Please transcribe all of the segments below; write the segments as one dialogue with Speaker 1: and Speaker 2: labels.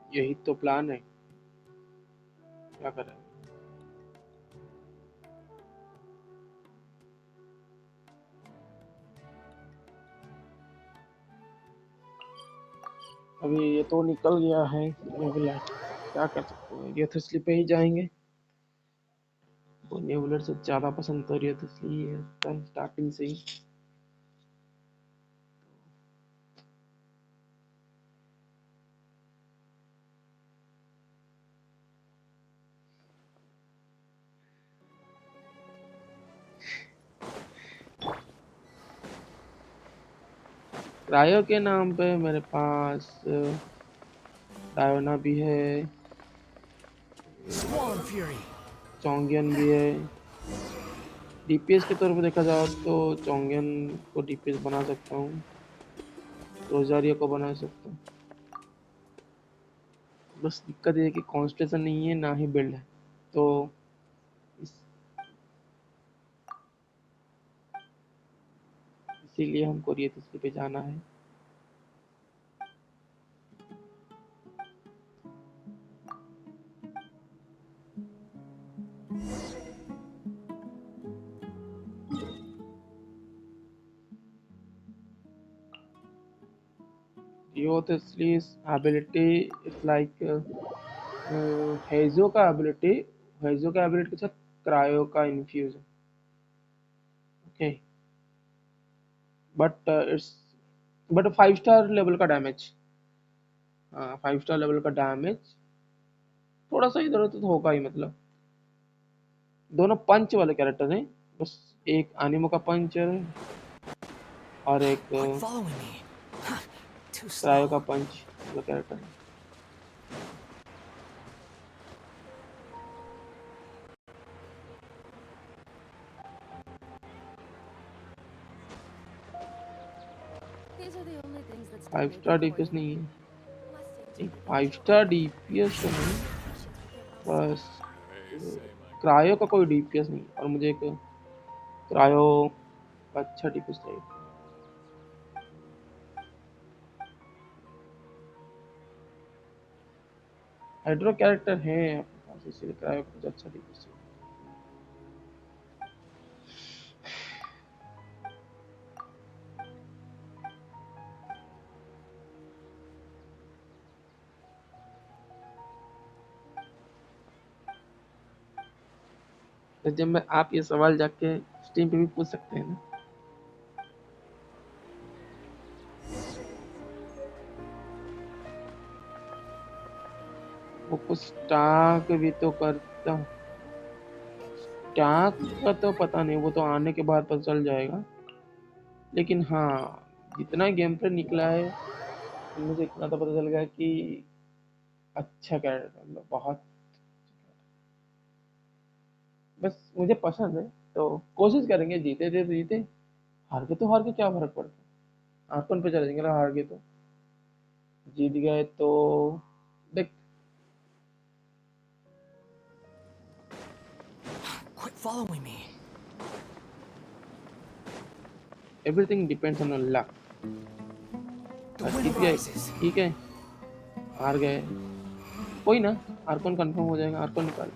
Speaker 1: यही तो प्लान है, क्या करें। अभी ये तो निकल गया है नेवुलेट, क्या कर सकते हैं, रियोथेस्ली पे ही जाएंगे। वो नेवुलेट से ज़्यादा पसंद तो रियोथेस्ली है स्टार्टिंग से ही। क्रायो के नाम पे मेरे पास डायोना भी है, चोंगियन भी है। डीपीएस के तौर पे देखा जाए तो चोंगियन को डीपीएस बना सकता हूँ, रोजारियो को बना सकता हूँ। बस दिक्कत ये है कि कॉन्स्टेलेशन नहीं है ना ही बिल्ड है, तो इसीलिए हमको रियोथेस्ली पे जाना है। Wriothesly's ability is like हेजो का एबिलिटी, हेजो का एबिलिटी के साथ क्रायो का इन्फ्यूज है, okay. But it's but 5 star level का डैमेज, हाँ 5 स्टार लेवल का डैमेज थोड़ा सा इधर उधर तो होगा ही, मतलब दोनों पंच वाले कैरेक्टर हैं, बस एक एनिमो का पंच है और एक क्रायो का पंच वाला कैरेक्टर है। फाइव स्टार डीपीएस नहीं है, एक 5 स्टार डीपीएस तो नहीं, बस क्रायो का कोई डीपीएस नहीं, और मुझे एक क्रायो का अच्छा डीपीएस चाहिए। हाइड्रो कैरेक्टर है अपने पास, इसीलिए क्रायो का कुछ अच्छा डीपीएस चाहिए। तो जब मैं आप ये सवाल जाके स्ट्रीम पे भी पूछ सकते हैं ना। वो कुछ टाक भी तो करता, टाक का तो पता नहीं, वो तो आने के बाद पता चल जाएगा। लेकिन हाँ, जितना गेम प्ले निकला है मुझे इतना तो पता चल गया कि अच्छा कैरेक्टर, मतलब बहुत, बस मुझे पसंद है, तो कोशिश करेंगे, जीते थे तो जीते, हार के तो हार के क्या फर्क पड़ता है, आर्कन पे चले जाएंगे ना, हार गए तो, जीत गए तो देख। Everything depends on luck. जीत गए ठीक है, हार गए कोई ना, आर्कन कंफर्म हो जाएगा, आर्कन निकाल।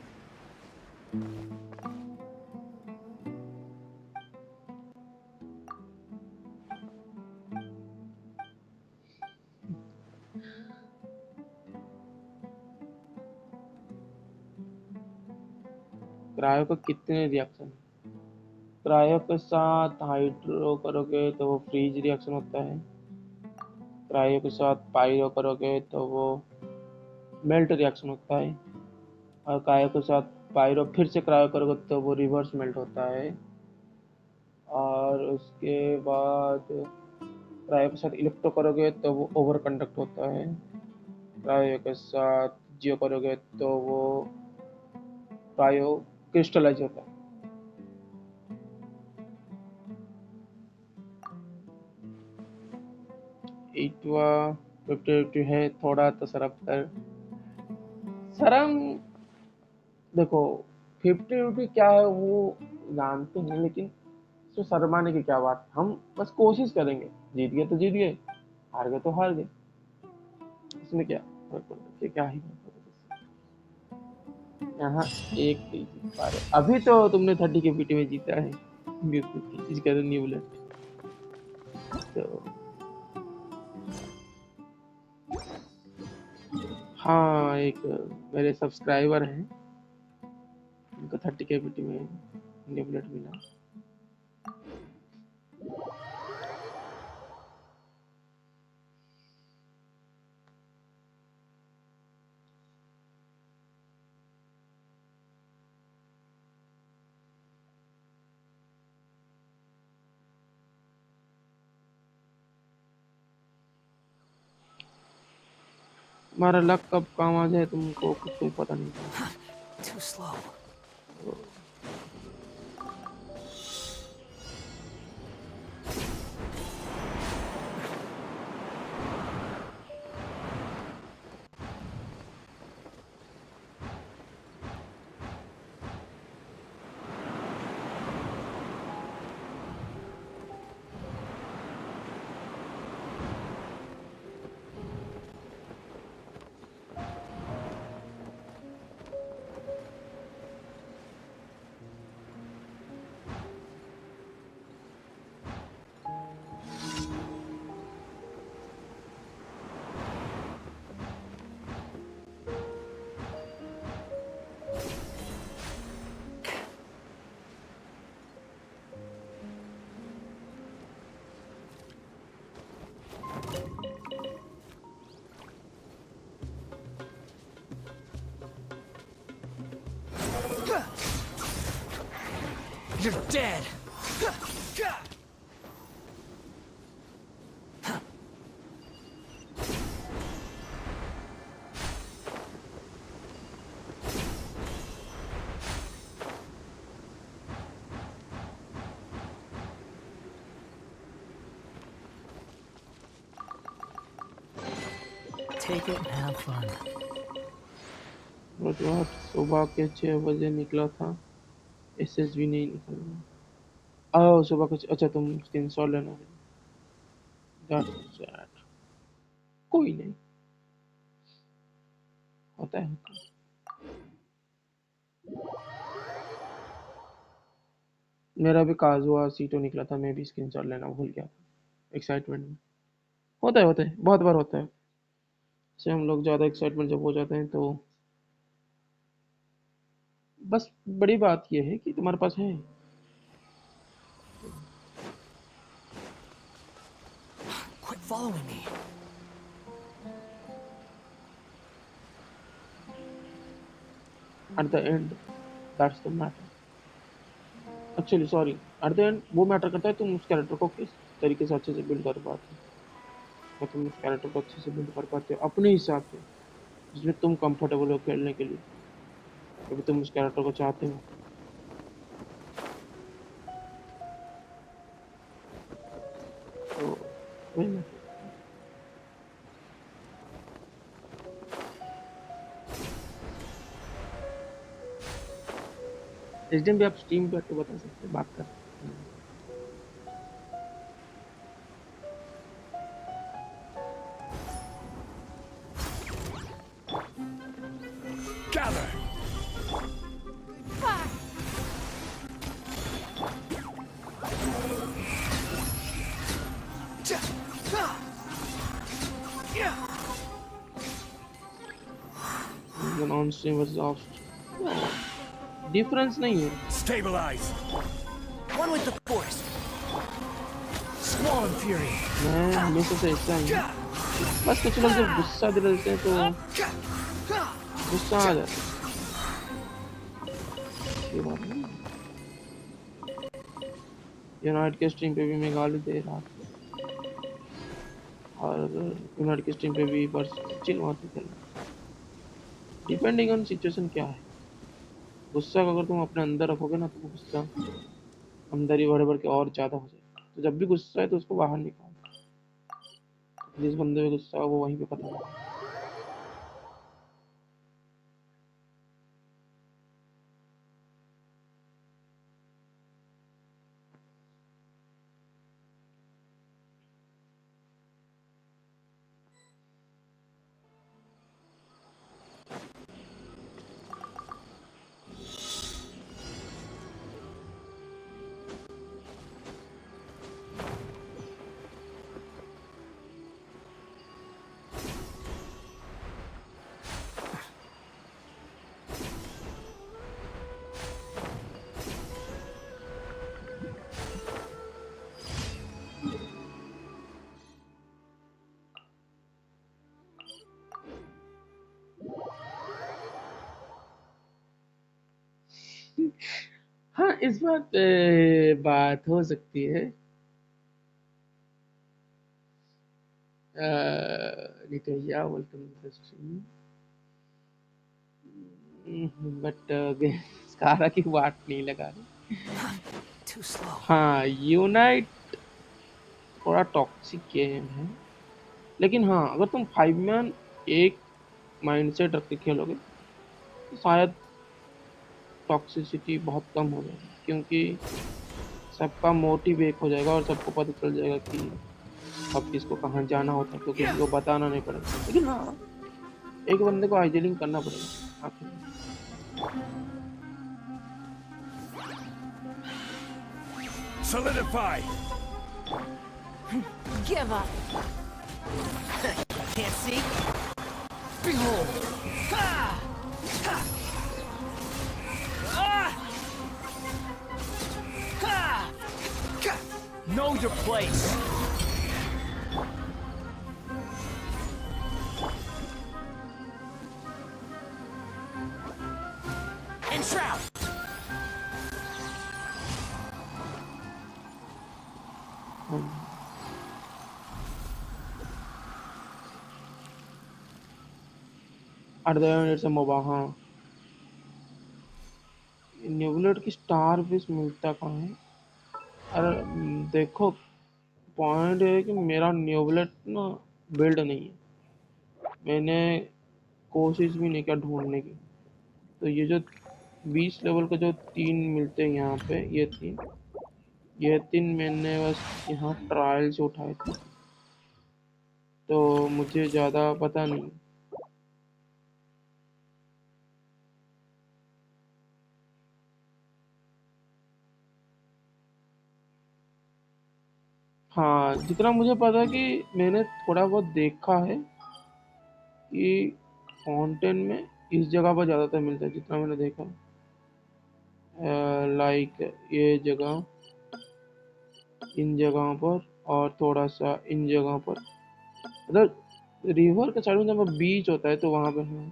Speaker 1: क्रायो को कितने रिएक्शन, क्रायो के साथ हाइड्रो करोगे तो वो फ्रीज रिएक्शन होता है, क्रायो के साथ पायरो करोगे तो वो मेल्ट रिएक्शन होता है, और क्रायो के साथ पायरो फिर से क्रायो करोगे तो वो रिवर्स मेल्ट होता है, और उसके बाद क्रायो के साथ इलेक्ट्रो करोगे तो वो ओवर कंडक्ट होता है, क्रायो के साथ जियो करोगे तो वो क्रायो क्रिस्टलाइज होता है। इटवा 50-50 है, थोड़ा तो सरफ कर सरम, देखो 50-50 क्या है वो जानते हैं, लेकिन इसमें शर्माने की क्या बात, हम बस कोशिश करेंगे, जीत गए तो जीत गए, हार गए तो हार गए, इसमें क्या। क्या ही यहाँ एक भी जीत पा रहे। अभी तो तुमने 30 के पीटी में जीता है इसका तो न्यू बुलेट। तो हाँ, एक मेरे सब्सक्राइबर हैं, उनको 30 के पीटी में न्यू बुलेट मिला। तुम्हारा लक कब काम आ जाए तुमको खुद को ही पता नहीं चलता।
Speaker 2: Too slow. You're dead! Take it and have fun.
Speaker 1: रोज सुबह के 6 बजे निकला था, एसएसबी नहीं निकल रहा। सुबह के अच्छा तुम स्क्रीनशॉट लेना है। That's sad. कोई नहीं, होता है। मेरा भी काजुआ सीटो निकला था, मैं भी स्क्रीनशॉट लेना भूल गया था एक्साइटमेंट में। होता है बहुत बार होता है। से हम लोग ज़्यादा एक्साइटमेंट जब हो जाते हैं तो बस बड़ी बात यह है कि तुम्हारे पास है।
Speaker 2: Quit following me.
Speaker 1: At the end that's the matter. Actually sorry, at the end वो मैटर करता है तुम उस कैरेक्टर को किस तरीके से अच्छे से बिल्ड कर पाते हो, तुम उस कैरेक्टर को अच्छे से बिल्ड कर पाते हो अपने हिसाब से, जिसमें तुम कंफर्टेबल हो खेलने के लिए, क्योंकि तुम उस कैरेक्टर को चाहते हो। तो वही मैटर। इस दिन भी आप स्ट्रीम पे आके बता सकते हैं, बात कर सकते हैं।
Speaker 2: Gather!
Speaker 1: On stream versus of difference नहीं है।
Speaker 2: Stabilize! One with the force. Squall and fury.
Speaker 1: मैं हमेशा से ऐसा ही हूँ। बस कुछ लोग जब गुस्सा दिलाते हैं तो गुस्सा आ जाता है, ये बात नहीं। यूनाइट के स्ट्रीम पे भी मैं गाली दे रहा था, और यूनाइट के स्ट्रीम पे भी बस चिल मारते थे। डिपेंडिंग ऑन सिचुएशन क्या है। गुस्सा अगर तुम अपने अंदर रखोगे ना तो गुस्सा अंदर ही भर भर के और ज्यादा हो जाएगा। तो जब भी गुस्सा है तो उसको बाहर निकालो। जिस बंदे में गुस्सा हो वो वहीं पे खत्म हो। इस बात पे बात हो सकती है। Nikaiya welcome to the stream. But Scara की वाट नहीं लगा रही।
Speaker 2: Too slow.
Speaker 1: हाँ, यूनाइट थोड़ा टॉक्सिक गेम है, लेकिन हाँ अगर तुम 5 मैन एक माइंडसेट रख के खेलोगे तो शायद टॉक्सिसिटी बहुत कम हो जाएगी, क्योंकि सबका मोटिव एक हो जाएगा और सबको पता चल जाएगा कि अब किसको कहाँ जाना होता है, तो किसी को बताना नहीं पड़ेगा। लेकिन हाँ, एक बंदे को हाइजीलिंग करना पड़ेगा आखिर में।
Speaker 2: Solidify!
Speaker 3: Give up.
Speaker 2: Can't see? Behold! Ah! Ah! Ah! Know your place! Enshroud!
Speaker 1: अर्धवेट से मोबा, हाँ न्यूबलेट की स्टार फिश मिलता कहाँ है? अरे देखो, पॉइंट है कि मेरा न्यूबलेट ना बिल्ड नहीं है, मैंने कोशिश भी नहीं किया ढूंढने की। तो ये जो 20 लेवल का जो 3 मिलते हैं यहाँ पे, ये तीन मैंने बस यहाँ ट्रायल से उठाए थे, तो मुझे ज़्यादा पता नहीं। हाँ, जितना मुझे पता है कि मैंने थोड़ा बहुत देखा है कि फाउंटेन में इस जगह पर ज़्यादातर मिलता है, जितना मैंने देखा है। लाइक ये जगह, इन जगहों पर, और थोड़ा सा इन जगहों पर, मतलब रिवर के साइड में जब बीच होता है तो वहाँ पे। हाँ,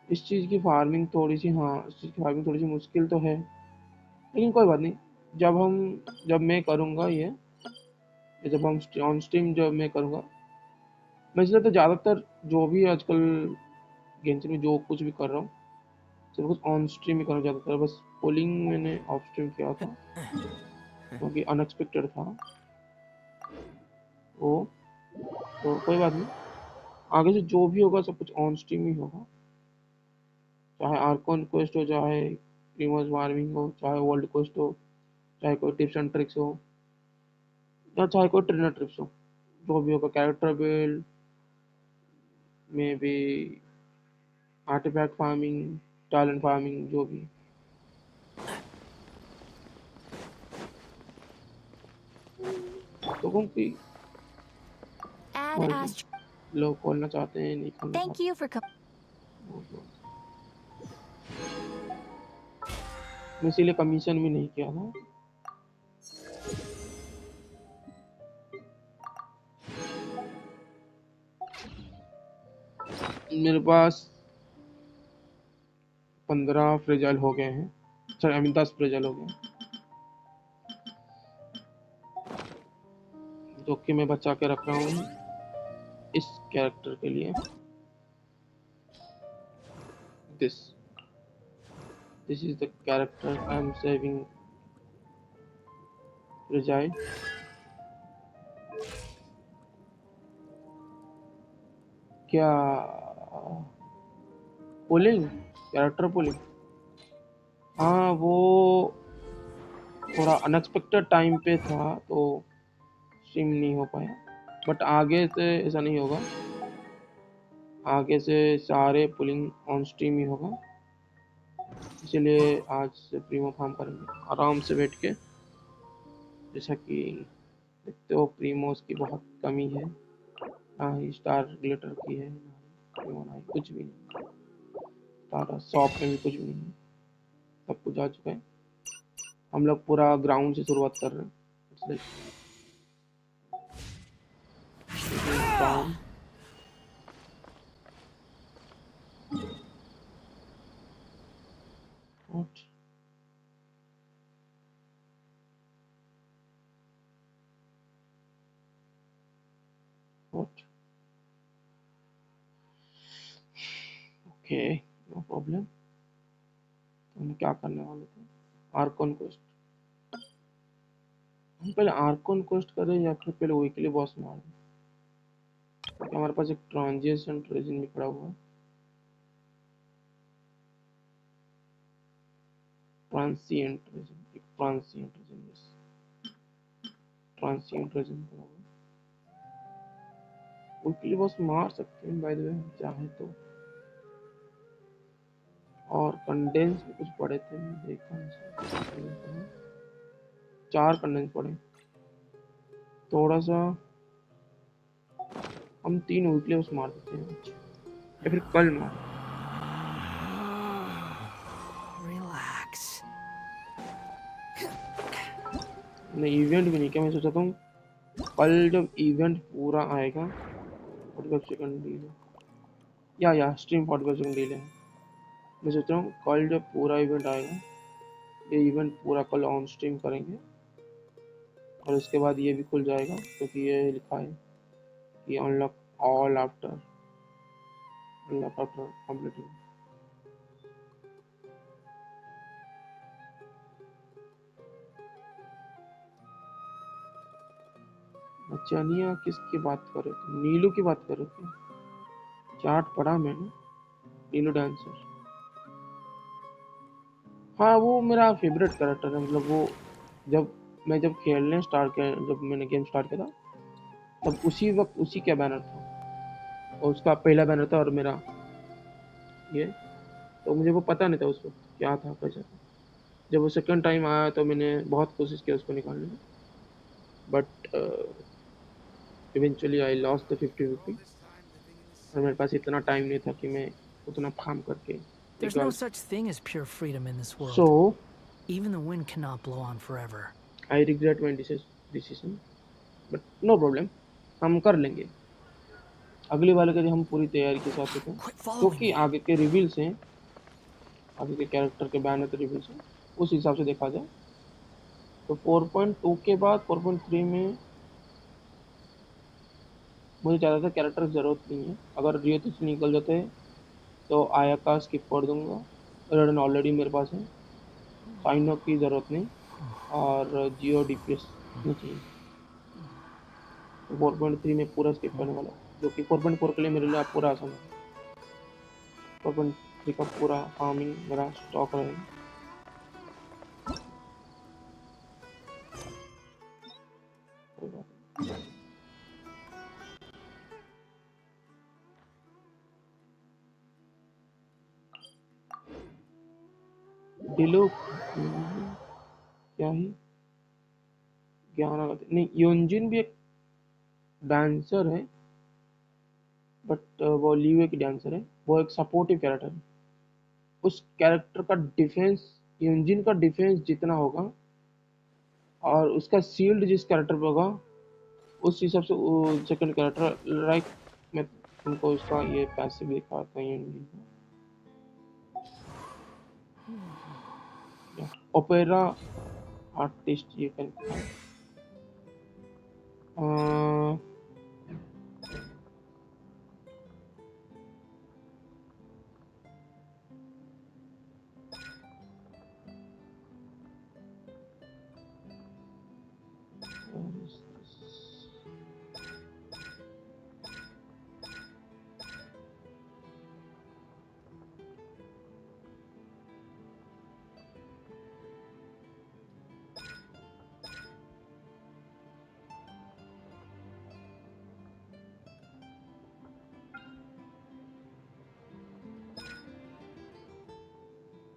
Speaker 1: इस चीज़ की फार्मिंग थोड़ी सी, हाँ इस चीज़ की फार्मिंग थोड़ी सी मुश्किल तो है, लेकिन कोई बात नहीं। जब मैं करूँगा जब हम ऑन स्ट्रीम जब मैं करूँगा, मैं इसलिए तो ज़्यादातर जो भी आजकल गेंशिन में जो कुछ भी कर रहा हूँ सब कुछ ऑन स्ट्रीम ही कर रहा हूँ ज़्यादातर। बस पोलिंग मैंने ऑफ स्ट्रीम किया था क्योंकि अनएक्सपेक्टेड था वो। तो कोई बात नहीं, आगे से जो भी होगा सब कुछ ऑन स्ट्रीम ही होगा, चाहे आर्कॉन क्वेस्ट हो, चाहे प्रीमोस वार्मिंग हो, चाहे वर्ल्ड क्वेस्ट हो, चाहे कोई टिप्स एंड ट्रिक्स हो, या चाहे कोई ट्रेनर ट्रिप्स हो। जो भी होगा, कैरेक्टर बिल्ड में भी, आर्टिफैक्ट फार्मिंग, टैलेंट फार्मिंग, जो भी। लोगों की
Speaker 3: Add
Speaker 1: मर्जी,
Speaker 3: Astro.
Speaker 1: लोग खोलना चाहते हैं नहीं खोलना
Speaker 3: Thank you for coming.
Speaker 1: चाहते। मैं इसीलिए कमीशन भी नहीं किया था। मेरे पास 15 फ्रेजाइल हो गए हैं, सॉरी आई मीन 10 फ्रेजाइल हो गए हैं, जो कि मैं बचा के रख रहा हूँ इस कैरेक्टर के लिए। This this is the character I am saving fragile. क्या पुलिंग, कैरेक्टर पुलिंग, हाँ वो थोड़ा अनएक्सपेक्टेड टाइम पे था तो स्ट्रीम नहीं हो पाया, बट आगे से ऐसा नहीं होगा, आगे से सारे पुलिंग ऑन स्ट्रीम ही होगा। इसलिए आज से प्रीमो फार्म करेंगे आराम से बैठ के। जैसा कि देखते हो प्रीमोस की बहुत कमी है, ना ही स्टार ग्लिटर की है, ना ही प्रीमो, ना ही कुछ भी नहीं। स्टार शॉप में भी कुछ भी नहीं है, सब कुछ आ चुका है। हम लोग पूरा ग्राउंड से शुरुआत कर रहे हैं। It's like farm. What? What, okay, no problem. तो हम क्या करने वाले थे? Archon quest. हम पहले आर्कन क्वेस्ट करें या फिर पहले वीकली बॉस मारें? क्योंकि हमारे पास एक ट्रांजिशन रीजन भी पड़ा हुआ है। ट्रांसिएंट रीजन, एक transient region, yes, transient region पड़ा हुआ है। वीकली बॉस मार सकते हैं बाय द वे, चाहे तो। और कंडेंस भी कुछ पड़े थे, मैं देखा नहीं। 4 कंडेंस पड़े। थोड़ा सा हम 3 वीकली बॉस मार देते हैं, या फिर कल मार।
Speaker 2: Relax.
Speaker 1: नहीं, इवेंट भी नहीं क्या, मैं सोचा हूँ कल जब इवेंट पूरा आएगा, 45 सेकंड डील या स्ट्रीम 45 सेकंड डील है। मैं सोच रहा हूँ कल जब पूरा इवेंट आएगा, ये इवेंट पूरा कल ऑन स्ट्रीम करेंगे, और उसके बाद ये भी खुल जाएगा, क्योंकि ये लिखा है कि अनलॉक ऑल आफ्टर कंप्लीटिंग। चनिया किसकी बात कर रहे थे? नीलू की बात कर रहे थे। चार्ट पढ़ा मैंने, नीलू डांसर। हाँ, वो मेरा फेवरेट कैरेक्टर है। मतलब वो जब खेलने स्टार्ट किया, जब मैंने गेम स्टार्ट किया था, तब उसी वक्त उसी का बैनर था, और उसका पहला बैनर था, और मेरा ये। तो मुझे वो पता नहीं था उस वक्त क्या था, कैसा था। जब वो सेकंड टाइम आया तो मैंने बहुत कोशिश की उसको निकालने की, but eventually I lost the 50-50, और मेरे पास इतना टाइम नहीं था कि मैं उतना फार्म करके
Speaker 2: There's no
Speaker 1: निकाल।
Speaker 2: such thing as pure freedom in this
Speaker 1: so
Speaker 2: world. Even the wind cannot blow on forever.
Speaker 1: I regret my decision, but no problem, हम कर लेंगे। अगली बार के लिए हम पूरी तैयारी के साथ होते हैं,
Speaker 2: Quit following
Speaker 1: क्योंकि
Speaker 2: me.
Speaker 1: आगे के रिवील्स हैं, आगे के कैरेक्टर के बैनर के रिवील्स हैं, उस हिसाब से देखा जाए तो 4.2 के बाद 4.3 में मुझे ज़्यादातर कैरेक्टर की ज़रूरत नहीं है। अगर रियोत से निकल जाते हैं तो आया का स्किप कर दूंगा, रेडन ऑलरेडी मेरे पास है, साइनो की ज़रूरत नहीं, और जियो डीपीएस नहीं चाहिए। तो 4.3 में पूरा स्किप करने वाला, जो कि 4.4 के लिए मेरे लिए पूरा आसान है। 4.3 का पूरा फार्मिंग मेरा स्टॉक रहेगा। कोई बात नहीं। डिलो क्या ही 11 नहीं, योंजिन भी एक डांसर है, बट वो लीवे की डांसर है, वो एक सपोर्टिव कैरेक्टर है। उस कैरेक्टर का डिफेंस, योंजिन का डिफेंस जितना होगा और उसका शील्ड जिस कैरेक्टर पे होगा, उस हिसाब से सेकंड कैरेक्टर लाइक, मैं तुमको इसका ये पैसिव दिखाता हूँ योंजिन का। ओपेरा आर्टिस्ट ये कैन,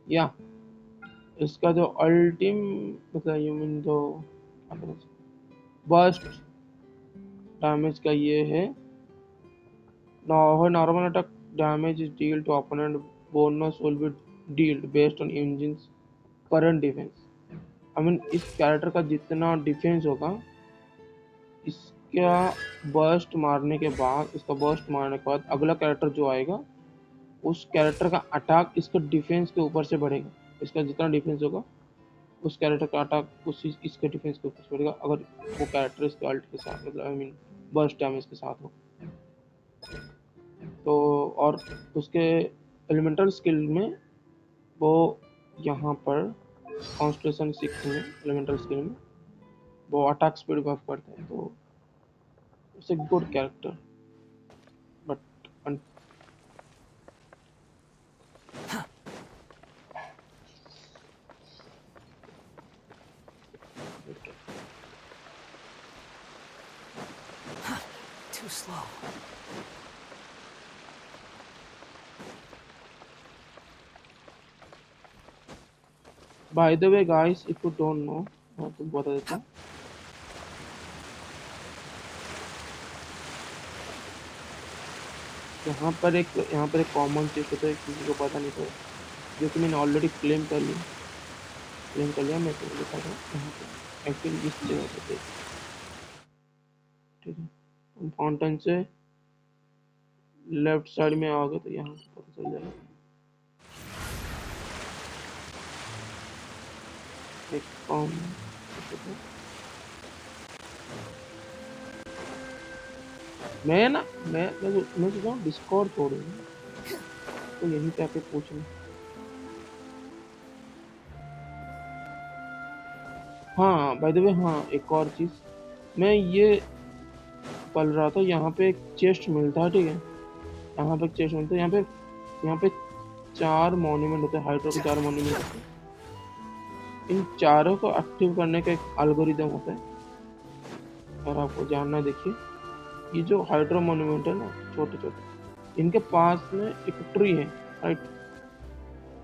Speaker 1: या इसका जो अल्टीम, मतलब यू मीन जो बर्स्ट डैमेज का ये है, normal attack damage is deal to opponent, bonus will be dealt based on इंजिन्स करंट डिफेंस। आई मीन इस कैरेक्टर का जितना डिफेंस होगा, इसका बर्स्ट मारने के बाद, इसका बर्स्ट मारने के बाद अगला कैरेक्टर जो आएगा, उस कैरेक्टर का अटैक इसके डिफेंस के ऊपर से बढ़ेगा। इसका जितना डिफेंस होगा, उस कैरेक्टर का अटैक उस इसके डिफेंस के ऊपर से बढ़ेगा, अगर वो कैरेक्टर इसके अल्ट के साथ, मतलब आई मीन बर्स्ट डैमेज के साथ हो। तो और उसके एलिमेंटल स्किल में वो यहाँ पर कॉन्स्टेलेशन 6 में एलिमेंटल स्किल में वो अटैक स्पीड बफ करते हैं, तो it's a good character but
Speaker 2: Too slow.
Speaker 1: By the way guys, if you don't know, मैं तुमको बता देता हूँ। यहाँ पर एक कॉमन चीज होता है, किसी को पता नहीं था, जो कि मैंने ऑलरेडी क्लेम कर लिया। मैं तो लिखा था यहाँ पे एक्चुअली इस जगह पे थे। ठीक है, तुम फाउंटेन से लेफ्ट साइड में आओगे तो यहाँ से पता चल जाएगा। एक कॉम मैं सोच रहा हूँ डिस्कॉर्ड छोड़ूंगा तो यहीं पे आके पूछना। हाँ बाय द वे, हाँ एक और चीज मैं ये पढ़ रहा था, यहाँ पे एक चेस्ट मिलता है। ठीक है, यहाँ पे एक चेस्ट मिलता है, यहाँ पे 4 मॉन्यूमेंट होते हैं, हाइड्रो के 4 मॉन्यूमेंट होते हैं। इन चारों को एक्टिव करने का एक एल्गोरिदम होता है, और आपको जानना, देखिए ये जो हाइड्रो मॉन्यूमेंट है ना, छोटे छोटे, इनके पास में एक ट्री है, राइट।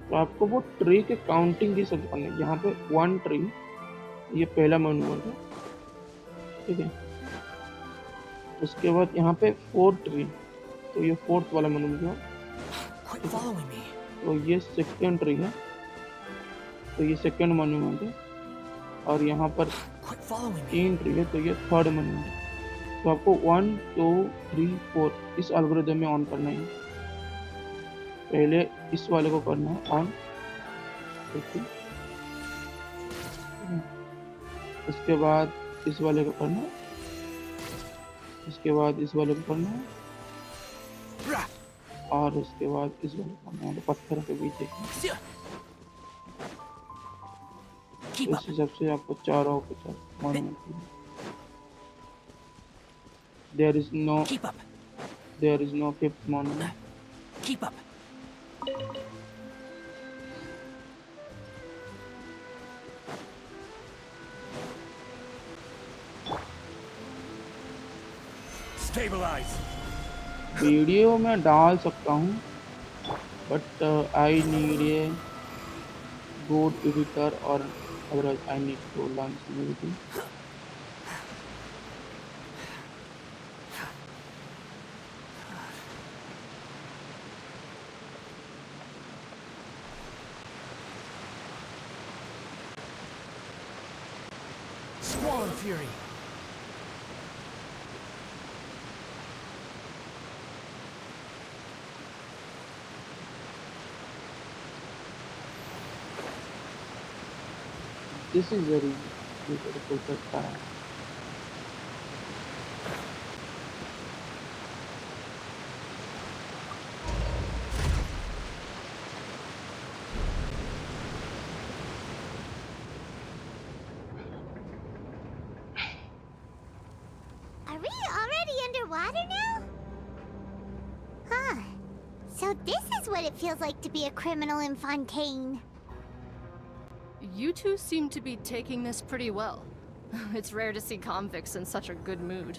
Speaker 1: तो आपको वो ट्री के काउंटिंग की सर्च करनी है। यहाँ पे 1 ट्री, ये पहला मॉन्यूमेंट है। ठीक है, उसके बाद यहाँ पे 4 ट्री, तो ये 4th वाला मॉन्यूमेंट है।
Speaker 2: Quit following me.
Speaker 1: तो ये सेकंड ट्री है, तो ये सेकंड मॉन्यूमेंट है। और यहाँ पर
Speaker 2: Quit following me.
Speaker 1: 3 ट्री है, तो ये थर्ड मॉन्यूमेंट है। तो आपको 1 2 3 4 इस एल्गोरिदम में ऑन करना है। पहले इस वाले को करना है ऑन, उसके बाद इस वाले को करना है, उसके बाद इस वाले को करना है, और उसके बाद इस वाले को करना है। तो पत्थर के बीच एक इस हिसाब से आपको चारों को चार there is no fifth monument.
Speaker 2: Keep up.
Speaker 4: Stabilize.
Speaker 1: Video में डाल सकता हूँ, but I need a good editor, और otherwise I need to learn everything.
Speaker 2: Squall and fury.
Speaker 1: This is very beautiful style.
Speaker 3: Are we already underwater now? Huh. So this is what it feels like to be a criminal in Fontaine.
Speaker 5: You two seem to be taking this pretty well. It's rare to see convicts in such a good mood.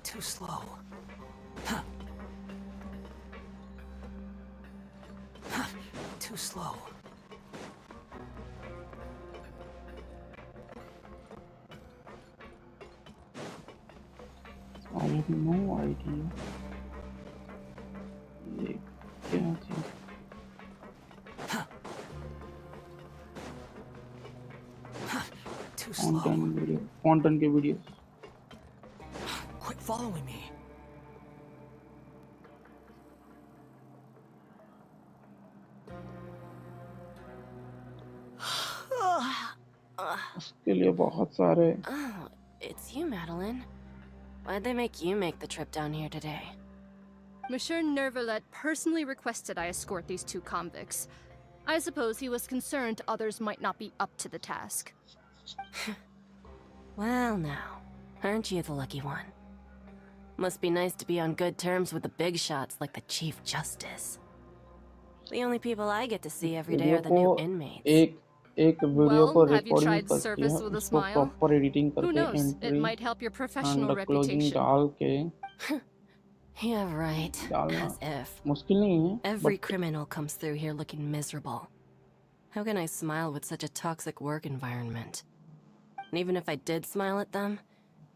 Speaker 2: Too slow. Too slow.
Speaker 1: I have no idea. ये क्या चीज?
Speaker 2: Too slow.
Speaker 1: Fountain के video.
Speaker 2: Quit following me.
Speaker 1: उसके लिए बहुत सारे
Speaker 6: Oh, it's you, Madeline. Why'd they make you make the trip down here today?
Speaker 5: Monsieur Nervalet personally requested I escort these two convicts. I suppose he was concerned others might not be up to the task.
Speaker 6: Well, now, aren't you the lucky one? Must be nice to be on good terms with the big shots like the Chief Justice. The only people I get to see every day are the new inmates.
Speaker 1: एक video को
Speaker 5: Well, have you
Speaker 1: recording
Speaker 5: tried
Speaker 1: करके
Speaker 5: service with a
Speaker 1: उसको
Speaker 5: smile?
Speaker 1: Proper editing
Speaker 5: Who
Speaker 1: करके
Speaker 5: knows? It
Speaker 1: entry
Speaker 5: might help your professional
Speaker 1: and closing
Speaker 5: reputation.
Speaker 1: डाल के
Speaker 6: Yeah, right.
Speaker 1: डालना
Speaker 6: As if.
Speaker 1: मुश्किल नहीं है
Speaker 6: Every
Speaker 1: but
Speaker 6: criminal comes through here looking miserable. How can I smile with such a toxic work environment? And even if I did smile at them,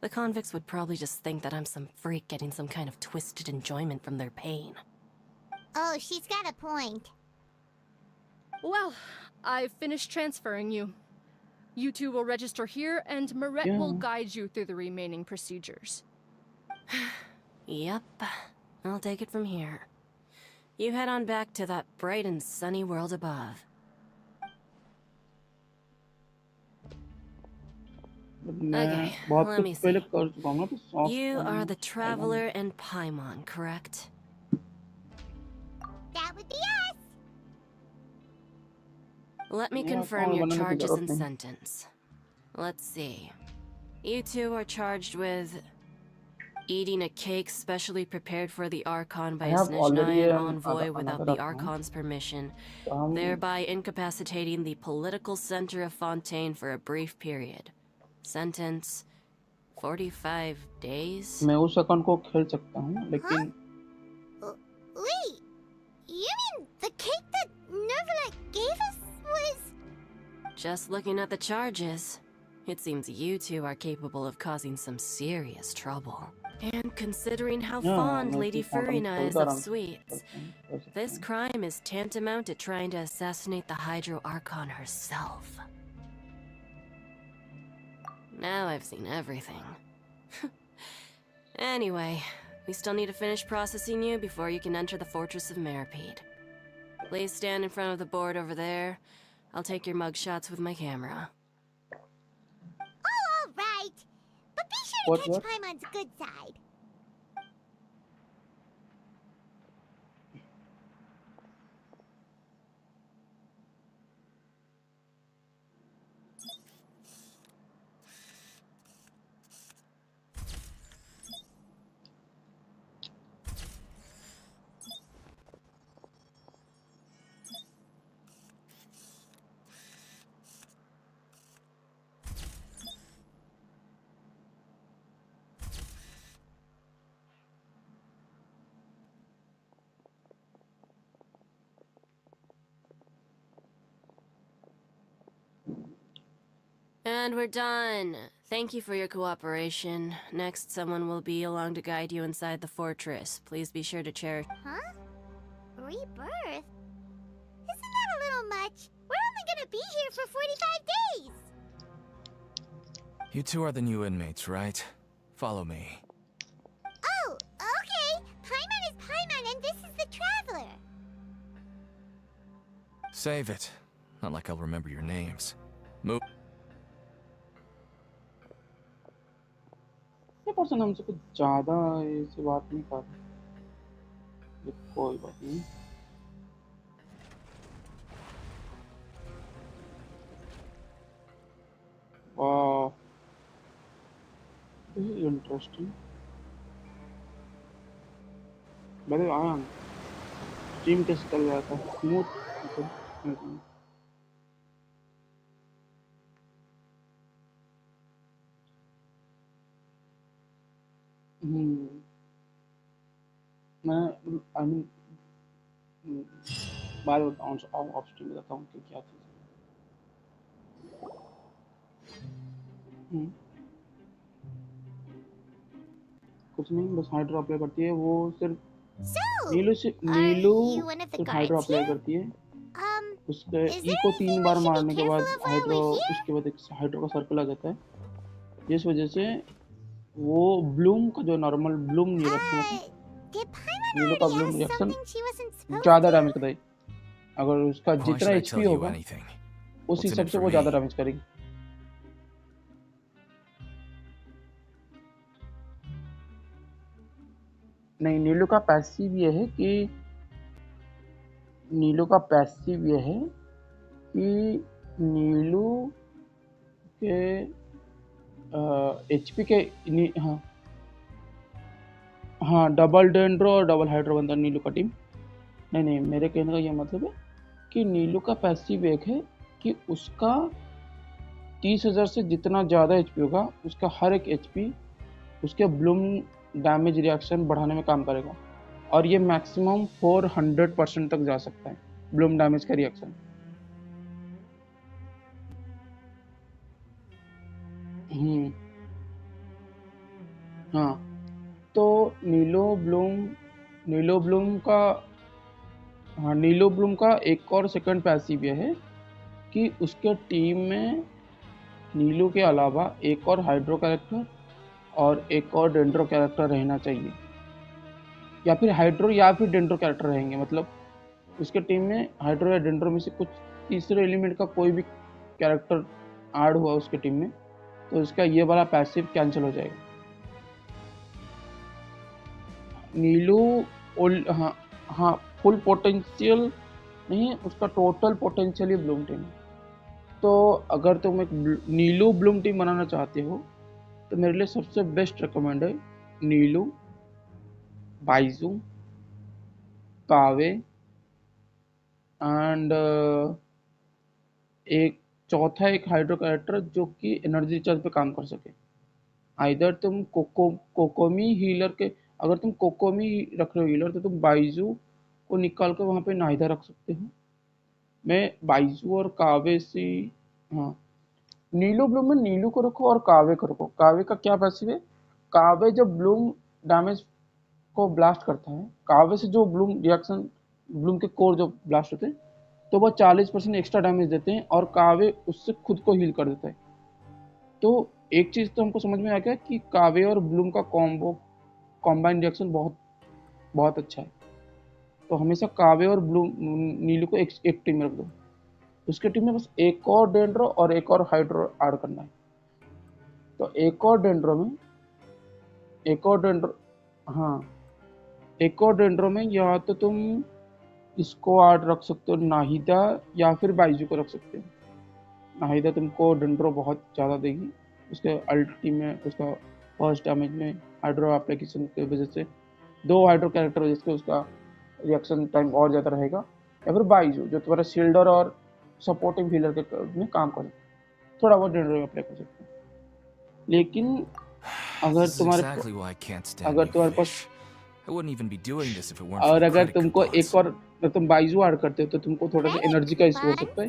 Speaker 6: the convicts would probably just think that I'm some freak getting some kind of twisted enjoyment from their pain.
Speaker 3: Oh, she's got a point.
Speaker 5: Well, I've finished transferring you. You two will register here, and Marette will
Speaker 1: Yeah.
Speaker 5: guide you through the remaining procedures.
Speaker 6: Yep, I'll take it from here. You head on back to that bright and sunny world above.
Speaker 1: but मैं
Speaker 6: Okay,
Speaker 1: बहुत
Speaker 6: let
Speaker 1: कुछ
Speaker 6: me
Speaker 1: पहले
Speaker 6: see.
Speaker 1: कर चुका हूँ ना तो soft
Speaker 6: You
Speaker 1: करना
Speaker 6: are the
Speaker 1: पड़ेगा।
Speaker 6: Traveler and Paimon, correct?
Speaker 3: That would be us.
Speaker 6: Let me
Speaker 1: Yeah,
Speaker 6: confirm
Speaker 1: call
Speaker 6: your
Speaker 1: one of the
Speaker 6: charges and
Speaker 1: girlfriend.
Speaker 6: sentence. Let's see. You two are charged with eating a cake specially prepared for the Archon by
Speaker 1: I
Speaker 6: a
Speaker 1: have already
Speaker 6: Snezhnayan
Speaker 1: an-
Speaker 6: envoy without
Speaker 1: another
Speaker 6: the
Speaker 1: account.
Speaker 6: Archon's permission,
Speaker 1: तो हम
Speaker 6: thereby incapacitating the political center of Fontaine for a brief period. Sentence 45 days?
Speaker 1: मैं उस account को खेल सकता हूँ लेकिन
Speaker 3: Wait, you mean the cake that Nervalet gave us was...
Speaker 6: Just looking at the charges, it seems you two are capable of causing some serious trouble. And considering how
Speaker 1: Yeah,
Speaker 6: fond
Speaker 1: मैं
Speaker 6: Lady
Speaker 1: तो quantum
Speaker 6: Furina is
Speaker 1: खेलता
Speaker 6: of
Speaker 1: आराम से
Speaker 6: sweets,
Speaker 1: कर सकता
Speaker 6: this
Speaker 1: हूँ।
Speaker 6: crime is tantamount to trying to assassinate the Hydro Archon herself. Now I've seen everything. Anyway, we still need to finish processing you before you can enter the Fortress of Meripede. Please stand in front of the board over there. I'll take your mugshots with my camera.
Speaker 3: Oh, all right. But be sure to
Speaker 1: What,
Speaker 3: catch
Speaker 1: what?
Speaker 3: Paimon's good side.
Speaker 6: And we're done. Thank you for your cooperation. Next, someone will be along to guide you inside the fortress. Please be sure to cherish.
Speaker 3: Huh? Rebirth? Isn't that a little much? We're only gonna be here for 45 days!
Speaker 4: You two are the new inmates, right? Follow me.
Speaker 3: Oh, okay! Paimon is Paimon and this is the Traveler!
Speaker 4: Save it. Not like I'll remember your names. Move.
Speaker 1: ये person हमसे कुछ ज्यादा ऐसी बात नहीं कर रहे। ये कोई बात नहीं। वाह, this is interesting. by the way, Ayaan stream कैसे चल रहा था? स्मूथ? मैं आई मीन बाद में ऑफ स्ट्रीम बताता हूँ कि क्या चीज़ है। कुछ नहीं, बस हाइड्रो अप्लाई करती है वो सिर्फ नीलू
Speaker 3: you one of the
Speaker 1: सिर्फ हाइड्रो
Speaker 3: guards
Speaker 1: अप्लाई
Speaker 3: here?
Speaker 1: करती है। उसके
Speaker 3: is there
Speaker 1: ई को
Speaker 3: anything
Speaker 1: 3
Speaker 3: we
Speaker 1: bar
Speaker 3: should be
Speaker 1: मारने के बाद
Speaker 3: careful of while
Speaker 1: hydro
Speaker 3: we're here?
Speaker 1: उसके बाद एक हाइड्रो का सर्कल आ जाता है, जिस वजह से वो ब्लूम का जो नॉर्मल ब्लूम रिएक्शन होता है,
Speaker 3: Did Paimon
Speaker 1: नीलू का
Speaker 3: already
Speaker 1: Bloom
Speaker 3: ask
Speaker 1: reaction
Speaker 3: something she wasn't supposed
Speaker 1: ज्यादा
Speaker 3: to?
Speaker 1: डैमेज करता है। अगर उसका
Speaker 4: Why should
Speaker 1: जितना
Speaker 4: I
Speaker 1: एचपी
Speaker 4: tell you
Speaker 1: होगा
Speaker 4: anything?
Speaker 1: उस
Speaker 4: What's in
Speaker 1: हिसाब
Speaker 4: it
Speaker 1: से
Speaker 4: for
Speaker 1: वो ज्यादा
Speaker 4: me?
Speaker 1: डैमेज करेगी। नहीं, नीलू का पैसिव ये है कि नीलू के एचपी के हाँ हाँ, डबल डेंड्रो और डबल हाइड्रो बनता है नीलू का टीम। नहीं, मेरे कहने का ये मतलब है कि नीलू का पैसिव एक है कि उसका 30,000 से जितना ज़्यादा एचपी होगा, उसका हर एक एचपी उसके ब्लूम डैमेज रिएक्शन बढ़ाने में काम करेगा, और ये मैक्सिमम 400% तक जा सकता है ब्लूम डैमेज का रिएक्शन। हाँ, तो नीलो ब्लूम का एक और सेकंड पैसिव ये है कि उसके टीम में नीलू के अलावा एक और हाइड्रो कैरेक्टर और एक और डेंड्रो कैरेक्टर रहना चाहिए, या फिर हाइड्रो या फिर डेंड्रो कैरेक्टर रहेंगे। मतलब उसके टीम में हाइड्रो या डेंड्रो में से कुछ तीसरे एलिमेंट का कोई भी कैरेक्टर ऐड हुआ उसके टीम में, तो उसका ये वाला पैसिव कैंसिल हो जाएगा। नीलू हाँ फुल पोटेंशियल नहीं, उसका टोटल पोटेंशियल ही ब्लूम टीम है। तो अगर तुम एक नीलू ब्लूम टीम बनाना चाहते हो तो मेरे लिए सबसे बेस्ट रिकमेंड है नीलू, बाइजू, कावे एंड एक चौथा एक हाइड्रो कैरेक्टर जो कि एनर्जी रिचार्ज पे काम कर सके। आइदर तुम कोकोमी हीलर के, अगर तुम कोकोमी रख रहे हो हीलर, तो तुम बाइजू को निकाल कर वहाँ पे नाहिदा रख सकते हो। मैं बाइजू और कावे से, हाँ नीलू ब्लूम में नीलू को रखो और कावे को रखो। कावे का क्या पैसिव है, कावे जब ब्लूम डैमेज को ब्लास्ट करता है, कावे से जो ब्लूम रिएक्शन, ब्लूम के कोर जो ब्लास्ट होते हैं, तो वह 40% एक्स्ट्रा डैमेज देते हैं और कावे उससे खुद को हील कर देता है। तो एक चीज़ तो हमको समझ में आ गया कि कावे और ब्लूम का कॉम्बाइन रिएक्शन बहुत अच्छा है। तो हमेशा कावे और ब्लूम नीलू को एक टीम में रख दो। उसके टीम में बस एक और डेंड्रो और एक और हाइड्रो ऐड करना है। तो एक और डेंड्रो में या तो तुम इसको ऐड रख सकते हो, नाहिदा, या फिर बाइजू को रख सकते हो। नाहिदा तुमको डेंड्रो बहुत ज़्यादा देगी, उसके अल्टी में, उसका फर्स्ट डैमेज में हाइड्रो एप्लीकेशन की वजह से 2 हाइड्रो कैरेक्टर वजह से उसका रिएक्शन टाइम और ज़्यादा रहेगा। या फिर बाइजू जो तुम्हारा शील्डर और सपोर्टिव हीलर के में काम कर सकते, थोड़ा बहुत डेंड्रो में अप्लाई कर सकते हैं। लेकिन अगर तुम्हारे पास और अगर तुमको एक और तुम बाइजू ऐड करते हो तो तुमको थोड़ा सा एनर्जी का इशू हो सकता है,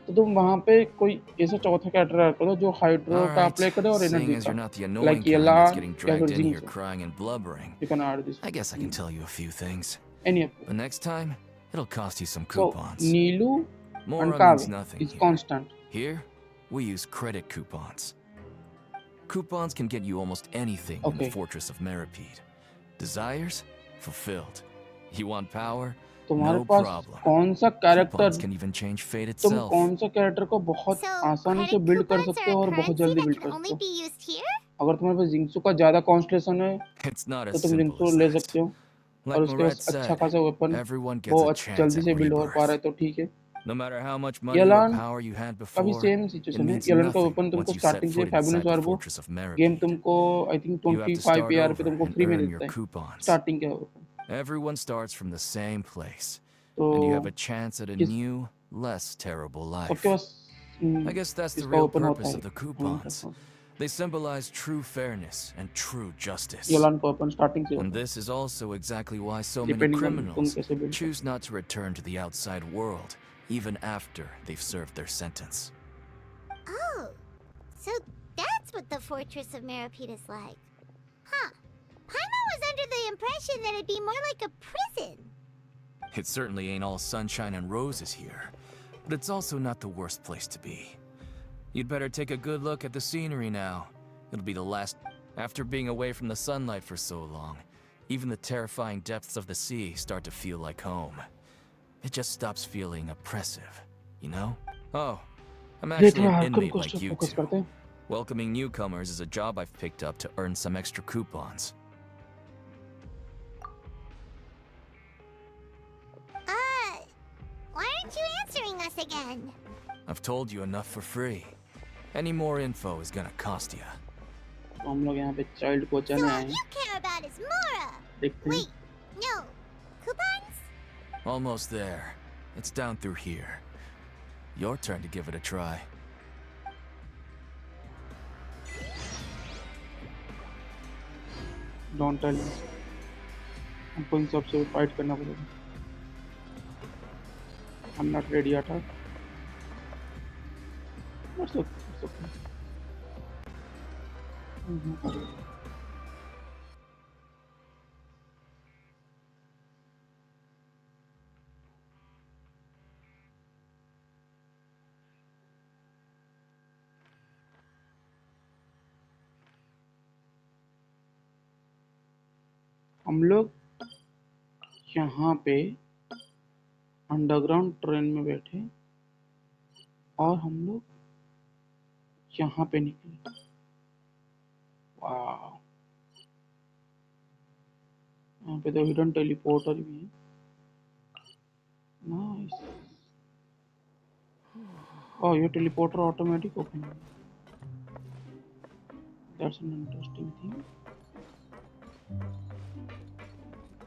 Speaker 1: तो तुम वहाँ पे कोई ऐसा चौथा कैरेक्टर ऐड करो जो हाइड्रो का अप्लाई करे और एनर्जी का, लाइक येला या फिर jinx. You can add this,
Speaker 4: I guess I can tell you a few things.
Speaker 1: Any of
Speaker 4: But next time, it'll cost you some
Speaker 1: So
Speaker 4: coupons.
Speaker 1: Nilou
Speaker 4: More
Speaker 1: and
Speaker 4: means
Speaker 1: कावे
Speaker 4: nothing
Speaker 1: is
Speaker 4: here.
Speaker 1: constant.
Speaker 4: Here, we use credit coupons. Coupons can get you almost anything in
Speaker 1: Okay.
Speaker 4: the Fortress of Meripede. Desires? Fulfilled. You want power?
Speaker 1: तुम्हारे
Speaker 4: No
Speaker 1: पास
Speaker 4: problem.
Speaker 1: कौन सा character,
Speaker 4: Coupons can even change fate
Speaker 1: तुम
Speaker 4: itself.
Speaker 1: कौन सा character को बहुत
Speaker 3: So,
Speaker 1: आसानी से
Speaker 3: credit
Speaker 1: बिल्ड कर
Speaker 3: coupons
Speaker 1: सकते
Speaker 3: are
Speaker 1: हो
Speaker 3: a
Speaker 1: और बहुत
Speaker 3: currency
Speaker 1: जल्दी
Speaker 3: that
Speaker 1: बिल्ड
Speaker 3: can
Speaker 1: कर
Speaker 3: only
Speaker 1: सकते हो।
Speaker 3: be used here?
Speaker 1: अगर तुम्हारे पास जिंक्सू का ज़्यादा कॉन्स्टलेशन है
Speaker 4: It's not
Speaker 1: तो
Speaker 4: as
Speaker 1: तुम
Speaker 4: simple
Speaker 1: जिंक्सू
Speaker 4: as
Speaker 1: ले
Speaker 4: that.
Speaker 1: सकते हो,
Speaker 4: Like
Speaker 1: और उसके
Speaker 4: Lorette
Speaker 1: पास अच्छा
Speaker 4: said,
Speaker 1: खासा वेपन
Speaker 4: everyone
Speaker 1: वो
Speaker 4: gets a chance
Speaker 1: जल्दी
Speaker 4: at
Speaker 1: से बिल्ड हो पा रहा है,
Speaker 4: rebirth.
Speaker 1: तो ठीक है।
Speaker 4: No matter how much money or
Speaker 1: यलान
Speaker 4: power you had
Speaker 1: का भी
Speaker 4: before,
Speaker 1: सेम
Speaker 4: it
Speaker 1: सिचुएशन है।
Speaker 4: means
Speaker 1: यलान का
Speaker 4: nothing
Speaker 1: वेपन तुमको
Speaker 4: once you set
Speaker 1: स्टार्टिंग से
Speaker 4: foot
Speaker 1: fabulous
Speaker 4: inside the
Speaker 1: वार्बो
Speaker 4: Fortress of
Speaker 1: game
Speaker 4: Meripede.
Speaker 1: तुमको I think
Speaker 4: You have to
Speaker 1: 25
Speaker 4: start
Speaker 1: AR पे
Speaker 4: over
Speaker 1: तुमको
Speaker 4: and
Speaker 1: free में
Speaker 4: earn
Speaker 1: देता
Speaker 4: your
Speaker 1: है
Speaker 4: coupons.
Speaker 1: स्टार्टिंग के weapon.
Speaker 4: Everyone starts from the same place,
Speaker 1: तो
Speaker 4: and you have a chance at a
Speaker 1: किस
Speaker 4: new, less terrible life.
Speaker 1: सबके पास
Speaker 4: I guess that's the
Speaker 1: इसका
Speaker 4: real
Speaker 1: वेपन होता
Speaker 4: purpose
Speaker 1: है।
Speaker 4: of the coupons. They symbolize true fairness and true justice.
Speaker 1: यलान का weapon starting से
Speaker 4: And
Speaker 1: होता है,
Speaker 4: this is also exactly why so many
Speaker 1: depending on तुम
Speaker 4: criminals
Speaker 1: कैसे build
Speaker 4: choose not to return to the outside world, even after they've served their sentence.
Speaker 3: Oh, so that's what the Fortress of Meripede is like. Huh. Paimon was under the impression that it'd be more like a prison.
Speaker 4: It certainly ain't all sunshine and roses here, but it's also not the worst place to be. You'd better take a good look at the scenery now. It'll be the last. After being away from the sunlight for so long, even the terrifying depths of the sea start to feel like home. It just stops feeling oppressive, you know? Oh, I'm
Speaker 1: ये
Speaker 4: actually
Speaker 1: थोड़ा
Speaker 4: an
Speaker 1: hardcore
Speaker 4: inmate like
Speaker 1: question
Speaker 4: you
Speaker 1: focus
Speaker 4: two.
Speaker 1: करते हैं।
Speaker 4: Welcoming newcomers is a job I've picked up to earn some extra coupons.
Speaker 3: us again?
Speaker 4: I've told you enough for free. Any more info is gonna cost you.
Speaker 1: तो हम लोग यहाँ पे child को
Speaker 3: So
Speaker 1: बचाने
Speaker 3: all
Speaker 1: आए हैं.
Speaker 3: you care about is Mora.
Speaker 1: देखते हैं.
Speaker 3: Wait, no. Coupons?
Speaker 4: Almost there. It's down through here. Your turn to give it a try.
Speaker 1: Don't tell me. हमको इन सब से फाइट करना पड़ेगा. I'm not ready at all. What's up? What's up? हम लोग यहाँ पे अंडरग्राउंड ट्रेन में बैठे और हम लोग यहाँ पे निकले. वाह, यहाँ पे तो हिडन टेलीपोर्टर भी है. नाइस. ओह, ये टेलीपोर्टर ऑटोमेटिक ओपन है. That's an interesting thing.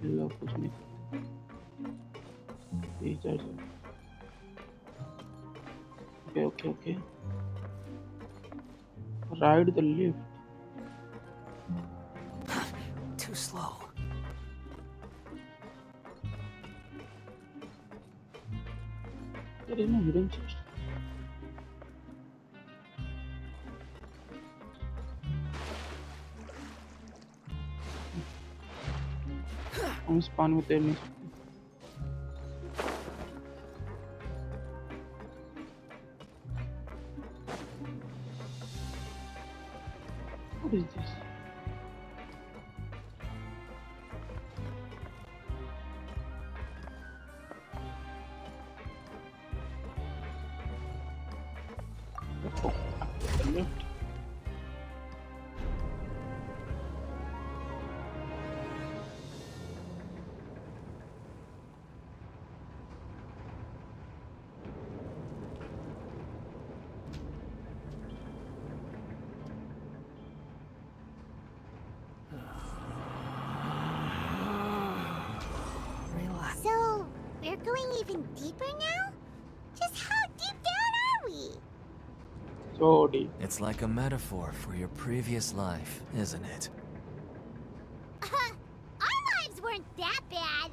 Speaker 1: लोग कुछ नहीं. Okay. Ride the lift.
Speaker 2: Too slow.
Speaker 1: There is no hidden chest. हम इस पानी में तैर नहीं सकते. What is this? Oh, the lift.
Speaker 2: Relax.
Speaker 3: So, we're going even deeper now? Just how deep down are we?
Speaker 1: So deep.
Speaker 4: It's like a metaphor for your previous life, isn't it?
Speaker 3: Our lives weren't that bad.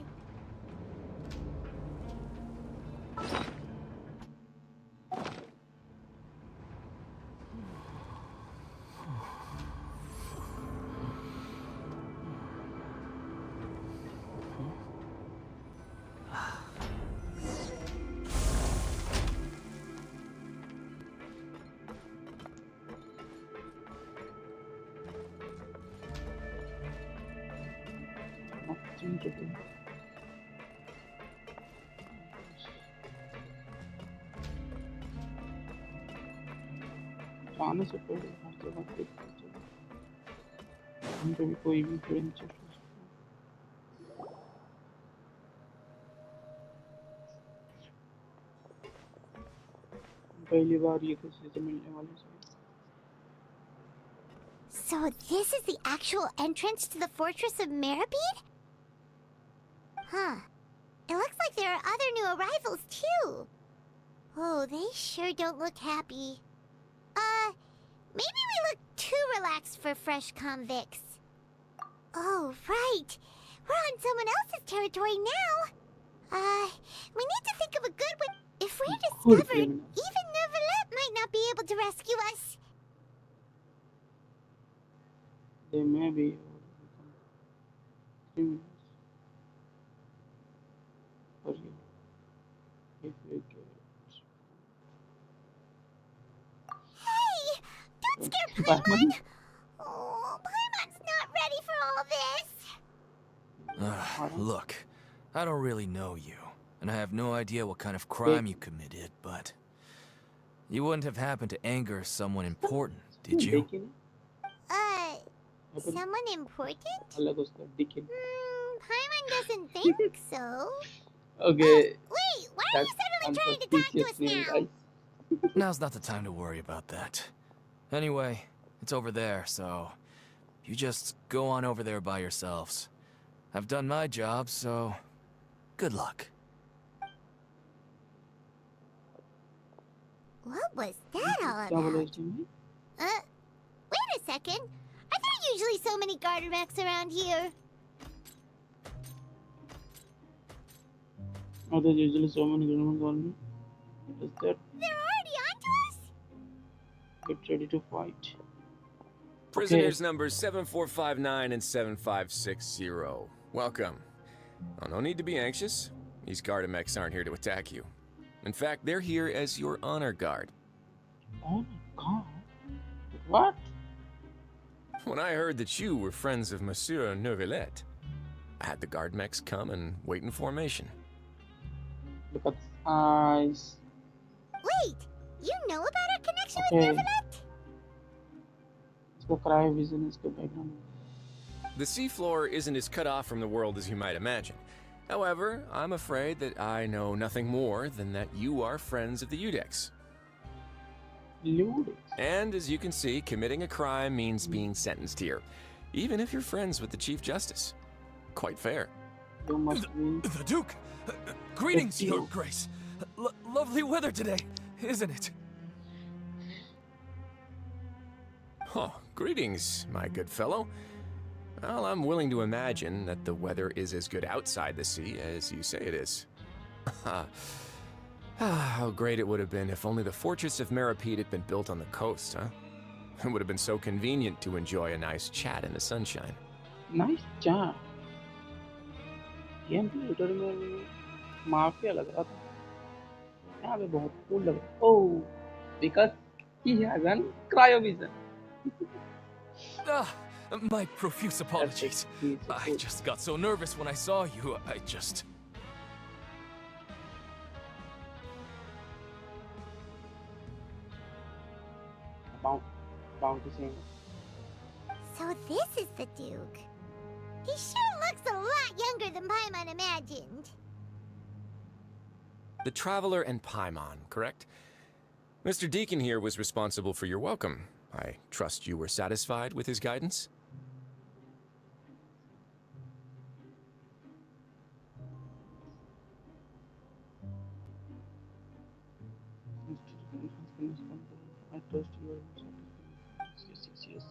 Speaker 1: Nothing to do. जाने से पहले हर जगह देखना चाहिए. हम पे भी कोई भी हिडन चेस्ट हो सकता है. पहली बार ये किसी से मिलने वाले से.
Speaker 3: So this is the actual entrance to the fortress of Meribed? Huh. It looks like there are other new arrivals too. Oh, they sure don't look happy. Maybe we look too relaxed for fresh convicts. Oh, right. We're on someone else's territory now. We need to think of a good way. If we're discovered, even Neuvillette might not be able to rescue us.
Speaker 1: They may be criminals for you if you get.
Speaker 3: Hey! Don't scare
Speaker 1: Paimon?
Speaker 3: Paimon! Oh, Paimon's not ready for all this.
Speaker 4: Look, I don't really know you, and I have no idea what kind of crime you committed, but you wouldn't have happened to anger someone important, did you?
Speaker 3: Someone important?
Speaker 1: अलग उसका दिखे.
Speaker 3: Paimon doesn't think so.
Speaker 1: Okay.
Speaker 3: Wait, Why are
Speaker 1: That's
Speaker 3: you suddenly trying to talk to us
Speaker 1: unsuspicious name,
Speaker 3: now?
Speaker 1: guys.
Speaker 4: Now's not the time to worry about that. Anyway, it's over there, so you just go on over there by yourselves. I've done my job, so good luck.
Speaker 3: What was that all
Speaker 1: क्या बोला
Speaker 3: about?
Speaker 1: इसने?
Speaker 3: Wait a second. Are there usually so many garter mechs around here?
Speaker 1: Oh, there's usually so many gremlins on me. Is that
Speaker 3: They're already onto us?
Speaker 1: get ready to fight?
Speaker 7: Prisoners numbers 7459 and 7560. Welcome. Oh, no need to be anxious. These Gardamex aren't here to attack you. In fact, they're here as your honor guard.
Speaker 1: Oh my god. What?
Speaker 7: When I heard that you were friends of Monsieur Neuvillette, I had the Guardmex come and wait in formation.
Speaker 1: Look at his eyes.
Speaker 3: Wait, you know about our connection
Speaker 1: Okay.
Speaker 3: with Neuvillette?
Speaker 1: इसका cry vision इसके background.
Speaker 7: The seafloor isn't as cut off from the world as you might imagine. However, I'm afraid that I know nothing more than that you are friends of the Udex.
Speaker 1: Lewd.
Speaker 7: And as you can see, committing a crime means being sentenced here, even if you're friends with the Chief Justice. Quite fair.
Speaker 1: You must be.
Speaker 4: The Duke! Greetings,
Speaker 1: Thank you.
Speaker 4: Your Grace! Lovely weather today, isn't it?
Speaker 7: Oh, greetings, my good fellow. Well, I'm willing to imagine that the weather is as good outside the sea as you say it is. How great it would have been if only the fortress of Meripede had been built on the coast, huh? It would have been so convenient to enjoy a nice chat in the sunshine.
Speaker 1: Nice job. Game platter में mafia लग रहा था यहाँ पे बहुत cool लग रहा oh because he has an cryovision.
Speaker 4: My profuse apologies.
Speaker 1: He's
Speaker 4: I
Speaker 1: cool.
Speaker 4: just got so nervous when I saw you. I just...
Speaker 1: Bounty saying
Speaker 3: So this is the Duke. He sure looks a lot younger than Paimon imagined.
Speaker 7: The Traveler and Paimon, correct? Mr. Deacon here was responsible for your welcome. I trust you were satisfied with his guidance?
Speaker 1: I trust you. Yes.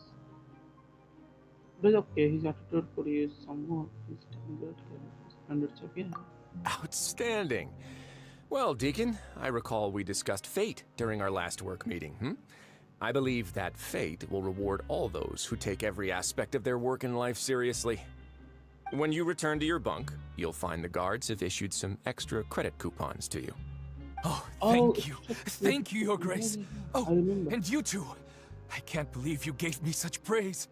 Speaker 1: But it's okay. His attitude for you is somewhat. He's taking good care of his standards again.
Speaker 7: Outstanding. Well, Deacon, I recall we discussed fate during our last work meeting, I believe that fate will reward all those who take every aspect of their work in life seriously. When you return to your bunk, you'll find the guards have issued some extra credit coupons to you.
Speaker 4: Oh,
Speaker 1: Oh,
Speaker 4: thank you.
Speaker 1: it's-
Speaker 4: Thank you, Your Grace. Oh,
Speaker 1: I remember.
Speaker 4: and you too. I can't believe you gave me such praise.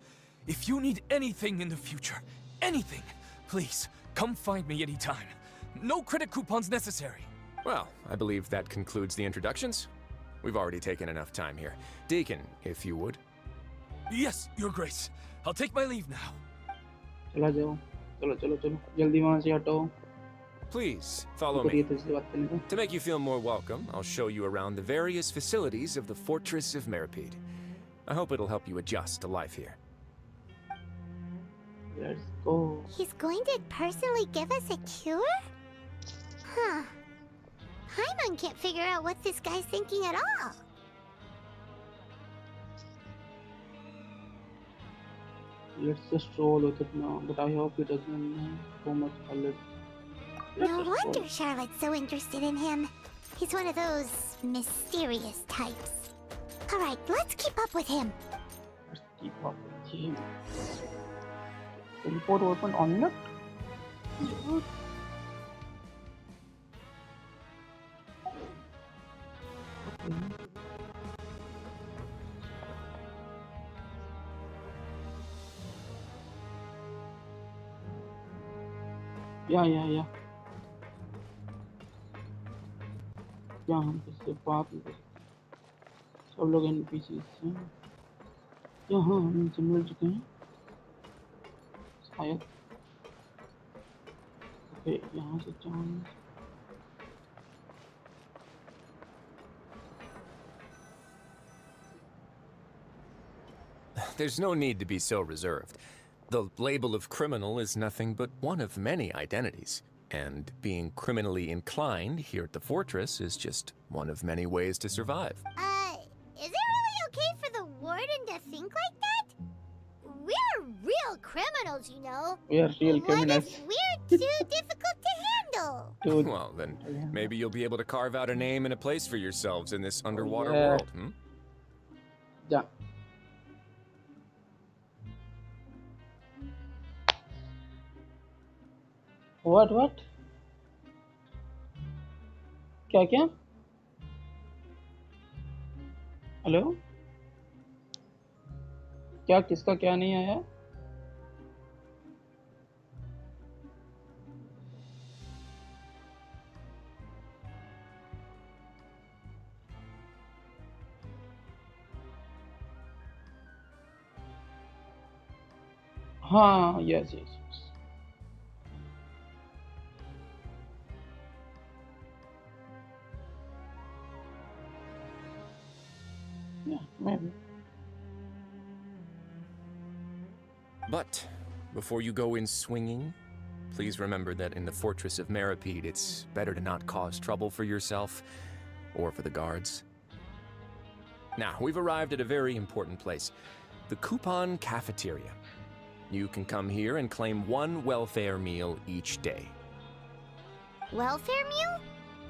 Speaker 4: If you need anything in the future, anything, please, come find me anytime. No credit coupons necessary.
Speaker 7: Well, I believe that concludes the introductions. We've already taken enough time here. Deacon, if you would.
Speaker 4: Yes, Your Grace. I'll take my leave now.
Speaker 1: चला जाओ चलो जल्दी वहाँ से हटो
Speaker 7: Please, follow
Speaker 1: करिए
Speaker 7: me.
Speaker 1: तो इससे बात करने को
Speaker 7: To make you feel more welcome, I'll show you around the various facilities of the Fortress of Meripede. I hope it'll help you adjust to life here.
Speaker 1: Let's go.
Speaker 3: He's going to personally give us a cure? Huh. Paimon can't figure out what this guy's thinking at all.
Speaker 1: Let's just roll with it now. But I hope he doesn't know so much about it. Let's
Speaker 3: No
Speaker 1: just roll.
Speaker 3: wonder Charlotte's so interested in him. He's one of those mysterious types. Alright, let's keep up with him.
Speaker 1: Let's keep up with him. Teleport open on it. Good. Okay. Yeah. क्या हम किससे बात नहीं कर सकते सब लोग NPCs हैं यहाँ हम इनसे मिल चुके हैं शायद ओके यहाँ से chance
Speaker 7: there's no need to be so reserved. The label of criminal is nothing but one of many identities. And being criminally inclined here at the fortress is just one of many ways to survive.
Speaker 3: Is it really okay for the warden to think like that? We're real criminals, you know.
Speaker 1: We are real
Speaker 3: What
Speaker 1: criminals.
Speaker 3: if we're too difficult to handle?
Speaker 1: Dude.
Speaker 7: Well, then maybe you'll be able to carve out a name and a place for yourselves in this underwater
Speaker 1: Yeah.
Speaker 7: world, hmm?
Speaker 1: Yeah. What? क्या? Hello? क्या किसका क्या नहीं आया? हाँ, yes. Yeah, maybe.
Speaker 7: But before you go in swinging, please remember that in the Fortress of Meripede, it's better to not cause trouble for yourself or for the guards. Now, we've arrived at a very important place, the Coupon Cafeteria. You can come here and claim one welfare meal each day.
Speaker 3: Welfare meal?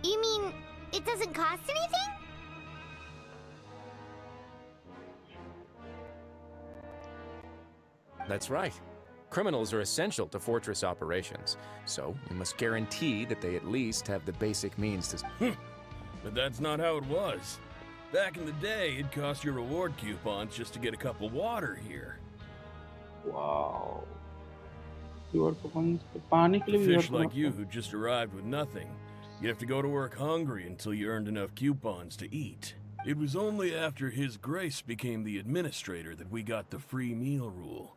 Speaker 3: You mean it doesn't cost anything?
Speaker 7: That's right. Criminals are essential to fortress operations, so we must guarantee that they at least have the basic means to...
Speaker 8: But that's not how it was. Back in the day, it cost you reward coupons just to get a cup of water here.
Speaker 1: Wow. Reward coupons. पानी के लिए भी
Speaker 8: Fish
Speaker 1: reward
Speaker 8: like you
Speaker 1: coupons.
Speaker 8: who just arrived with nothing. You have to go to work hungry until you earned enough coupons to eat. It was only after His Grace became the administrator that we got the free meal rule.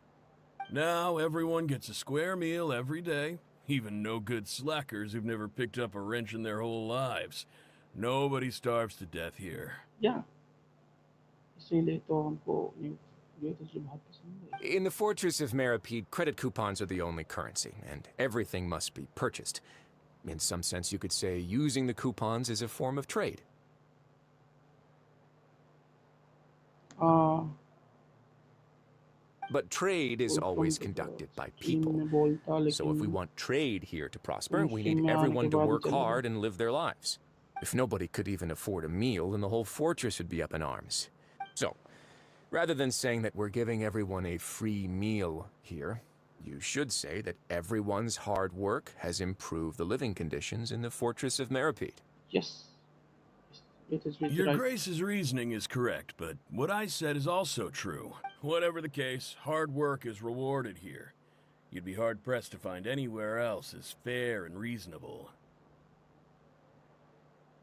Speaker 8: Now everyone gets a square meal every day, even no-good slackers who've never picked up a wrench in their whole lives. Nobody starves to death here.
Speaker 1: Yeah. इसीलिए तो हमको ये तो बहुत पसंद है.
Speaker 7: In the Fortress of Meripede, credit coupons are the only currency, and everything must be purchased. In some sense, you could say using the coupons is a form of trade. But trade is always conducted by people. So if we want trade here to prosper, we need everyone to work hard and live their lives. If nobody could even afford a meal, then the whole fortress would be up in arms. So, rather than saying that we're giving everyone a free meal here, you should say that everyone's hard work has improved the living conditions in the Fortress of Meripede.
Speaker 1: Yes. It is
Speaker 8: Your
Speaker 1: right.
Speaker 8: Grace's reasoning is correct, but what I said is also true. Whatever the case, hard work is rewarded here. You'd be hard-pressed to find anywhere else as fair and reasonable.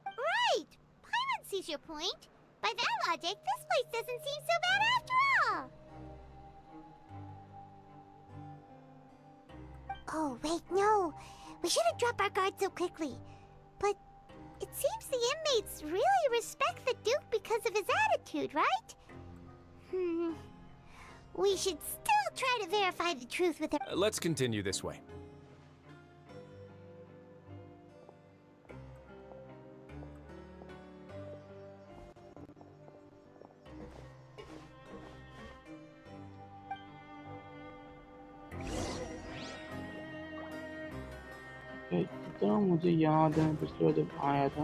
Speaker 3: Right! Paimon sees your point. By that logic, this place doesn't seem so bad after all. Oh, wait, no. We shouldn't drop our guard so quickly. But it seems the inmates really respect the Duke because of his attitude, right? We should still try to verify the truth with her.
Speaker 7: Let's continue this way.
Speaker 1: जितना मुझे याद है पिछली बार जब आया था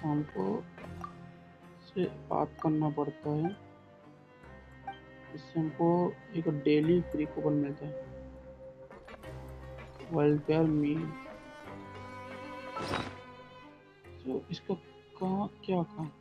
Speaker 1: हमको से बात करना पड़ता है इससे हमको एक डेली फ्री कूपन मिलता है वेलफेयर मील तो इसका कहाँ क्या कहाँ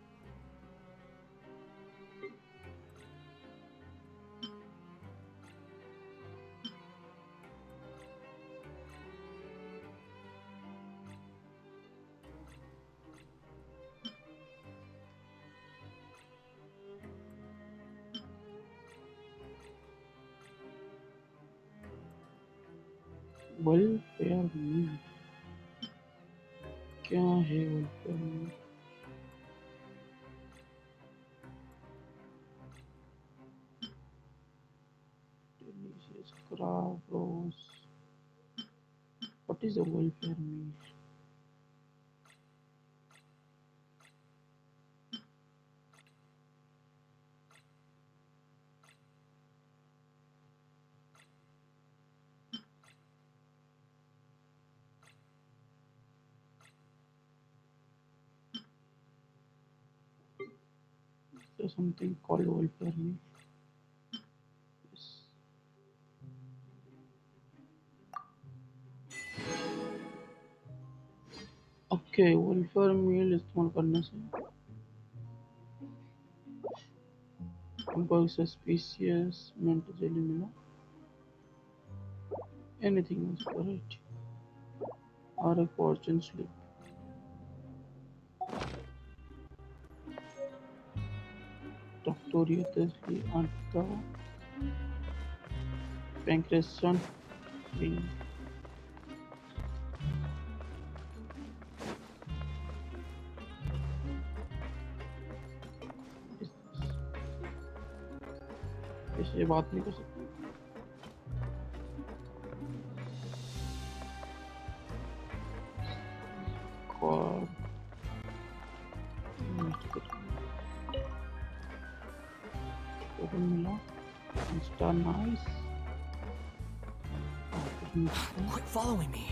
Speaker 1: वेलफेयर मील क्या है welfare meal Rose. What is the welfare meal? There's something called welfare meal. Yes. Okay, welfare meal इस्तेमाल करने से हमको एक suspicious mint jelly मिला. Anything else for it? Or a fortune slip. Dr. Wriothesly at the Pancreation Wing. ऐसे बात नहीं कर सकते. God. Open मिला. Insta nice.
Speaker 2: Quit following me.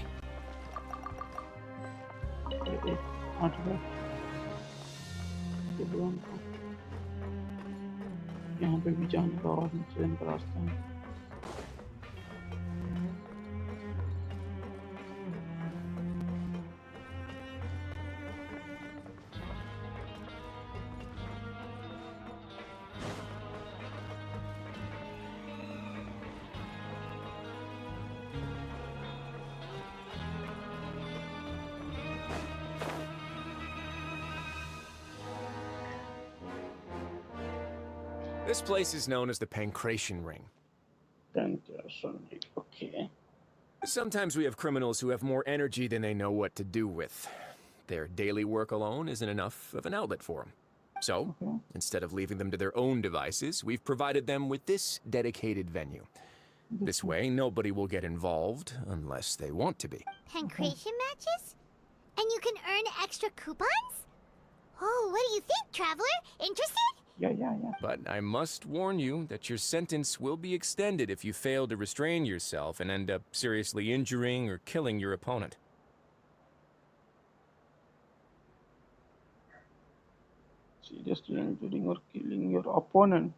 Speaker 1: यहाँ पे भी जाने का और ट्रेन का रास्ता है.
Speaker 7: This place is known as the Pancreation Ring.
Speaker 1: Okay.
Speaker 7: Sometimes we have criminals who have more energy than they know what to do with. Their daily work alone isn't enough of an outlet for them. So, instead of leaving them to their own devices, we've provided them with this dedicated venue. This way, nobody will get involved unless they want to be.
Speaker 3: Pancreation matches? And you can earn extra coupons? Oh, what do you think, traveler? Interested?
Speaker 1: Yeah.
Speaker 7: But I must warn you that your sentence will be extended if you fail to restrain yourself and end up seriously injuring or killing your opponent.
Speaker 1: Seriously injuring or killing your opponent.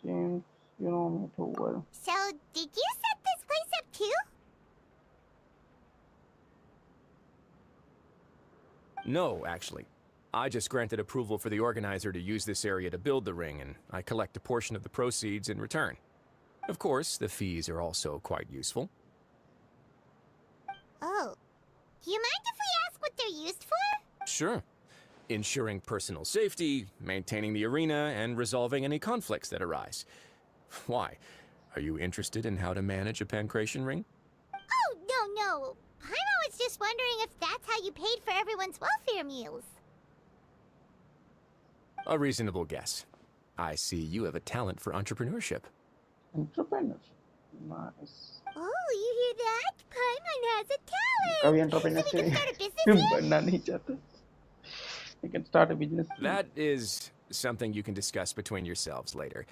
Speaker 1: Seems you know me too well.
Speaker 3: So, did you set this place up too?
Speaker 7: No, actually. I just granted approval for the organizer to use this area to build the ring, and I collect a portion of the proceeds in return. Of course, the fees are also quite useful.
Speaker 3: Oh. Do you mind if we ask what they're used for?
Speaker 7: Sure. Ensuring personal safety, maintaining the arena, and resolving any conflicts that arise. Why? Are you interested in how to manage a pancreation ring?
Speaker 3: Oh, no. Paimon was just wondering if that's how you paid for everyone's welfare meals.
Speaker 7: A reasonable guess. I see you have a talent for entrepreneurship.
Speaker 1: Entrepreneurs. Nice.
Speaker 3: Oh, you hear that? Paimon has a talent!
Speaker 1: कभी entrepreneur
Speaker 3: So we can start a business here?
Speaker 1: बनना नहीं चाहता. We can start a business.
Speaker 7: That is something you can discuss between yourselves later.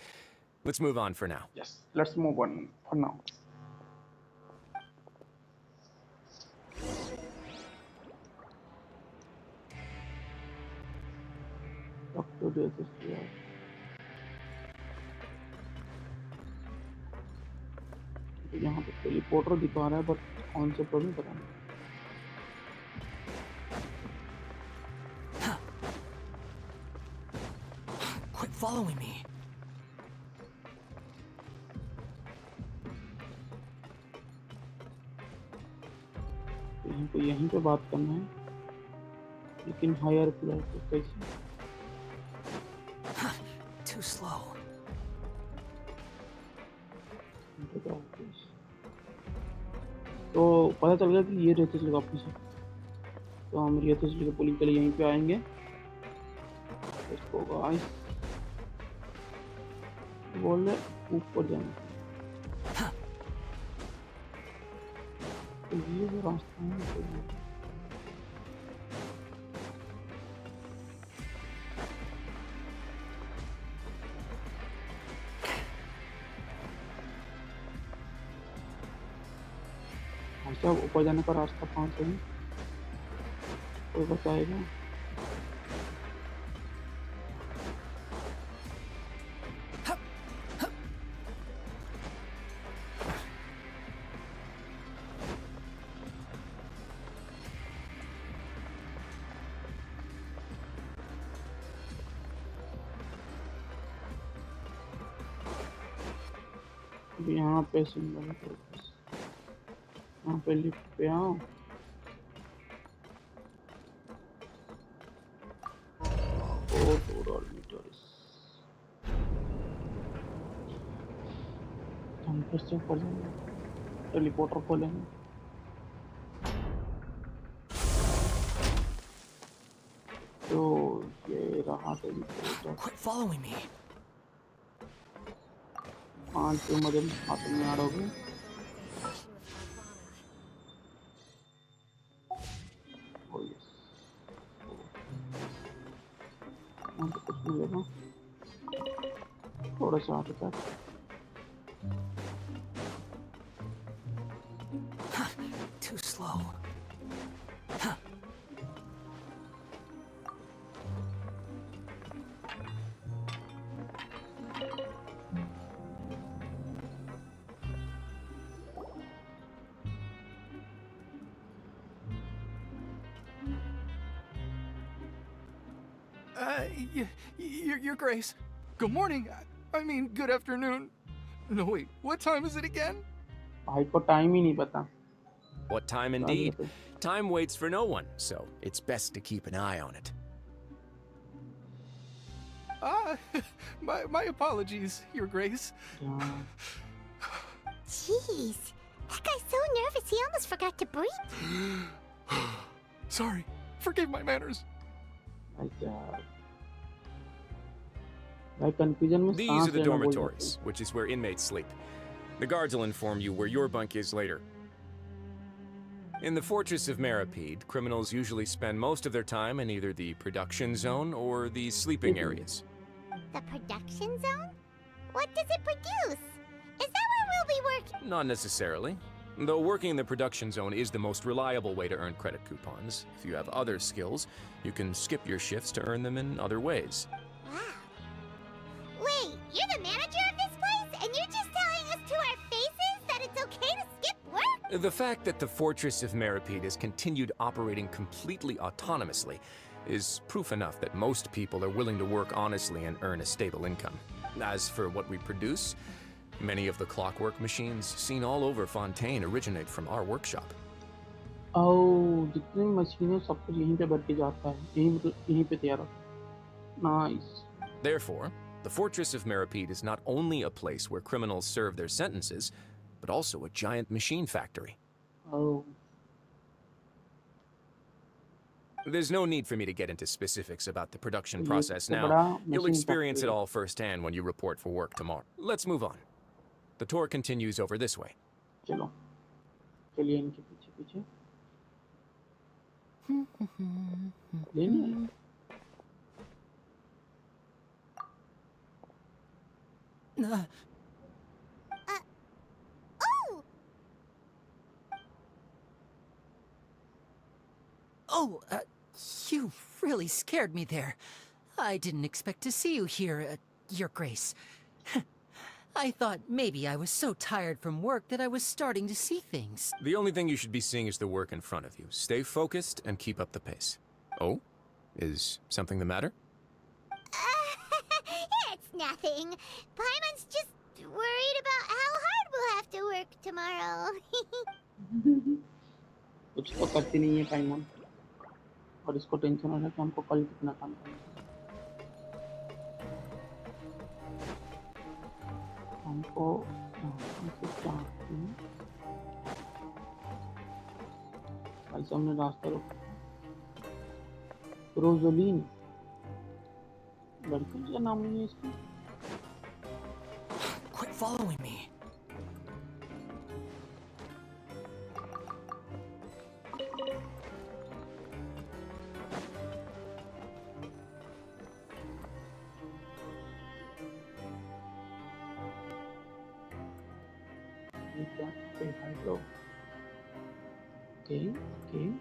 Speaker 7: Let's move on for now.
Speaker 1: Yes, let's move on for now. Dr. Wriothesly. यहाँ पे teleporter दिखा रहा है but कौन से पर नहीं पता नहीं.
Speaker 2: Quit following me.
Speaker 1: हमको यहीं पे बात करना है लेकिन हायर प्लेयर को कैसे.
Speaker 2: Too slow.
Speaker 1: तो पता चल गया कि ये Wriothesly का ऑफिस है. तो हम Wriothesly के पुलिस के लिए यहीं पे आएंगे. इसको गाइस बोल रहे ऊपर जाना. तो ये वो रास्ता है तो अच्छा ऊपर जाने का रास्ता कहाँ से है कोई बताएगा अब यहाँ पे सिंबल है यहाँ पे लिफ्ट पे आओ $4 हम फिर से ऊपर जाएंगे टेलीपोर्टर खोलेंगे तो ये रहा टेलीपोर्टर
Speaker 2: Quit following me.
Speaker 1: 5 मदद हाथ में आ रहोगे ओ यस यहाँ पे कुछ मिलेगा थोड़ा सा आगे तक
Speaker 2: Too slow.
Speaker 4: Your Grace. Good morning. I mean, good afternoon. No, wait. What time is it again?
Speaker 1: भाई को टाइम ही नहीं पता
Speaker 7: What time indeed? Time waits for no one, so it's best to keep an eye on it.
Speaker 4: My apologies, Your Grace.
Speaker 3: Jeez, that guy's so nervous he almost forgot to breathe.
Speaker 4: Sorry. Forgive my manners.
Speaker 1: भाई confusion में
Speaker 7: These are the dormitories, which is where inmates sleep. The guards will inform you where your bunk is later. In the Fortress of Meripede, criminals usually spend most of their time in either the production zone or the sleeping areas.
Speaker 3: The production zone? What does it produce? Is that where we'll be working?
Speaker 7: Not necessarily. Though working in the production zone is the most reliable way to earn credit coupons. If you have other skills, you can skip your shifts to earn them in other ways.
Speaker 3: Wow. Wait, you're the manager of this place, and you're just telling us to our faces that it's okay to skip work?
Speaker 7: The fact that the Fortress of Meripede has continued operating completely autonomously is proof enough that most people are willing to work honestly and earn a stable income. As for what we produce, many of the clockwork machines seen all over Fontaine originate from our workshop.
Speaker 1: Oh, जितनी मशीनें सब कुछ यहीं पे भर के जाता है यहीं पे तैयार होता है Nice.
Speaker 7: Therefore, the Fortress of Meripede is not only a place where criminals serve their sentences, but also a giant machine factory.
Speaker 1: Oh.
Speaker 7: There's no need for me to get into specifics about the production process now. You'll experience it all firsthand when you report for work tomorrow. Let's move on. The tour continues over this way.
Speaker 1: चलो चलिए इनके पीछे पीछे लेनी है
Speaker 3: Oh!
Speaker 2: Oh, you really scared me there. I didn't expect to see you here, Your Grace. I thought maybe I was so tired from work that I was starting to see things.
Speaker 7: The only thing you should be seeing is the work in front of you. Stay focused and keep up the pace. Oh? Is something the matter?
Speaker 3: It's nothing. Paimon's just worried about how hard we'll have to work tomorrow.
Speaker 1: कुछ तो करती नहीं है पाइमन और इसको tension हो रहा है कि हमको कल कितना काम करना है हमको चाहते हैं भाई सामने रास्ता रोक रोजोलिन लड़की का नाम नहीं है इसका
Speaker 2: Quit following me.
Speaker 1: Okay, hydro. Okay, okay.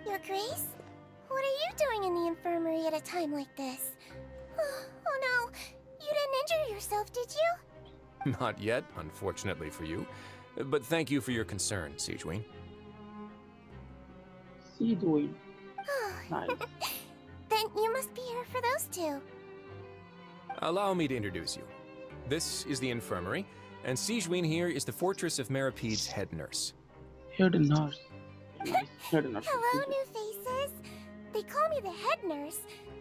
Speaker 3: Your Grace? What are you doing in the infirmary at a time like this? Oh no, you didn't injure yourself, did you?
Speaker 7: Not yet, unfortunately for you. But thank you for your concern, Siegeween.
Speaker 1: See doing. Nice.
Speaker 3: Then you must be here for those two.
Speaker 7: Allow me to introduce you. This is the infirmary, and Siegeween here is the Fortress of Merapede's head nurse.
Speaker 1: Head nurse. Nice. Head nurse.
Speaker 3: Hello, new faces. They call me the head nurse,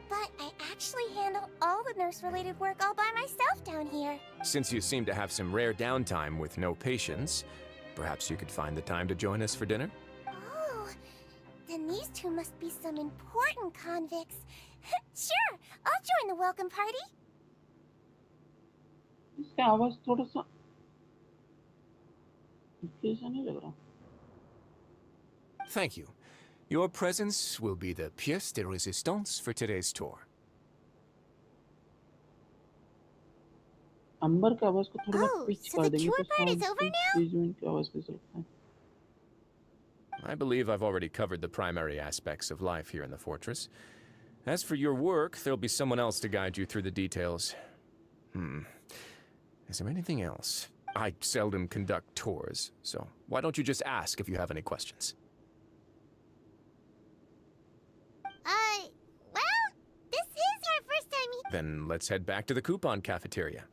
Speaker 3: but I actually handle all the nurse-related work all by myself down here.
Speaker 7: Since you seem to have some rare downtime with no patients, perhaps you could find the time to join us for dinner?
Speaker 3: Oh, then these two must be some important convicts. Sure, I'll join the welcome party.
Speaker 1: इसका आवाज थोड़ा सा जैसा नहीं लग रहा.
Speaker 7: Thank you. Your presence will be the pièce de résistance for today's tour.
Speaker 1: अंबर का आवाज को थोड़ा सा
Speaker 3: Oh,
Speaker 1: पिच
Speaker 3: so
Speaker 1: कर
Speaker 3: the
Speaker 1: देंगे
Speaker 3: tour
Speaker 1: तो
Speaker 3: part is
Speaker 1: sound
Speaker 3: over now?
Speaker 1: Season की आवाज पे चलता है.
Speaker 7: I believe I've already covered the primary aspects of life here in the fortress. As for your work, there'll be someone else to guide you through the details. Is there anything else? I seldom conduct tours, so why don't you just ask if you have any questions?
Speaker 3: Well, this is our first time here.
Speaker 7: Then let's head back to the coupon cafeteria.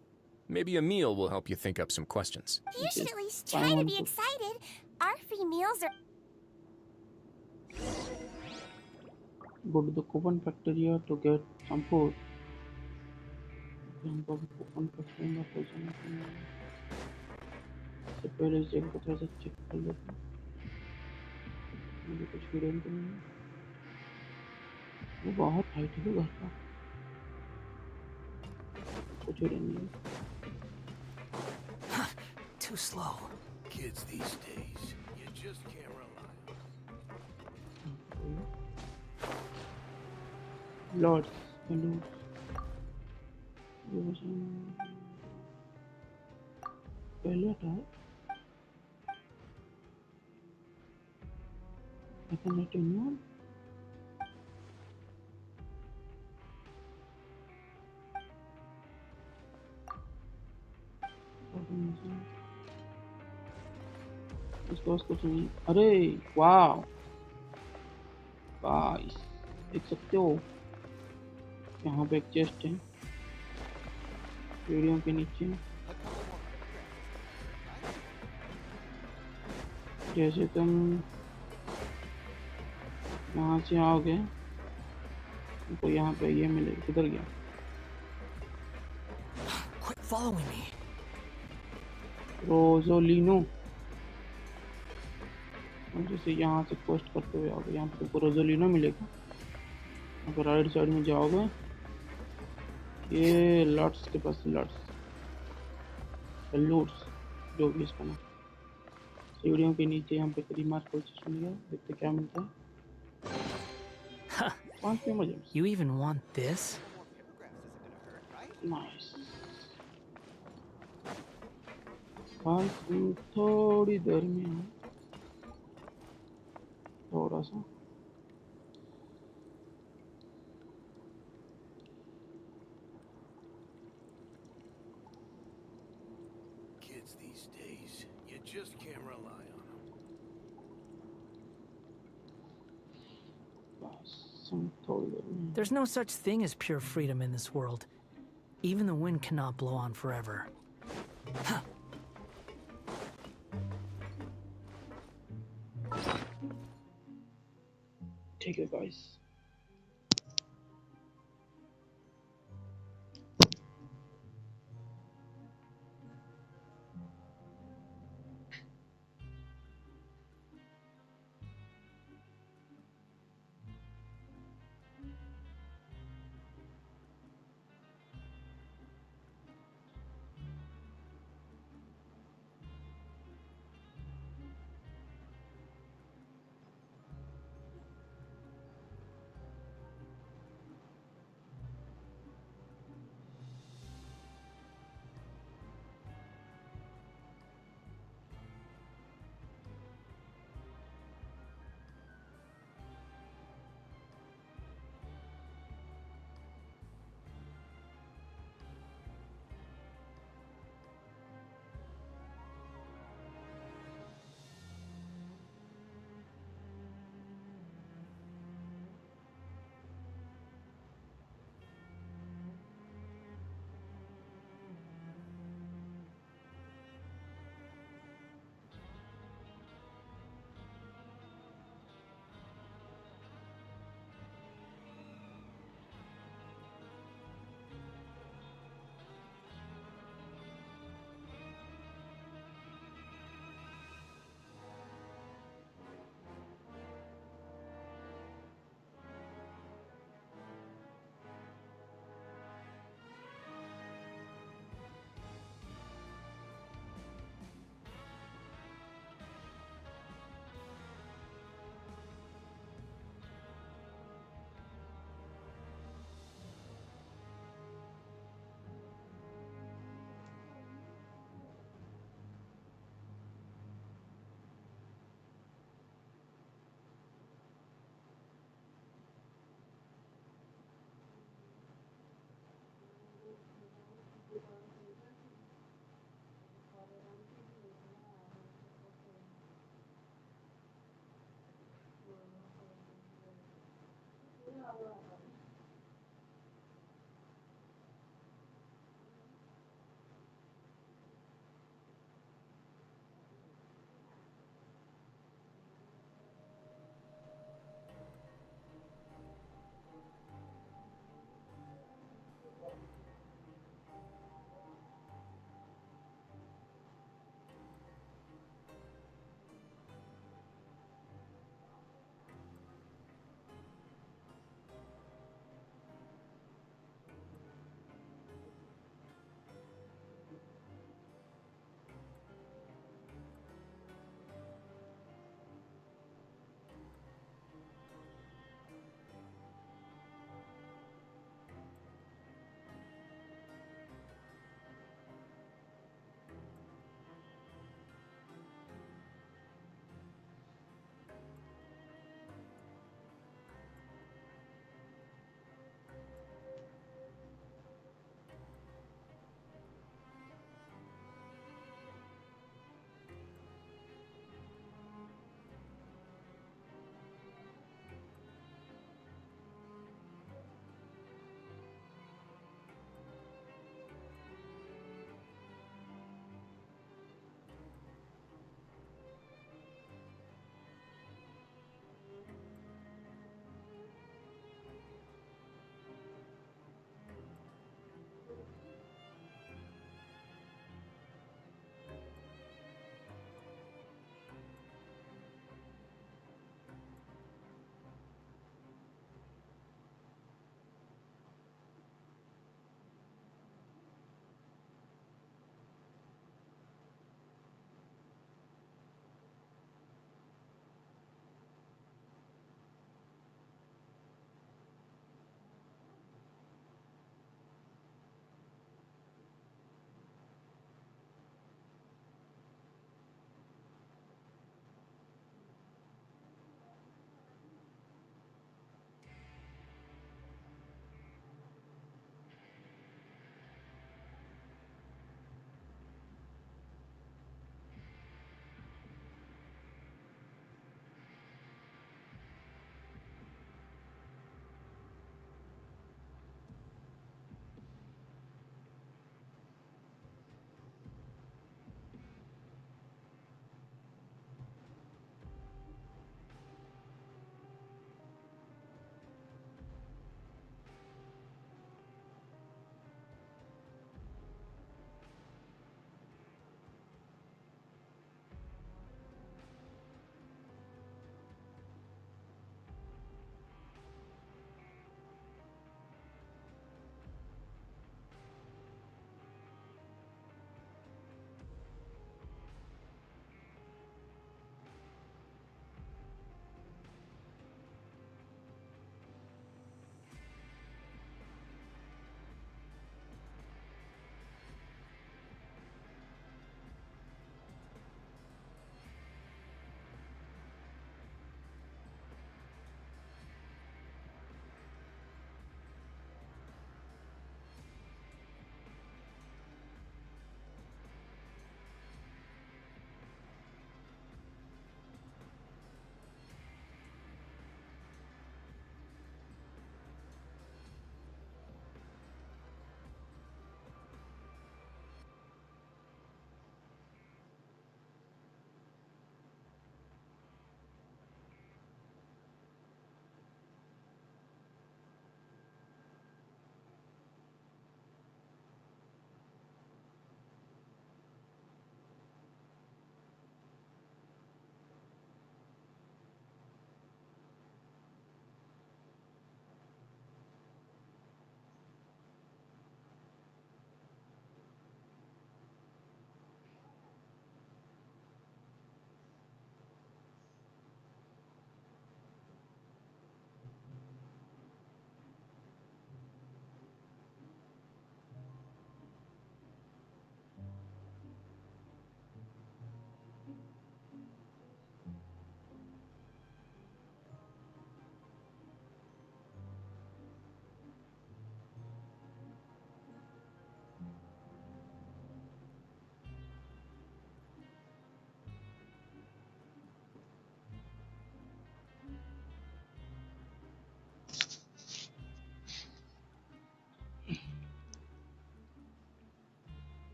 Speaker 7: Maybe a meal will help you think up some questions.
Speaker 3: Usually at least try to be excited. Our free meals are...
Speaker 1: Go to the coupon factory to get some food. हम coupon factory में पहुंचने के लिए सबसे पहले इस जगह को थोड़ा सा चेक कर लेते हैं. मुझे कुछ हिडन तो नहीं है. वो बहुत हाइट है घर का. कुछ हिडन नहीं है.
Speaker 2: Too slow.
Speaker 8: Kids these days, you just can't rely on.
Speaker 1: Lords, hello. पहले था I can let you know. इसको उसको सुनिए. अरे वाव गाइस देख सकते हो यहाँ पे एक चेस्ट है सीढ़ियों के नीचे. जैसे तुम यहाँ से आओगे तो यहाँ पे ये मिलेगा. किधर गया?
Speaker 2: Quit following me.
Speaker 1: रोजोलिनो. जैसे यहाँ से पोस्ट करते हुए आओगे यहाँ पे तुमको रोजोलिनो मिलेगा. अगर राइट साइड में जाओगे ये लॉट्स के पास लूट्स जो भी इसका नाम. सीढ़ियों के नीचे यहाँ पे रिमार्क पोजीशन लिया. देखते क्या मिलता है.
Speaker 2: You even want this?
Speaker 1: Nice. थोड़ी देर में थोड़ा सा
Speaker 8: Kids these days, you just can't rely on them.
Speaker 1: बस थोड़ी देर में.
Speaker 2: There's no such thing as pure freedom in this world. Even the wind cannot blow on forever.
Speaker 1: ठीक है guys.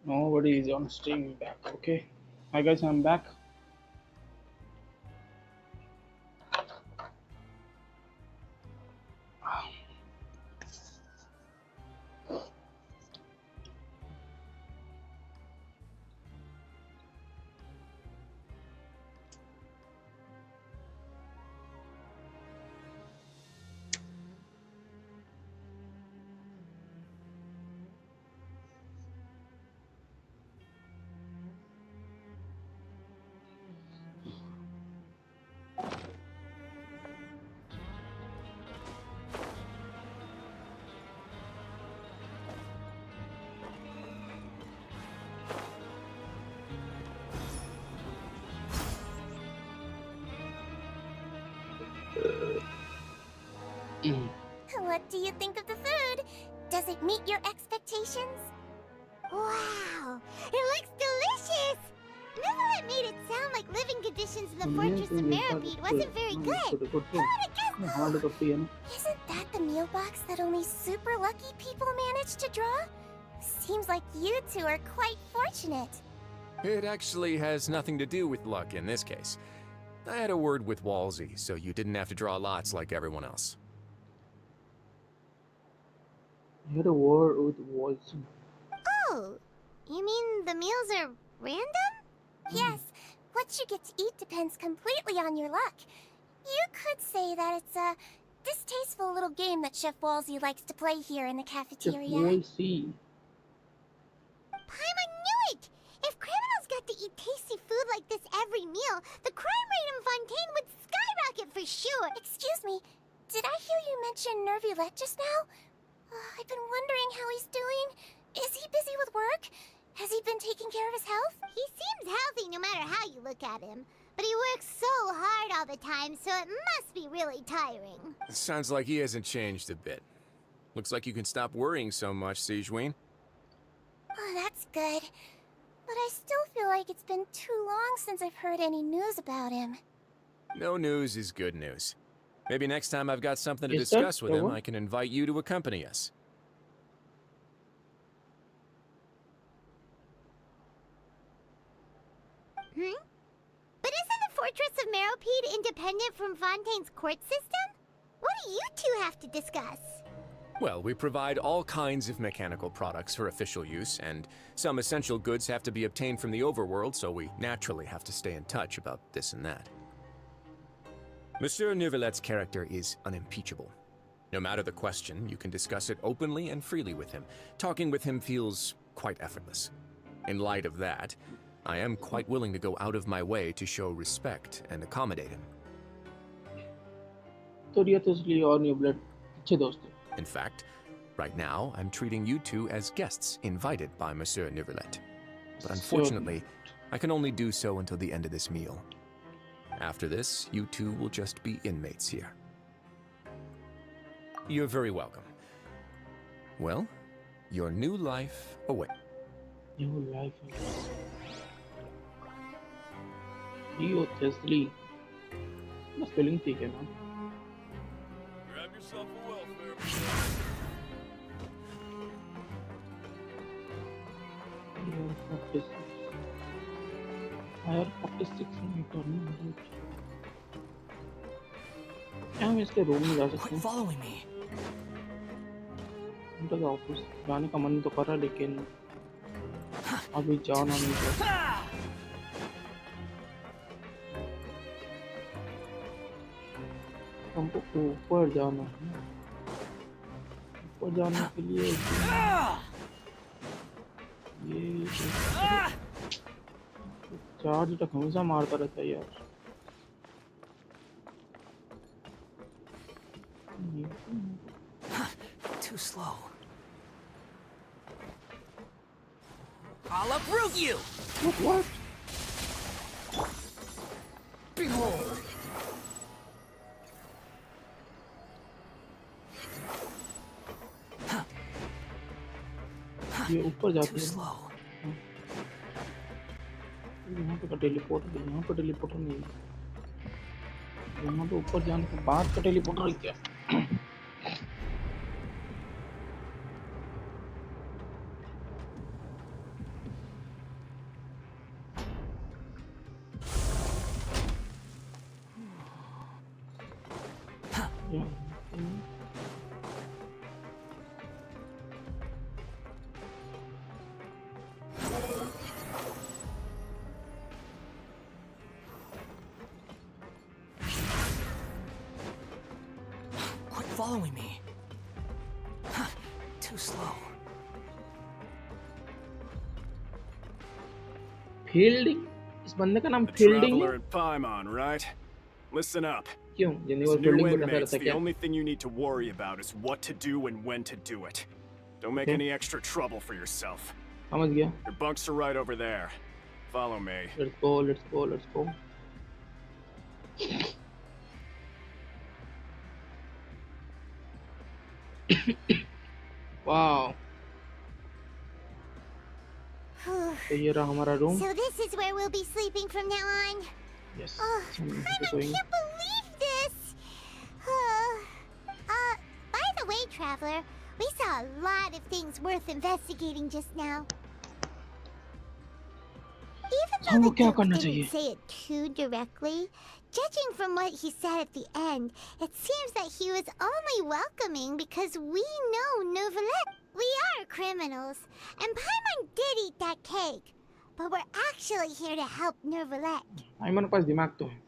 Speaker 1: Nobody is on stream back. Okay. Hi guys, I'm back.
Speaker 3: What do you think of the food? Does it meet your expectations? Wow, it looks delicious! Neverlet made it sound like living conditions in the Fortress of Meripede wasn't very good. Who would have guessed? Isn't that the meal box that only super lucky people manage to draw? Seems like you two are quite fortunate.
Speaker 7: It actually has nothing to do with luck in this case. I had a word with Wriothesly, so you didn't have to draw lots like everyone else.
Speaker 1: You had a war with Walls.
Speaker 3: Oh, you mean the meals are random? Yes, what you get to eat depends completely on your luck. You could say that it's a distasteful little game that Chef Wriothesly likes to play here in the cafeteria.
Speaker 1: Paimon
Speaker 3: knew it! If criminals got to eat tasty food like this every meal, the crime rate in Fontaine would skyrocket for sure! Excuse me, did I hear you mention Nervulette just now? I've been wondering how he's doing. Is he busy with work? Has he been taking care of his health? He seems healthy no matter how you look at him. But he works so hard all the time, so it must be really tiring.
Speaker 7: Sounds like he hasn't changed a bit. Looks like you can stop worrying so much, Sigewinne.
Speaker 3: Oh, that's good. But I still feel like it's been too long since I've heard any news about him.
Speaker 7: No news is good news. Maybe next time I've got something to
Speaker 1: Is that
Speaker 7: discuss with him,
Speaker 1: so?
Speaker 7: I can invite you to accompany us.
Speaker 3: But isn't the Fortress of Meripede independent from Fontaine's court system? What do you two have to discuss?
Speaker 7: Well, we provide all kinds of mechanical products for official use, and some essential goods have to be obtained from the overworld, so we naturally have to stay in touch about this and that. Monsieur Nervulet's character is unimpeachable. No matter the question, you can discuss it openly and freely with him. Talking with him feels quite effortless. In light of that, I am quite willing to go out of my way to show respect and accommodate him.
Speaker 1: तो Wriothesly और Nervulet अच्छे दोस्त हैं.
Speaker 7: In fact, right now, I'm treating you two as guests invited by Monsieur Nervulet. But unfortunately, I can only do so until the end of this meal. After this, you two will just be inmates here. You're very welcome. Well, your new life awaits.
Speaker 1: New life. Wriothesly. The spelling ठीक है ना?
Speaker 8: Grab yourself a welfare.
Speaker 1: Year 46. Higher 46 में turning right. क्या हम इसके room में जा सकते
Speaker 2: Quit
Speaker 1: हैं?
Speaker 2: following me.
Speaker 1: उनका तो ऑफिस जाने का मन तो कर रहा है, लेकिन अभी जाना नहीं चाहिए. हमको ऊपर जाना है. ऊपर जाने के लिए ये चार्ज तक हमेशा मारता रहता है यार.
Speaker 2: Too slow. I'll uproot you!
Speaker 1: What?
Speaker 2: Behold!
Speaker 1: ये ऊपर जाती
Speaker 2: Too
Speaker 1: है.
Speaker 2: slow.
Speaker 1: यहाँ पे का टेलीपोर्टर है, यहाँ पे टेलीपोर्टर नहीं है. यहाँ पे ऊपर जाने के बाद का टेलीपोर्टर है क्या?
Speaker 2: following me. Huh, too slow.
Speaker 1: Fielding, इस बंदे का नाम
Speaker 9: A
Speaker 1: फील्डिंग है?
Speaker 9: traveler in Paimon, right? Listen up.
Speaker 1: क्यों? जिंदगी
Speaker 9: As
Speaker 1: में
Speaker 9: new
Speaker 1: फील्डिंग को रहता
Speaker 9: inmates,
Speaker 1: रहता
Speaker 9: the
Speaker 1: क्या?
Speaker 9: only thing you need to worry about is what to do and when to do it. Don't make
Speaker 1: Okay.
Speaker 9: any extra trouble for yourself.
Speaker 1: समझ गया.
Speaker 9: Your bunks are right over there. Follow me.
Speaker 1: Let's go, let's go, let's go. Wow. तो ये रहा हमारा room.
Speaker 3: So this is where we'll be sleeping from now on.
Speaker 1: Yes.
Speaker 3: Oh,
Speaker 1: हम
Speaker 3: I
Speaker 1: यहाँ पे सोएंगे.
Speaker 3: can't believe this. By the way, traveler, we saw a lot of things worth investigating just now. Even though
Speaker 1: हमको
Speaker 3: the
Speaker 1: क्या
Speaker 3: Duke
Speaker 1: करना
Speaker 3: didn't
Speaker 1: चाहिए?
Speaker 3: say it too directly, judging from what he said at the end, it seems that he was only welcoming because we know Novelet. We are criminals, and Paimon did eat that cake, but we're actually here to help Novelet.
Speaker 1: Aiman के पास दिमाग तो है.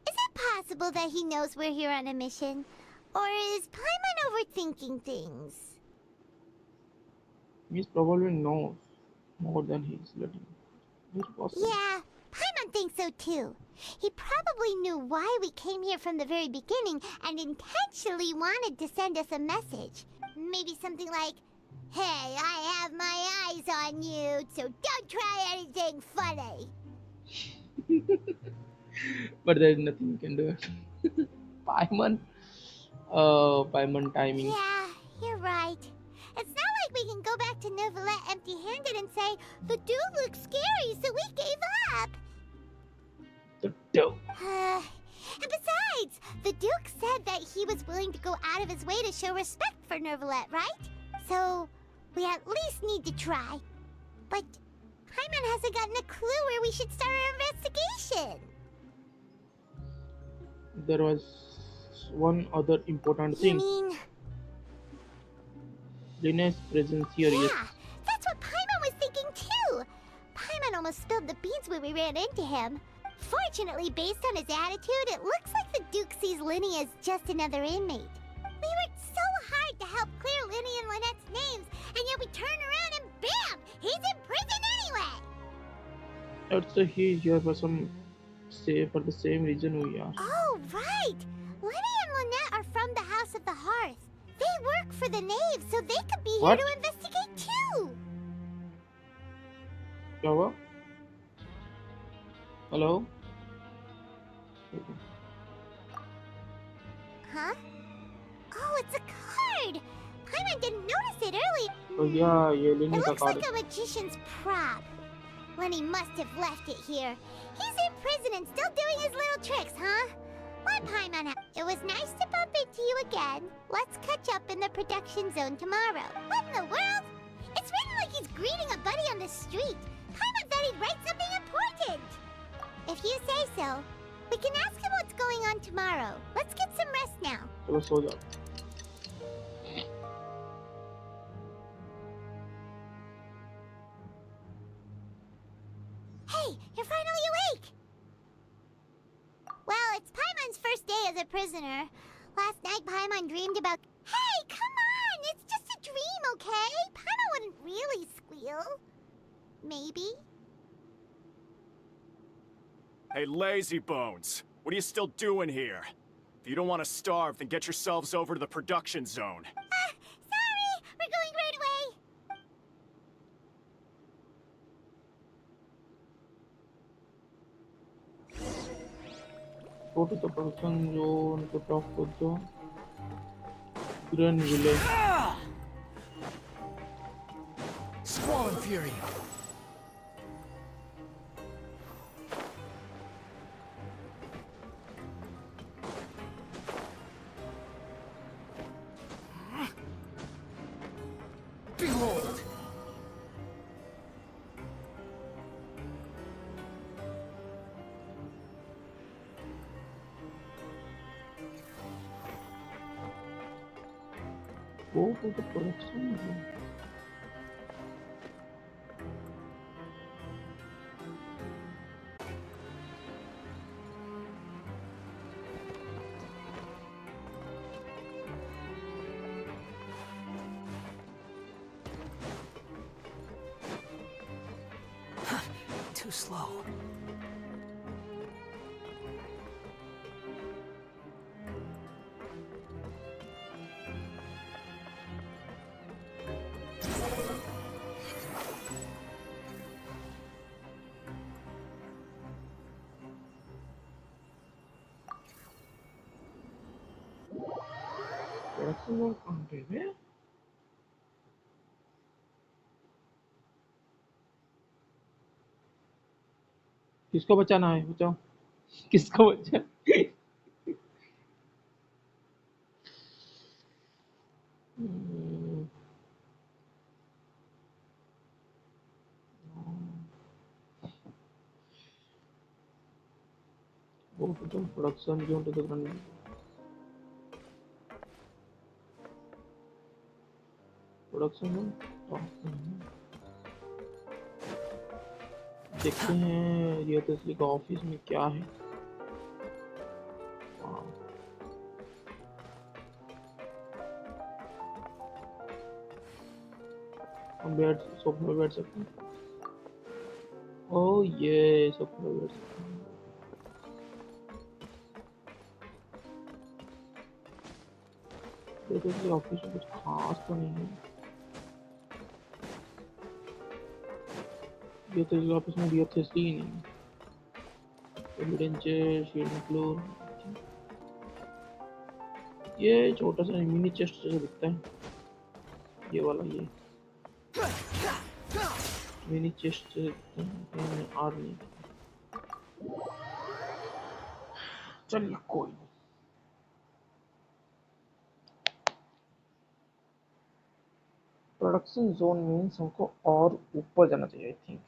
Speaker 3: Is it possible that he knows we're here on a mission? Or is Paimon overthinking things?
Speaker 1: He probably knows more than he's letting. Very possible.
Speaker 3: Yeah, Paimon thinks so too. He probably knew why we came here from the very beginning and intentionally wanted to send us a message. Maybe something like, "Hey, I have my eyes on you, so don't try anything funny."
Speaker 1: But there's nothing you can do. Paimon. Paimon timing.
Speaker 3: Yeah, you're right. It's not like we can go back to Novelet empty-handed and say, "The dude looks scary, so we gave up."
Speaker 1: The dope.
Speaker 3: And besides, the Duke said that he was willing to go out of his way to show respect for Novelet, right? So, we at least need to try. But Paimon hasn't gotten a clue where we should start our investigation.
Speaker 1: There was one other important
Speaker 3: You
Speaker 1: thing.
Speaker 3: mean...
Speaker 1: Linus' presence here.
Speaker 3: Yeah,
Speaker 1: Yes.
Speaker 3: that's what Paimon was thinking too. Paimon almost spilled the beans when we ran into him. Fortunately, based on his attitude, it looks like the Duke sees Linny as just another inmate. We worked so hard to help clear Linny and Lynette's names, and yet we turn around and bam! He's in prison anyway!
Speaker 1: Let's say he's here for the same reason we are.
Speaker 3: Oh, right! Linny and Lynette are from the House of the Hearth. They work for the Knave, so they could be
Speaker 1: What?
Speaker 3: here to investigate too!
Speaker 1: क्या हुआ? Hello?
Speaker 3: Huh? Oh, it's a card! Paimon didn't notice it earlier.
Speaker 1: तो yeah, ये
Speaker 3: It
Speaker 1: लेने का
Speaker 3: looks
Speaker 1: card.
Speaker 3: like a magician's prop. Lenny must have left it here. He's in prison and still doing his little tricks, huh? What Paimon? It was nice to bump into you again. Let's catch up in the production zone tomorrow. What in the world? It's written like he's greeting a buddy on the street. Paimon thought he'd write something important. If you say so, we can ask him what's going on tomorrow. Let's get some rest now.
Speaker 1: चलो सो जाओ.
Speaker 3: Hey, you're finally awake! Well, it's Paimon's first day as a prisoner. Last night, Paimon dreamed about... Hey, come on! It's just a dream, okay? Paimon wouldn't really squeal. Maybe.
Speaker 9: Hey, lazy bones. What are you still doing here? If you don't want to starve, then get yourselves over to the production zone.
Speaker 3: Sorry! We're going right away!
Speaker 1: Go to the production zone to talk with the Green Village.
Speaker 4: Squall and Fury. Behold!
Speaker 1: Go to the production zone.
Speaker 2: too slow.
Speaker 1: Production zone कहाँ पे है? किसको बचाना है? बचाओ। किसको बचा? Go to the production zone to the ground. Production में देखते हैं रियोथेस्ली का ऑफिस में क्या है। हम सोफे में बैठ सकते हैं। ओह ये सोफे में बैठ सकते हैं। रियोथेस्ली ऑफिस में कुछ खास तो नहीं है। रियोथेस्ली ऑफिस में रियोथेस्ली ही नहीं है। एविडेंचर शील्ड फ्लोर, ये छोटा सा मिनी चेस्ट जैसा दिखता है। ये वाला ये मिनी चेस्ट आर्मी। चलिए कोई नहीं। प्रोडक्शन जोन मीन्स हमको और ऊपर जाना चाहिए आई थिंक।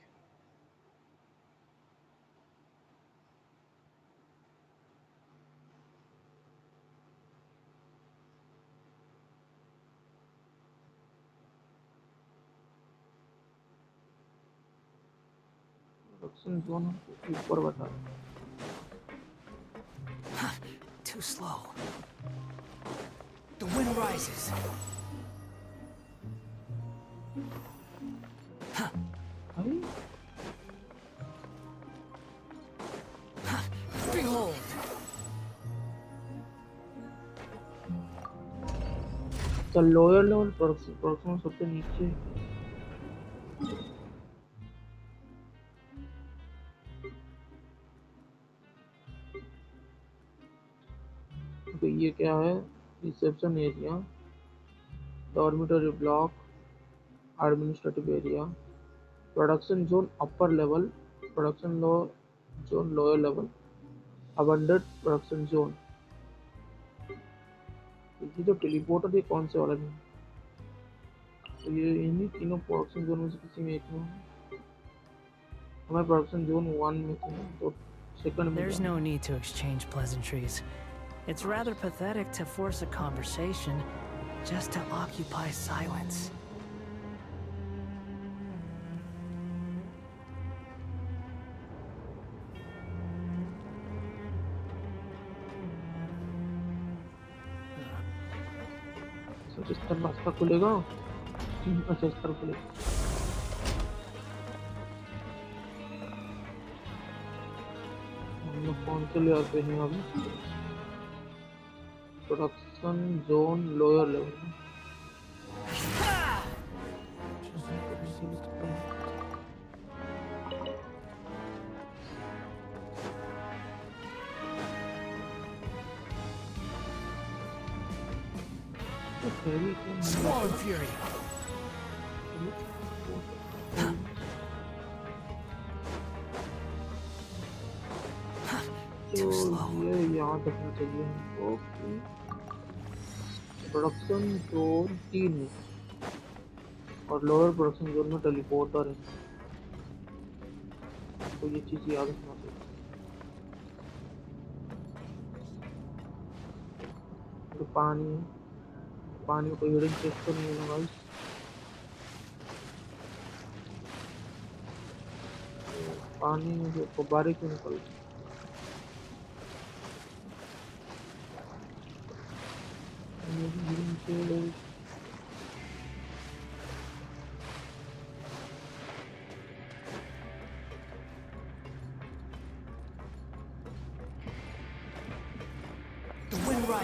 Speaker 1: प्रोडक्शन जोन हमको ऊपर बता रहा है।
Speaker 2: Too slow. The wind rises.
Speaker 1: अरे
Speaker 2: Behold.
Speaker 1: तो लोअर लेवल प्रोडक्शन सबसे नीचे। तो ये क्या है? Reception area, dormitory block, administrative area, production zone upper level, production zone lower level, abundant production zone. ये जो टेलीपोर्टर ये कौन से वाला है? तो ये इन्हीं तीनों प्रोडक्शन जोन में से किसी में एक में हमारे प्रोडक्शन जोन 1 में थे तो सेकंड में।
Speaker 10: There's no need to exchange pleasantries. It's rather pathetic to force a conversation just to occupy silence.
Speaker 1: इस तरफ रास्ता खुलेगा। अच्छा इस तरफ खुलेगा। हम लोग कौन से ले आते हैं अभी? Production zone lower level.
Speaker 2: Squall and Fury. Too slow.
Speaker 1: ये याद रखना चाहिए हमको। प्रोडक्शन जोन 3 में और लोअर प्रोडक्शन जोन में टेलीपोर्टर है, तो ये चीज याद रखना चाहिए। तो पानी को हिडन चेस्ट तो नहीं है ना गाइस? पानी में जो गुब्बारे क्यों निकलते?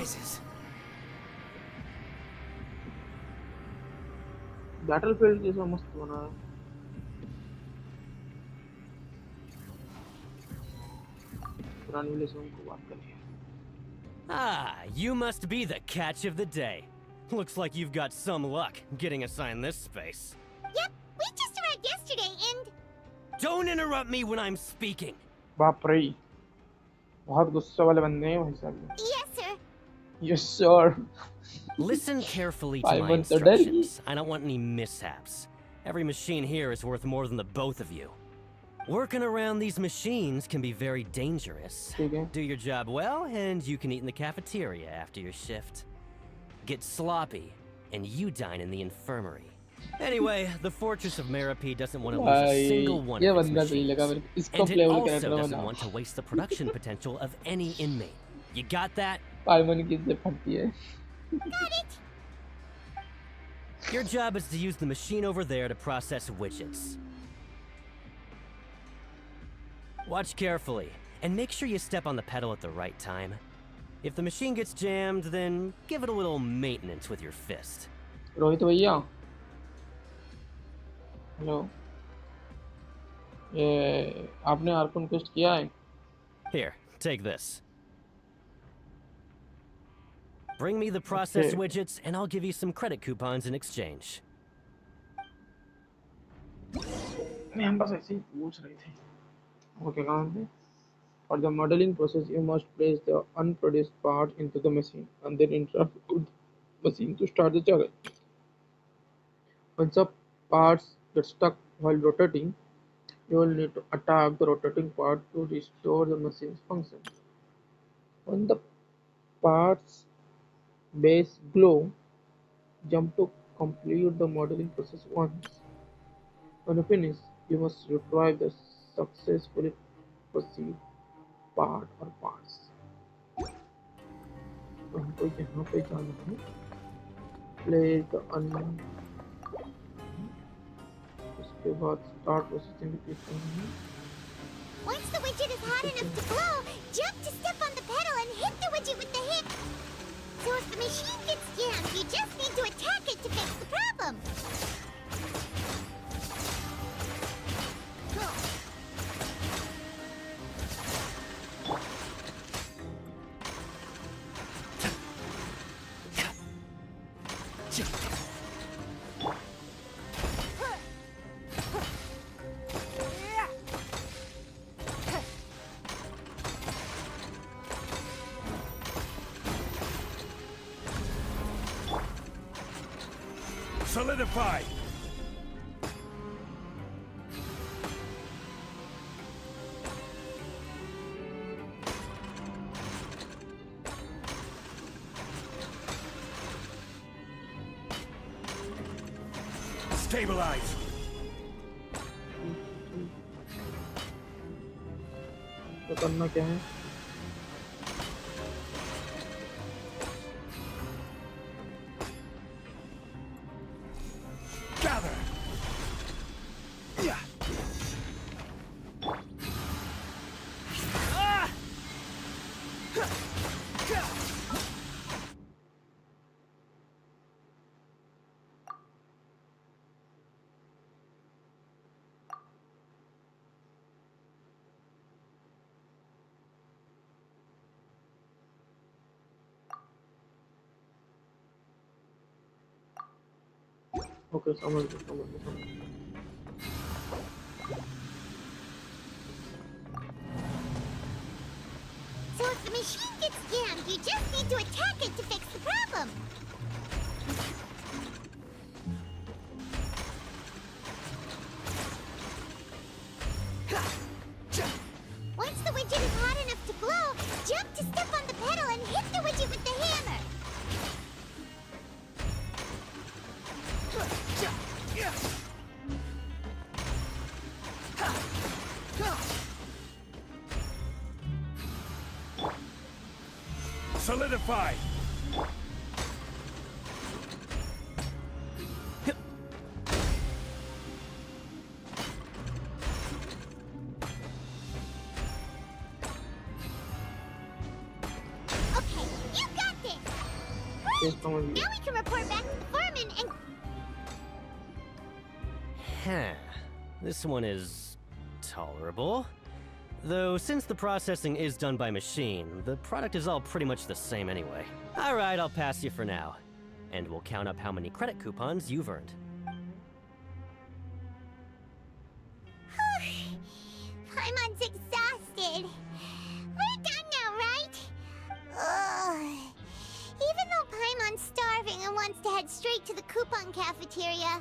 Speaker 2: surprises.
Speaker 1: बैटलफील्ड जैसा मस्त बना है। पुरानी विलेजों को बात करें।
Speaker 11: Ah, you must be the catch of the day. Looks like you've got some luck getting assigned this space.
Speaker 3: Yep, we just arrived yesterday and...
Speaker 11: Don't interrupt me when I'm speaking.
Speaker 1: बाप रे, बहुत गुस्से वाले बंदे हैं भाई साहब।
Speaker 3: Yes, sir.
Speaker 1: Yes sir.
Speaker 11: Listen carefully to my
Speaker 1: Five months a day.
Speaker 11: instructions. I don't want any mishaps. Every machine here is worth more than the both of you. Working around these machines can be very dangerous.
Speaker 1: ठीक है।
Speaker 11: Do your job well, and you can eat in the cafeteria after your shift. Get sloppy, and you dine in the infirmary. Anyway, the Fortress of Meripede doesn't want to lose a
Speaker 1: भाई
Speaker 11: single one
Speaker 1: ये
Speaker 11: of its
Speaker 1: बंदा सही लगा
Speaker 11: machines.
Speaker 1: मेरे को। इसको
Speaker 11: And it
Speaker 1: payable
Speaker 11: also
Speaker 1: character
Speaker 11: doesn't
Speaker 1: बना।
Speaker 11: want to waste the production potential of any inmate. You got that?
Speaker 1: पाइमन की इज्जत फटती है।
Speaker 3: Got it.
Speaker 11: Your job is to use the machine over there to process widgets. Watch carefully, and make sure you step on the pedal at the right time. If the machine gets jammed, then give it a little maintenance with your fist.
Speaker 1: Rohit भैया, hello, ये आपने Arkan quest किया है?
Speaker 11: Here, take this. Bring me the processed
Speaker 1: Okay.
Speaker 11: widgets, and I'll give you some credit coupons in exchange.
Speaker 1: नहीं, हम बस ऐसे ही पूछ रहे थे। वो क्या काम है? For the modeling process, you must place the unproduced part into the machine and then interact with the machine to start the juggle. Once the parts get stuck while rotating, you will need to attack the rotating part to restore the machine's function. When the parts base glow, jump to complete the modeling process once. When you finish, you must retrieve the successfully perceived part or parts. तो हमको यहाँ पे जाना है, place the उसके बाद start processing पे click करना है।
Speaker 3: Once the widget is hot enough to glow, jump to step on the pedal and hit the widget with the hit. So if the machine gets jammed, you just need to attack it to fix the problem.
Speaker 8: Solidify! Stabilize!
Speaker 1: तो करना क्या है?
Speaker 8: Gather! Yeah!
Speaker 1: Okay, समझ गया।
Speaker 3: So if the machine gets jammed, you just need to attack it to fix the problem. Once the widget is hot enough to glow, jump to step on the pedal and hit the widget with the hammer.
Speaker 8: Solidify!
Speaker 3: Okay, you got this.
Speaker 1: समझ गया।
Speaker 3: Now we can report back to the foreman and...
Speaker 11: Huh. This one is tolerable. Though, since the processing is done by machine, the product is all pretty much the same anyway. Alright, I'll pass you for now. And we'll count up how many credit coupons you've earned.
Speaker 3: Paimon's exhausted. We're done now, right? Ugh. Even though Paimon's starving and wants to head straight to the coupon cafeteria,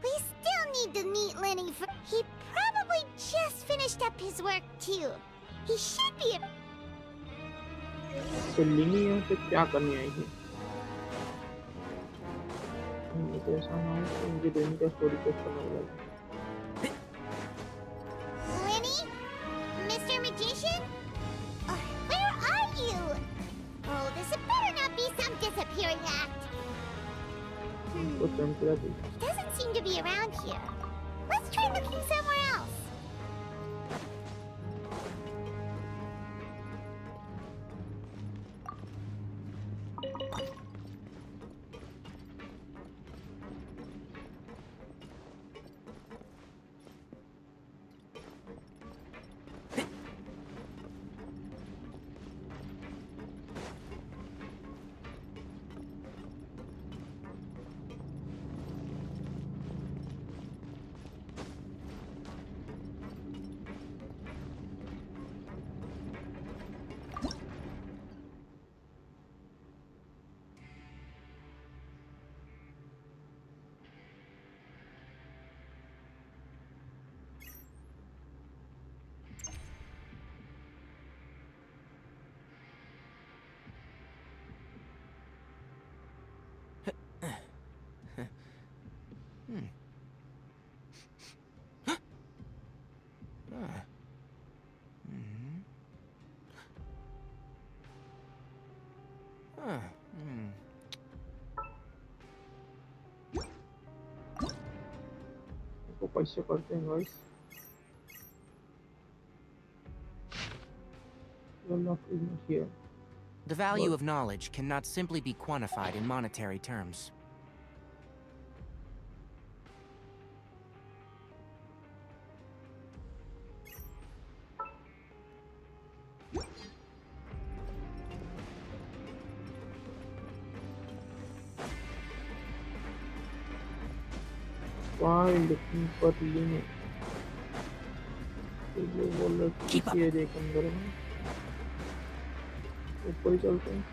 Speaker 3: we still need to meet Lenny for... He probably just finished up his work, too. He should be...
Speaker 1: तो लिनी यहाँ पे क्या करने आई है? मुझे ऐसा ना हो कि मुझे लिनी का स्टोरी टेस्ट करना पड़ेगा।
Speaker 3: Lenny? Mr. Magician? Where are you? Oh, this better not be some disappearing act.
Speaker 1: तो चमकला थी।
Speaker 3: He doesn't seem to be around here. Let's try looking somewhere else.
Speaker 1: तो कैसे करते हैं guys? Well, not here.
Speaker 12: The value of knowledge cannot simply be quantified in monetary terms.
Speaker 1: Why looking for limit?
Speaker 12: Keep up.
Speaker 1: ये देख अंदर में ऊपर ही चलते हैं।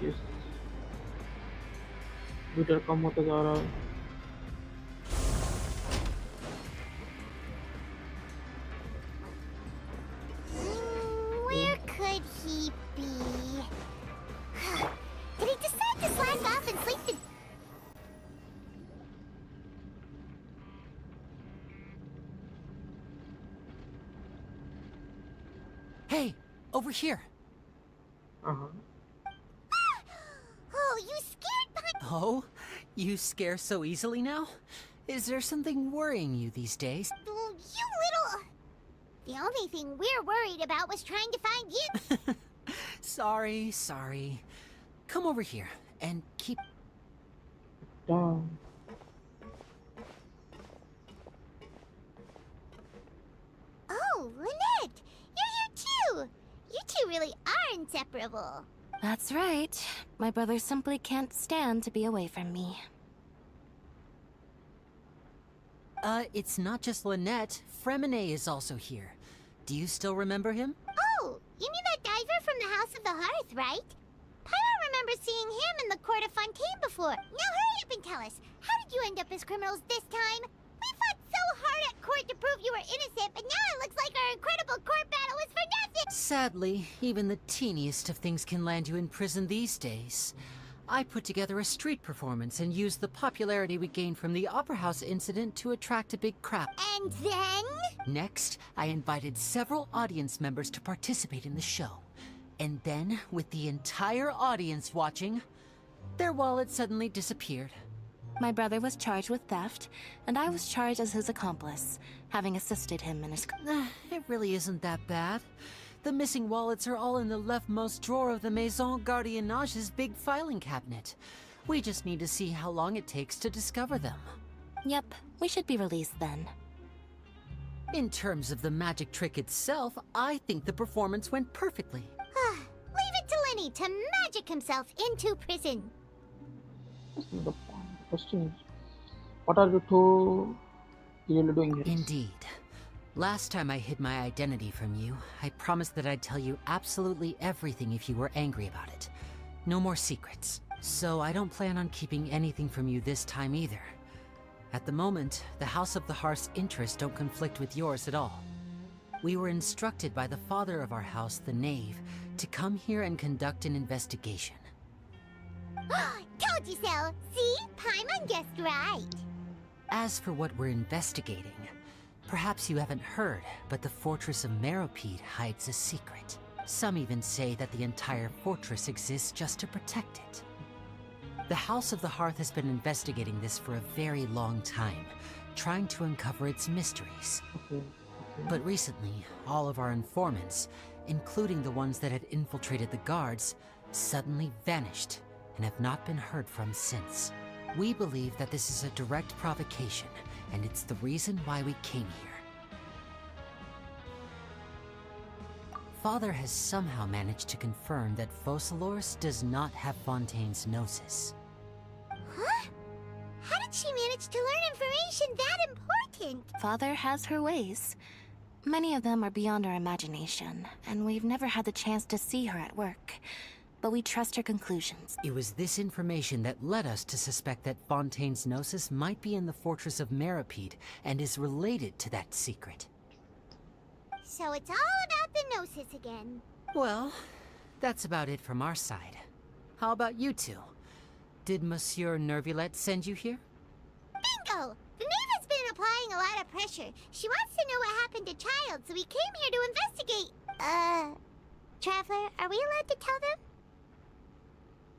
Speaker 1: Yes. मीटर कम होता जा रहा है।
Speaker 3: Where could he be? Did he decide to slack off and sleep to...
Speaker 2: Hey, over here.
Speaker 3: Oh, you scared Pi...
Speaker 2: Oh, you scare so easily now? Is there something worrying you these days?
Speaker 3: Oh, you little... The only thing we're worried about was trying to find you.
Speaker 2: Sorry. Come over here and keep...
Speaker 1: Down.
Speaker 3: Oh, Lynette! You're here too! You two really are inseparable.
Speaker 13: That's right. My brother simply can't stand to be away from me.
Speaker 2: It's not just Lynette. Fremine is also here. Do you still remember him?
Speaker 3: Oh, you mean that diver from the House of the Hearth, right? Paimon remembers seeing him in the Court of Fontaine before. Now hurry up and tell us, how did you end up as criminals this time? We fought so hard at court to prove you were innocent, but now it looks like our incredible court battle was for nothing!
Speaker 2: Sadly, even the teeniest of things can land you in prison these days. I put together a street performance and used the popularity we gained from the Opera House incident to attract a big crowd.
Speaker 3: And then?
Speaker 2: Next, I invited several audience members to participate in the show. And then, with the entire audience watching, their wallet suddenly disappeared.
Speaker 13: My brother was charged with theft, and I was charged as his accomplice, having assisted him in his...
Speaker 2: It really isn't that bad. The missing wallets are all in the leftmost drawer of the Maison Gardiennage's big filing cabinet. We just need to see how long it takes to discover them.
Speaker 13: Yep, we should be released then.
Speaker 2: In terms of the magic trick itself, I think the performance went perfectly.
Speaker 3: Leave it to Lenny to magic himself into prison.
Speaker 1: The question is, what are you two really doing here?
Speaker 2: Indeed. Last time I hid my identity from you, I promised that I'd tell you absolutely everything if you were angry about it. No more secrets. So I don't plan on keeping anything from you this time either. At the moment, the House of the Hearth's interests don't conflict with yours at all. We were instructed by the father of our house, the Knave, to come here and conduct an investigation.
Speaker 3: Told you so! See? Paimon guessed right.
Speaker 2: As for what we're investigating, perhaps you haven't heard, but the fortress of Meropide hides a secret. Some even say that the entire fortress exists just to protect it. The House of the Hearth has been investigating this for a very long time, trying to uncover its mysteries. But recently, all of our informants, including the ones that had infiltrated the guards, suddenly vanished and have not been heard from since. We believe that this is a direct provocation, and it's the reason why we came here. Father has somehow managed to confirm that Focalors does not have Fontaine's Gnosis.
Speaker 3: Huh? How did she manage to learn information that important?
Speaker 13: Father has her ways. Many of them are beyond our imagination, and we've never had the chance to see her at work. But we trust her conclusions.
Speaker 2: It was this information that led us to suspect that Fontaine's Gnosis might be in the fortress of Meropide and is related to that secret.
Speaker 3: So it's all about the Gnosis again.
Speaker 2: Well, that's about it from our side. How about you two? Did Monsieur Nervulet send you here?
Speaker 3: Bingo! The Knave has been applying a lot of pressure. She wants to know what happened to Child, so we came here to investigate. Traveler, are we allowed to tell them?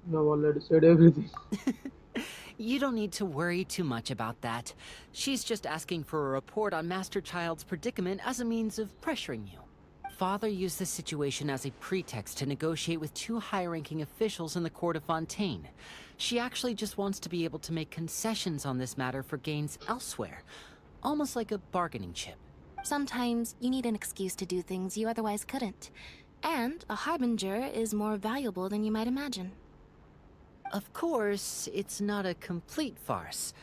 Speaker 1: You have already said everything.
Speaker 2: You don't need to worry too much about that. She's just asking for a report on Master Child's predicament as a means of pressuring you. Father used this situation as a pretext to negotiate with two high-ranking officials in the court of Fontaine. She actually just wants to be able to make concessions on this matter for gains elsewhere, almost like a bargaining chip.
Speaker 13: Sometimes you need an excuse to do things you otherwise couldn't. And a harbinger is more valuable than you might imagine.
Speaker 2: Of course, it's not a complete farce.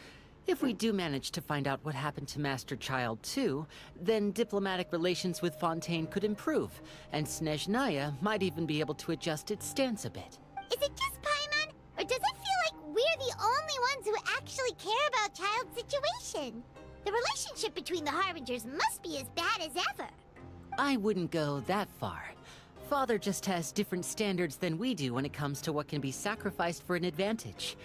Speaker 2: If we do manage to find out what happened to Master Child too, then diplomatic relations with Fontaine could improve, and Snezhnaya might even be able to adjust its stance a bit.
Speaker 3: Is it just Paimon? Or does it feel like we're the only ones who actually care about Child's situation? The relationship between the Harbingers must be as bad as ever.
Speaker 2: I wouldn't go that far. Father just has different standards than we do when it comes to what can be sacrificed for an advantage.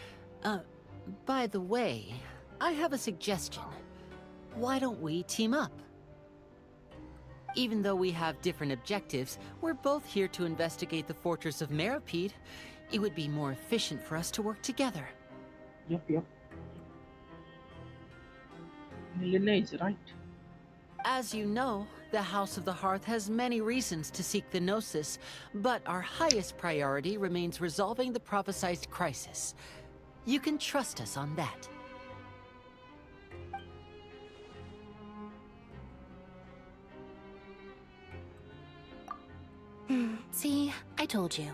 Speaker 2: By the way, I have a suggestion. Why don't we team up? Even though we have different objectives, we're both here to investigate the fortress of Meropide. It would be more efficient for us to work together.
Speaker 1: Yep. Milena is right.
Speaker 2: As you know, the House of the Hearth has many reasons to seek the Gnosis, but our highest priority remains resolving the prophesized crisis. You can trust us on that.
Speaker 13: See, I told you.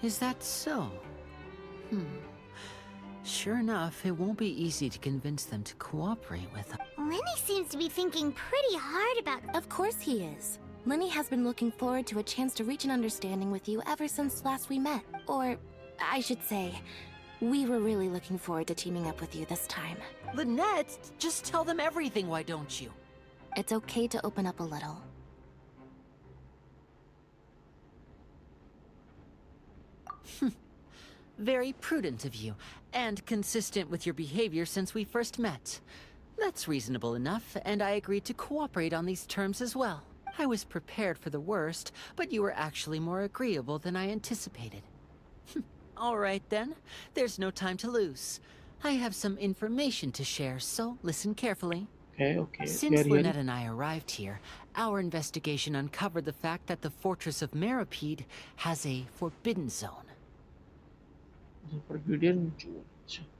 Speaker 2: Is that so? Sure enough, it won't be easy to convince them to cooperate with us.
Speaker 3: Lenny seems to be thinking pretty hard about...
Speaker 13: Of course he is. Lenny has been looking forward to a chance to reach an understanding with you ever since last we met. Or, I should say, we were really looking forward to teaming up with you this time.
Speaker 2: Lynette, just tell them everything, why don't you?
Speaker 13: It's okay to open up a little.
Speaker 2: Very prudent of you, and consistent with your behavior since we first met. That's reasonable enough, and I agreed to cooperate on these terms as well. I was prepared for the worst, but you were actually more agreeable than I anticipated. All right then, there's no time to lose. I have some information to share, so listen carefully.
Speaker 1: Okay,
Speaker 2: Since
Speaker 1: we are
Speaker 2: Lynette
Speaker 1: hearing.
Speaker 2: and I arrived here, our investigation uncovered the fact that the fortress of Meripede has a forbidden zone.
Speaker 1: Forbidden zone.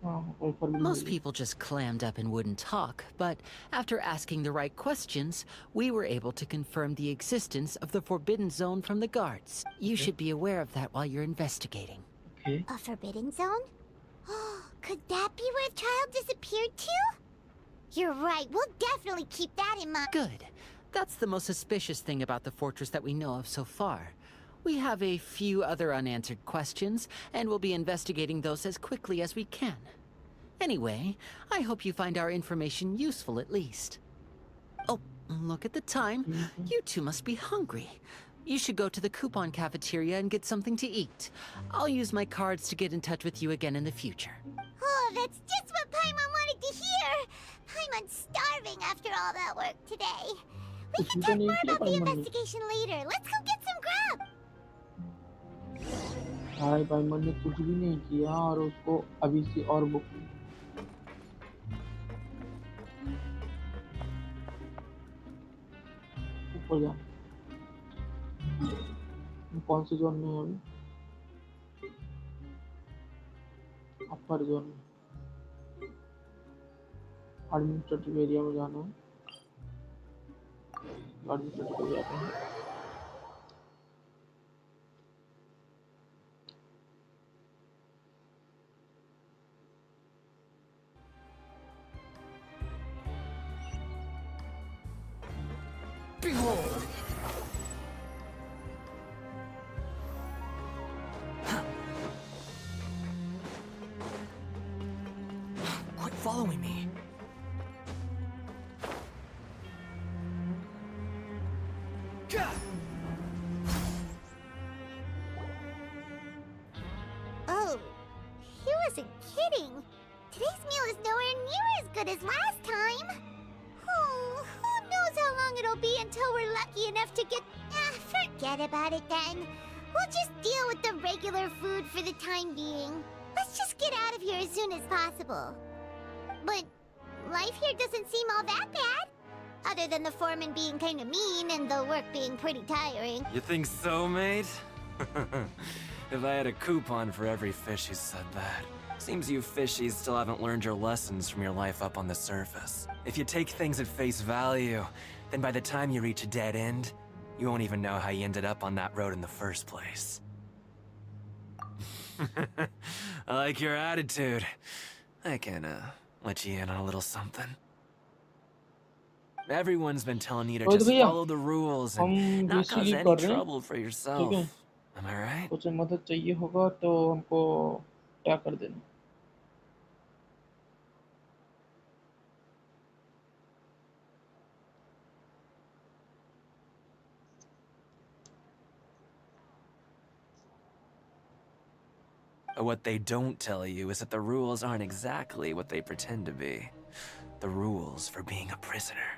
Speaker 1: हाँ, कोई forbidden
Speaker 2: Most
Speaker 1: zone.
Speaker 2: people just clammed up and wouldn't talk, but after asking the right questions, we were able to confirm the existence of the forbidden zone from the guards. You should be aware of that while you're investigating.
Speaker 1: Okay.
Speaker 3: A forbidden zone? Could that be where the child disappeared to? You're right, we'll definitely keep that in mind.
Speaker 2: Good. That's the most suspicious thing about the fortress that we know of so far. We have a few other unanswered questions, and we'll be investigating those as quickly as we can. Anyway, I hope you find our information useful at least. Oh, look at the time. You two must be hungry. You should go to the coupon cafeteria and get something to eat. I'll use my cards to get in touch with you again in the future.
Speaker 3: Oh, that's just what Paimon wanted to hear! Paimon's starving after all that work today. We can talk more about the investigation later. Let's go get some grub!
Speaker 1: हाय पाइमन ने कुछ भी नहीं किया और उसको अभी से और बुक ऊपर जा कौन से जोन में है अभी अपर जोन में एडमिनिस्ट्रेटिव एरिया में जाना है एडमिनिस्ट्रेटिव एरिया पे है
Speaker 4: Behold! Quit following me.
Speaker 3: Oh, he wasn't kidding. Today's meal is nowhere near as good as last time. Oh, who knows how long it'll be until we're lucky enough to get... forget about it then. We'll just deal with the regular food for the time being. Let's just get out of here as soon as possible. But life here doesn't seem all that bad. Other than the foreman being kind of mean and the work being pretty tiring.
Speaker 14: You think so, mate? If I had a coupon for every fish who said that. Seems you fishies still haven't learned your lessons from your life up on the surface. If you take things at face value, then by the time you reach a dead end, you won't even know how you ended up on that road in the first place. I like your attitude. I can, let you in on a little something. Everyone's been telling you to just follow the rules and not cause any trouble for yourself. Am I right?
Speaker 1: कुछ मदद चाहिए होगा तो हमको क्या कर देना
Speaker 14: What they don't tell you is that the rules aren't exactly what they pretend to be. The rules for being a prisoner.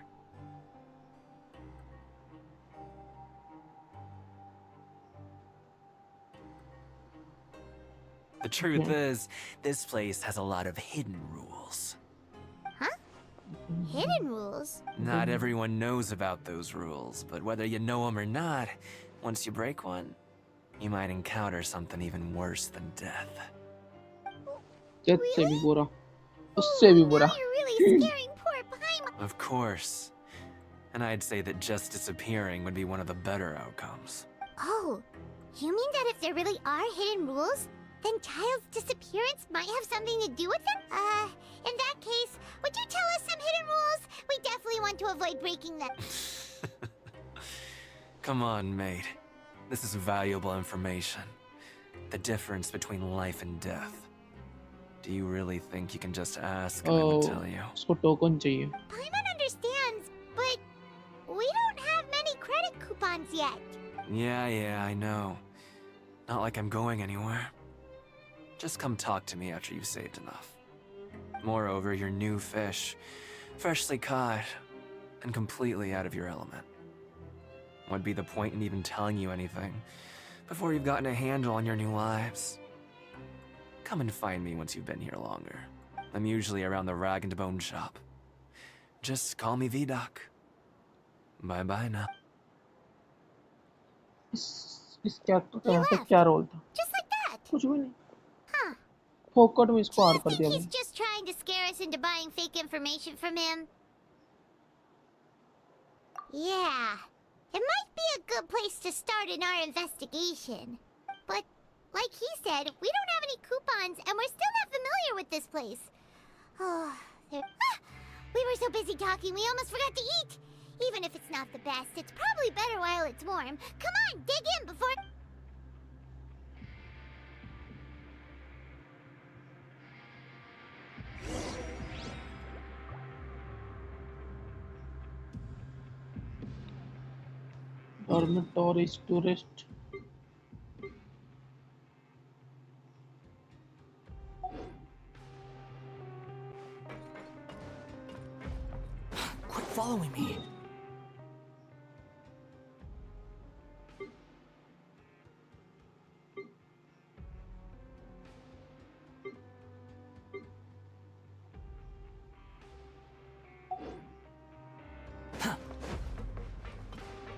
Speaker 14: The truth is, this place has a lot of hidden rules.
Speaker 3: Huh? Hidden rules?
Speaker 14: Not everyone knows about those rules, but whether you know them or not, once you break one, you might encounter something even worse than death.
Speaker 1: से भी बुरा उससे भी बुरा
Speaker 3: You're really scaring poor Paimon.
Speaker 14: Of course. And I'd say that just disappearing would be one of the better outcomes.
Speaker 3: Oh, you mean that if there really are hidden rules, then Child's disappearance might have something to do with them? In that case, would you tell us some hidden rules? We definitely want to avoid breaking them.
Speaker 14: Come on, mate. This is valuable information. The difference between life and death. Do you really think you can just ask and I would tell you?
Speaker 1: उसको token चाहिए
Speaker 3: Paimon understands, but we don't have many credit coupons yet.
Speaker 14: Yeah, I know. Not like I'm going anywhere. Just come talk to me after you've saved enough. Moreover, you're new fish, freshly caught, and completely out of your element. What'd be the point in even telling you anything before you've gotten a handle on your new lives? Come and find me once you've been here longer. I'm usually around the rag and bone shop. Just call me V-Doc. Bye-bye now.
Speaker 1: इस character का यहाँ पे क्या role था?
Speaker 3: Just like that.
Speaker 1: कुछ भी नहीं.
Speaker 3: Huh.
Speaker 1: फोकट में इसको
Speaker 3: Do
Speaker 1: हार
Speaker 3: you
Speaker 1: कर
Speaker 3: think
Speaker 1: दिया
Speaker 3: he's
Speaker 1: मैंने.
Speaker 3: just trying to scare us into buying fake information from him? Yeah. It might be a good place to start in our investigation. But, like he said, we don't have any coupons and we're still not familiar with this place. Oh, we were so busy talking we almost forgot to eat. Even if it's not the best, it's probably better while it's warm. Come on, dig in before...
Speaker 1: Dormitories tourist.
Speaker 2: Quit following me.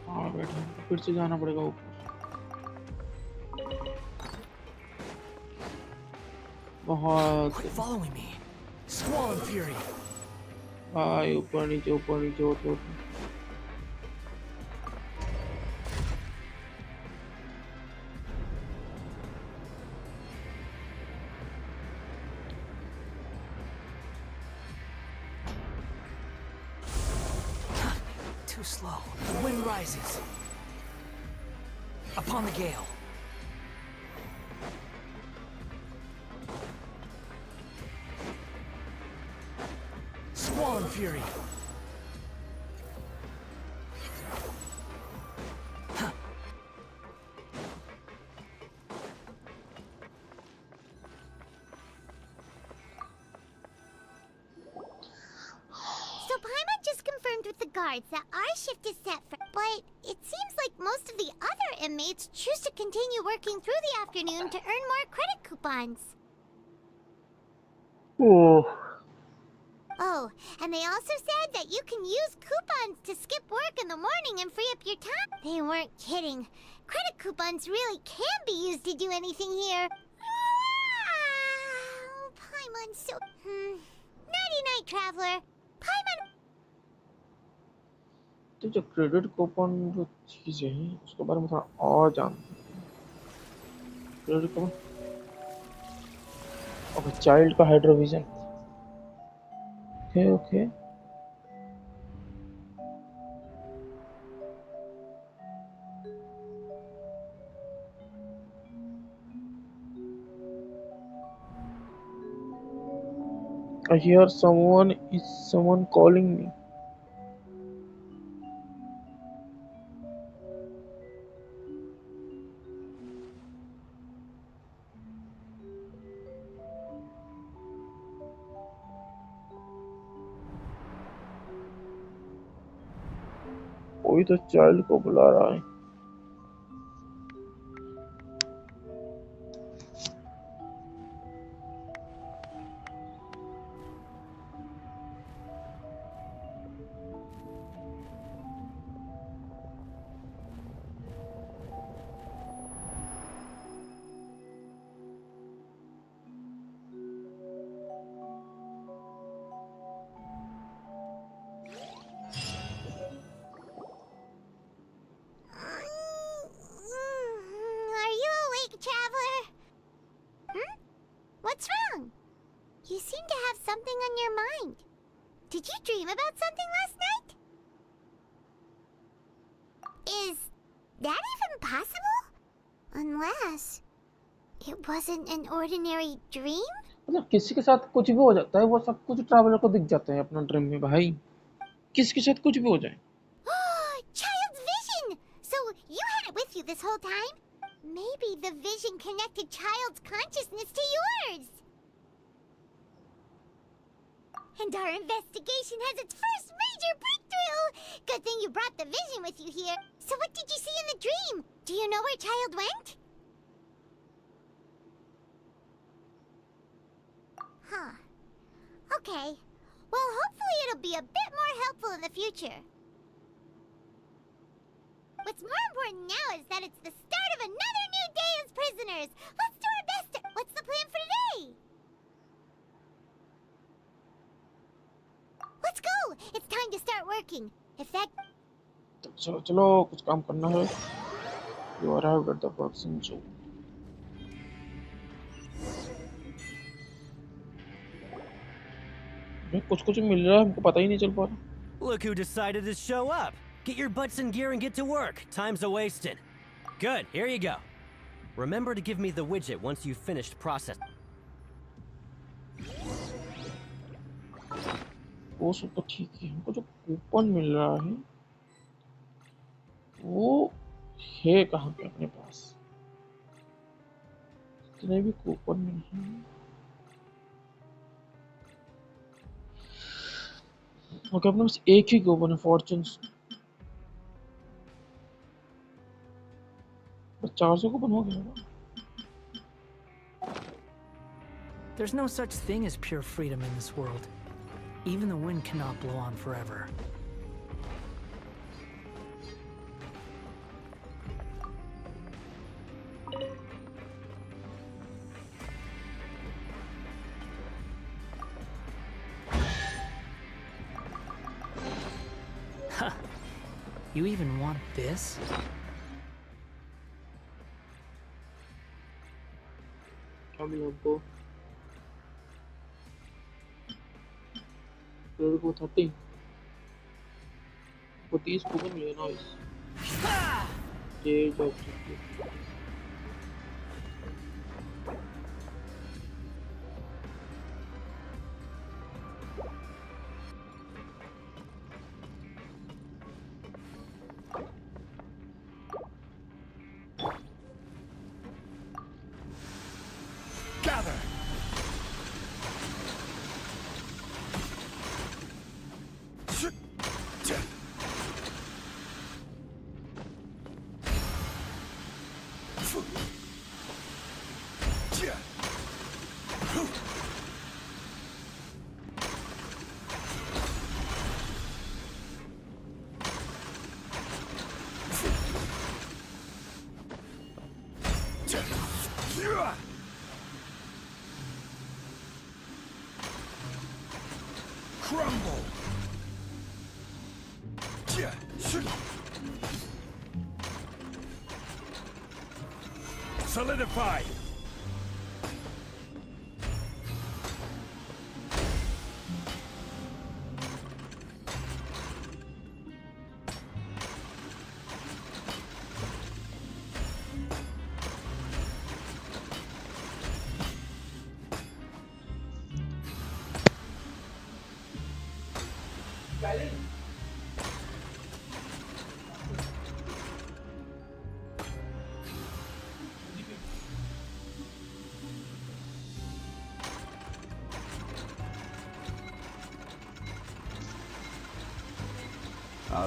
Speaker 1: हाँ बैठा. फिर से जाना पड़ेगा ऊपर. बहुत.
Speaker 2: Quit following me. Squall and fury.
Speaker 1: भाई ऊपर नीचे होते.
Speaker 2: Too slow. The wind rises. Upon the gale. Squall and fury.
Speaker 3: So Paimon just confirmed with the guards that our shift is set for... But it seems like most of the other inmates choose to continue working through the afternoon to earn more credit coupons. Oh, and they also said that you can use coupons to skip work in the morning and free up your time. They weren't kidding. Credit coupons really can be used to do anything here. Ah, Paimon's so... Nighty-night, traveler. Paimon...
Speaker 1: तो जो credit coupon जो चीज़ें हैं उसके बारे में थोड़ा और जानते हैं. Credit coupon. ओके, चाइल्ड का हाइड्रोविजन. Okay. I hear someone calling me. कोई तो चाइल्ड को बुला रहा है.
Speaker 3: Are you awake, traveler? What's wrong? You seem to have something on your mind. Did you dream about something last night? Is that even possible? Unless it wasn't an ordinary dream?
Speaker 1: मतलब किसी के साथ कुछ भी हो जाता है, वो सब कुछ ट्रैवलर को दिख जाता है अपना ड्रीम में भाई. किसी के साथ कुछ भी हो जाए.
Speaker 3: Child's vision! So you had it with you this whole time? Maybe the vision connected Child's consciousness to yours. And our investigation has its first major breakthrough! Good thing you brought the vision with you here. So what did you see in the dream? Do you know where Child went? Huh. Okay. Well, hopefully it'll be a bit more helpful in the future. What's more important now is that it's the start of another new day as prisoners. Let's do our best to... What's the plan for today? Let's go! It's time to start working. If that...
Speaker 1: चलो चलो कुछ काम करना है. You arrived at the production zone. कुछ कुछ मिल रहा है हमको पता ही नहीं चल पा रहा.
Speaker 11: Look who decided to show up. Get your butts in gear and get to work. Time's a-wasted. Good, here you go. Remember to give me the widget once you've finished processing.
Speaker 1: वो सब तो ठीक है. हमको जो coupon मिल रहा है वो है कहाँ पे अपने पास. इतने भी कूपन मिल रहे हैं. ओके अपने पास एक ही कूपन है फॉर्चून्स. 400 कूपन हो गया.
Speaker 10: There's no such thing as pure freedom in this world. Even the wind cannot blow on forever. Huh. You even want this?
Speaker 1: अभी हमको को 30 को 30 कूपन मिले. नाइस. ये job
Speaker 15: Crumble! Solidify!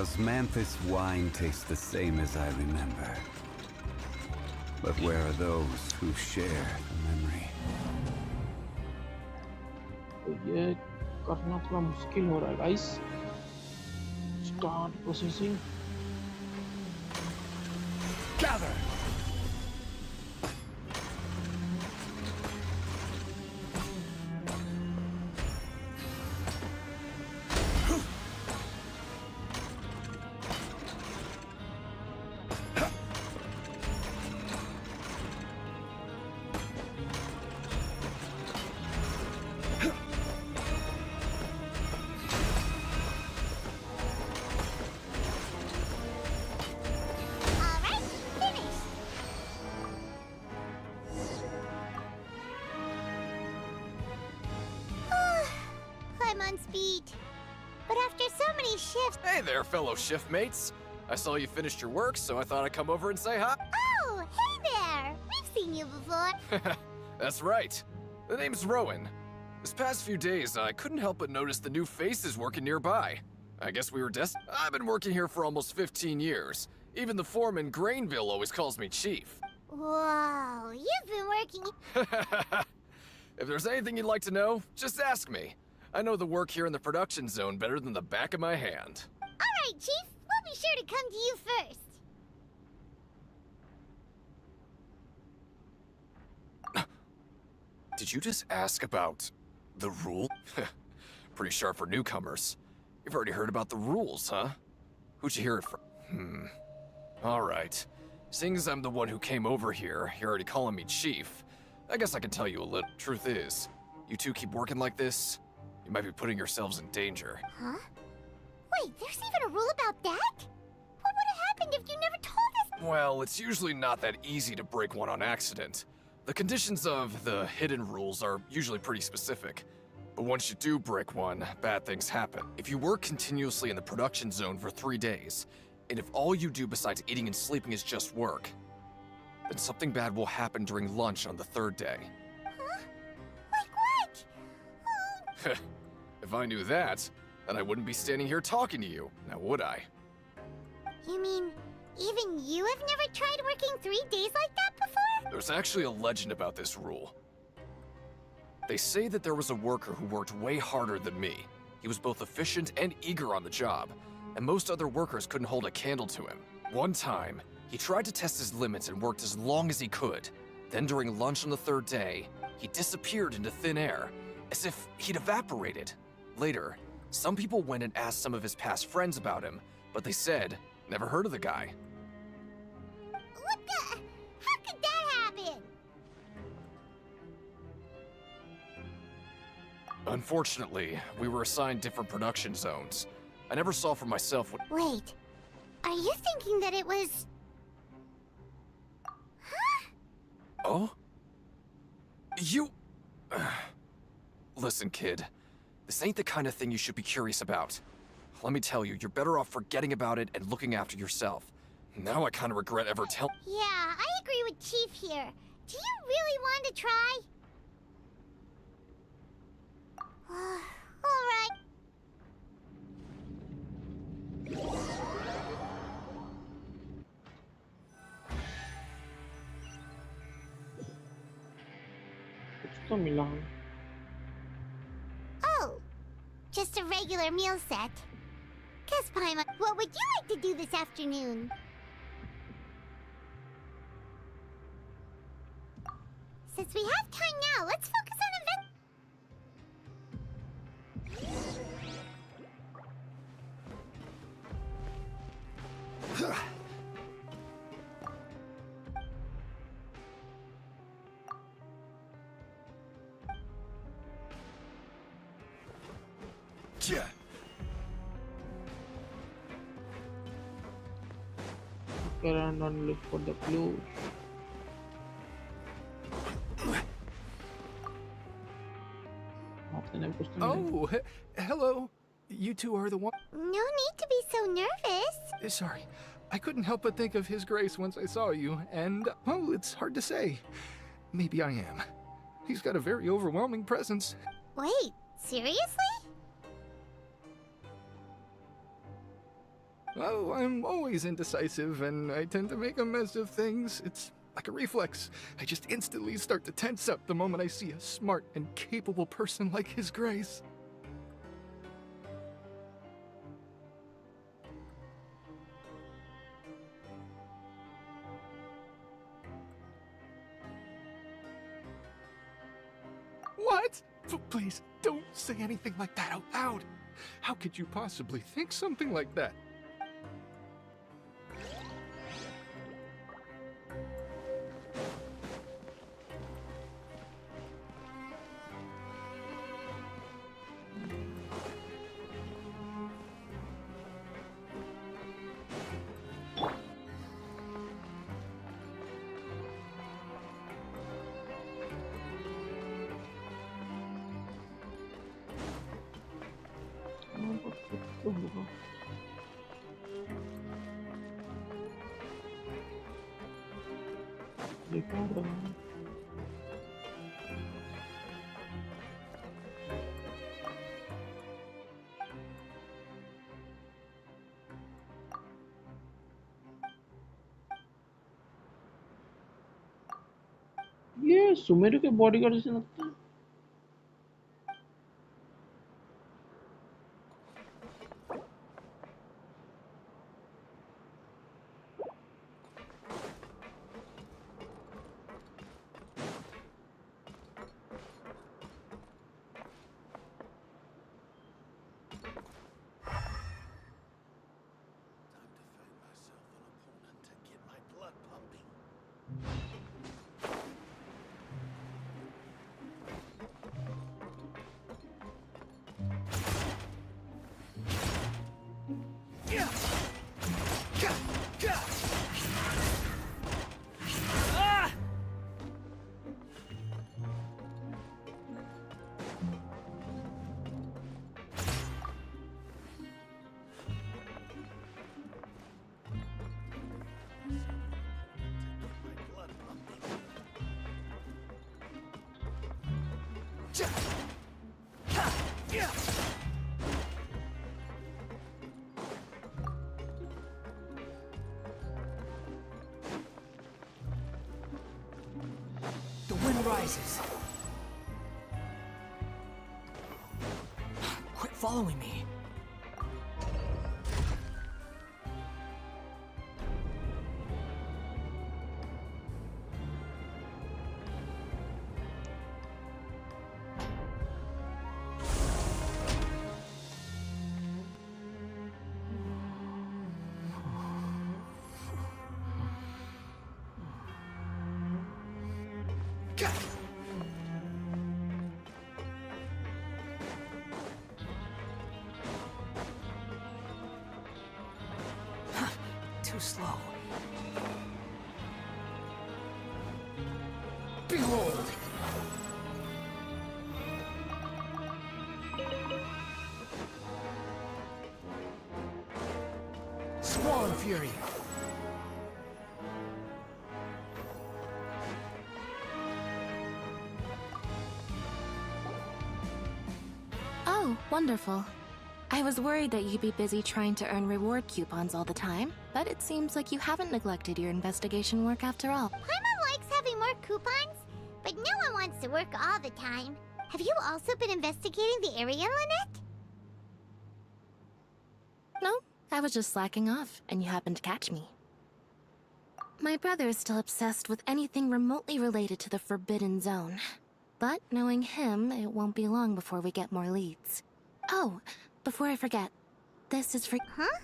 Speaker 16: Osmanthus wine tastes the same as I remember. But where are those who share the memory?
Speaker 1: तो ये करना थोड़ा मुश्किल हो रहा है guys. Start processing.
Speaker 15: Gather!
Speaker 3: Speed. But after so many shifts...
Speaker 7: Hey there, fellow shift mates. I saw you finished your work, so I thought I'd come over and say hi.
Speaker 3: Oh, hey there! We've seen you before.
Speaker 7: That's right. The name's Rowan. This past few days, I couldn't help but notice the new faces working nearby. I guess we were I've been working here for almost 15 years. Even the foreman, Grainville, always calls me Chief.
Speaker 3: Whoa, you've been working...
Speaker 7: If there's anything you'd like to know, just ask me.
Speaker 4: I know the work here in the production zone better than the back of my hand.
Speaker 3: Alright, Chief. We'll be sure to come to you first.
Speaker 4: Did you just ask about the rule? Pretty sharp for newcomers. You've already heard about the rules, huh? Who'd you hear it from? Alright. Seeing as I'm the one who came over here, you're already calling me Chief. I guess I can tell you a little. Truth is, you two keep working like this, you might be putting yourselves in danger.
Speaker 3: Huh? Wait, there's even a rule about that? What would have happened if you never told us?
Speaker 4: Well, it's usually not that easy to break one on accident. The conditions of the hidden rules are usually pretty specific. But once you do break one, bad things happen. If you work continuously in the production zone for 3 days, and if all you do besides eating and sleeping is just work, then something bad will happen during lunch on the 3rd day.
Speaker 3: Huh? Like what?
Speaker 4: If I knew that, then I wouldn't be standing here talking to you, now would I?
Speaker 3: You mean, even you have never tried working 3 days like that before?
Speaker 4: There's actually a legend about this rule. They say that there was a worker who worked way harder than me. He was both efficient and eager on the job, and most other workers couldn't hold a candle to him. One time, he tried to test his limits and worked as long as he could. Then during lunch on the 3rd day, he disappeared into thin air, as if he'd evaporated. Later, some people went and asked some of his past friends about him, but they said, never heard of the guy.
Speaker 3: What the? How could that happen?
Speaker 4: Unfortunately, we were assigned different production zones. I never saw for myself what—
Speaker 3: Wait, are you thinking that it was... Huh?
Speaker 4: Oh? You... Listen, kid. This ain't the kind of thing you should be curious about. Let me tell you, you're better off forgetting about it and looking after yourself. Now I kind of regret ever telling—
Speaker 3: Yeah, I agree with Chief here. Do you really want to try? Alright.
Speaker 1: कुछ तो मिला है।
Speaker 3: Oh, just a regular meal set. Guess Paimon, what would you like to do this afternoon? Since we have time now, let's focus on
Speaker 15: Yeah.
Speaker 1: Look around and look for the clues.
Speaker 17: Oh, hello. You two are the one.
Speaker 3: No need to be so nervous.
Speaker 17: Sorry. I couldn't help but think of His Grace once I saw you, and, well, it's hard to say. Maybe I am. He's got a very overwhelming presence.
Speaker 3: Wait, seriously?
Speaker 17: Oh, I'm always indecisive, and I tend to make a mess of things. It's like a reflex. I just instantly start to tense up the moment I see a smart and capable person like His Grace. What? Please, don't say anything like that out loud. How could you possibly think something like that?
Speaker 1: ये सुमेरु के bodyguard जैसे लगता है।
Speaker 10: prizes. Quit following me. Too slow.
Speaker 15: Behold!
Speaker 10: Swan Fury.
Speaker 13: Oh, wonderful. I was worried that you'd be busy trying to earn reward coupons all the time, but it seems like you haven't neglected your investigation work after all.
Speaker 3: Paimon likes having more coupons, but no one wants to work all the time. Have you also been investigating the area, Lynette?
Speaker 13: No, I was just slacking off, and you happened to catch me. My brother is still obsessed with anything remotely related to the Forbidden Zone. But knowing him, it won't be long before we get more leads. Oh, before I forget, this is for...
Speaker 3: Huh?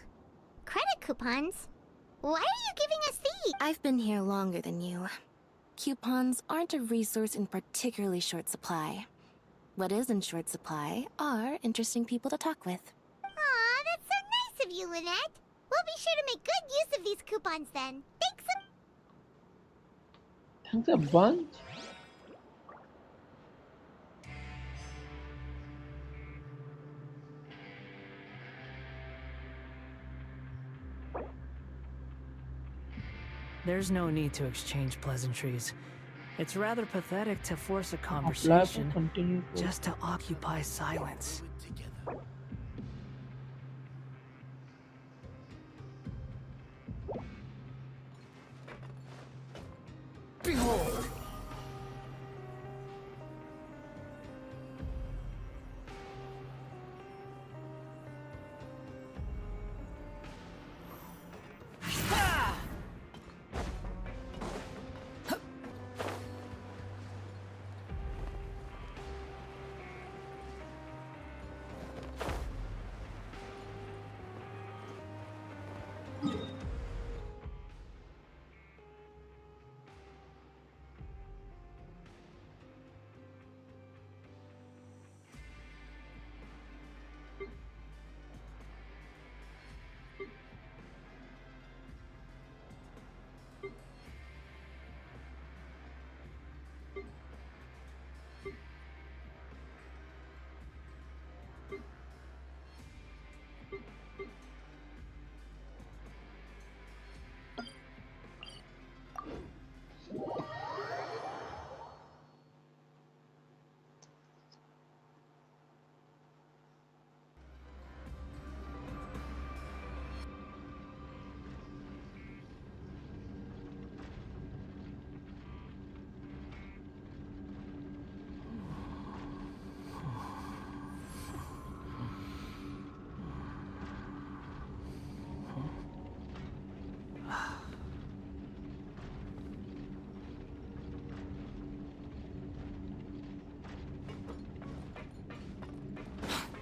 Speaker 3: Credit coupons? Why are you giving us these?
Speaker 13: I've been here longer than you. Coupons aren't a resource in particularly short supply. What is in short supply are interesting people to talk with.
Speaker 3: Aw, that's so nice of you, Lynette. We'll be sure to make good use of these coupons then.
Speaker 1: Thanks a bunch.
Speaker 10: There's no need to exchange pleasantries. It's rather pathetic to force a conversation just to occupy silence.
Speaker 15: Behold!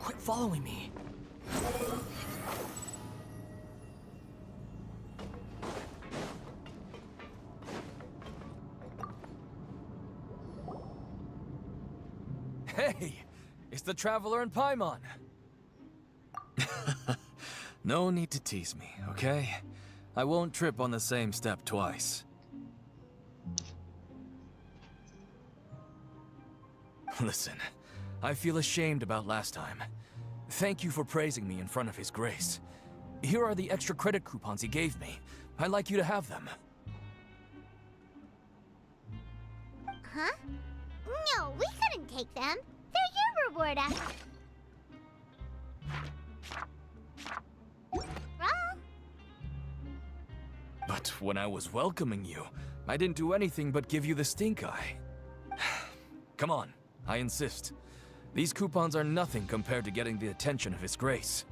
Speaker 10: Quit following me.
Speaker 4: Hey! It's the Traveler and Paimon! No need to tease me, okay? I won't trip on the same step twice. Listen, I feel ashamed about last time. Thank you for praising me in front of His Grace. Here are the extra credit coupons he gave me. I'd like you to have them.
Speaker 3: Huh? No, we couldn't take them. They're your reward after...
Speaker 4: But when I was welcoming you, I didn't do anything but give you the stink eye. Come on, I insist. These coupons are nothing compared to getting the attention of His Grace.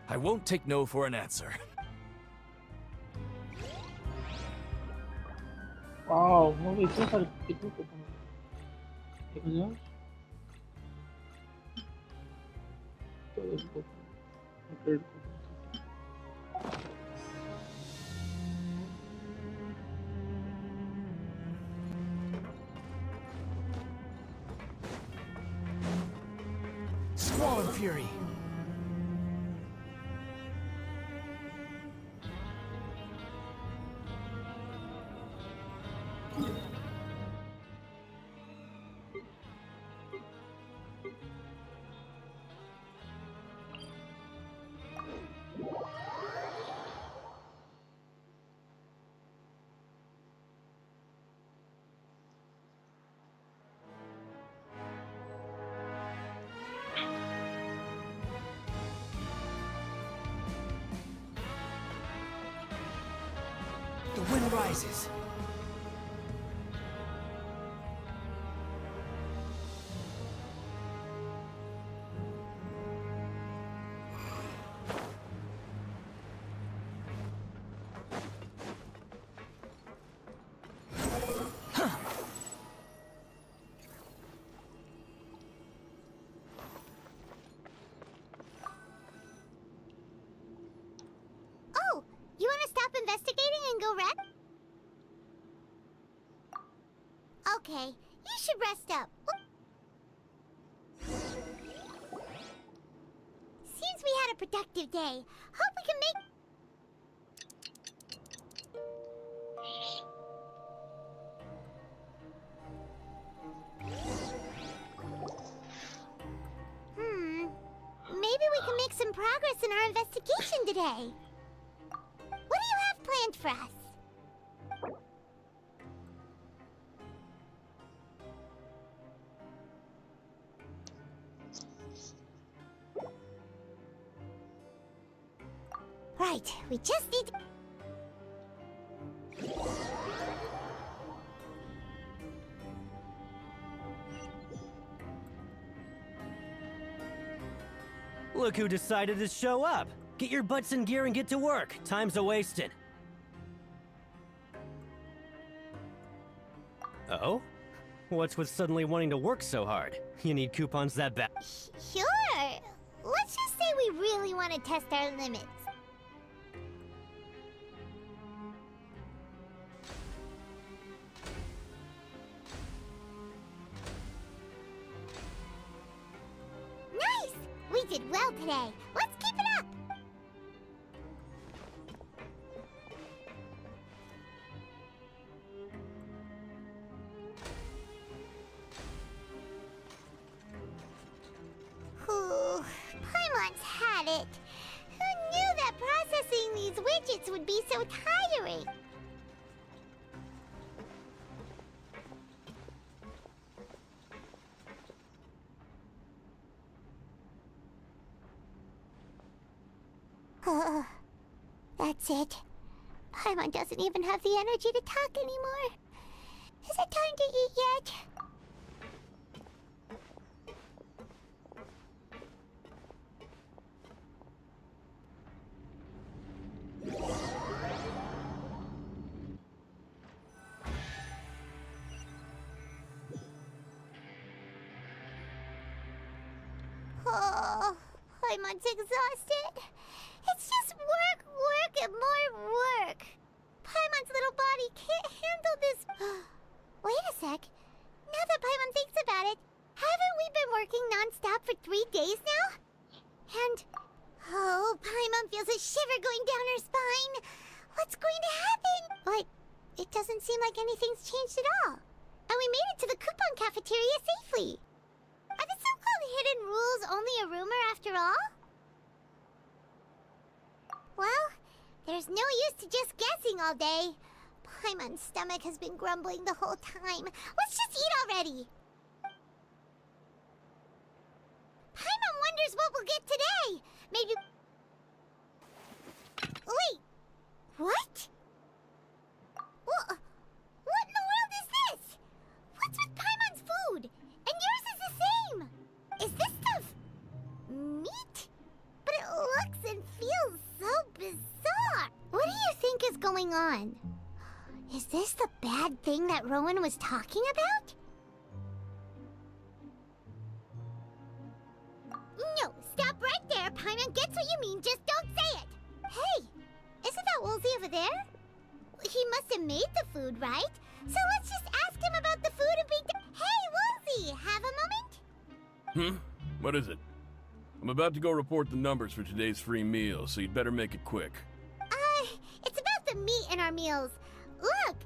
Speaker 4: I won't take no for an answer.
Speaker 1: Wow, वो इतने सारे कितने coupon? 1000 तो इसको 100
Speaker 12: Squall and Fury. The wind rises.
Speaker 3: Oh, you want to stop investigating and go rest? Okay, you should rest up. Seems we had a productive day. Hope we can make... Maybe we can make some progress in our investigation today. What do you have planned for us? Right, we just need to...
Speaker 11: Look who decided to show up. Get your butts in gear and get to work. Time's a-wasting. Oh? What's with suddenly wanting to work so hard? You need coupons that bad?
Speaker 3: Sure. Let's just say we really want to test our limits. Nice! We did well today. Let's keep it up! Whew, Paimon's had it. Who knew that processing these widgets would be so tiring? That's it. Paimon doesn't even have the energy to talk anymore. Is it time to eat yet? Oh, Paimon's exhausted. It's just work, work, and more work. Paimon's little body can't handle this. Wait a sec. Now that Paimon thinks about it, haven't we been working non-stop for 3 days now? And, oh, Paimon feels a shiver going down her spine. What's going to happen? But it doesn't seem like anything's changed at all. And we made it to the coupon cafeteria safely. Are the so-called hidden rules only a rumor after all? Well, there's no use to just guessing all day. Paimon's stomach has been grumbling the whole time. Let's just eat already. Paimon wonders what we'll get today. Maybe... Wait, what? What in the world is this? What's with Paimon's food? And going on? Is this the bad thing that Rowan was talking about? No, stop right there. Paimon gets what you mean, just don't say it. Hey, isn't that Woolsey over there? He must have made the food, right? So let's just ask him about the food and be done. Hey, Woolsey, have a moment?
Speaker 8: What is it? I'm about to go report the numbers for today's free meal, so you'd better make it quick.
Speaker 3: It's about the meat in our meals. Look,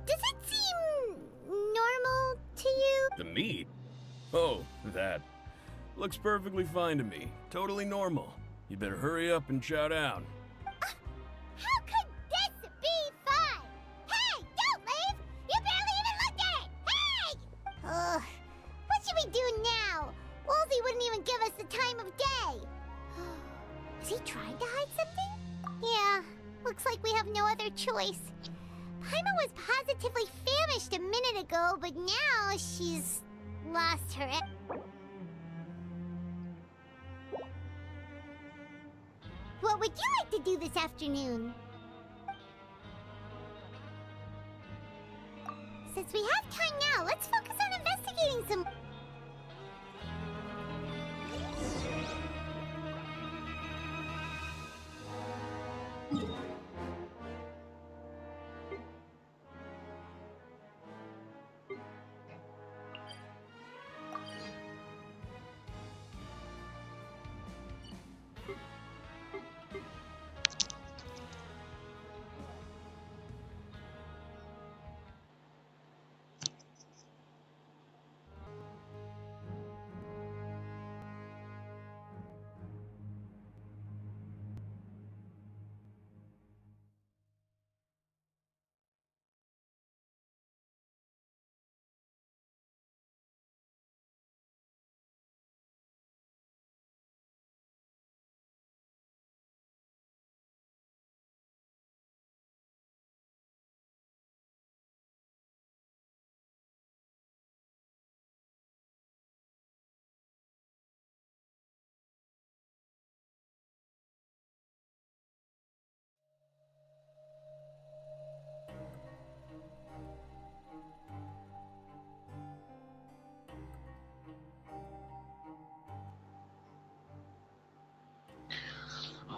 Speaker 3: does it seem normal to you?
Speaker 8: The meat? Oh, that. Looks perfectly fine to me. Totally normal. You'd better hurry up and chow down.
Speaker 3: How could this be fine? Hey, don't leave! You barely even looked at it! Hey! Ugh, what should we do now? Woolsey wouldn't even give us the time of day. Is he trying to hide something? Yeah, looks like we have no other choice. Paimon was positively famished a minute ago, but now she's lost her... What would you like to do this afternoon? Since we have time now, let's focus on investigating some...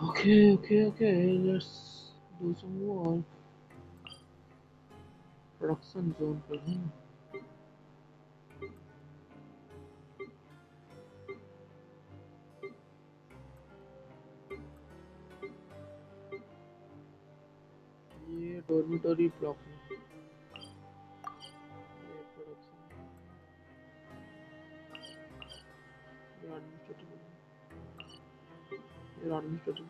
Speaker 1: Okay, let's do some work. Production zone पर हैं. ये dormitory block है. ये production, ये administrative, ये administrative.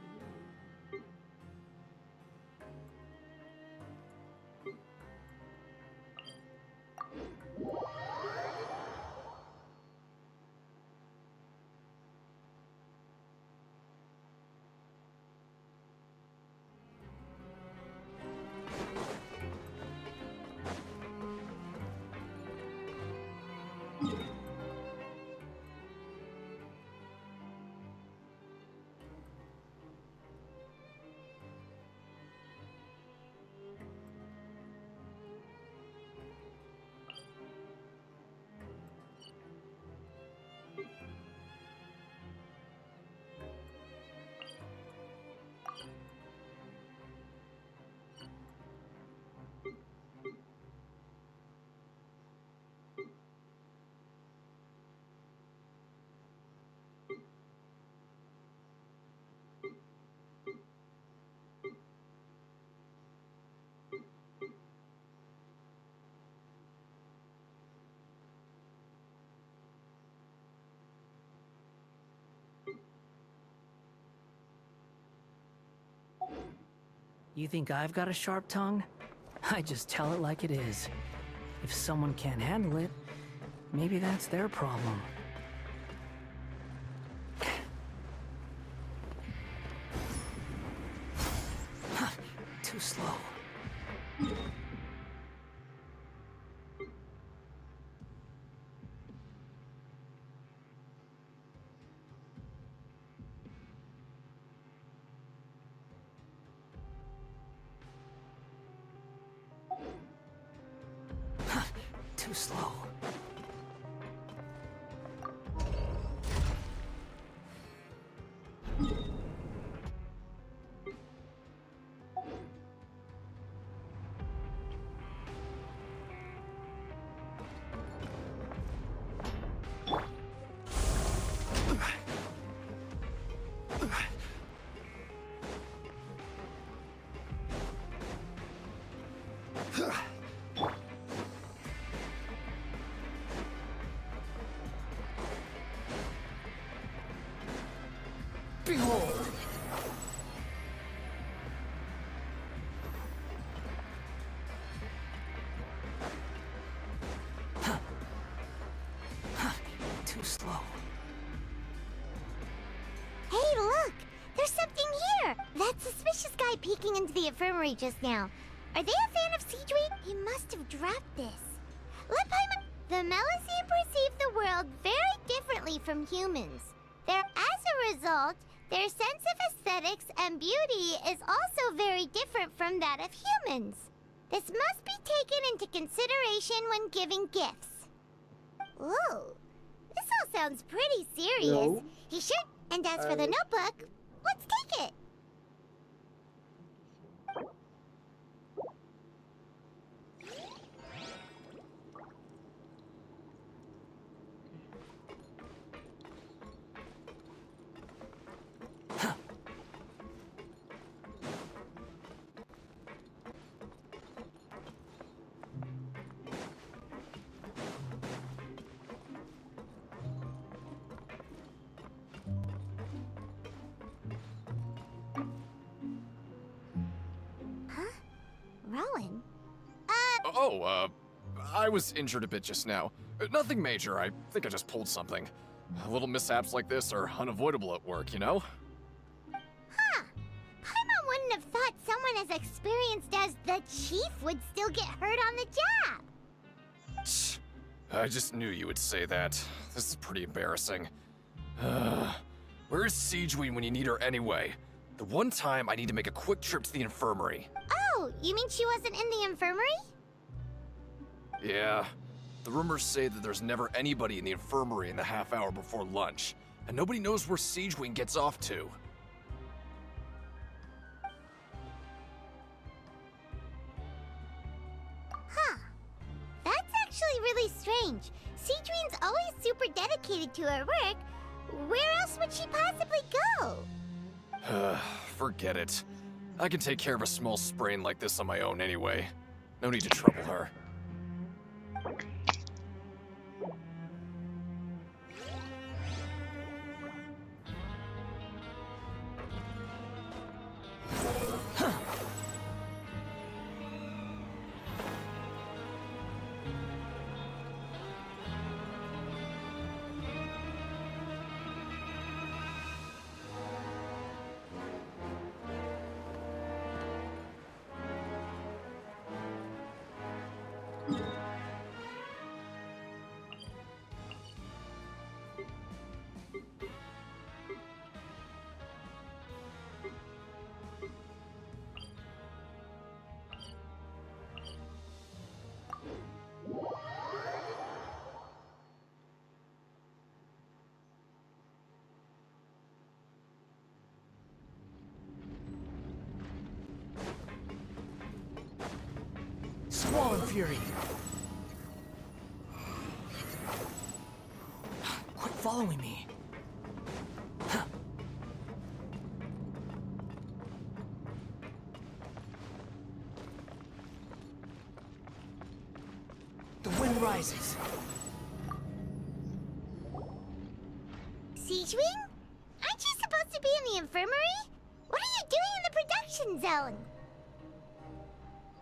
Speaker 10: You think I've got a sharp tongue? I just tell it like it is. If someone can't handle it, maybe that's their problem. Too slow. Too slow.
Speaker 15: Behold!
Speaker 10: Too slow.
Speaker 3: Hey, look! There's something here! That suspicious guy peeking into the infirmary just now. Are they a fan of Siegewing? He must have dropped this. The Melusine perceive the world very differently from humans. As a result, their sense of aesthetics and beauty is also very different from that of humans. This must be taken into consideration when giving gifts. Ooh, this all sounds pretty serious.
Speaker 1: No.
Speaker 3: He should. And as for the notebook, let's take it. Rowan?
Speaker 18: I was injured a bit just now. Nothing major, I think I just pulled something. Little mishaps like this are unavoidable at work, you know?
Speaker 3: Huh. Paimon wouldn't have thought someone as experienced as the Chief would still get hurt on the job.
Speaker 18: I just knew you would say that. This is pretty embarrassing. Where is Siegewing when you need her anyway? The one time I need to make a quick trip to the infirmary.
Speaker 3: Oh, you mean she wasn't in the infirmary?
Speaker 18: Yeah. The rumors say that there's never anybody in the infirmary in the half hour before lunch, and nobody knows where Siegewing gets off to.
Speaker 3: Huh. That's actually really strange. Siegewing's always super dedicated to her work. Where else would she possibly go?
Speaker 18: Forget it. I can take care of a small sprain like this on my own anyway. No need to trouble her.
Speaker 15: Swollen Fury!
Speaker 10: Quit following me.
Speaker 15: The wind rises.
Speaker 3: Siegewing? Aren't you supposed to be in the infirmary? What are you doing in the production zone?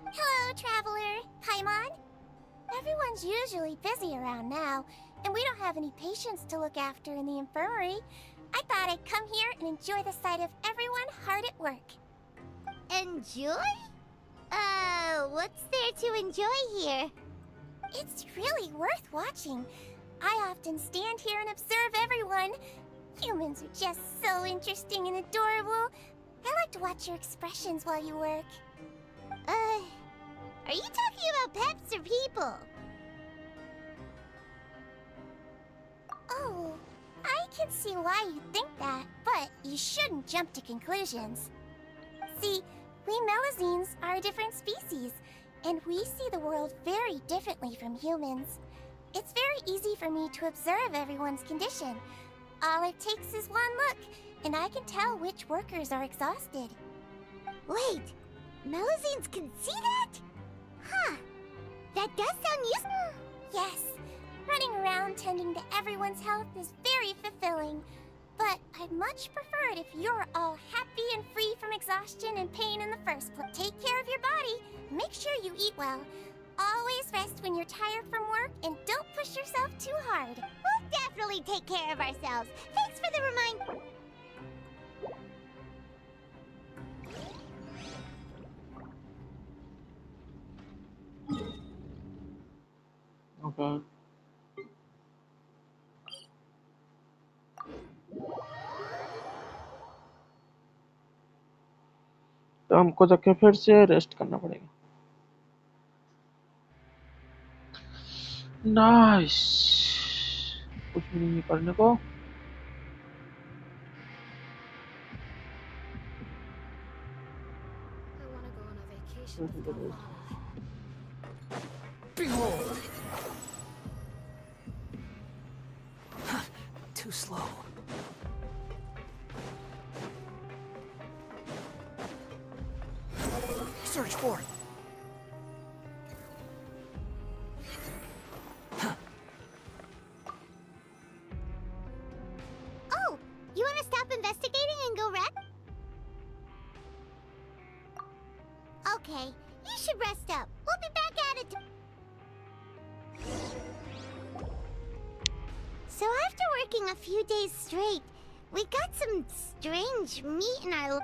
Speaker 19: Hello, Traveler. Paimon. Everyone's usually busy around now, and we don't have any patients to look after in the infirmary. I thought I'd come here and enjoy the sight of everyone hard at work.
Speaker 3: Enjoy? What's there to enjoy here?
Speaker 19: It's really worth watching. I often stand here and observe everyone. Humans are just so interesting and adorable. I like to watch your expressions while you work.
Speaker 3: Are you talking about pets or people?
Speaker 19: can see why you think that, but you shouldn't jump to conclusions. See, we Melusines are a different species, and we see the world very differently from humans. It's very easy for me to observe everyone's condition. All it takes is one look, and I can tell which workers are exhausted.
Speaker 3: Wait, Melusines can see that? Huh. That does sound useful.
Speaker 19: Yes, running around tending to everyone's health is very fulfilling. But I'd much prefer it if you're all happy and free from exhaustion and pain in the first place. Take care of your body, make sure you eat well. Always rest when you're tired from work, and don't push yourself too hard.
Speaker 3: We'll definitely take care of ourselves. Thanks for the reminder.
Speaker 1: Okay. तो हमको जाके फिर से rest करना पड़ेगा। Nice, कुछ भी नहीं है करने को।
Speaker 15: Behold! Too slow. Search for it.
Speaker 3: Oh, you want to stop investigating and go rest? Okay, you should rest up. We'll be back at it. So after working a few days straight, we got some strange meat in our...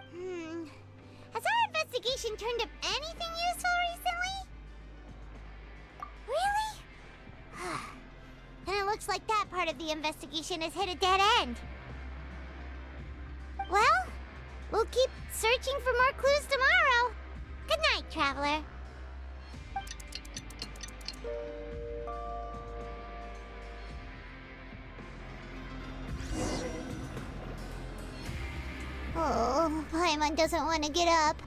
Speaker 3: Has our investigation turned up anything useful recently? Really? And it looks like that part of the investigation has hit a dead end. Well, we'll keep searching for more clues tomorrow. Good night, traveler. Oh, Paimon doesn't want to get up.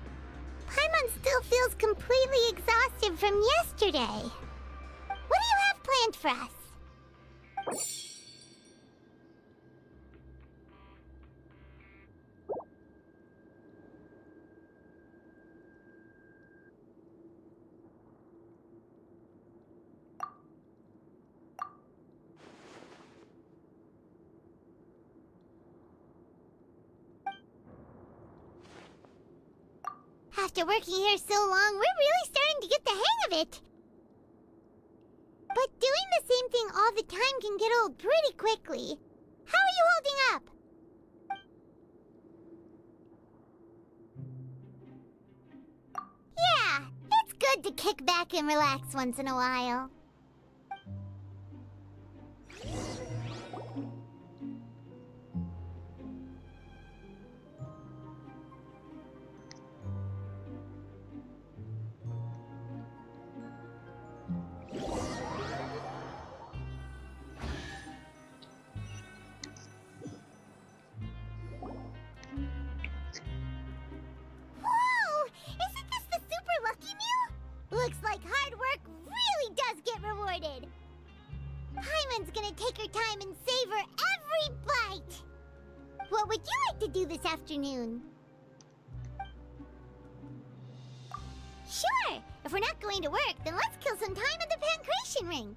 Speaker 3: Paimon still feels completely exhausted from yesterday. What do you have planned for us? After working here so long, we're really starting to get the hang of it. But doing the same thing all the time can get old pretty quickly. How are you holding up? Yeah, it's good to kick back and relax once in a while. Looks like hard work really does get rewarded. Paimon's gonna take her time and savor every bite. What would you like to do this afternoon? Sure! If we're not going to work, then let's kill some time at the Pancration Ring.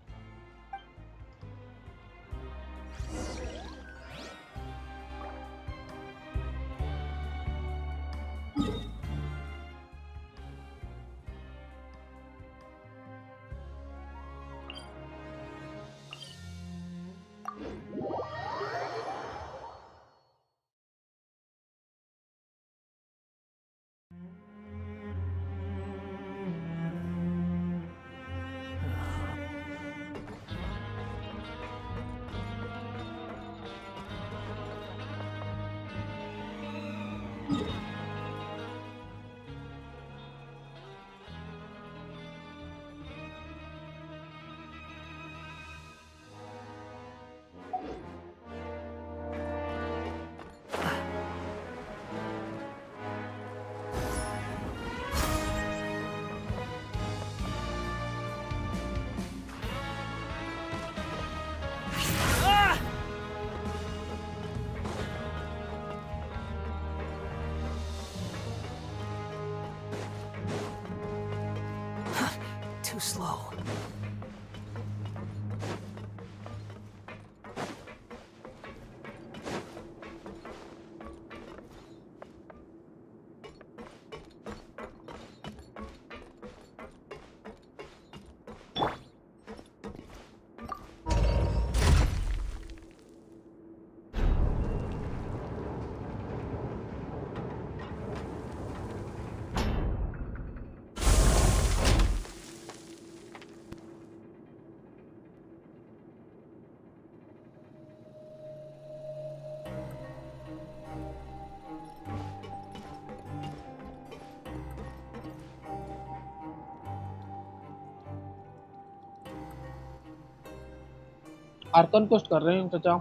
Speaker 1: Arkan quest कर रहे हैं चाचा,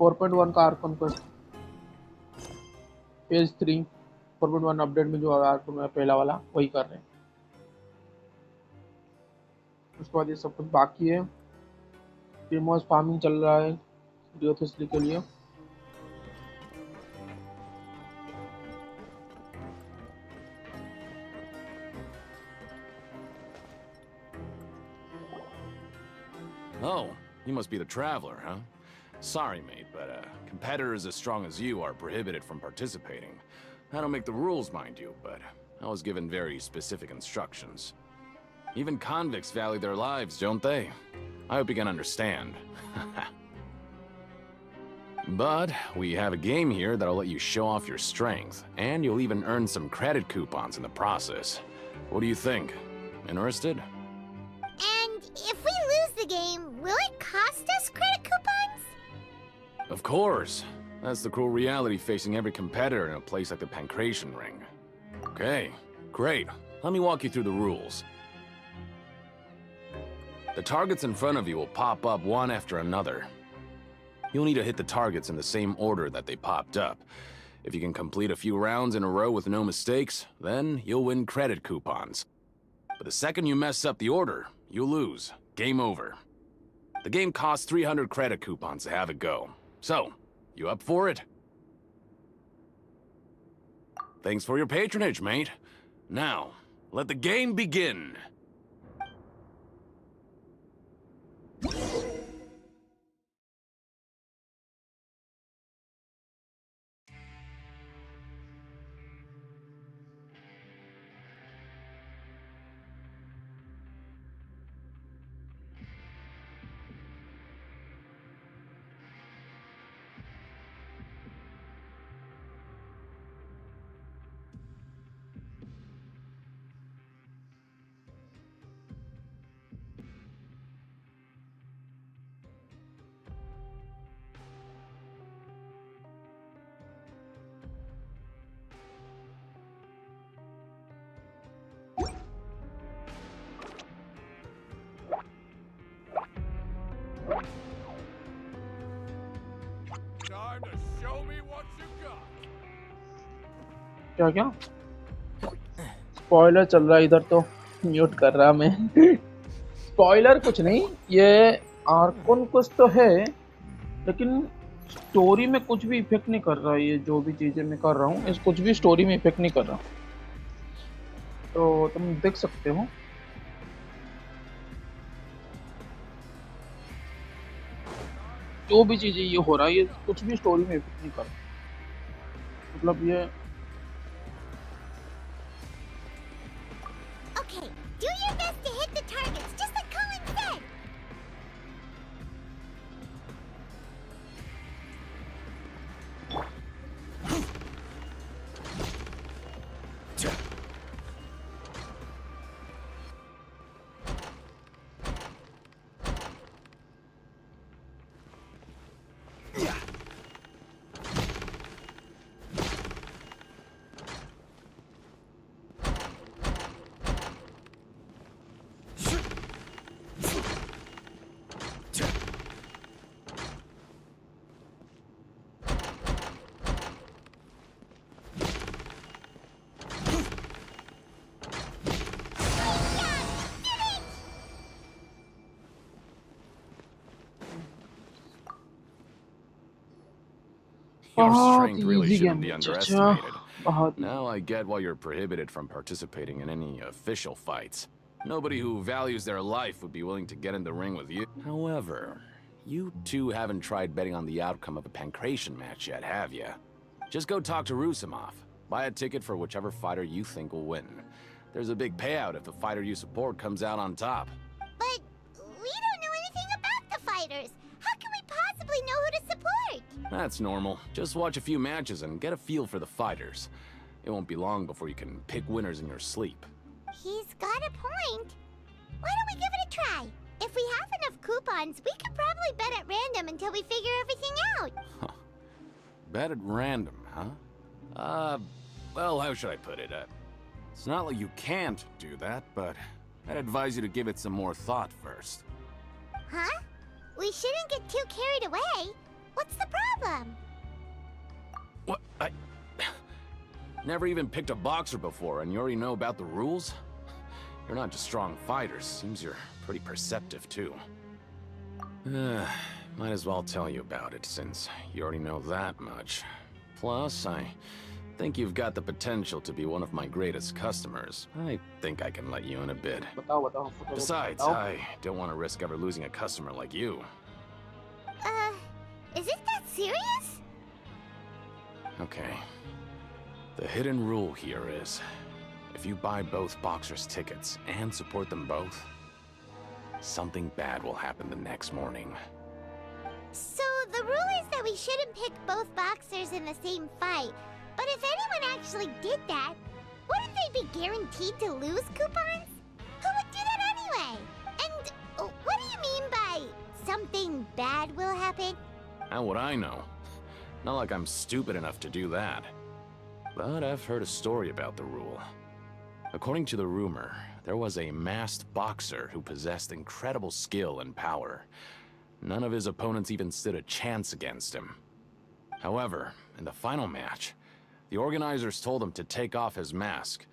Speaker 1: 4.1 का Arkan quest, page 3 4.1 update में जो Arkan है पहला वाला वही कर रहे हैं। उसके बाद ये सब कुछ बाकी है। फेमस फार्मिंग चल रहा है रियोथेस्ली के लिए।
Speaker 18: Oh, you must be the traveler, huh? Sorry, mate, but competitors as strong as you are prohibited from participating. I don't make the rules, mind you, but I was given very specific instructions. Even convicts value their lives, don't they? I hope you can understand. But we have a game here that'll let you show off your strength, and you'll even earn some credit coupons in the process. What do you think? Interested?
Speaker 3: And if we lose the game, will it cost us credit coupons?
Speaker 18: Of course. That's the cruel reality facing every competitor in a place like the Pancration Ring. Okay, great. Let me walk you through the rules. The targets in front of you will pop up one after another. You'll need to hit the targets in the same order that they popped up. If you can complete a few rounds in a row with no mistakes, then you'll win credit coupons. But the second you mess up the order, you'll lose. Game over. The game costs 300 credit coupons to have it go. So, you up for it? Thanks for your patronage, mate. Now, let the game begin.
Speaker 8: Time to show me what you got.
Speaker 1: क्या क्या spoiler चल रहा है इधर, तो mute कर रहा मैं। स्पॉइलर कुछ नहीं, ये आर्कन कुछ तो है लेकिन स्टोरी में कुछ भी इफेक्ट नहीं कर रहा है। ये जो भी चीजें मैं कर रहा हूँ इस कुछ भी स्टोरी में इफेक्ट नहीं कर रहा, तो तुम देख सकते हो। जो भी चीजें ये हो रहा है ये कुछ भी स्टोरी में इफेक्ट नहीं कर रहा, मतलब ये
Speaker 3: Okay, do your best to hit the targets, just like Colin said.
Speaker 18: Your
Speaker 1: बहुत
Speaker 18: strength really
Speaker 1: easy
Speaker 18: shouldn't
Speaker 1: game
Speaker 18: be
Speaker 1: है चाचा,
Speaker 18: underestimated.
Speaker 1: बहुत
Speaker 18: Now I get why you're prohibited from participating in any official fights. Nobody who values their life would be willing to get in the ring with you. However, you two haven't tried betting on the outcome of a Pancration match yet, have you? Just go talk to Rusimov. Buy a ticket for whichever fighter you think will win. There's a big payout if the fighter you support comes out on top.
Speaker 3: But we don't know anything about the fighters. How can we possibly know who to support?
Speaker 18: That's normal. Just watch a few matches and get a feel for the fighters. It won't be long before you can pick winners in your sleep.
Speaker 3: He's got a point. Why don't we give it a try? If we have enough coupons, we could probably bet at random until we figure everything out.
Speaker 18: Bet at random, huh? Well, how should I put it? It's not like you can't do that, but I'd advise you to give it some more thought first.
Speaker 3: Huh? We we shouldn't get too carried away. What's the problem?
Speaker 18: What? I never even picked a boxer before, and you already know about the rules? You're not just strong fighters. Seems you're pretty perceptive, too. Might as well tell you about it, since you already know that much. Plus, I think you've got the potential to be one of my greatest customers. I think I can let you in a bid. Besides, I don't want to risk ever losing a customer like you.
Speaker 3: Is it that serious?
Speaker 18: Okay. The hidden rule here is, if you buy both boxers' tickets and support them both, something bad will happen the next morning.
Speaker 3: So the rule is that we shouldn't pick both boxers in the same fight. But if anyone actually did that, wouldn't they be guaranteed to lose coupons? Who would do that anyway? And what do you mean by something bad will happen?
Speaker 18: How would I know? Not like I'm stupid enough to do that. But I've heard a story about the rule. According to the rumor, there was a masked boxer who possessed incredible skill and power. None of his opponents even stood a chance against him. However, in the final match, the organizers told him to take off his mask.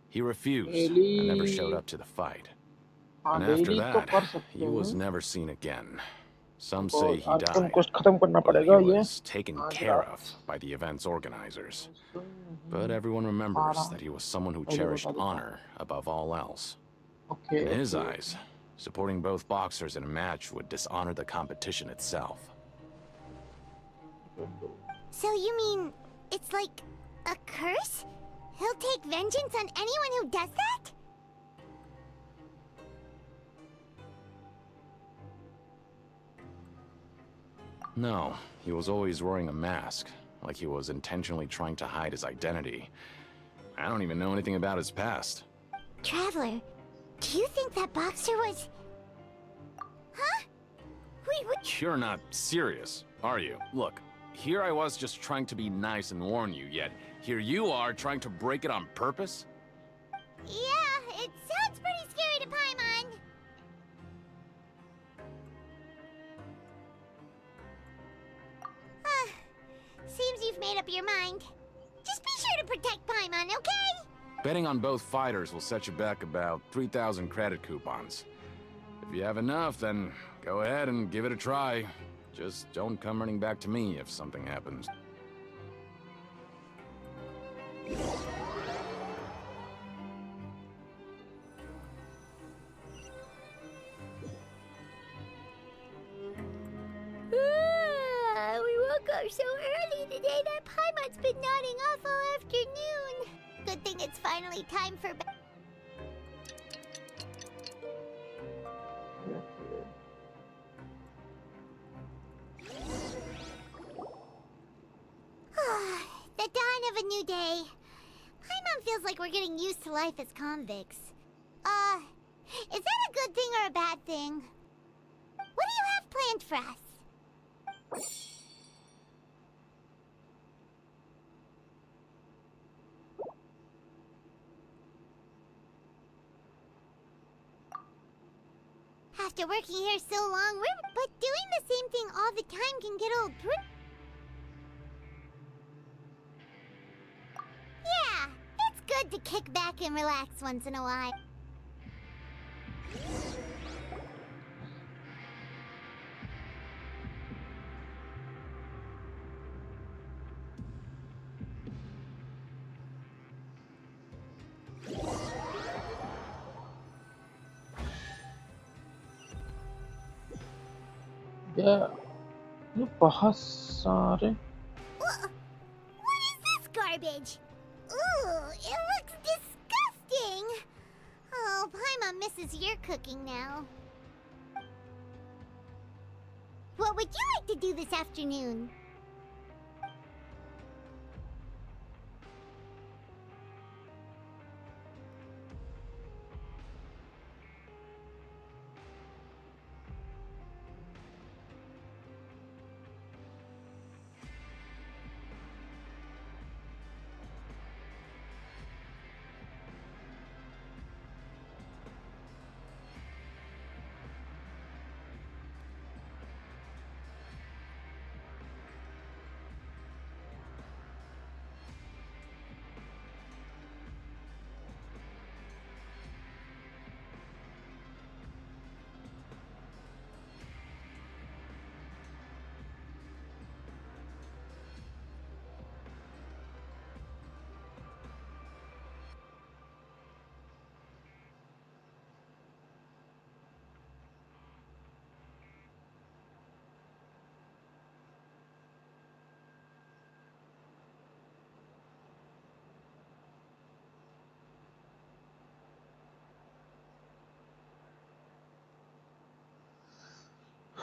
Speaker 18: He refused and never showed up to the fight. And after that, he was never seen again. Some say he died, but he was taken care of by the event's organizers. But everyone remembers that he was someone who cherished honor above all else. In his eyes, supporting both boxers in a match would dishonor the competition itself.
Speaker 3: So you mean it's like a curse? He'll take vengeance on anyone who does that?
Speaker 18: No, he was always wearing a mask, like he was intentionally trying to hide his identity. I don't even know anything about his past.
Speaker 3: Traveler, do you think that boxer was... Huh? Wait, what?
Speaker 18: You're not serious, are you? Look, here I was just trying to be nice and warn you, yet here you are trying to break it on purpose?
Speaker 3: Yeah, it sounds pretty scary to Paimon. Seems you've made up your mind. Just be sure to protect Paimon, okay?
Speaker 18: Betting on both fighters will set you back about 3,000 credit coupons. If you have enough, then go ahead and give it a try. Just don't come running back to me if something happens.
Speaker 3: We woke up so early today that Paimon's been nodding off all afternoon. Good thing it's finally time for bed. The dawn of a new day. Paimon feels like we're getting used to life as convicts. Is that a good thing or a bad thing? What do you have planned for us? After working here so long, but doing the same thing all the time can get old Yeah, it's good to kick back and relax once in a while.
Speaker 1: Yeah, ये बहुत सारे.
Speaker 3: What is this garbage? Ooh, it looks disgusting. Oh, Paimon misses your cooking now. What would you like to do this afternoon?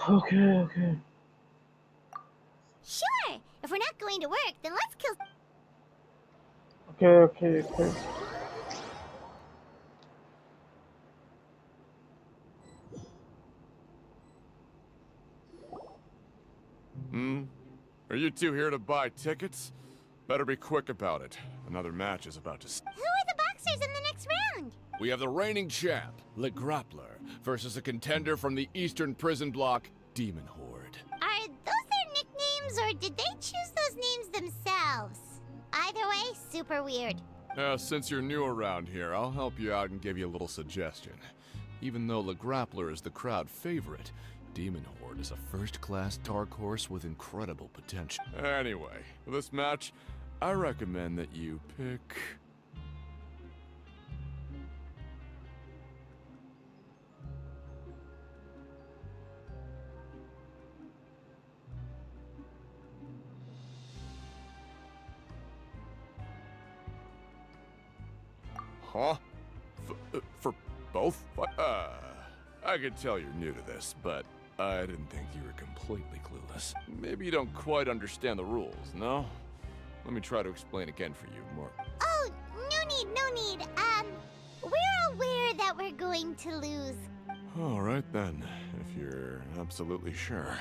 Speaker 1: Okay, okay.
Speaker 3: Sure! If we're not going to work, then let's kill...
Speaker 1: Okay, okay, okay.
Speaker 20: Are you two here to buy tickets? Better be quick about it. Another match is about to start.
Speaker 3: Who are the boxers in the next round?
Speaker 20: We have the reigning champ, Le Grappler, versus a contender from the Eastern Prison Block, Demon Horde.
Speaker 3: Are those their nicknames, or did they choose those names themselves? Either way, super weird.
Speaker 20: Since you're new around here, I'll help you out and give you a little suggestion. Even though Le Grappler is the crowd favorite, Demon Horde is a first-class dark horse with incredible potential. Anyway, for this match, I recommend that you pick... Huh? For both? I can tell you're new to this, but I didn't think you were completely clueless. Maybe you don't quite understand the rules, no? Let me try to explain again for you, more.
Speaker 3: Oh, no need. We're aware that we're going to lose.
Speaker 20: All right then, if you're absolutely sure.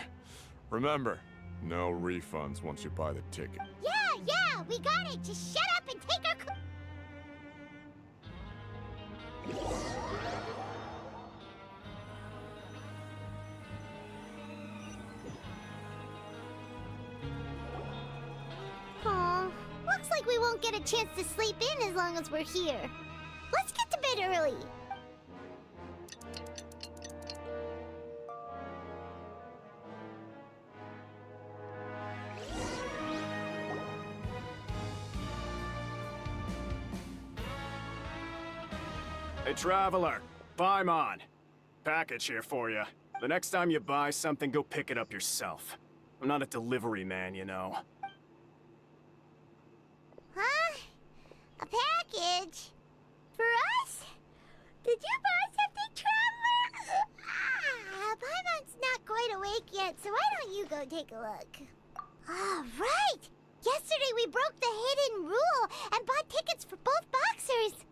Speaker 20: Remember, no refunds once you buy the ticket.
Speaker 3: Yeah, we got it. Just shut up and take our... Aw, looks like we won't get a chance to sleep in as long as we're here. Let's get to bed early.
Speaker 9: Hey, Traveler. Paimon. Package here for you. The next time you buy something, go pick it up yourself. I'm not a delivery man, you know.
Speaker 3: Huh? A package? For us? Did you buy something, Traveler? Paimon's not quite awake yet, so why don't you go take a look? All right! Yesterday we broke the hidden rule and bought tickets for both boxers.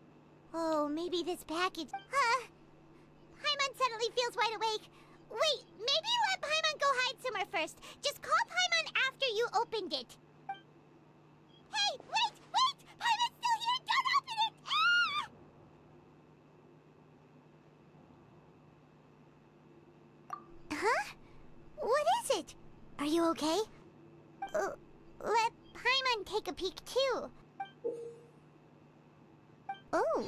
Speaker 3: Oh, maybe this package... Paimon suddenly feels wide awake. Wait, maybe let Paimon go hide somewhere first. Just call Paimon after you opened it. Hey, wait! Paimon's still here! Don't open it! Huh? What is it? Are you okay? Let Paimon take a peek too. Oh,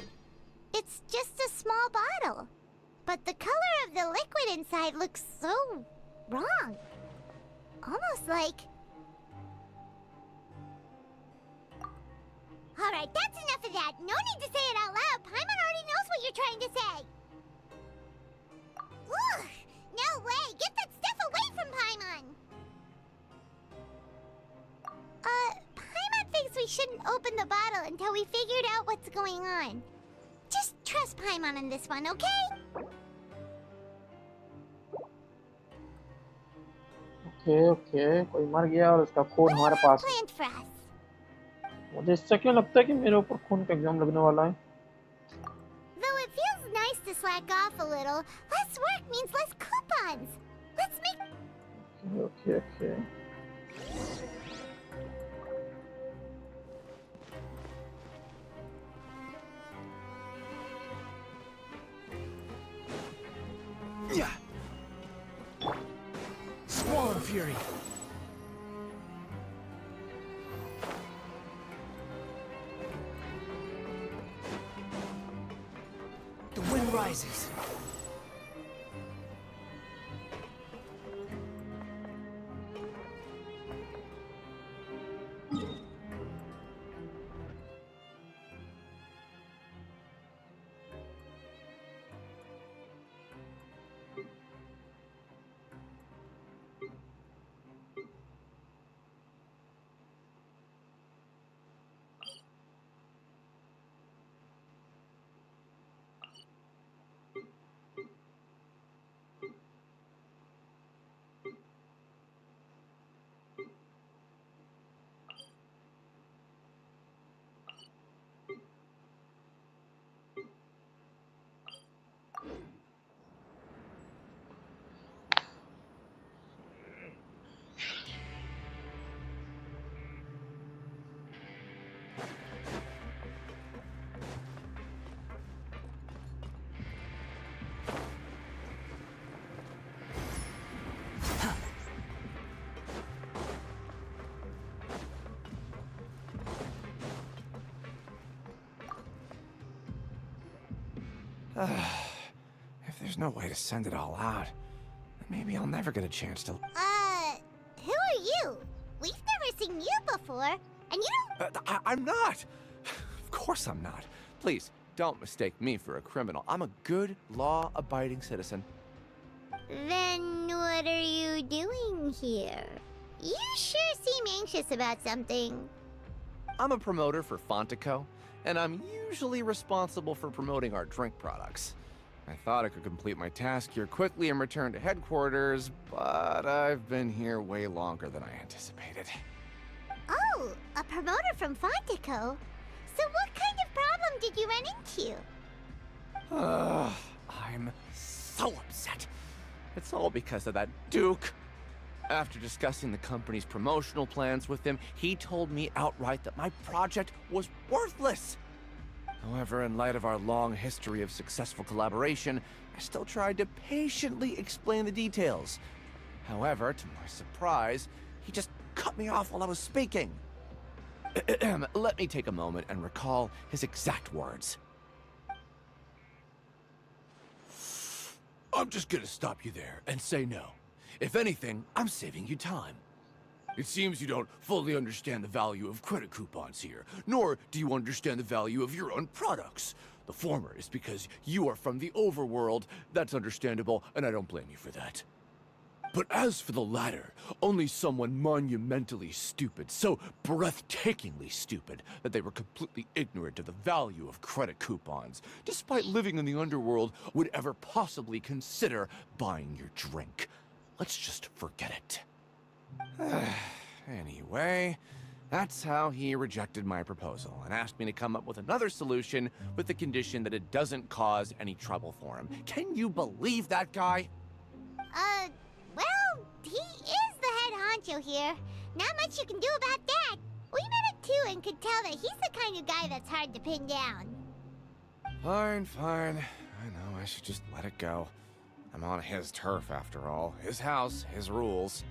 Speaker 3: it's just a small bottle. But the color of the liquid inside looks so wrong. Almost like... Alright, that's enough of that. No need to say it out loud. Paimon already knows what you're trying to say. Ugh, no way. Get that stuff away from Paimon. Paimon thinks we shouldn't open the bottle until we figured out what's going on. Just trust Paimon on this one, okay?
Speaker 1: Okay कोई मर गया और उसका खून हमारे पास है। मुझे इससे क्यों लगता है कि मेरे ऊपर खून का एग्जाम लगने वाला है।
Speaker 3: Though it feels nice to slack off a little, less work means less coupons. Let's make...
Speaker 1: Okay.
Speaker 15: Yeah. Squall Fury. The wind rises.
Speaker 2: If there's no way to send it all out, then maybe I'll never get a chance to...
Speaker 3: Who are you? We've never seen you before, and you don't...
Speaker 2: I'm not! Of course I'm not. Please, don't mistake me for a criminal. I'm a good, law-abiding citizen.
Speaker 3: Then what are you doing here? You sure seem anxious about something.
Speaker 2: I'm a promoter for Fontico, and I'm usually responsible for promoting our drink products. I thought I could complete my task here quickly and return to headquarters, but I've been here way longer than I anticipated.
Speaker 3: Oh, a promoter from Fontico? So what kind of problem did you run into?
Speaker 2: I'm so upset. It's all because of that Duke. After discussing the company's promotional plans with him, he told me outright that my project was worthless. However, in light of our long history of successful collaboration, I still tried to patiently explain the details. However, to my surprise, he just cut me off while I was speaking. Let me take a moment and recall his exact words. I'm just gonna stop you there and say no. If anything, I'm saving you time. It seems you don't fully understand the value of credit coupons here, nor do you understand the value of your own products. The former is because you are from the overworld. That's understandable, and I don't blame you for that. But as for the latter, only someone monumentally stupid, so breathtakingly stupid that they were completely ignorant of the value of credit coupons, despite living in the underworld, would ever possibly consider buying your drink. Let's just forget it. Anyway, that's how he rejected my proposal and asked me to come up with another solution with the condition that it doesn't cause any trouble for him. Can you believe that guy?
Speaker 3: Well, he is the head honcho here. Not much you can do about that. We met him too and could tell that he's the kind of guy that's hard to pin down.
Speaker 2: Fine. I know, I should just let it go. I'm on his turf after all. His house, his rules.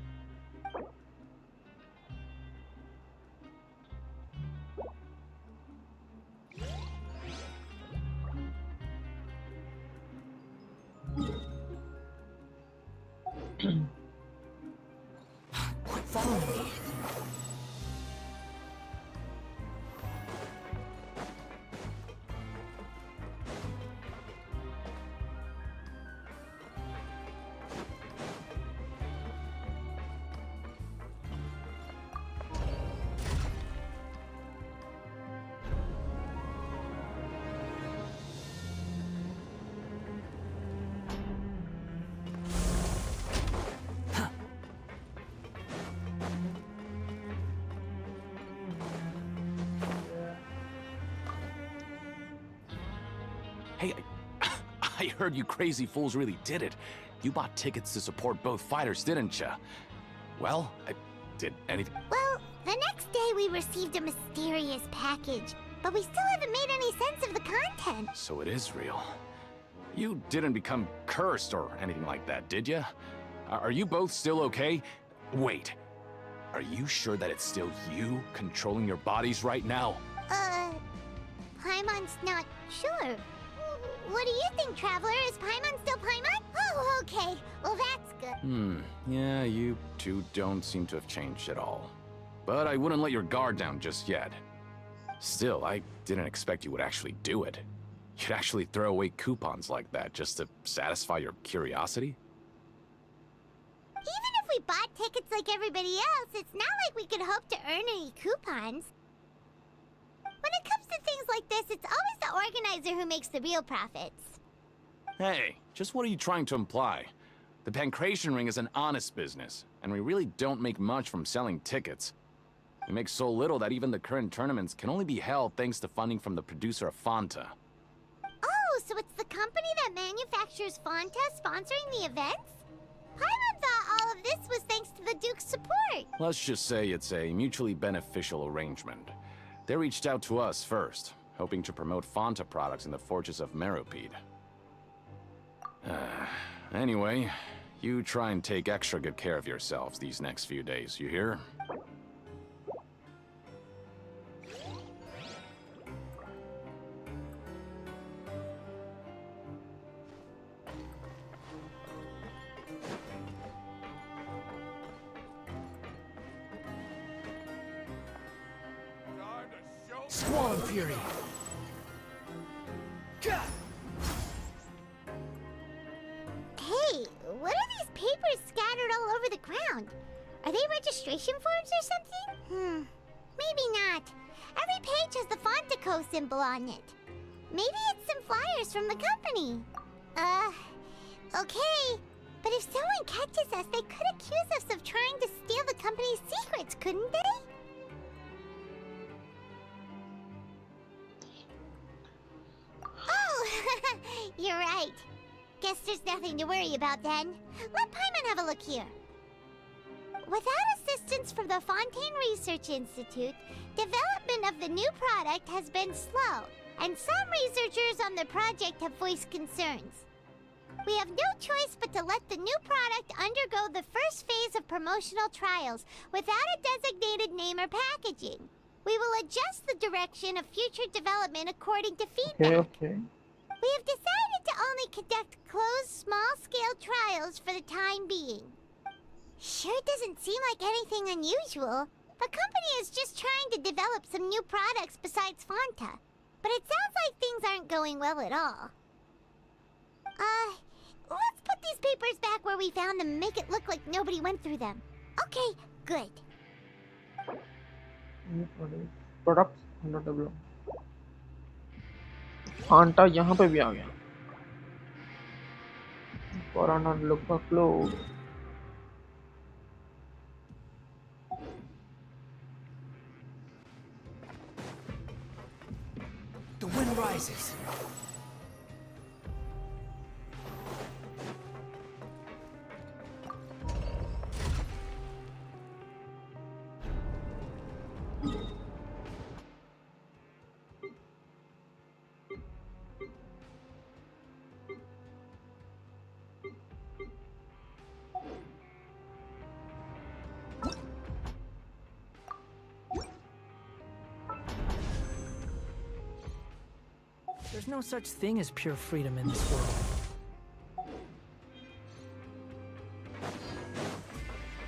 Speaker 15: Follow me.
Speaker 18: Hey, I heard you crazy fools really did it. You bought tickets to support both fighters, didn't ya? Well, did anything...
Speaker 3: Well, the next day we received a mysterious package, but we still haven't made any sense of the content.
Speaker 18: So it is real. You didn't become cursed or anything like that, did ya? Are you both still okay? Wait, are you sure that it's still you controlling your bodies right now?
Speaker 3: Paimon's not sure. What do you think, Traveler? Is Paimon still Paimon? Oh, okay. Well, that's good.
Speaker 18: Yeah, you two don't seem to have changed at all. But I wouldn't let your guard down just yet. Still, I didn't expect you would actually do it. You'd actually throw away coupons like that just to satisfy your curiosity?
Speaker 3: Even if we bought tickets like everybody else, it's not like we could hope to earn any coupons. When it comes to things like this, it's always the organizer who makes the real profits.
Speaker 18: Hey, just what are you trying to imply? The Pancration Ring is an honest business, and we really don't make much from selling tickets. We make so little that even the current tournaments can only be held thanks to funding from the producer of Fanta.
Speaker 3: Oh, so it's the company that manufactures Fanta sponsoring the events? Paimon thought all of this was thanks to the Duke's support.
Speaker 18: Let's just say it's a mutually beneficial arrangement. They reached out to us first, hoping to promote Fanta products in the Fortress of Meropide. Anyway, you try and take extra good care of yourselves these next few days, you hear?
Speaker 15: Squall Fury.
Speaker 3: Hey, what are these papers scattered all over the ground? Are they registration forms or something? Maybe not. Every page has the Fontico symbol on it. Maybe it's some flyers from the company. Okay. But if someone catches us, they could accuse us of trying to steal the company's secrets, couldn't they? Oh, you're right. Guess there's nothing to worry about then. Let Paimon have a look here. Without assistance from the Fontaine Research Institute, development of the new product has been slow, and some researchers on the project have voiced concerns. We have no choice but to let the new product undergo the first phase of promotional trials without a designated name or packaging. We will adjust the direction of future development according to feedback.
Speaker 1: Okay.
Speaker 3: We have decided to only conduct closed, small-scale trials for the time being. Sure doesn't seem like anything unusual. The company is just trying to develop some new products besides Fanta. But it sounds like things aren't going well at all. Let's put these papers back where we found them and make it look like nobody went through them. Okay, good.
Speaker 1: Products under development. Phanta यहाँ पे भी आ गया। पुराना look का close.
Speaker 15: The wind rises. There's no such thing as pure freedom in this world.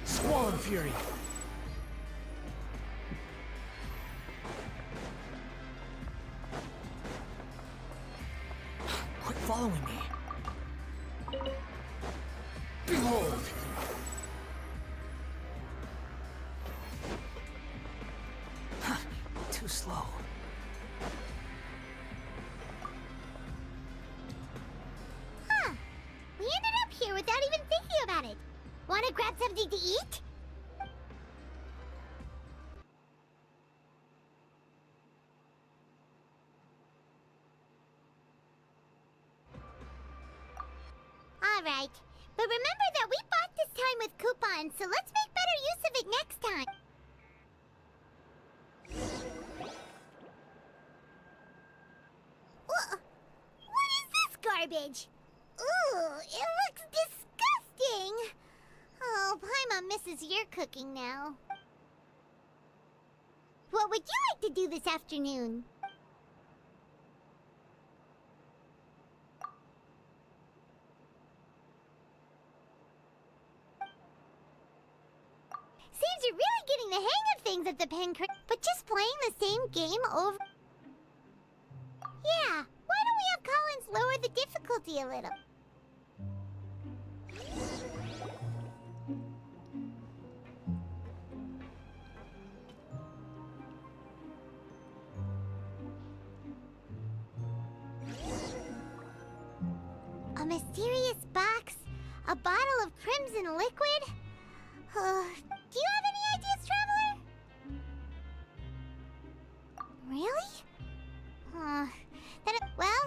Speaker 15: Squall Fury. Quit following me. Behold! Too slow.
Speaker 3: We ended up here without even thinking about it. Wanna grab something to eat? Alright, but remember that we bought this time with coupons, so let's make better use of it next time. What is this garbage? Ooh, it looks disgusting! Oh, Paimon misses your cooking now. What would you like to do this afternoon? Seems you're really getting the hang of things at the Pencre, but just playing the same game over... Yeah, why don't we have Collins lower the difficulty a little? A mysterious box? A bottle of crimson liquid? Do you have any ideas, Traveler? Really? Well,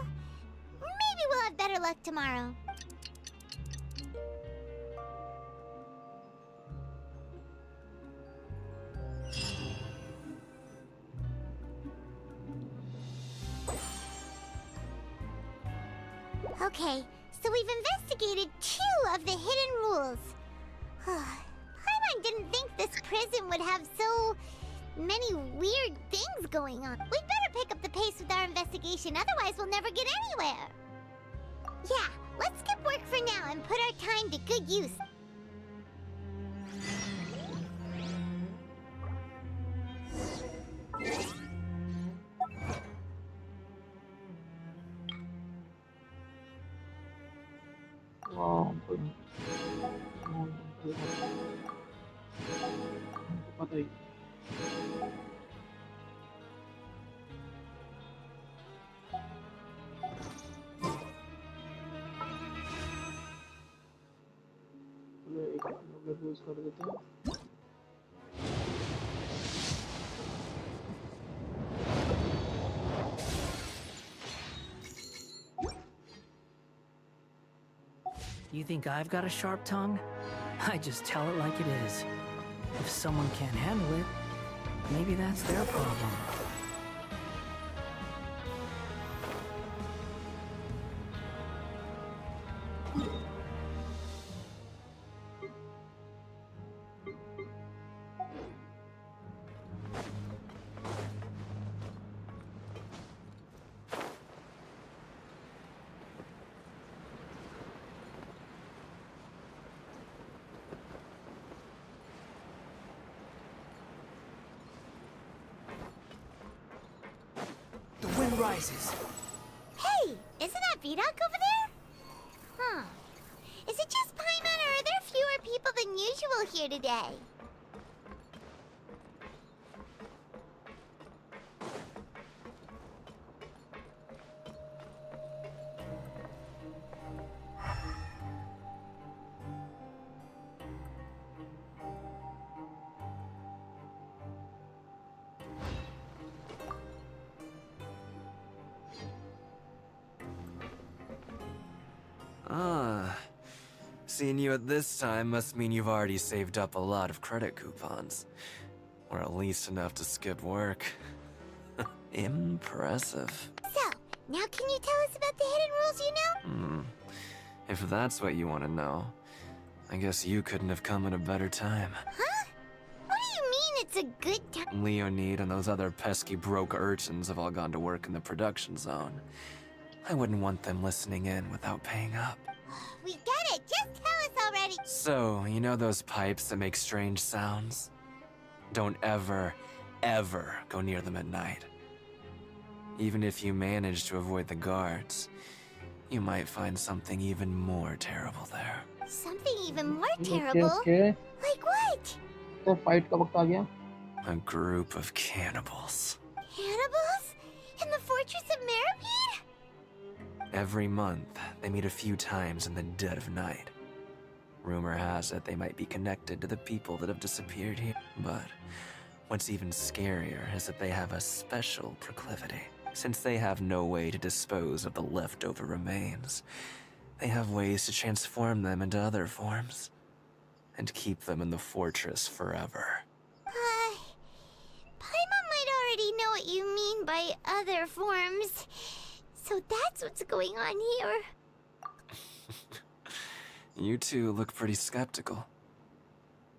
Speaker 3: maybe we'll have better luck tomorrow. Okay, so we've investigated 2 of the hidden rules. Paimon didn't think this prison would have so many weird things going on. We'd better pick up the pace with our investigation, otherwise we'll never get anywhere. Yeah, let's skip work for now and put our time to good use.
Speaker 1: patay. एक use कर देते हैं.
Speaker 10: You think I've got a sharp tongue? I just tell it like it is. If someone can't handle it, maybe that's their problem.
Speaker 2: Rises.
Speaker 3: Hey, isn't that Vidok over there? Huh. Is it just Paimon, or are there fewer people than usual here today?
Speaker 14: Ah, seeing you at this time must mean you've already saved up a lot of credit coupons. Or at least enough to skip work. Impressive.
Speaker 3: So, now can you tell us about the hidden rules you know?
Speaker 14: If that's what you want to know, I guess you couldn't have come at a better time.
Speaker 3: Huh? What do you mean it's a good time?
Speaker 14: Leonid and those other pesky broke urchins have all gone to work in the production zone. I wouldn't want them listening in without paying up.
Speaker 3: We get it! Just tell us already!
Speaker 14: So, you know those pipes that make strange sounds? Don't ever, ever go near them at night. Even if you manage to avoid the guards, you might find something even more terrible there.
Speaker 3: Something even more terrible?
Speaker 1: Okay.
Speaker 3: Like what?
Speaker 1: तो fight का वक्त आ गया.
Speaker 14: A group of cannibals.
Speaker 3: Cannibals? In the Fortress of Meripede?
Speaker 14: Every month, they meet a few times in the dead of night. Rumor has it they might be connected to the people that have disappeared here. But what's even scarier is that they have a special proclivity. Since they have no way to dispose of the leftover remains, they have ways to transform them into other forms and keep them in the fortress forever.
Speaker 3: Paimon might already know what you mean by other forms. So that's what's going on here.
Speaker 14: You two look pretty skeptical.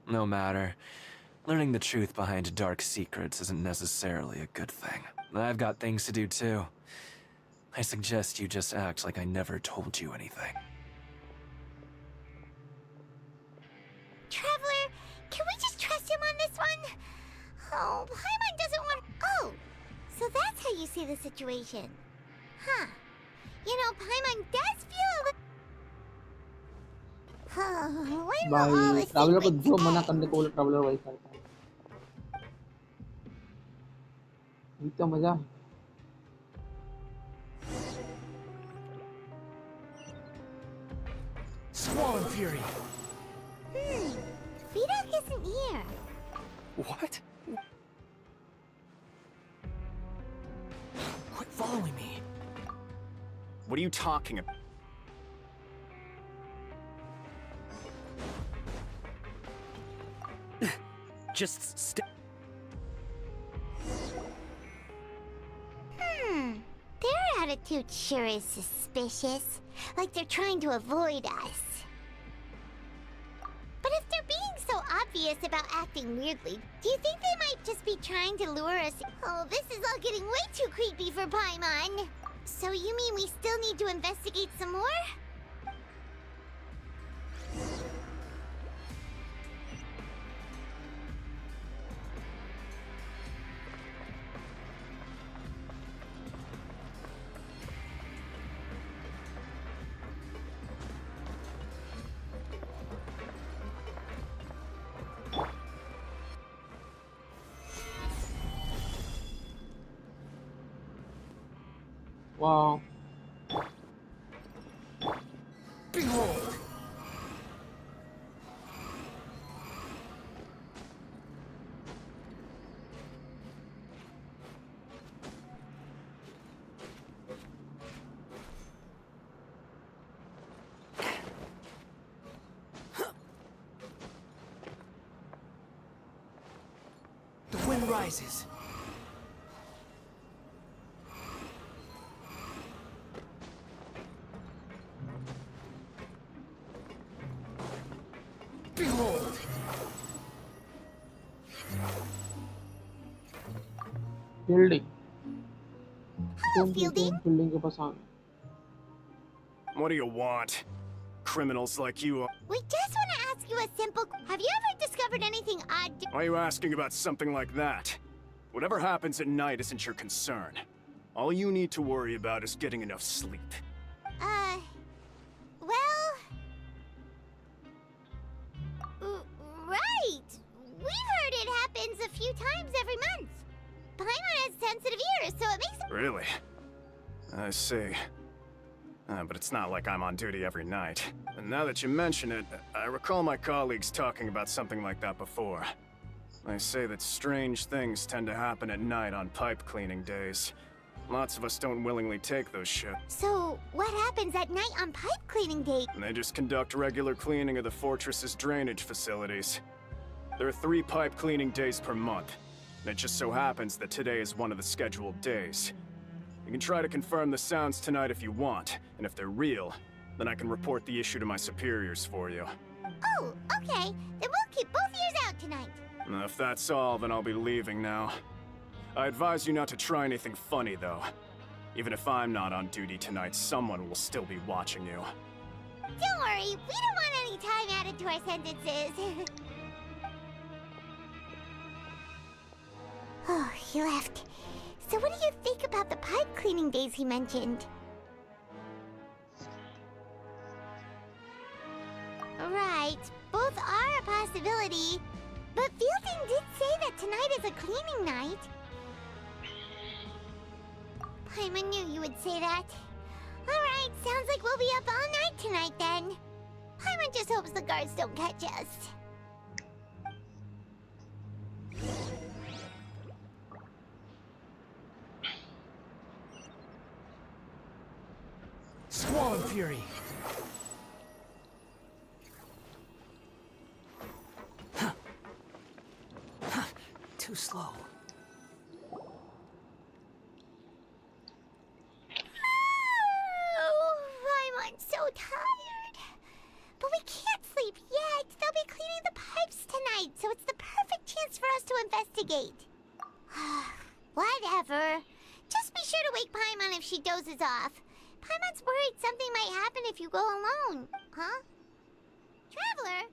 Speaker 14: No matter. Learning the truth behind dark secrets isn't necessarily a good thing. I've got things to do too. I suggest you just act like I never told you anything.
Speaker 3: Traveler, can we just trust him on this one? Oh, Paimon doesn't want... Oh, so that's how you see the situation. Huh. You know, Paimon does feel... When will all
Speaker 1: भाई
Speaker 3: the
Speaker 1: traveller को
Speaker 3: secrets
Speaker 1: जो मना
Speaker 3: end?
Speaker 1: करने को बोले traveller वही करता है. ये तो मजा है.
Speaker 2: Squall and Fury.
Speaker 3: Vidok isn't here.
Speaker 14: What?
Speaker 2: Quit following me.
Speaker 9: What are you talking about?
Speaker 2: Just stay.
Speaker 3: Their attitude sure is suspicious. Like they're trying to avoid us. But if they're being so obvious about acting weirdly, do you think they might just be trying to lure us? Oh, this is all getting way too creepy for Paimon. So you mean we still need to investigate some more?
Speaker 1: Wow.
Speaker 2: Behold! The wind rises. Behold!
Speaker 1: Building.
Speaker 3: Hello, Fielding.
Speaker 1: Building के पास आना.
Speaker 9: What do you want? Criminals like you are.
Speaker 3: We just want to ask you a simple... Have you ever discovered anything odd...
Speaker 9: Why are you asking about something like that? Whatever happens at night isn't your concern. All you need to worry about is getting enough sleep.
Speaker 3: Well... Right! We've heard it happens a few times every month. Paimon has sensitive ears, so it makes...
Speaker 9: Really? I see. But it's not like I'm on duty every night. And now that you mention it, I recall my colleagues talking about something like that before. They say that strange things tend to happen at night on pipe cleaning days. Lots of us don't willingly take those shifts.
Speaker 3: So, what happens at night on pipe cleaning day?
Speaker 9: They just conduct regular cleaning of the fortress's drainage facilities. There are 3 pipe cleaning days per month. And it just so happens that today is one of the scheduled days. You can try to confirm the sounds tonight if you want, and if they're real, then I can report the issue to my superiors for you.
Speaker 3: Oh, okay. Then we'll keep both ears out tonight.
Speaker 9: And if that's all, then I'll be leaving now. I advise you not to try anything funny, though. Even if I'm not on duty tonight, someone will still be watching you.
Speaker 3: Don't worry, we don't want any time added to our sentences. Oh, he left. So what do you think about the pipe cleaning days he mentioned? Right, both are a possibility. But Fielding did say that tonight is a cleaning night. Paimon knew you would say that. Alright, sounds like we'll be up all night tonight then. Paimon just hopes the guards don't catch us.
Speaker 2: Squall and Fury. Too slow.
Speaker 3: Oh, I'm so tired. But we can't sleep yet. They'll be cleaning the pipes tonight, so it's the perfect chance for us to investigate. Whatever. Just be sure to wake Paimon if she dozes off. Paimon's worried something might happen if you go alone. Huh? Traveler?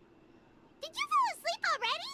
Speaker 3: Did you fall asleep already?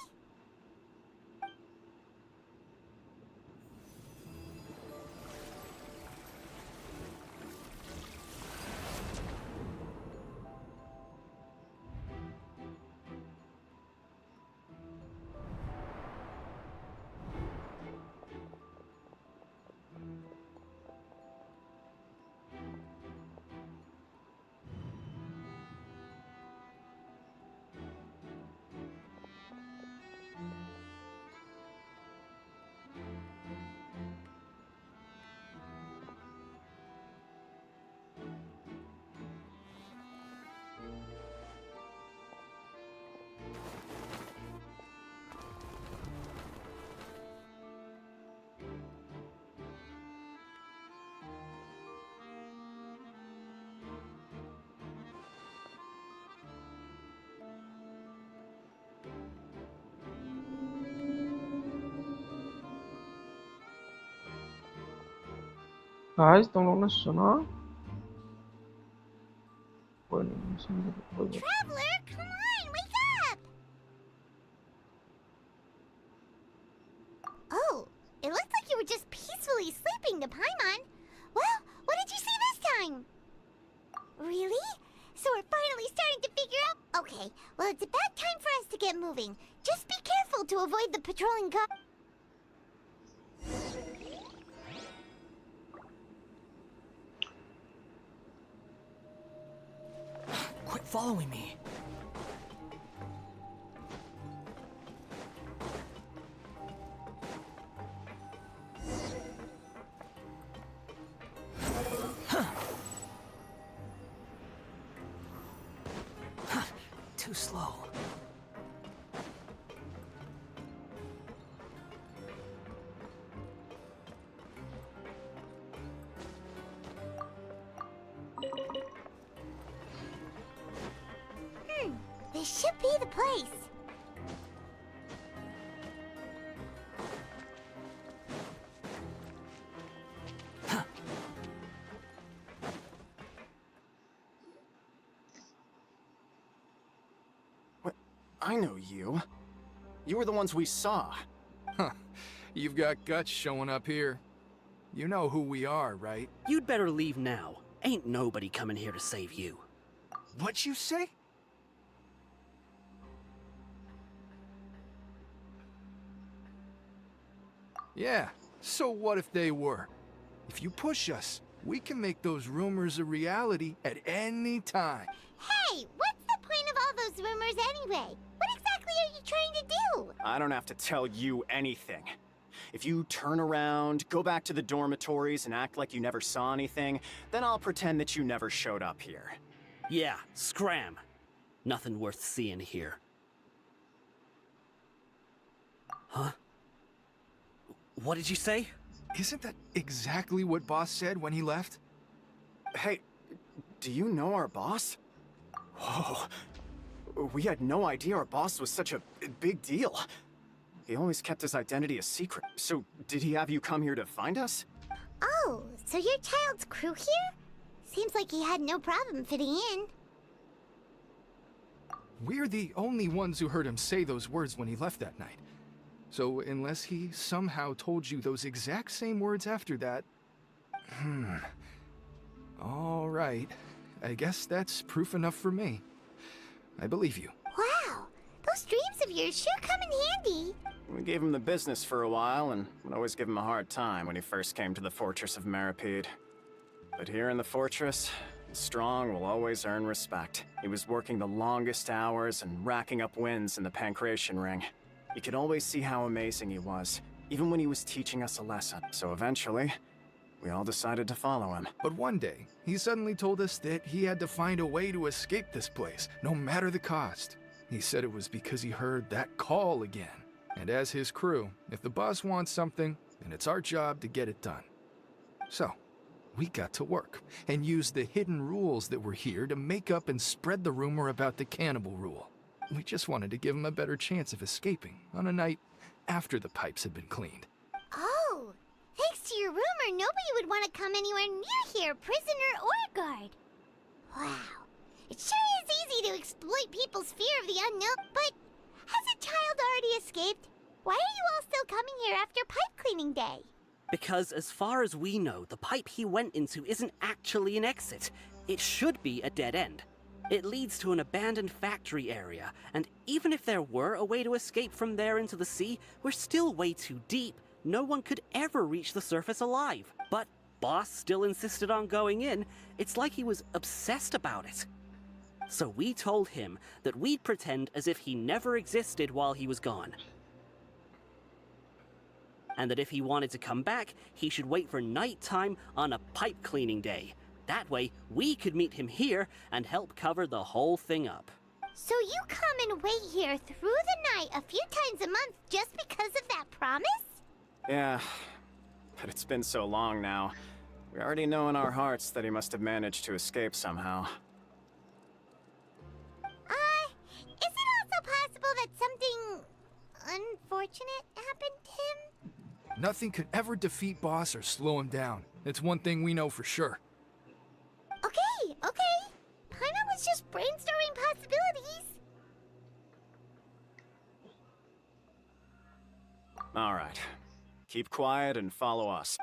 Speaker 1: Guys तुम लोगों ने सुना? कोई नहीं सुन कोई
Speaker 3: Traveler, come on, wake up! Oh, it looked like you were just peacefully sleeping to Paimon. Well, what did you see this time? Really? So we're finally starting to figure out... Okay, well it's about time for us to get moving. Just be careful to avoid the patrolling car...
Speaker 10: following me. Too slow.
Speaker 3: This should be the place.
Speaker 9: What? I know you. You were the ones we saw.
Speaker 17: Huh. You've got guts showing up here. You know who we are, right?
Speaker 21: You'd better leave now. Ain't nobody coming here to save you.
Speaker 17: What'd you say? Yeah, so what if they were? If you push us, we can make those rumors a reality at any time.
Speaker 3: Hey, what's the point of all those rumors anyway? What exactly are you trying to do?
Speaker 9: I don't have to tell you anything. If you turn around, go back to the dormitories and act like you never saw anything, then I'll pretend that you never showed up here.
Speaker 21: Yeah, scram. Nothing worth seeing here. Huh? What did you say?
Speaker 17: Isn't that exactly what Boss said when he left?
Speaker 9: Hey, do you know our boss? Whoa. We had no idea our boss was such a big deal. He always kept his identity a secret. So, did he have you come here to find us?
Speaker 3: Oh, so your child's crew here? Seems like he had no problem fitting in.
Speaker 17: We're the only ones who heard him say those words when he left that night. So unless he somehow told you those exact same words after that... All right. I guess that's proof enough for me. I believe you.
Speaker 3: Wow, those dreams of yours sure come in handy.
Speaker 9: We gave him the business for a while and would always give him a hard time when he first came to the fortress of Meripede. But here in the fortress, the strong will always earn respect. He was working the longest hours and racking up wins in the Pancration Ring. You could always see how amazing he was, even when he was teaching us a lesson. So eventually, we all decided to follow him.
Speaker 17: But one day, he suddenly told us that he had to find a way to escape this place, no matter the cost. He said it was because he heard that call again. And as his crew, if the boss wants something, then it's our job to get it done. So, we got to work, and used the hidden rules that were here to make up and spread the rumor about the cannibal rule. We just wanted to give him a better chance of escaping on a night after the pipes had been cleaned.
Speaker 3: Oh, thanks to your rumor, nobody would want to come anywhere near here, prisoner or guard. Wow, it sure is easy to exploit people's fear of the unknown, but has a child already escaped? Why are you all still coming here after pipe cleaning day?
Speaker 21: Because as far as we know, the pipe he went into isn't actually an exit. It should be a dead end. It leads to an abandoned factory area, and even if there were a way to escape from there into the sea, we're still way too deep. No one could ever reach the surface alive. But Boss still insisted on going in. It's like he was obsessed about it. So we told him that we'd pretend as if he never existed while he was gone. And that if he wanted to come back, he should wait for nighttime on a pipe cleaning day. That way, we could meet him here and help cover the whole thing up.
Speaker 3: So you come and wait here through the night a few times a month just because of that promise?
Speaker 9: Yeah, but it's been so long now. We already know in our hearts that he must have managed to escape somehow.
Speaker 3: Is it also possible that something unfortunate happened to him?
Speaker 17: Nothing could ever defeat Boss or slow him down. It's one thing we know for sure.
Speaker 3: Okay. Paimon was just brainstorming possibilities.
Speaker 9: All right. Keep quiet and follow us.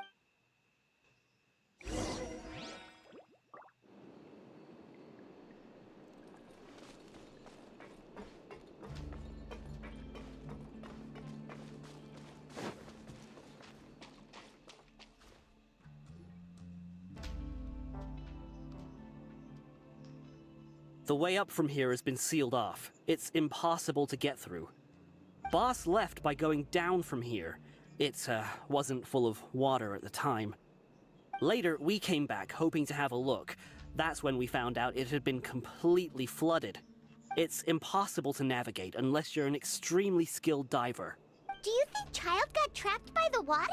Speaker 21: The way up from here has been sealed off. It's impossible to get through. Boss left by going down from here. It wasn't full of water at the time. Later, we came back hoping to have a look. That's when we found out it had been completely flooded. It's impossible to navigate unless you're an extremely skilled diver.
Speaker 3: Do you think Child got trapped by the water?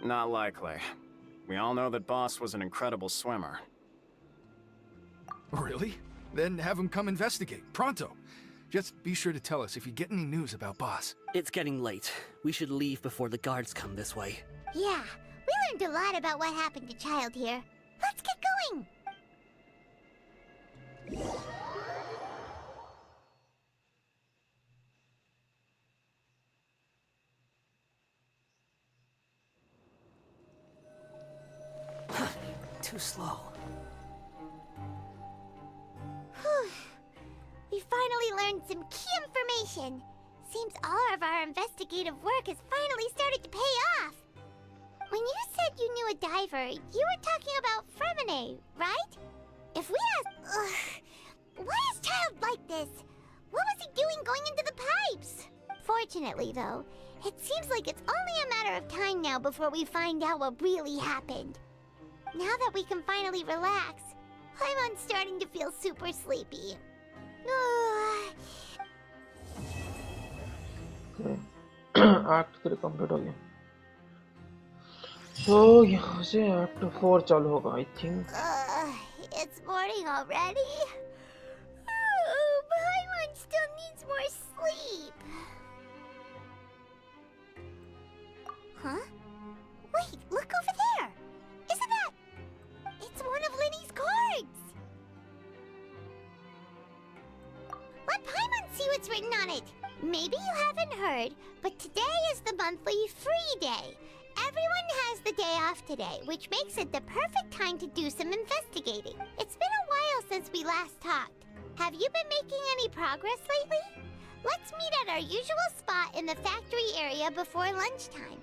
Speaker 9: Not likely. We all know that Boss was an incredible swimmer.
Speaker 17: Really? Then have him come investigate, pronto. Just be sure to tell us if you get any news about Boss.
Speaker 21: It's getting late. We should leave before the guards come this way.
Speaker 3: Yeah, we learned a lot about what happened to Child here. Let's get going!
Speaker 10: Too slow.
Speaker 3: Whew. We finally learned some key information. Seems all of our investigative work has finally started to pay off. When you said you knew a diver, you were talking about Fremine, right? If we ask... why is Child like this? What was he doing going into the pipes? Fortunately, though, it seems like it's only a matter of time now before we find out what really happened. Now that we can finally relax, I'm starting to feel super sleepy.
Speaker 1: Act 3 complete हो गया तो यहाँ से act 4 चालू होगा I think
Speaker 3: It's morning already? Paimon still needs more sleep. Huh? Wait, look over there! Isn't that... It's one of Linny's cards! Let Paimon see what's written on it. Maybe you haven't heard, but today is the monthly free day. Everyone has the day off today, which makes it the perfect time to do some investigating. It's been a while since we last talked. Have you been making any progress lately? Let's meet at our usual spot in the factory area before lunchtime.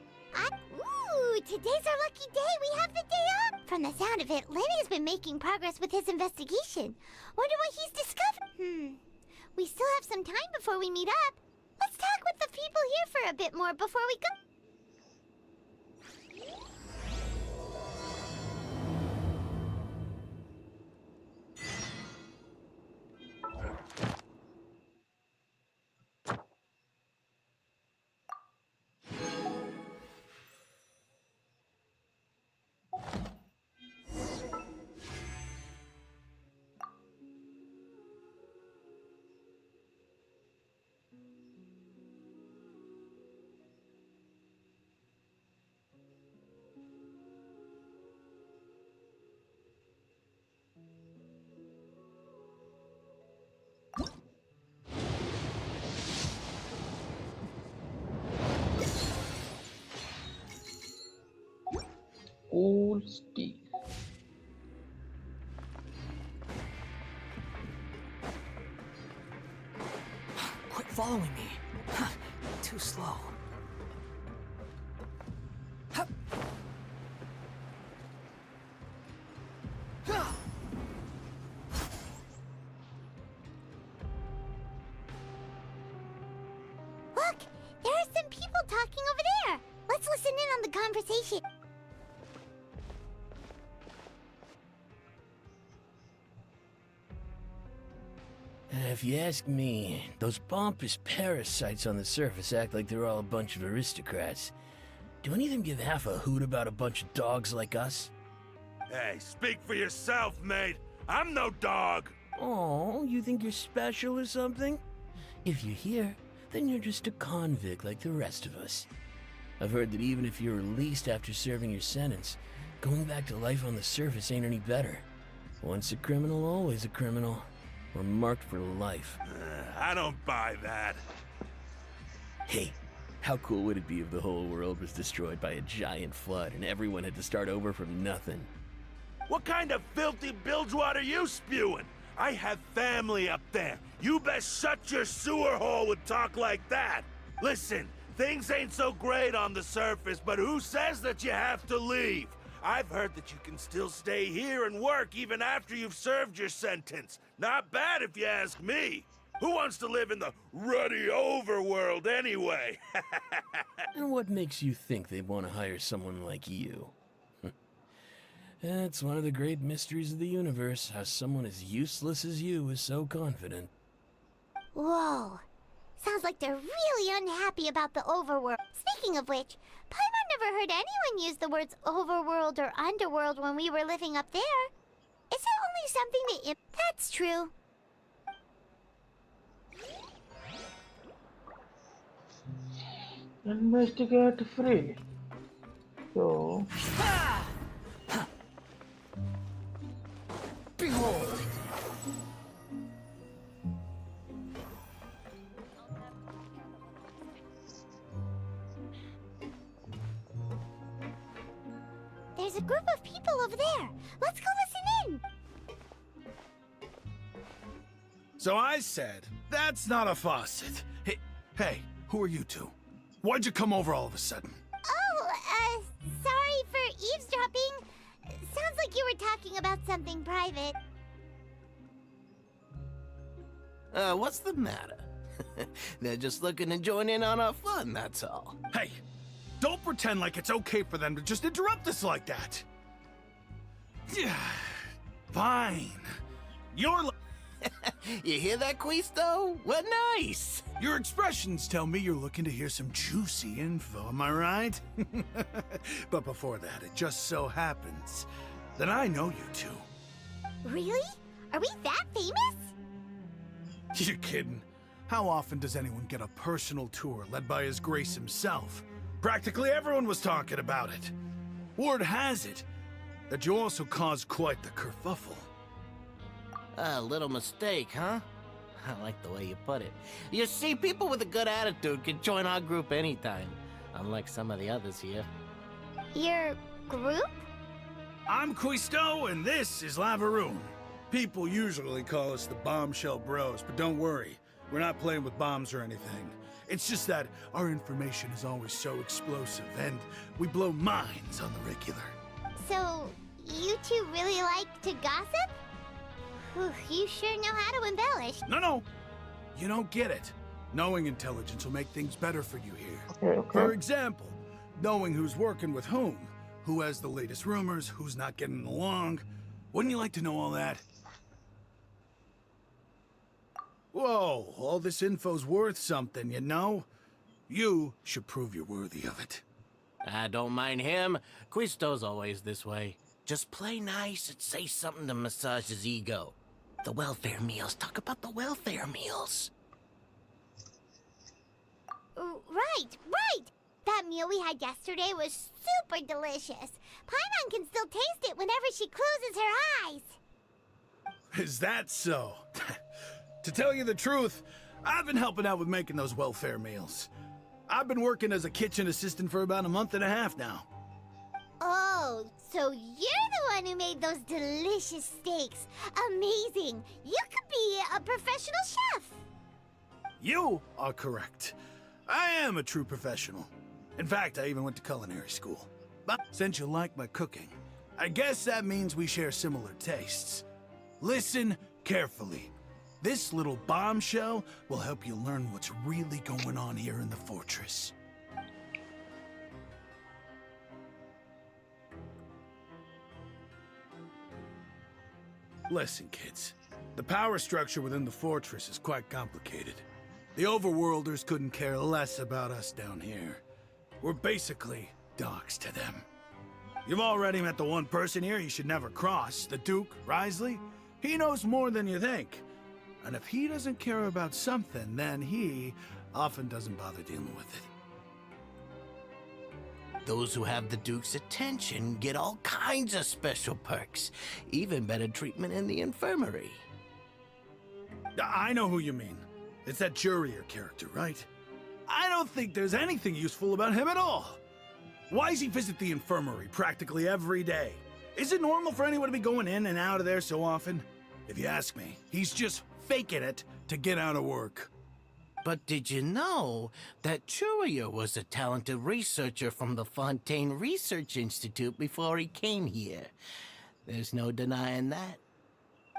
Speaker 3: Ooh, today's our lucky day. We have the day off. From the sound of it, Lenny's been making progress with his investigation. Wonder what he's discovered. We still have some time before we meet up. Let's talk with the people here for a bit more before we go.
Speaker 1: Cool stick.
Speaker 10: Quit following me. Too slow.
Speaker 3: Look, there are some people talking over there. Let's listen in on the conversation.
Speaker 8: If you ask me, those pompous parasites on the surface act like they're all a bunch of aristocrats. Do any of them give half a hoot about a bunch of dogs like us?
Speaker 5: Hey, speak for yourself, mate. I'm no dog.
Speaker 8: Oh, you think you're special or something? If you're here, then you're just a convict like the rest of us. I've heard that even if you're released after serving your sentence, going back to life on the surface ain't any better. Once a criminal, always a criminal. We're marked for life.
Speaker 5: I don't buy that.
Speaker 8: Hey, how cool would it be if the whole world was destroyed by a giant flood and everyone had to start over from nothing?
Speaker 5: What kind of filthy bilgewater are you spewing? I have family up there. You best shut your sewer hole with talk like that. Listen, things ain't so great on the surface, but who says that you have to leave? I've heard that you can still stay here and work even after you've served your sentence. Not bad if you ask me. Who wants to live in the ruddy overworld anyway?
Speaker 8: And what makes you think they want to hire someone like you? That's one of the great mysteries of the universe, how someone as useless as you is so confident.
Speaker 3: Whoa. Sounds like they're really unhappy about the overworld. Speaking of which, Paimon never heard anyone use the words overworld or underworld when we were living up there. Is it only something that That's true.
Speaker 1: Investigate freely. So
Speaker 2: Behold!
Speaker 3: There's a group of people over there. Let's go listen in.
Speaker 6: So I said, that's not a faucet. Hey, who are you two? Why'd you come over all of a sudden?
Speaker 3: Oh, sorry for eavesdropping. Sounds like you were talking about something private.
Speaker 22: What's the matter? They're just looking to join in on our fun, that's all.
Speaker 6: Hey, don't pretend like it's okay for them to just interrupt us like that. Fine. You're
Speaker 22: You hear that, Quisto? What nice!
Speaker 6: Your expressions tell me you're looking to hear some juicy info, am I right? But before that, it just so happens that I know you two.
Speaker 3: Really? Are we that famous?
Speaker 6: You're kidding. How often does anyone get a personal tour led by His Grace himself? Practically everyone was talking about it. Word has it that you also caused quite the kerfuffle.
Speaker 22: A little mistake, huh? I like the way you put it. You see, people with a good attitude can join our group anytime, unlike some of the others here.
Speaker 3: Your group?
Speaker 6: I'm Quisto, and this is Lavaroon. People usually call us the Bombshell Bros, but don't worry. We're not playing with bombs or anything. It's just that our information is always so explosive, and we blow minds on the regular.
Speaker 3: So, you two really like to gossip? Whew, you sure know how to embellish.
Speaker 6: No. You don't get it. Knowing intelligence will make things better for you here.
Speaker 1: Okay.
Speaker 6: For example, knowing who's working with whom, who has the latest rumors, who's not getting along. Wouldn't you like to know all that? Whoa, all this info's worth something, you know? You should prove you're worthy of it.
Speaker 22: I don't mind him. Quisto's always this way. Just play nice and say something to massage his ego. The welfare meals. Talk about the welfare meals.
Speaker 3: Right! That meal we had yesterday was super delicious. Paimon can still taste it whenever she closes her eyes.
Speaker 6: Is that so? To tell you the truth, I've been helping out with making those welfare meals. I've been working as a kitchen assistant for about a month and a half now.
Speaker 3: Oh, so you're the one who made those delicious steaks. Amazing. You could be a professional chef.
Speaker 6: You are correct. I am a true professional. In fact, I even went to culinary school. But since you like my cooking, I guess that means we share similar tastes. Listen carefully. This little bombshell will help you learn what's really going on here in the fortress. Listen, kids. The power structure within the fortress is quite complicated. The Overworlders couldn't care less about us down here. We're basically dogs to them. You've already met the one person here you should never cross, the Duke, Wriothesly. He knows more than you think. And if he doesn't care about something, then he often doesn't bother dealing with it.
Speaker 22: Those who have the Duke's attention get all kinds of special perks. Even better treatment in the infirmary.
Speaker 6: I know who you mean. It's that Jurier character, right? I don't think there's anything useful about him at all. Why does he visit the infirmary practically every day? Is it normal for anyone to be going in and out of there so often? If you ask me, he's just faking it to get out of work.
Speaker 22: But did you know that Churia was a talented researcher from the Fontaine Research Institute before he came here? There's no denying that.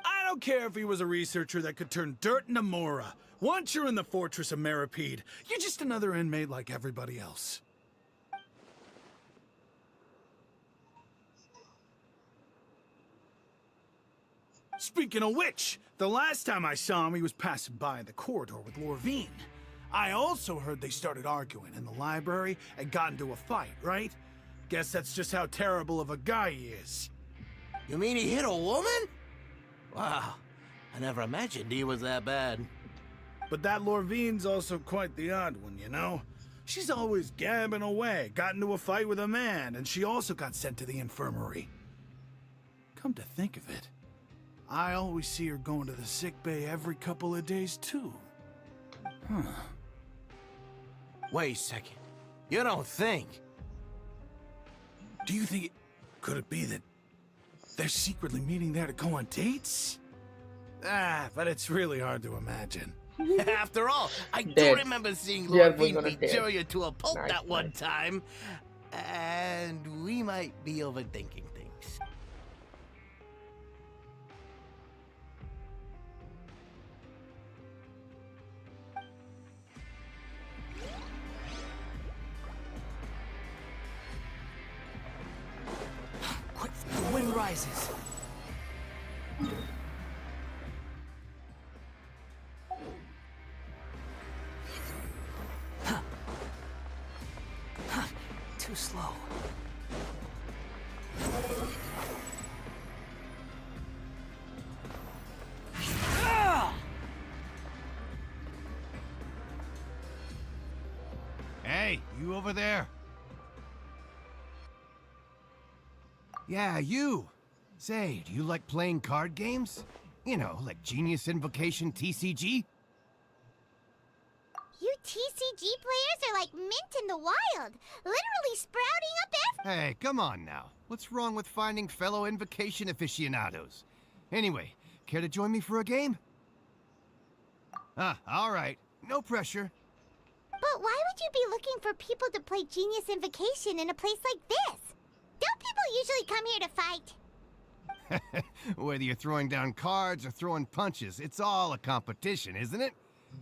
Speaker 6: I don't care if he was a researcher that could turn dirt into Mora. Once you're in the Fortress of Meripede, you're just another inmate like everybody else. Speaking of which, the last time I saw him, he was passing by in the corridor with Lorvine. I also heard they started arguing in the library and got into a fight, right? Guess that's just how terrible of a guy he is.
Speaker 22: You mean he hit a woman? Wow, I never imagined he was that bad.
Speaker 6: But that Lorvine's also quite the odd one, you know? She's always gabbing away, got into a fight with a man, and she also got sent to the infirmary. Come to think of it, I always see her going to the sick bay every couple of days, too. Huh.
Speaker 22: Wait a second. You don't think?
Speaker 6: Do you think could it be that they're secretly meeting there to go on dates? But it's really hard to imagine.
Speaker 22: After all, I do
Speaker 1: Dead.
Speaker 22: remember seeing
Speaker 1: Yeah,
Speaker 22: Lorvine
Speaker 1: we're gonna
Speaker 22: beat
Speaker 1: dead.
Speaker 22: Julia to a pulp
Speaker 1: Nice,
Speaker 22: that one
Speaker 1: nice.
Speaker 22: time. And we might be overthinking things.
Speaker 10: Quick, the wind rises. Too slow.
Speaker 7: Hey, you over there? Yeah, you. Say, do you like playing card games? You know, like Genius Invocation TCG?
Speaker 3: You TCG players are like mint in the wild, literally sprouting up
Speaker 7: Hey, come on now. What's wrong with finding fellow Invocation aficionados? Anyway, care to join me for a game? All right. No pressure.
Speaker 3: But why would you be looking for people to play Genius Invocation in a place like this? Don't people usually come here to fight?
Speaker 7: Whether you're throwing down cards or throwing punches, it's all a competition, isn't it?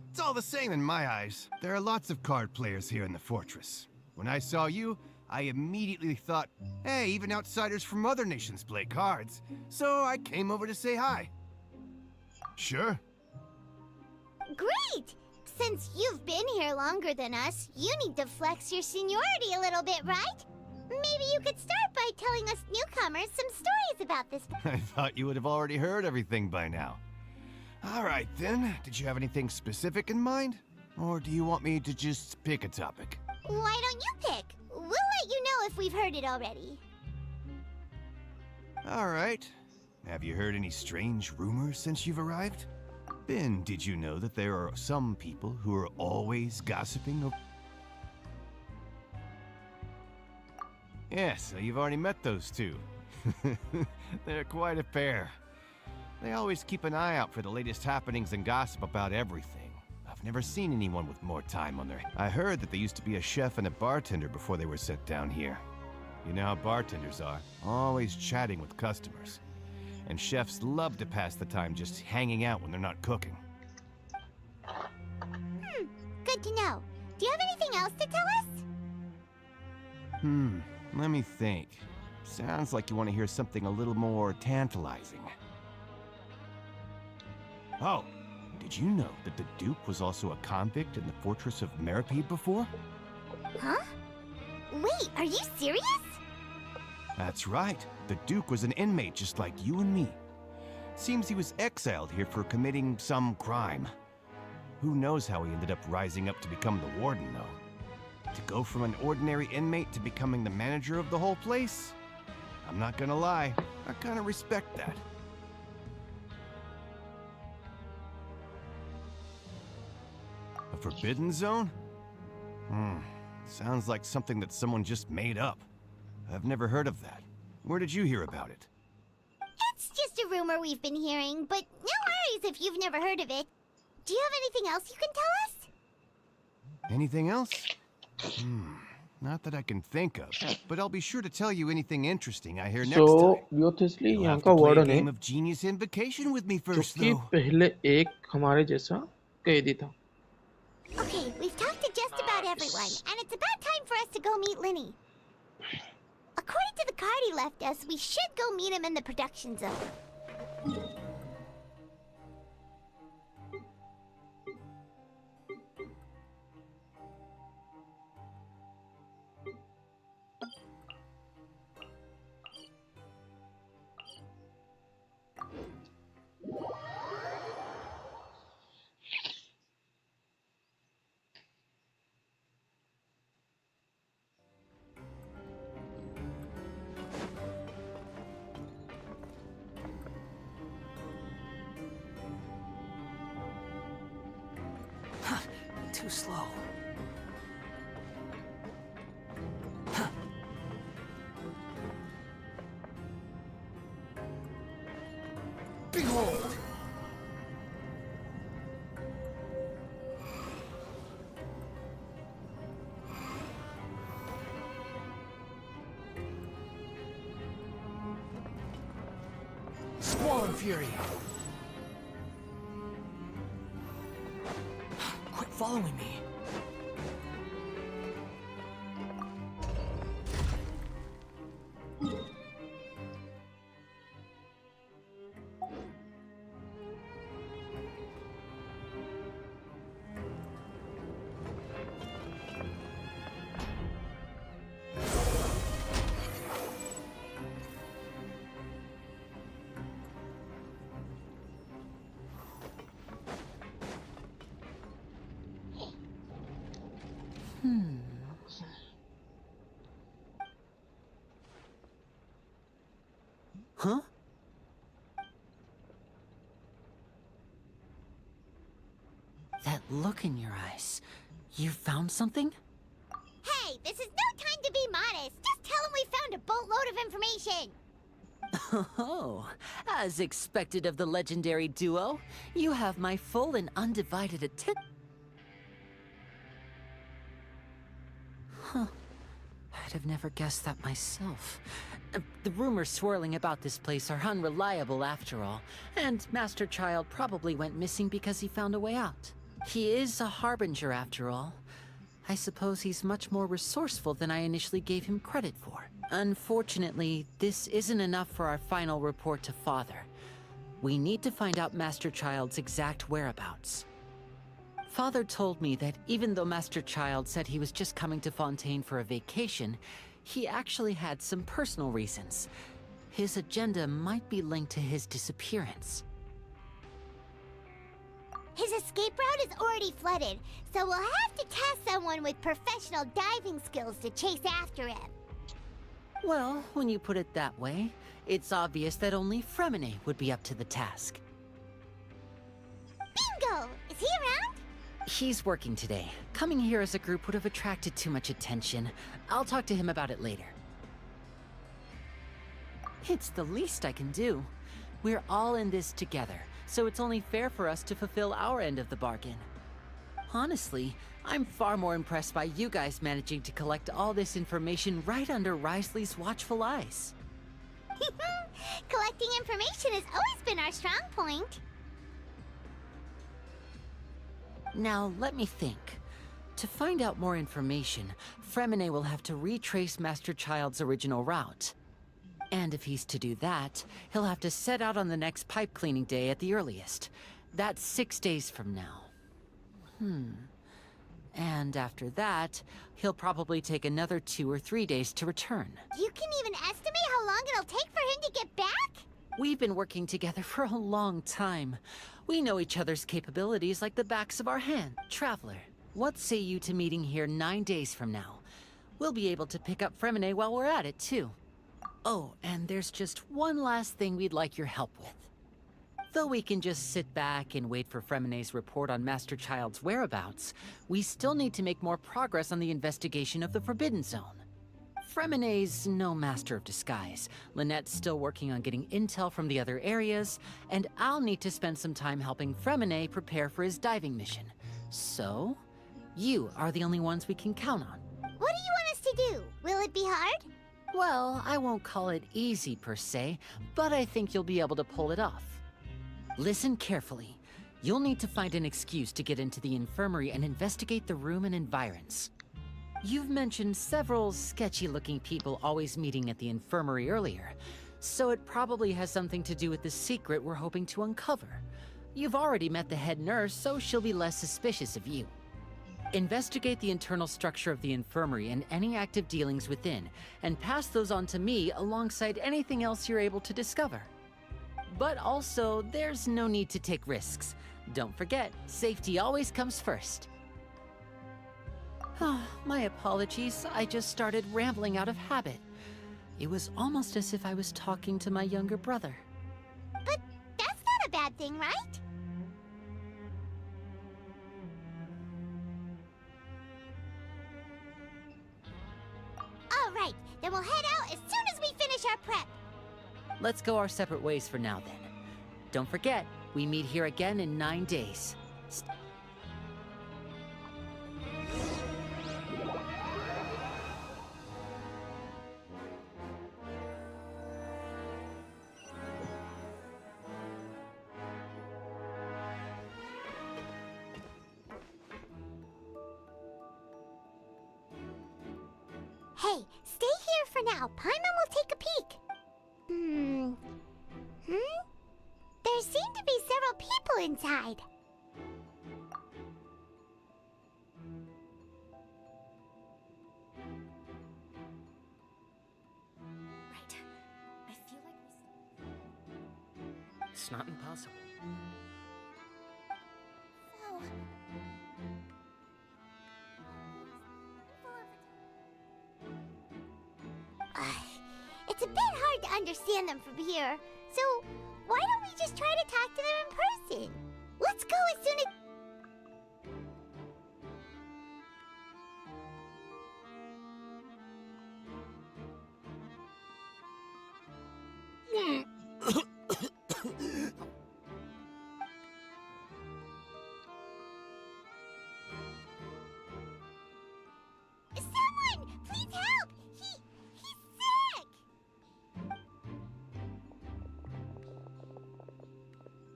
Speaker 7: It's all the same in my eyes. There are lots of card players here in the fortress. When I saw you, I immediately thought, hey, even outsiders from other nations play cards. So I came over to say hi. Sure.
Speaker 3: Great! Since you've been here longer than us, you need to flex your seniority a little bit, right? Maybe you could start by telling us newcomers some stories about this.
Speaker 7: I thought you would have already heard everything by now. All right, then. Did you have anything specific in mind? Or do you want me to just pick a topic?
Speaker 3: Why don't you pick? We'll let you know if we've heard it already.
Speaker 7: All right. Have you heard any strange rumors since you've arrived? Ben, did you know that there are some people who are always gossiping? Yes, so you've already met those two. They're quite a pair. They always keep an eye out for the latest happenings and gossip about everything. I've never seen anyone with more time on their... I heard that they used to be a chef and a bartender before they were sent down here. You know how bartenders are, always chatting with customers. And chefs love to pass the time just hanging out when they're not cooking.
Speaker 3: Good to know. Do you have anything else to tell us?
Speaker 7: Let me think. Sounds like you want to hear something a little more tantalizing. Oh, did you know that the Duke was also a convict in the Fortress of Meripede before?
Speaker 3: Huh? Wait, are you serious?
Speaker 7: That's right. The Duke was an inmate just like you and me. Seems he was exiled here for committing some crime. Who knows how he ended up rising up to become the warden, though. To go from an ordinary inmate to becoming the manager of the whole place? I'm not gonna lie, I kinda respect that. A forbidden zone? Sounds like something that someone just made up. I've never heard of that. Where did you hear about it?
Speaker 3: It's just a rumor we've been hearing, but no worries if you've never heard of it. Do you have anything else you can tell us?
Speaker 7: Anything else? Not that I can think of, but I'll be sure to tell you anything interesting I hear next time.
Speaker 1: So Wriothesly
Speaker 7: You'll
Speaker 1: यहाँ
Speaker 7: have
Speaker 1: का
Speaker 7: to play a
Speaker 1: warden है
Speaker 7: game of Genius Invocation with me
Speaker 1: जो
Speaker 7: first,
Speaker 1: कि
Speaker 7: though.
Speaker 1: पहले एक हमारे जैसा कैदी था.
Speaker 3: Okay, we've talked to just about everyone, and it's about time for us to go meet Linny. According to the card he left us, we should go meet him in the production zone.
Speaker 10: Too slow.
Speaker 17: Behold!
Speaker 10: Squall and Fury. Quit following me.
Speaker 2: Huh? That look in your eyes. You found something?
Speaker 3: Hey, this is no time to be modest. Just tell him we found a boatload of information.
Speaker 2: Oh, as expected of the legendary duo, you have my full and undivided attention. Huh. I'd have never guessed that myself. The rumors swirling about this place are unreliable after all, and Master Child probably went missing because he found a way out. He is a harbinger after all. I suppose he's much more resourceful than I initially gave him credit for. Unfortunately, this isn't enough for our final report to Father. We need to find out Master Child's exact whereabouts. Father told me that even though Master Child said he was just coming to Fontaine for a vacation, he actually had some personal reasons. His agenda might be linked to his disappearance.
Speaker 3: His escape route is already flooded, so we'll have to task someone with professional diving skills to chase after him.
Speaker 2: Well, when you put it that way, it's obvious that only Fremine would be up to the task.
Speaker 3: Bingo! Is he around?
Speaker 2: He's working today. Coming here as a group would have attracted too much attention. I'll talk to him about it later. It's the least I can do. We're all in this together, so it's only fair for us to fulfill our end of the bargain. Honestly, I'm far more impressed by you guys managing to collect all this information right under Wriothesly's watchful eyes.
Speaker 3: Collecting information has always been our strong point.
Speaker 2: Now, let me think. To find out more information, Fremine will have to retrace Master Child's original route. And if he's to do that, he'll have to set out on the next pipe cleaning day at the earliest. That's 6 days from now. And after that, he'll probably take another 2 or 3 days to return.
Speaker 3: You can even estimate how long it'll take for him to get back?
Speaker 2: We've been working together for a long time. We know each other's capabilities like the backs of our hand. Traveler, what say you to meeting here 9 days from now? We'll be able to pick up Fremine while we're at it, too. Oh, and there's just one last thing we'd like your help with. Though we can just sit back and wait for Fremine's report on Master Child's whereabouts, we still need to make more progress on the investigation of the Forbidden Zone. Fremine's no master of disguise. Lynette's still working on getting intel from the other areas, and I'll need to spend some time helping Fremine prepare for his diving mission. So, You are the only ones we can count on.
Speaker 3: What do you want us to do? Will it be hard?
Speaker 2: Well, I won't call it easy per se, but I think you'll be able to pull it off. Listen carefully. You'll need to find an excuse to get into the infirmary and investigate the room and environs. You've mentioned several sketchy-looking people always meeting at the infirmary earlier, so it probably has something to do with the secret we're hoping to uncover. You've already met the head nurse, so she'll be less suspicious of you. Investigate the internal structure of the infirmary and any active dealings within, and pass those on to me alongside anything else you're able to discover. But also, there's no need to take risks. Don't forget, safety always comes first. My apologies, I just started rambling out of habit. It was almost as if I was talking to my younger brother.
Speaker 3: But that's not a bad thing, right? All right, then we'll head out as soon as we finish our prep.
Speaker 2: Let's go our separate ways for now then. Don't forget, we meet here again in 9 days.
Speaker 3: Hey, stay here for now. Paimon will take a peek. There seem to be several people inside.
Speaker 21: Right. I feel like it's not impossible.
Speaker 19: Oh.
Speaker 3: It's a bit hard to understand them from here, so why don't we just try to talk to them in person? Let's go as soon as... Someone! Please help! He's sick!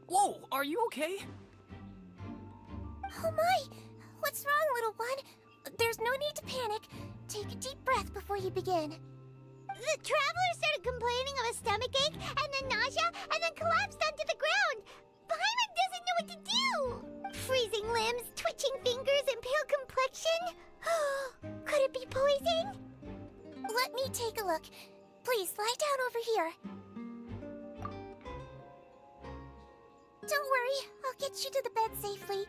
Speaker 10: Whoa, are you okay?
Speaker 19: Oh my! What's wrong, little one? There's no need to panic. Take a deep breath before you begin.
Speaker 3: The traveler started complaining of a stomachache, and then nausea, and then collapsed onto the ground. Paimon doesn't know what to do. Freezing limbs, twitching fingers, and pale complexion. Could it be poison?
Speaker 19: Let me take a look. Please, lie down over here. Don't worry, I'll get you to the bed safely.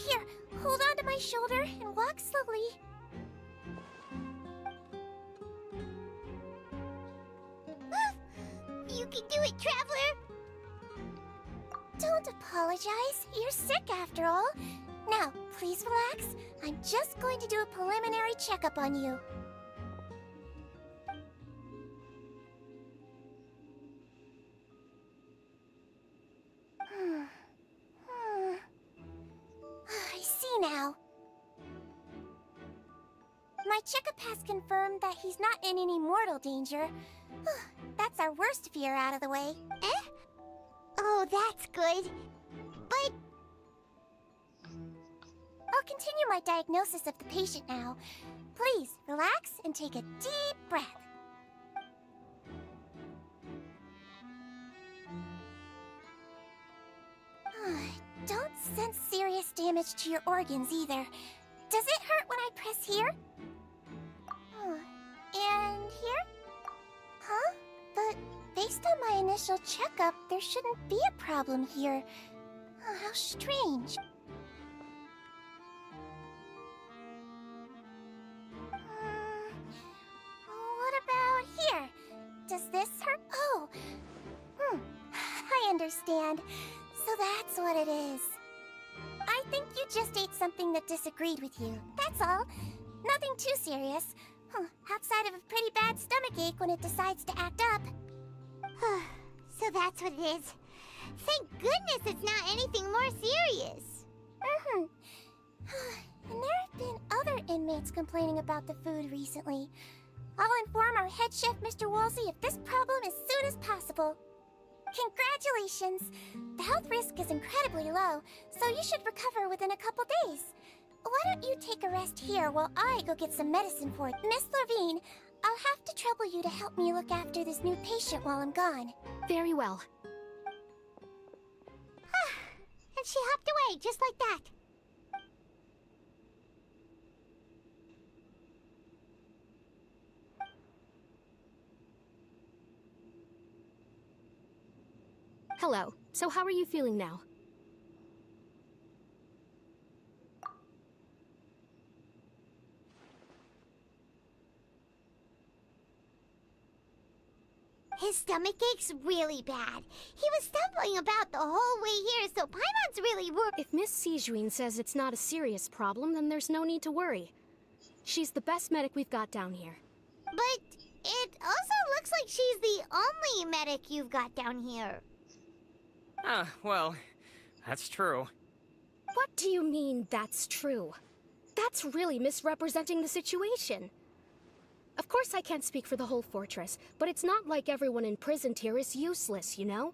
Speaker 19: Here, hold on to my shoulder and walk slowly.
Speaker 3: You can do it, traveler!
Speaker 19: Don't apologize. You're sick after all. Now, please relax. I'm just going to do a preliminary checkup on you. I see now. My checkup has confirmed that he's not in any mortal danger. That's our worst fear out of the way.
Speaker 3: Eh? Oh, that's good. But...
Speaker 19: I'll continue my diagnosis of the patient now. Please, relax and take a deep breath. Don't sense serious damage to your organs either. Does it hurt when I press here? And here? Huh? But based on my initial checkup, there shouldn't be a problem here. Oh, how strange. What about here? Does this hurt? Oh, I understand. So that's what it is. I think you just ate something that disagreed with you. That's all. Nothing too serious. Outside of a pretty bad stomachache when it decides to act up.
Speaker 3: So that's what it is. Thank goodness it's not anything more serious.
Speaker 19: And there have been other inmates complaining about the food recently. I'll inform our head chef, Mr. Woolsey, of this problem as soon as possible. Congratulations! The health risk is incredibly low, so you should recover within a couple days. Why don't you take a rest here while I go get some medicine for it? Miss Levine, I'll have to trouble you to help me look after this new patient while I'm gone.
Speaker 13: Very well.
Speaker 3: And she hopped away, just like that.
Speaker 13: Hello. So how are you feeling now?
Speaker 3: His stomach ache's really bad. He was stumbling about the whole way here, so Paimon's really worried.
Speaker 13: If Miss Sijuin says it's not a serious problem, then there's no need to worry. She's the best medic we've got down here.
Speaker 3: But it also looks like she's the only medic you've got down here.
Speaker 16: Well, that's true.
Speaker 13: What do you mean, that's true? That's really misrepresenting the situation. Of course I can't speak for the whole fortress, but it's not like everyone imprisoned here is useless, you know?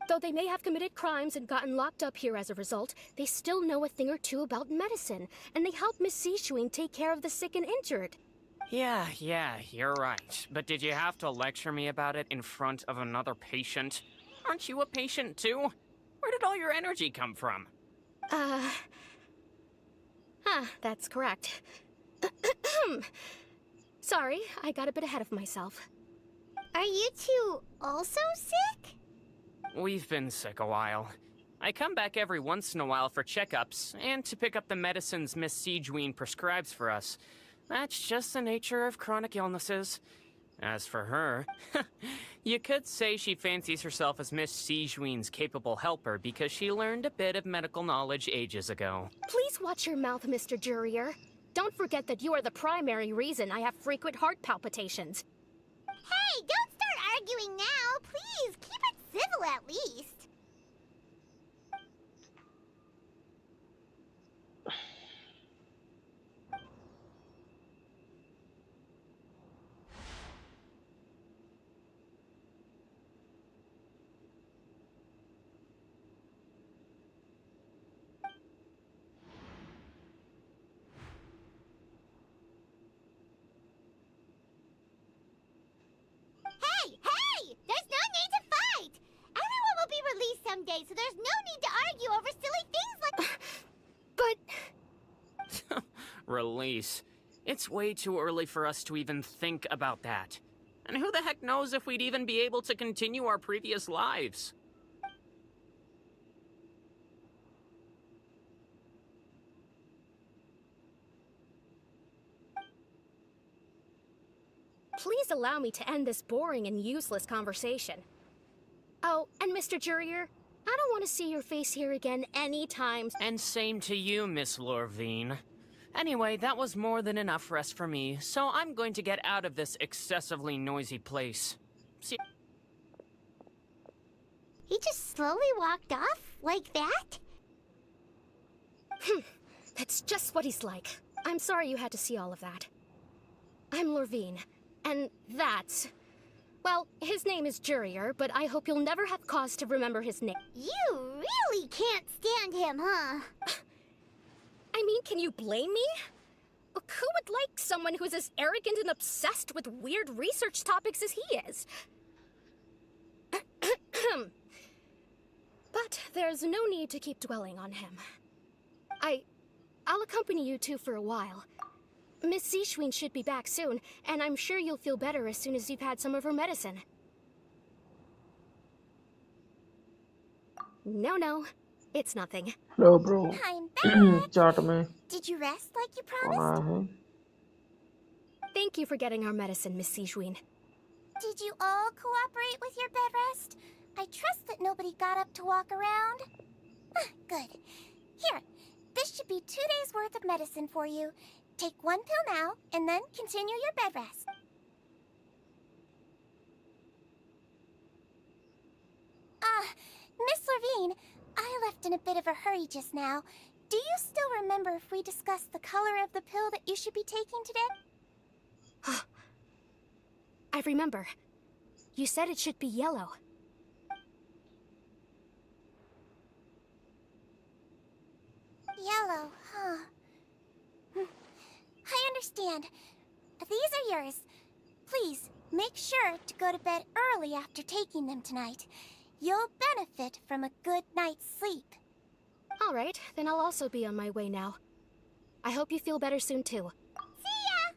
Speaker 13: Though they may have committed crimes and gotten locked up here as a result, they still know a thing or two about medicine, and they help Miss Sijuin take care of the sick and injured.
Speaker 16: Yeah, you're right. But did you have to lecture me about it in front of another patient? Aren't you a patient too? Where did all your energy come from?
Speaker 13: That's correct. Sorry, I got a bit ahead of myself.
Speaker 3: Are you two also sick?
Speaker 16: We've been sick a while. I come back every once in a while for checkups, and to pick up the medicines Miss Sijuin prescribes for us. That's just the nature of chronic illnesses. As for her, you could say she fancies herself as Miss Sijuin's capable helper because she learned a bit of medical knowledge ages ago.
Speaker 13: Please watch your mouth, Mr. Jurier. Don't forget that you are the primary reason I have frequent heart palpitations.
Speaker 3: Hey, don't start arguing now, please. Keep it civil at least. Hey! There's no need to fight! Everyone will be released someday, so there's no need to argue over silly things like...
Speaker 13: But...
Speaker 16: Release. It's way too early for us to even think about that. And who the heck knows if we'd even be able to continue our previous lives?
Speaker 13: Please allow me to end this boring and useless conversation. Oh, and Mr. Jurier, I don't want to see your face here again anytime.
Speaker 16: And same to you, Miss Lorvine. Anyway, that was more than enough rest for me, so I'm going to get out of this excessively noisy place. See.
Speaker 3: He just slowly walked off? Like that?
Speaker 13: That's just what he's like. I'm sorry you had to see all of that. I'm Lorvine, and that's... Well, his name is Jurier, but I hope you'll never have cause to remember his name.
Speaker 3: You really can't stand him, huh?
Speaker 13: I mean, can you blame me? Who would like someone who's as arrogant and obsessed with weird research topics as he is? But there's no need to keep dwelling on him. I'll accompany you two for a while. Miss Sijuin should be back soon, and I'm sure you'll feel better as soon as you've had some of her medicine. No, it's nothing.
Speaker 1: Hello, bro.
Speaker 19: I'm back.
Speaker 1: Chat में
Speaker 19: Did you rest like you
Speaker 1: कौन
Speaker 19: promised?
Speaker 1: आया है?
Speaker 13: Thank you for getting our medicine, Miss Sijuin.
Speaker 19: Did you all cooperate with your bed rest? I trust that nobody got up to walk around. Good. Here, this should be 2 days' worth of medicine for you. Take 1 pill now, and then continue your bed rest. Miss Levine, I left in a bit of a hurry just now. Do you still remember if we discussed the color of the pill that you should be taking today?
Speaker 13: I remember. You said it should be yellow.
Speaker 19: Yellow, huh? I understand. These are yours. Please, make sure to go to bed early after taking them tonight. You'll benefit from a good night's sleep.
Speaker 13: All right, then I'll also be on my way now. I hope you feel better soon, too.
Speaker 19: See ya!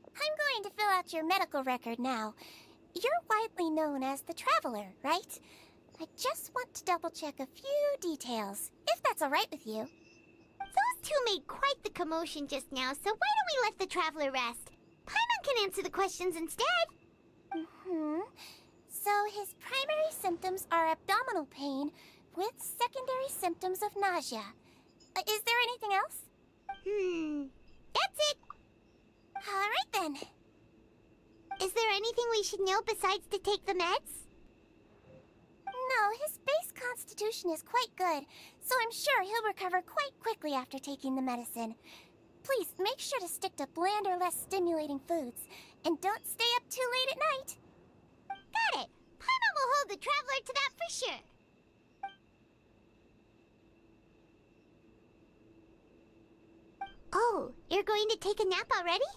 Speaker 19: I'm going to fill out your medical record now. You're widely known as the Traveler, right? I just want to double-check a few details, if that's all right with you.
Speaker 3: Those two made quite the commotion just now, so why don't we let the Traveler rest? Paimon can answer the questions instead.
Speaker 19: So his primary symptoms are abdominal pain with secondary symptoms of nausea. Is there anything else?
Speaker 3: That's it.
Speaker 19: All right then.
Speaker 3: Is there anything we should know besides to take the meds?
Speaker 19: No, his base constitution is quite good, so I'm sure he'll recover quite quickly after taking the medicine. Please make sure to stick to bland or less stimulating foods, and don't stay up too late at night.
Speaker 3: Got it. Paimon will hold the Traveler to that for sure. Oh, you're going to take a nap already?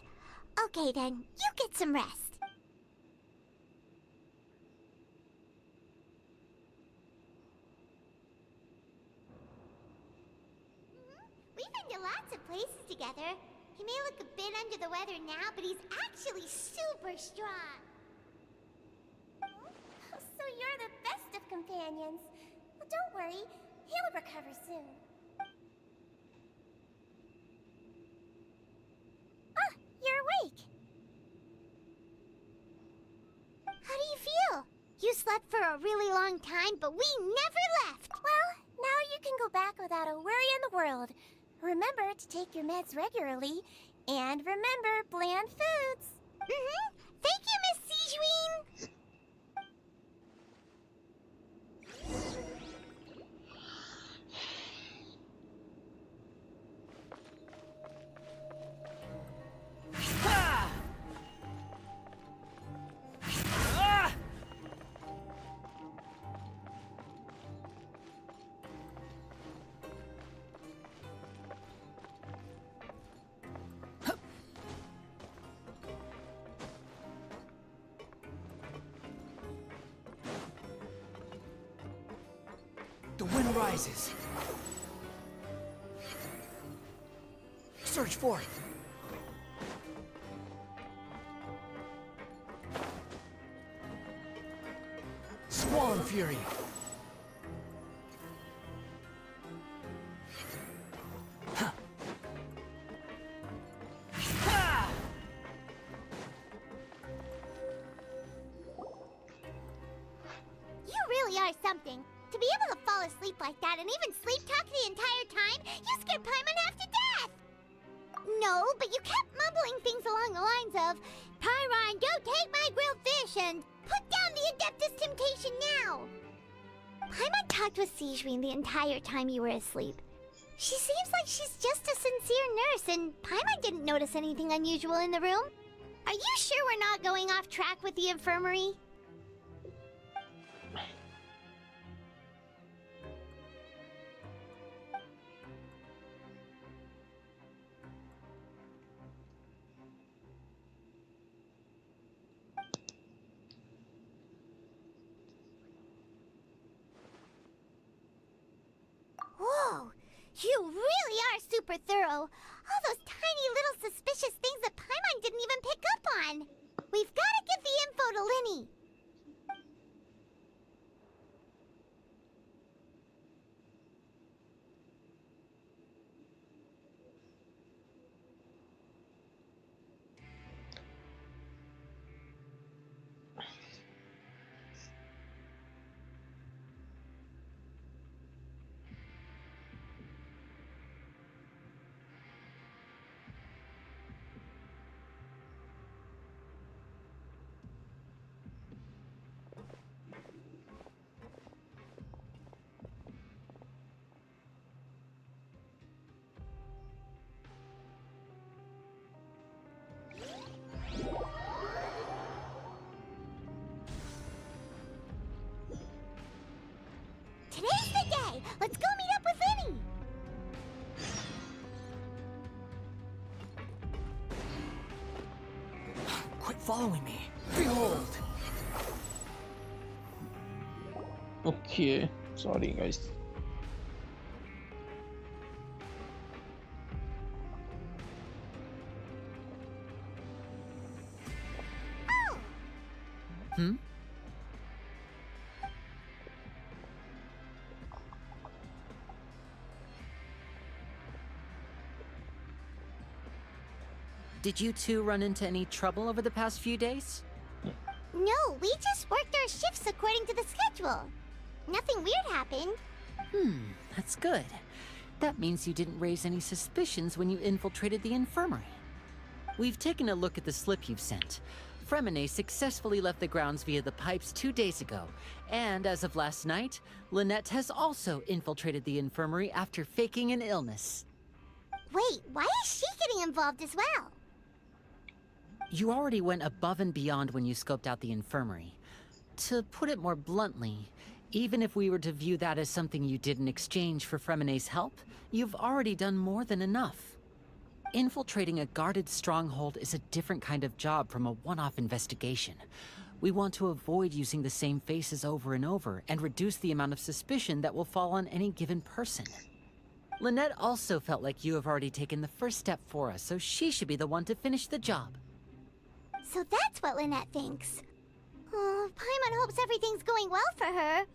Speaker 3: Okay then, you get some rest. We've been to lots of places together. He may look a bit under the weather now, but he's actually super strong.
Speaker 19: So you're the best of companions. Well, don't worry, he'll recover soon. Ah, you're awake.
Speaker 3: How do you feel? You slept for a really long time, but we never left.
Speaker 19: Well, now you can go back without a worry in the world. Remember to take your meds regularly, and remember bland foods.
Speaker 3: Thank you, Miss Sijuin.
Speaker 15: The wind rises. Search for it. Squall Fury.
Speaker 3: You really are something. To be able to fall asleep like that and even sleep talk the entire time, you scared Paimon half to death! No, but you kept mumbling things along the lines of, Pyron, don't take my grilled fish, and put down the Adeptus Temptation now! Paimon talked with Sijuin the entire time you were asleep. She seems like she's just a sincere nurse, and Paimon didn't notice anything unusual in the room. Are you sure we're not going off track with the infirmary? Whoa! You really are super thorough! All those tiny little suspicious things that Paimon didn't even pick up on! We've gotta give the info to Linny!
Speaker 10: following me. Behold!
Speaker 1: Okay, sorry guys.
Speaker 2: Hmm? Did you two run into any trouble over the past few days?
Speaker 3: No, we just worked our shifts according to the schedule. Nothing weird happened.
Speaker 2: That's good. That means you didn't raise any suspicions when you infiltrated the infirmary. We've taken a look at the slip you've sent. Fremine successfully left the grounds via the pipes 2 days ago, and as of last night, Lynette has also infiltrated the infirmary after faking an illness.
Speaker 3: Wait, why is she getting involved as well?
Speaker 2: You already went above and beyond when you scoped out the infirmary. To put it more bluntly, even if we were to view that as something you did in exchange for Fremine's help, you've already done more than enough. Infiltrating a guarded stronghold is a different kind of job from a one-off investigation. We want to avoid using the same faces over and over and reduce the amount of suspicion that will fall on any given person. Lynette also felt like you have already taken the first step for us, so she should be the one to finish the job.
Speaker 3: So that's what Lynette thinks. Oh, Paimon hopes everything's going well for her.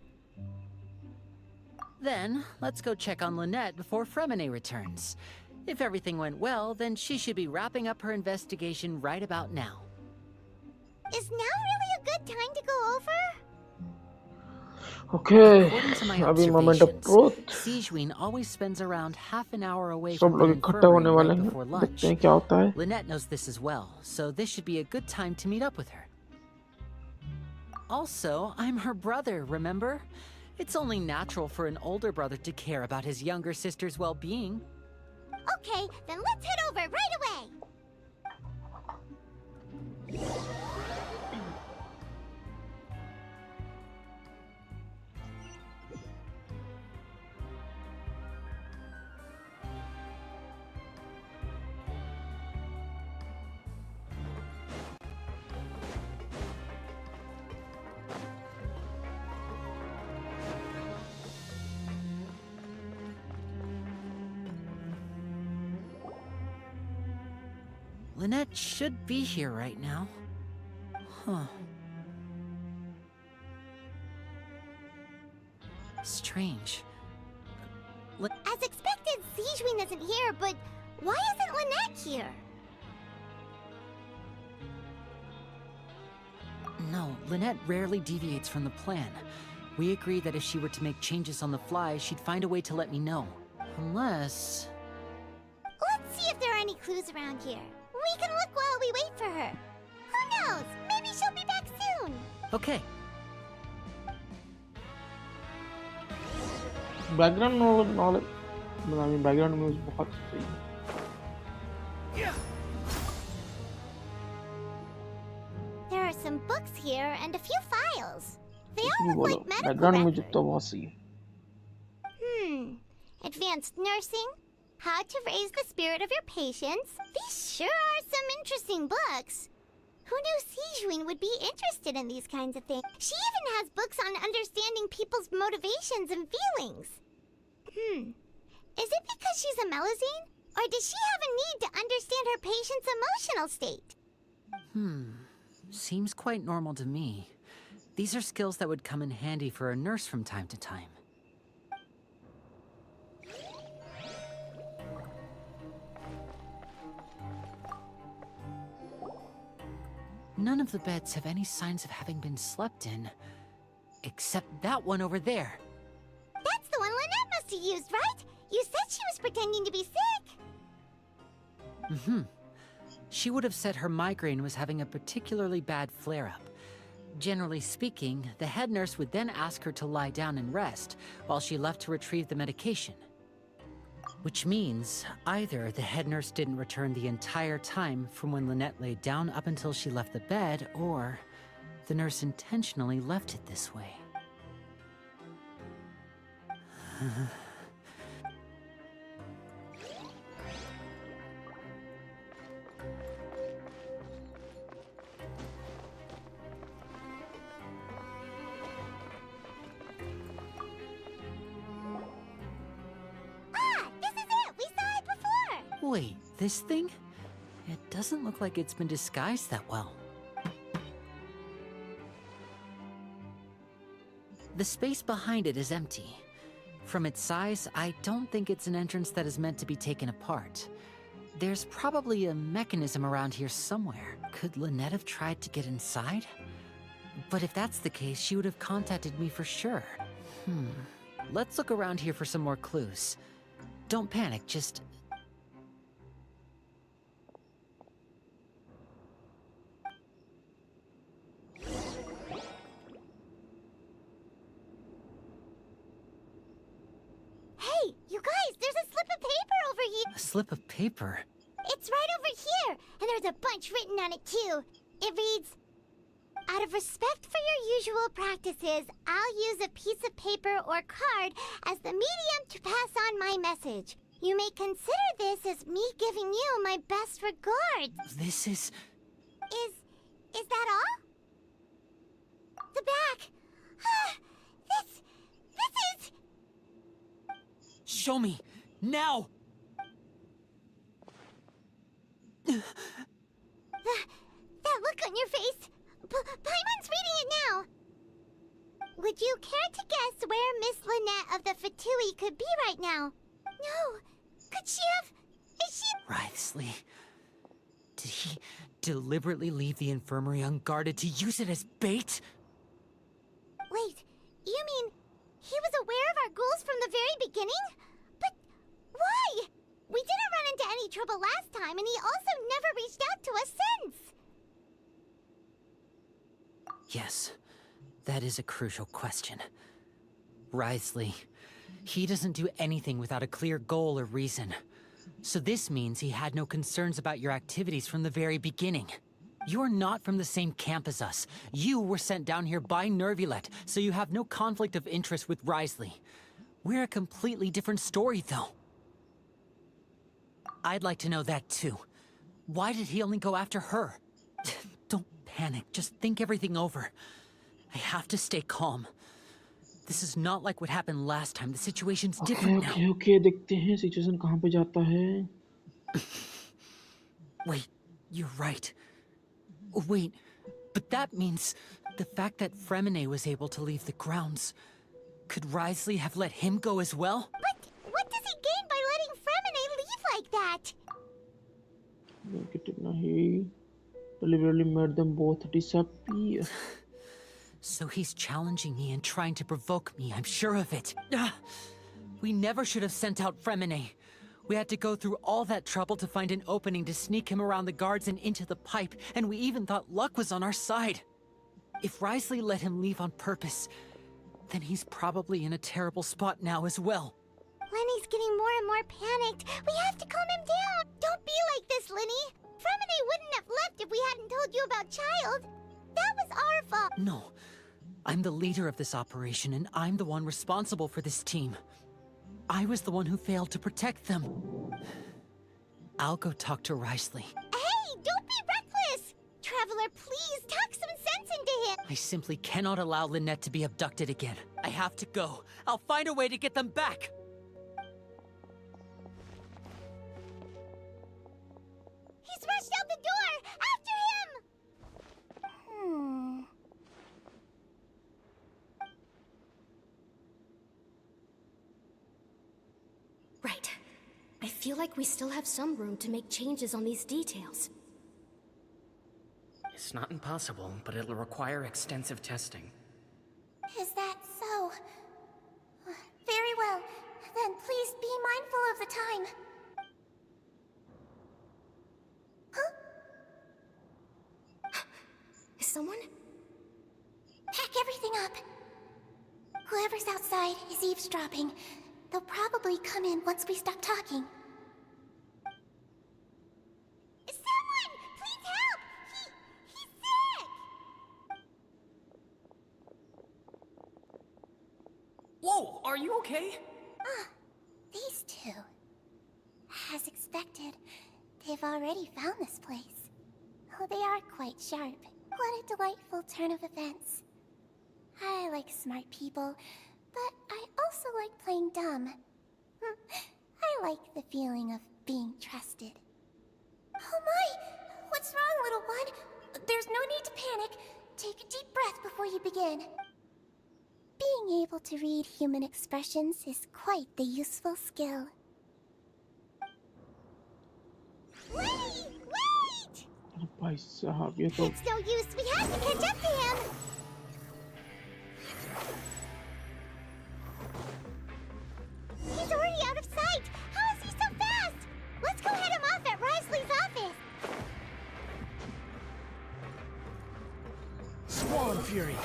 Speaker 2: Then, let's go check on Lynette before Fremine returns. If everything went well, then she should be wrapping up her investigation right about now.
Speaker 3: Is now really a good time to go over?
Speaker 1: Okay,
Speaker 2: According to my
Speaker 1: अभी moment of
Speaker 2: observations,
Speaker 1: truth.
Speaker 2: Siegewin always spends around half an hour away
Speaker 1: सब
Speaker 2: from the
Speaker 1: लोग इकट्ठे
Speaker 2: infirmary
Speaker 1: होने वाले
Speaker 2: right
Speaker 1: हैं.
Speaker 2: before
Speaker 1: देखते
Speaker 2: lunch.
Speaker 1: हैं क्या होता है.
Speaker 2: Lynette knows this as well, so this should be a good time to meet up with her. Also, I'm her brother, remember? It's only natural for an older brother to care about his younger sister's well-being.
Speaker 3: Okay, then let's head over right away.
Speaker 2: Lynette should be here right now. Huh. Strange.
Speaker 3: As expected, Siegewin isn't here, but why isn't Lynette here?
Speaker 2: No, Lynette rarely deviates from the plan. We agreed that if she were to make changes on the fly, she'd find a way to let me know. Unless...
Speaker 3: Let's see if there are any clues around here. We can look while we wait for her. Who knows? Maybe she'll be back soon.
Speaker 2: Okay.
Speaker 1: Background knowledge, I mean background music बहुत सही है.
Speaker 3: There are some books here and a few files. They
Speaker 1: कुछ
Speaker 3: all
Speaker 1: भी
Speaker 3: look
Speaker 1: बोलो.
Speaker 3: like medical
Speaker 1: Background music
Speaker 3: records.
Speaker 1: तो बहुत सही है.
Speaker 3: Advanced nursing, how to raise the spirit of your patients. These sure are some interesting books. Who knew Siegewin would be interested in these kinds of things? She even has books on understanding people's motivations and feelings. Is it because she's a Melusine? Or does she have a need to understand her patient's emotional state?
Speaker 2: Seems quite normal to me. These are skills that would come in handy for a nurse from time to time. None of the beds have any signs of having been slept in. Except that one over there.
Speaker 3: That's the one Lynette must have used, right? You said she was pretending to be sick.
Speaker 2: She would have said her migraine was having a particularly bad flare-up. Generally speaking, the head nurse would then ask her to lie down and rest, while she left to retrieve the medication. Which means, either the head nurse didn't return the entire time from when Lynette laid down up until she left the bed, or the nurse intentionally left it this way. Wait, this thing? It doesn't look like it's been disguised that well. The space behind it is empty. From its size, I don't think it's an entrance that is meant to be taken apart. There's probably a mechanism around here somewhere. Could Lynette have tried to get inside? But if that's the case, she would have contacted me for sure. Let's look around here for some more clues. Don't panic, just...
Speaker 3: Hey, you guys, there's a slip of paper over here.
Speaker 2: A slip of paper?
Speaker 3: It's right over here, and there's a bunch written on it too. It reads, "Out of respect for your usual practices, I'll use a piece of paper or card as the medium to pass on my message. You may consider this as me giving you my best regards."
Speaker 2: This is...
Speaker 3: Is that all? The back. This is...
Speaker 2: Show me! Now!
Speaker 3: That look on your face. Paimon's reading it now. Would you care to guess where Miss Lynette of the Fatui could be right now? No. Could she have... Is she...
Speaker 2: Wriothesly. Did he deliberately leave the infirmary unguarded to use it as bait?
Speaker 3: Wait, you mean he was aware of our goals from the very beginning? But why? We didn't run into any trouble last time, and he also never reached out to us since.
Speaker 2: Yes, that is a crucial question. Wriothesly, he doesn't do anything without a clear goal or reason. So this means he had no concerns about your activities from the very beginning. You're not from the same camp as us. You were sent down here by Nervulet, so you have no conflict of interest with Wriothesly. We're a completely different story, though. I'd like to know that, too. Why did he only go after her? Don't panic, just think everything over. I have to stay calm. This is not like what happened last time. The situation's different now.
Speaker 1: Okay, देखते हैं situation कहाँ पे जाता है.
Speaker 2: Wait, you're right. Wait, but that means the fact that Fremine was able to leave the grounds. Could Wriothesly have let him go as well?
Speaker 3: But what does he gain by letting Fremine leave like that?
Speaker 1: He deliberately made them both disappear.
Speaker 2: So he's challenging me and trying to provoke me, I'm sure of it. We never should have sent out Fremine. We had to go through all that trouble to find an opening to sneak him around the guards and into the pipe, and we even thought luck was on our side. If Wriothesly let him leave on purpose, then he's probably in a terrible spot now as well.
Speaker 3: Lenny's getting more and more panicked. We have to calm him down. Don't be like this, Lenny. Fremine wouldn't have left if we hadn't told you about Child. That was our fault.
Speaker 2: No. I'm the leader of this operation, and I'm the one responsible for this team. I was the one who failed to protect them. I'll go talk to Wriothesly.
Speaker 3: Hey, don't be reckless! Traveler, please talk some sense into him.
Speaker 2: I simply cannot allow Lynette to be abducted again. I have to go. I'll find a way to get them back.
Speaker 3: He's rushed out the door! After him!
Speaker 13: Right. I feel like we still have some room to make changes on these details.
Speaker 16: It's not impossible, but it'll require extensive testing.
Speaker 19: Is that so? Very well. Then please be mindful of the time. Huh?
Speaker 13: Is someone?
Speaker 19: Pack everything up. Whoever's outside is eavesdropping. They'll probably come in once we stop talking.
Speaker 3: Someone! Please help! He's sick!
Speaker 16: Whoa! Are you okay?
Speaker 19: These two. As expected, they've already found this place. Oh, they are quite sharp. What a delightful turn of events. I like smart people, but I also like playing dumb. I like the feeling of being trusted. Oh my! What's wrong, little one? There's no need to panic. Take a deep breath before you begin. Being able to read human expressions is quite the useful skill.
Speaker 3: Wait!
Speaker 1: भाई साहब ये तो
Speaker 3: It's no use. We have to catch up to him. He's already out of sight. How is he so fast? Let's go head him off at Wriothesly's office.
Speaker 17: Swan Fury!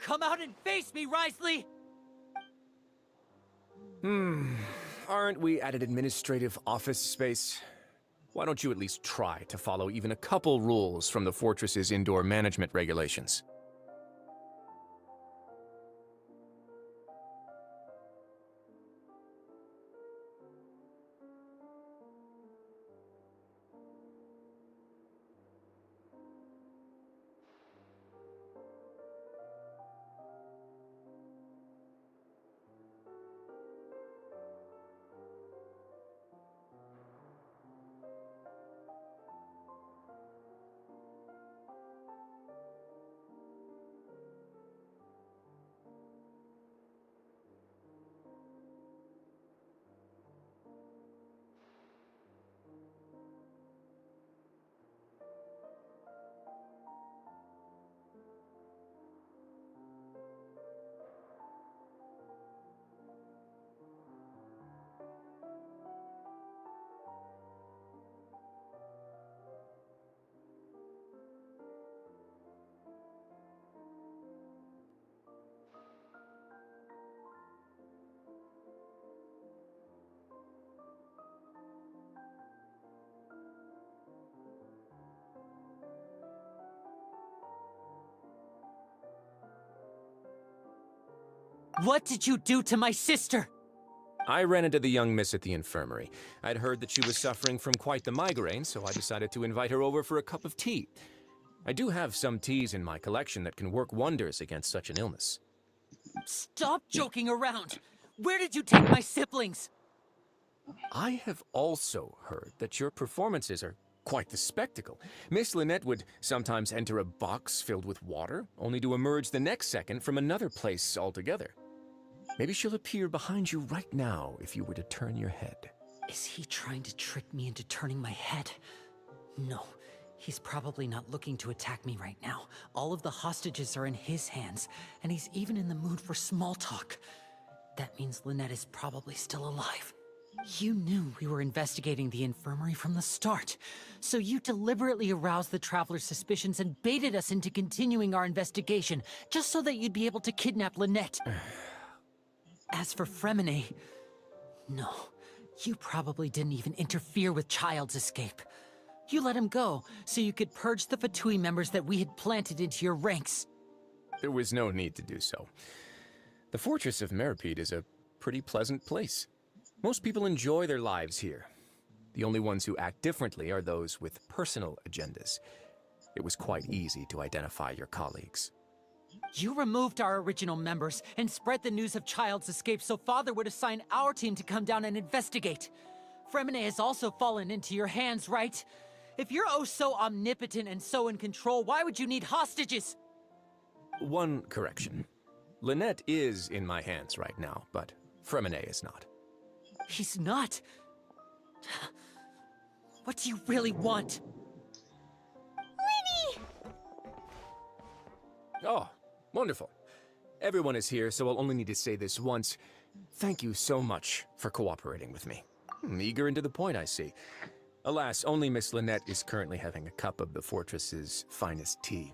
Speaker 2: Come out and face me, Wriothesly!
Speaker 4: Aren't we at an administrative office space? Why don't you at least try to follow even a couple rules from the fortress's indoor management regulations?
Speaker 2: What did you do to my sister?
Speaker 4: I ran into the young miss at the infirmary. I'd heard that she was suffering from quite the migraine, so I decided to invite her over for a cup of tea. I do have some teas in my collection that can work wonders against such an illness.
Speaker 2: Stop joking around! Where did you take my siblings?
Speaker 4: I have also heard that your performances are quite the spectacle. Miss Lynette would sometimes enter a box filled with water, only to emerge the next second from another place altogether. Maybe she'll appear behind you right now if you were to turn your head.
Speaker 2: Is he trying to trick me into turning my head? No, he's probably not looking to attack me right now. All of the hostages are in his hands, and he's even in the mood for small talk. That means Lynette is probably still alive. You knew we were investigating the infirmary from the start, so you deliberately aroused the Traveler's suspicions and baited us into continuing our investigation, just so that you'd be able to kidnap Lynette. As for Fremine, no, you probably didn't even interfere with Child's escape. You let him go, so you could purge the Fatui members that we had planted into your ranks.
Speaker 4: There was no need to do so. The fortress of Meripede is a pretty pleasant place. Most people enjoy their lives here. The only ones who act differently are those with personal agendas. It was quite easy to identify your colleagues.
Speaker 2: You removed our original members and spread the news of Child's escape so Father would assign our team to come down and investigate. Fremine has also fallen into your hands, right? If you're oh so omnipotent and so in control, why would you need hostages?
Speaker 4: One correction. Lynette is in my hands right now, but Fremine is not.
Speaker 2: He's not. What do you really want?
Speaker 3: Linny!
Speaker 4: Oh, wonderful. Everyone is here, so I'll only need to say this once. Thank you so much for cooperating with me. Eager and to the point, I see. Alas, only Miss Lynette is currently having a cup of the fortress's finest tea.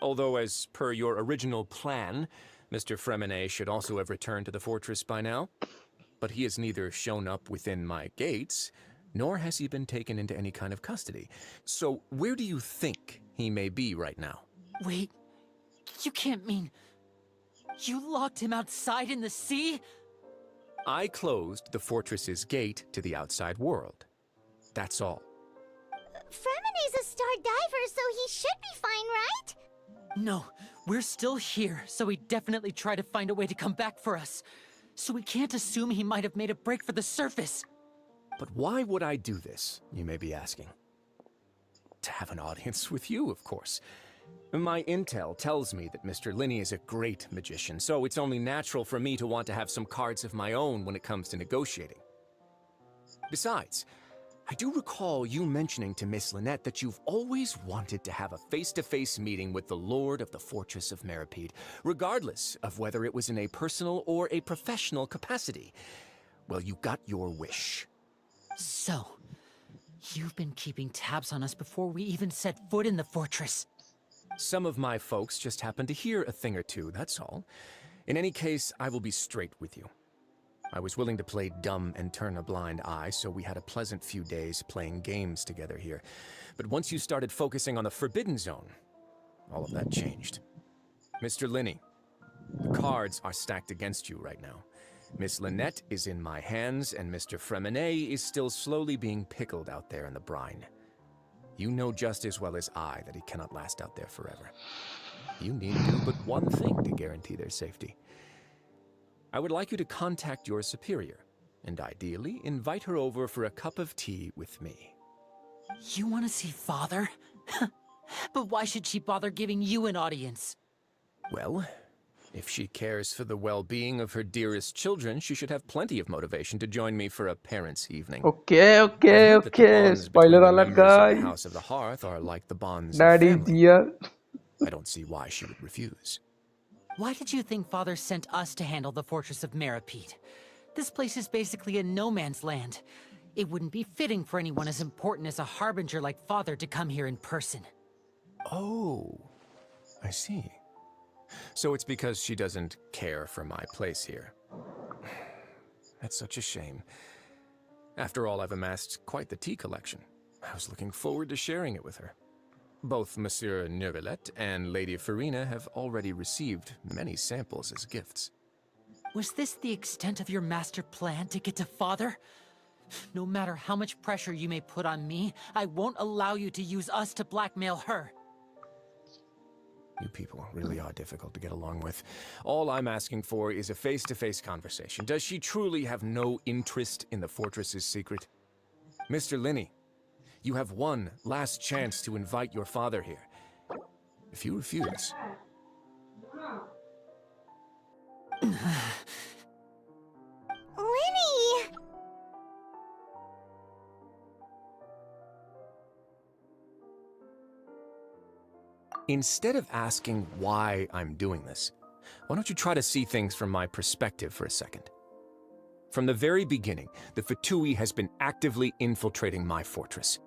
Speaker 4: Although, as per your original plan, Mr. Fremine should also have returned to the fortress by now. But he has neither shown up within my gates, nor has he been taken into any kind of custody. So, where do you think he may be right now?
Speaker 2: Wait, you can't mean... You locked him outside in the sea?
Speaker 4: I closed the fortress's gate to the outside world. That's all.
Speaker 3: Fremine's a star diver, so he should be fine, right?
Speaker 2: No, we're still here, so he definitely tried to find a way to come back for us. So we can't assume he might have made a break for the surface.
Speaker 4: But why would I do this, you may be asking? To have an audience with you, of course. My intel tells me that Mr. Linney is a great magician, so it's only natural for me to want to have some cards of my own when it comes to negotiating. Besides, I do recall you mentioning to Miss Lynette that you've always wanted to have a face-to-face meeting with the Lord of the Fortress of Meripede, regardless of whether it was in a personal or a professional capacity. Well, you got your wish.
Speaker 2: So, you've been keeping tabs on us before we even set foot in the fortress.
Speaker 4: Some of my folks just happened to hear a thing or two, that's all. In any case, I will be straight with you. I was willing to play dumb and turn a blind eye, so we had a pleasant few days playing games together here. But once you started focusing on the Forbidden Zone, all of that changed. Mr. Linney, the cards are stacked against you right now. Miss Lynette is in my hands, and Mr. Fremine is still slowly being pickled out there in the brine. You know just as well as I that he cannot last out there forever. You need do but one thing to guarantee their safety. I would like you to contact your superior, and ideally invite her over for a cup of tea with me.
Speaker 2: You want to see Father? But why should she bother giving you an audience?
Speaker 4: Well, if she cares for the well-being of her dearest children, she should have plenty of motivation to join me for a parents' evening.
Speaker 1: Okay. Spoiler alert, guys.
Speaker 4: The House of the Hearth are like the bonds of
Speaker 1: Daddy's
Speaker 4: family.
Speaker 1: here.
Speaker 4: I don't see why she would refuse.
Speaker 2: Why did you think Father sent us to handle the Fortress of Meripede? This place is basically a no-man's land. It wouldn't be fitting for anyone as important as a harbinger like Father to come here in person.
Speaker 4: Oh, I see. So it's because she doesn't care for my place here. That's such a shame. After all, I've amassed quite the tea collection. I was looking forward to sharing it with her. Both Monsieur Neuvillette and Lady Farina have already received many samples as gifts.
Speaker 2: Was this the extent of your master plan to get to Father? No matter how much pressure you may put on me, I won't allow you to use us to blackmail her.
Speaker 4: You people really are difficult to get along with. All I'm asking for is a face-to-face conversation. Does she truly have no interest in the fortress's secret? Mr. Linney, you have one last chance to invite your father here. If you refuse...
Speaker 3: Linny!
Speaker 4: Instead of asking why I'm doing this, why don't you try to see things from my perspective for a second? From the very beginning, the Fatui has been actively infiltrating my fortress.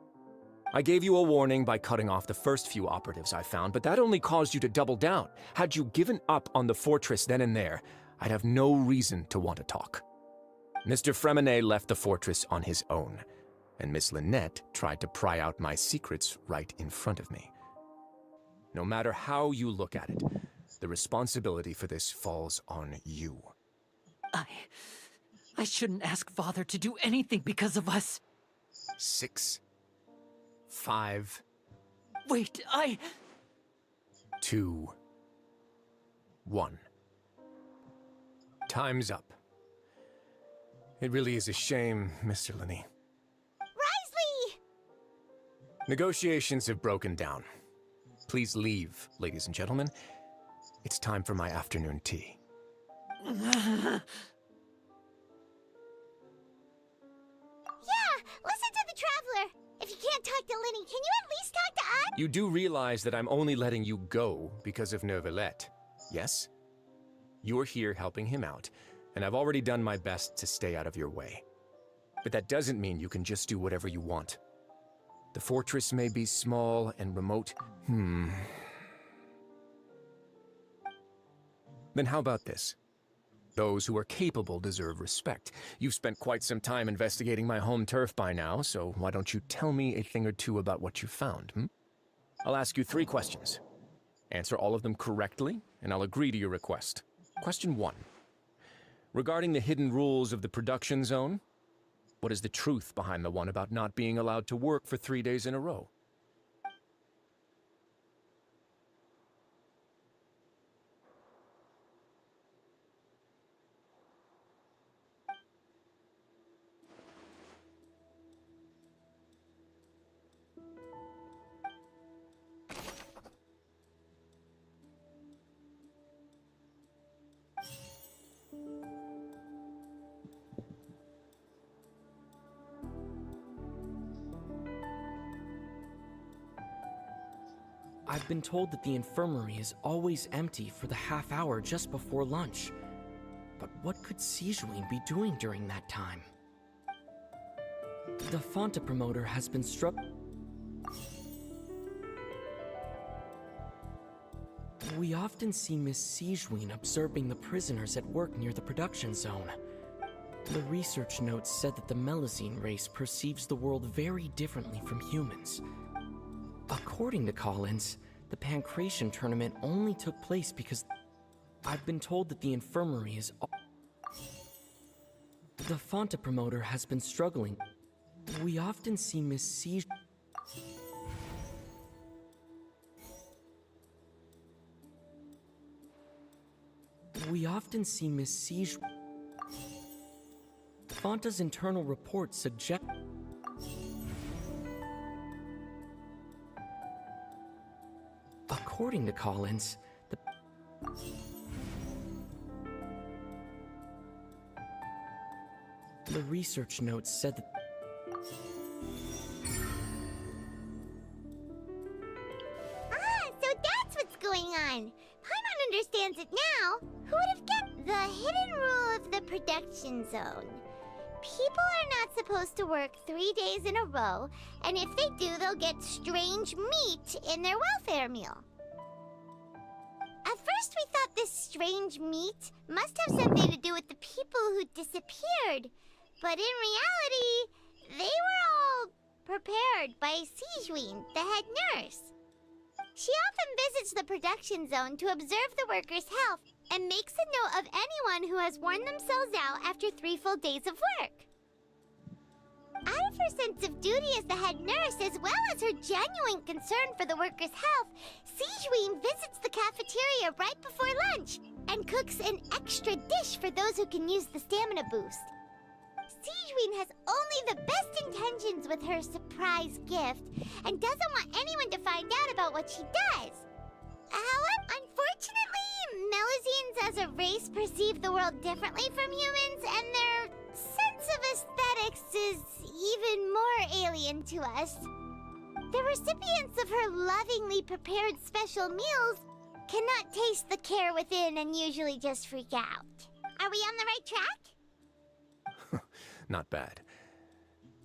Speaker 4: I gave you a warning by cutting off the first few operatives I found, but that only caused you to double down. Had you given up on the fortress then and there, I'd have no reason to want to talk. Mr. Fremine left the fortress on his own, and Miss Lynette tried to pry out my secrets right in front of me. No matter how you look at it, the responsibility for this falls on you.
Speaker 2: I shouldn't ask Father to do anything because of us.
Speaker 4: 6, 5...
Speaker 2: Wait,
Speaker 4: 2, 1. Time's up. It really is a shame, Mr. Linney.
Speaker 3: Wriothesly!
Speaker 4: Negotiations have broken down. Please leave, ladies and gentlemen. It's time for my afternoon tea.
Speaker 3: talk to Linny. Can you at least talk to us?
Speaker 4: You do realize that I'm only letting you go because of Neuvillette, yes? You're here helping him out, and I've already done my best to stay out of your way. But that doesn't mean you can just do whatever you want. The fortress may be small and remote. Then how about this? Those who are capable deserve respect. You've spent quite some time investigating my home turf by now, so why don't you tell me a thing or two about what you found, I'll ask you 3 questions. Answer all of them correctly, and I'll agree to your request. Question 1. Regarding the hidden rules of the production zone, what is the truth behind the one about not being allowed to work for 3 days in a row?
Speaker 11: I've been told that the infirmary is always empty for the half hour just before lunch. But what could Sijuin be doing during that time? The Fonta promoter has been struck. We often see Miss Sijuin observing the prisoners at work near the production zone. The research notes said that the Melusine race perceives the world very differently from humans. According to Collins, the Pancration tournament only took place because I've been told that the infirmary is. The Fonta promoter has been struggling. We often see Miss C. We often see Miss Siege. Fonta's internal reports suggest. According to Collins, the research notes said that.
Speaker 3: So that's what's going on. Paimon understands it now. Who would have guessed? The hidden rule of the production zone. People are not supposed to work 3 days in a row, and if they do, they'll get strange meat in their welfare meal. At first we thought this strange meat must have something to do with the people who disappeared, but in reality, they were all prepared by Sijuin, the head nurse. She often visits the production zone to observe the workers' health and makes a note of anyone who has worn themselves out after 3 full days of work. Out of her sense of duty as the head nurse, as well as her genuine concern for the workers' health, Sijuin visits the cafeteria right before lunch and cooks an extra dish for those who can use the stamina boost. Sijuin has only the best intentions with her surprise gift and doesn't want anyone to find out about what she does. However, unfortunately, Melusines as a race perceive the world differently from humans, and their sense of aesthetics is even more alien to us. The recipients of her lovingly prepared special meals cannot taste the care within and usually just freak out. Are we on the right track?
Speaker 4: Not bad.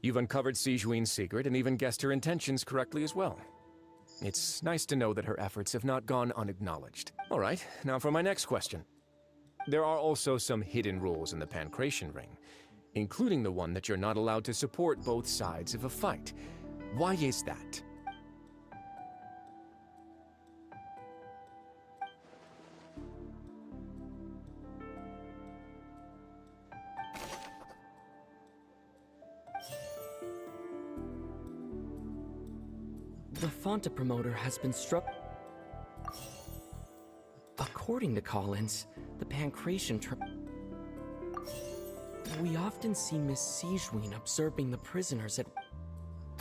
Speaker 4: You've uncovered Sijuin's secret and even guessed her intentions correctly as well. It's nice to know that her efforts have not gone unacknowledged. All right, now for my next question. There are also some hidden rules in the Pancration Ring, including the one that you're not allowed to support both sides of a fight. Why is that?
Speaker 11: The Fonta promoter has been struck. According to Collins, the Pancration we often see Miss Sijuin observing the prisoners at.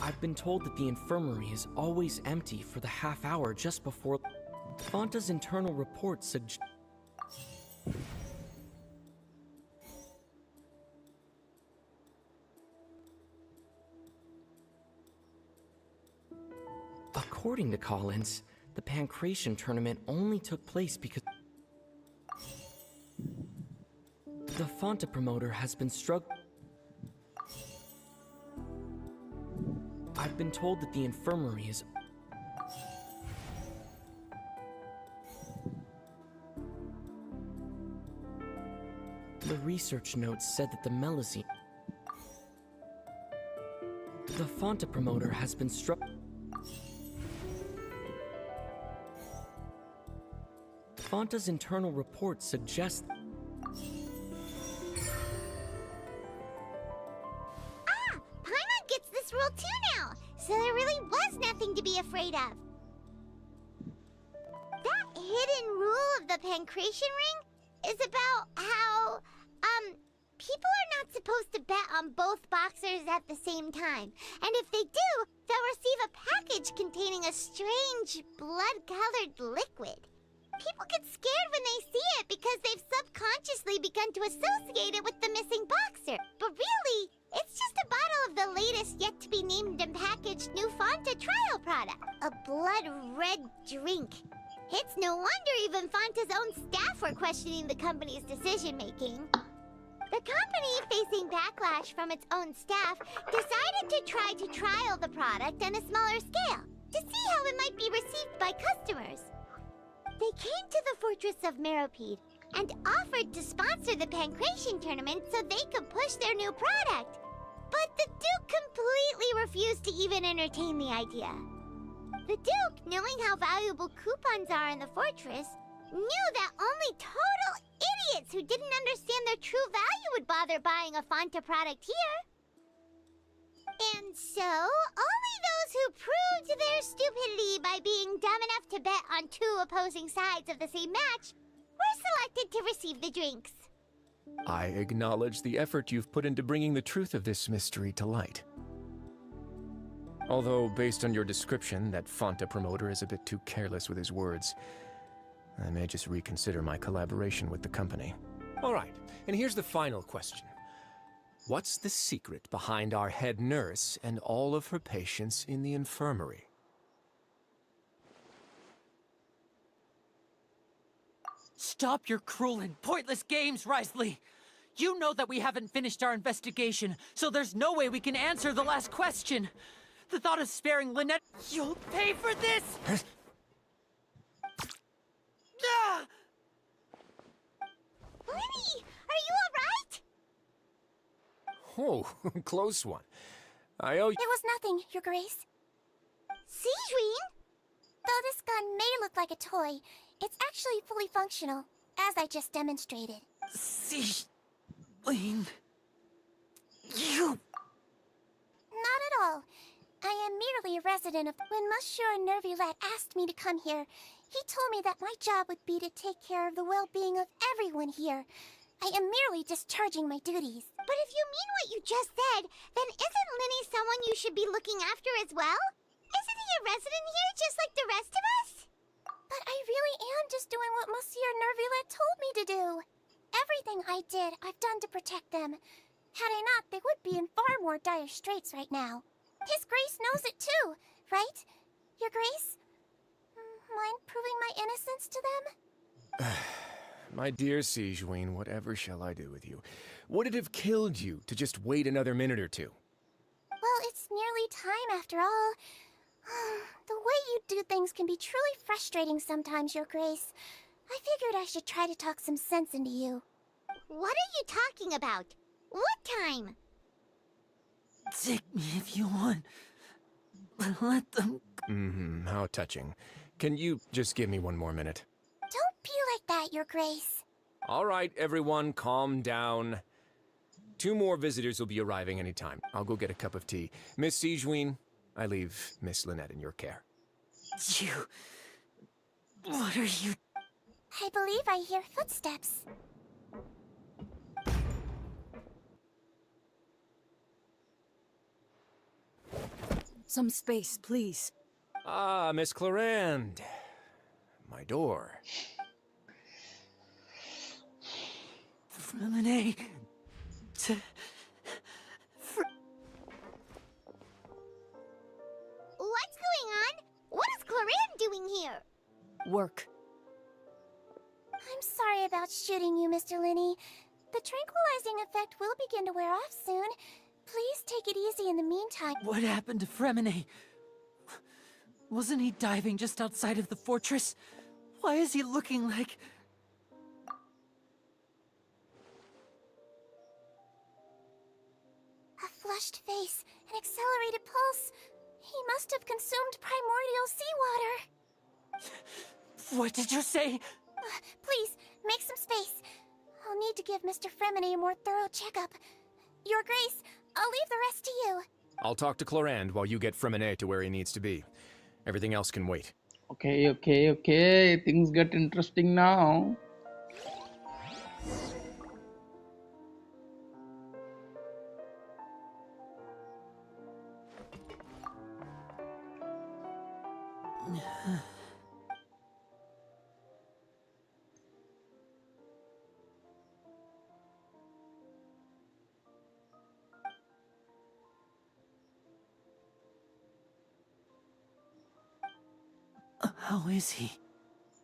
Speaker 11: I've been told that the infirmary is always empty for the half hour just before. Fonta's internal reports suggest. According to Collins, the Pancration tournament only took place because the Fonta promoter has been struggling. I've been told that the infirmary is... The research notes said that the Melusine... The Fonta promoter has been struck... Fonta's internal reports suggest...
Speaker 3: Paimon gets this rule too now, so there really was nothing to be afraid of. That hidden rule of the Pancration Ring is about how, people are not supposed to bet on both boxers at the same time. And if they do, they'll receive a package containing a strange, blood-colored liquid. People get scared when they see it because they've subconsciously begun to associate it with the missing boxer. But really, it's just a bottle of the latest yet-to-be-named and packaged new Fonta trial product. A blood-red drink. It's no wonder even Fonta's own staff were questioning the company's decision-making. The company, facing backlash from its own staff, decided to try to trial the product on a smaller scale to see how it might be received by customers. They came to the Fortress of Meropide and offered to sponsor the Pancration tournament so they could push their new product. But the Duke completely refused to even entertain the idea. The Duke, knowing how valuable coupons are in the fortress, knew that only total idiots who didn't understand their true value would bother buying a Fonta product here. And so, only those who proved their stupidity by being dumb enough to bet on two opposing sides of the same match were selected to receive the drinks.
Speaker 4: I acknowledge the effort you've put into bringing the truth of this mystery to light. Although, based on your description, that Fonta promoter is a bit too careless with his words, I may just reconsider my collaboration with the company. All right, and here's the final question. What's the secret behind our head nurse and all of her patients in the infirmary?
Speaker 2: Stop your cruel and pointless games, Wriothesly! You know that we haven't finished our investigation, so there's no way we can answer the last question. The thought of sparing Lynette... You'll pay for this! Ah!
Speaker 3: Lenny, are you alright?
Speaker 4: Oh, close one. I owe you...
Speaker 19: It was nothing, Your Grace.
Speaker 3: Sigewinne?
Speaker 19: Though this gun may look like a toy, it's actually fully functional, as I just demonstrated.
Speaker 2: Sigewinne... You...
Speaker 19: Not at all. I am merely a resident of... When Monsieur Nervulette asked me to come here, he told me that my job would be to take care of the well-being of everyone here. I am merely discharging my duties.
Speaker 3: But if you mean what you just said, then isn't Linny someone you should be looking after as well? Isn't he a resident here just like the rest of us?
Speaker 19: But I really am just doing what Monsieur Nervulette told me to do. Everything I did, I've done to protect them. Had I not, they would be in far more dire straits right now. His Grace knows it too, right? Your Grace? Mind proving my innocence to them?
Speaker 4: My dear Sigewinne, whatever shall I do with you? Would it have killed you to just wait another minute or two?
Speaker 19: Well, it's nearly time after all. The way you do things can be truly frustrating sometimes, Your Grace. I figured I should try to talk some sense into you.
Speaker 3: What are you talking about? What time?
Speaker 2: Take me if you want. But let them...
Speaker 4: How touching. Can you just give me one more minute?
Speaker 19: Don't be like that, Your Grace.
Speaker 4: All right, everyone, calm down. 2 more visitors will be arriving any time. I'll go get a cup of tea. Miss Sigewinne, I leave Miss Lynette in your care.
Speaker 2: You... What are you...
Speaker 19: I believe I hear footsteps.
Speaker 12: Some space, please.
Speaker 4: Ah, Miss Clarande. My door.
Speaker 2: Renee...
Speaker 3: What's going on? What is
Speaker 12: work.
Speaker 19: I'm sorry about shooting you, Mr. Linney. The tranquilizing effect will begin to wear off soon. Please take it easy in the meantime.
Speaker 2: What happened to Fremine? Wasn't he diving just outside of the fortress? Why is he looking like...
Speaker 19: A flushed face, an accelerated pulse. He must have consumed primordial seawater.
Speaker 2: What did you say?
Speaker 19: Please, make some space. I'll need to give Mr. Fremine a more thorough checkup. Your Grace, I'll leave the rest to you.
Speaker 4: I'll talk to Clorand while you get Fremine to where he needs to be. Everything else can wait.
Speaker 1: Okay. Things get interesting now.
Speaker 2: How is he?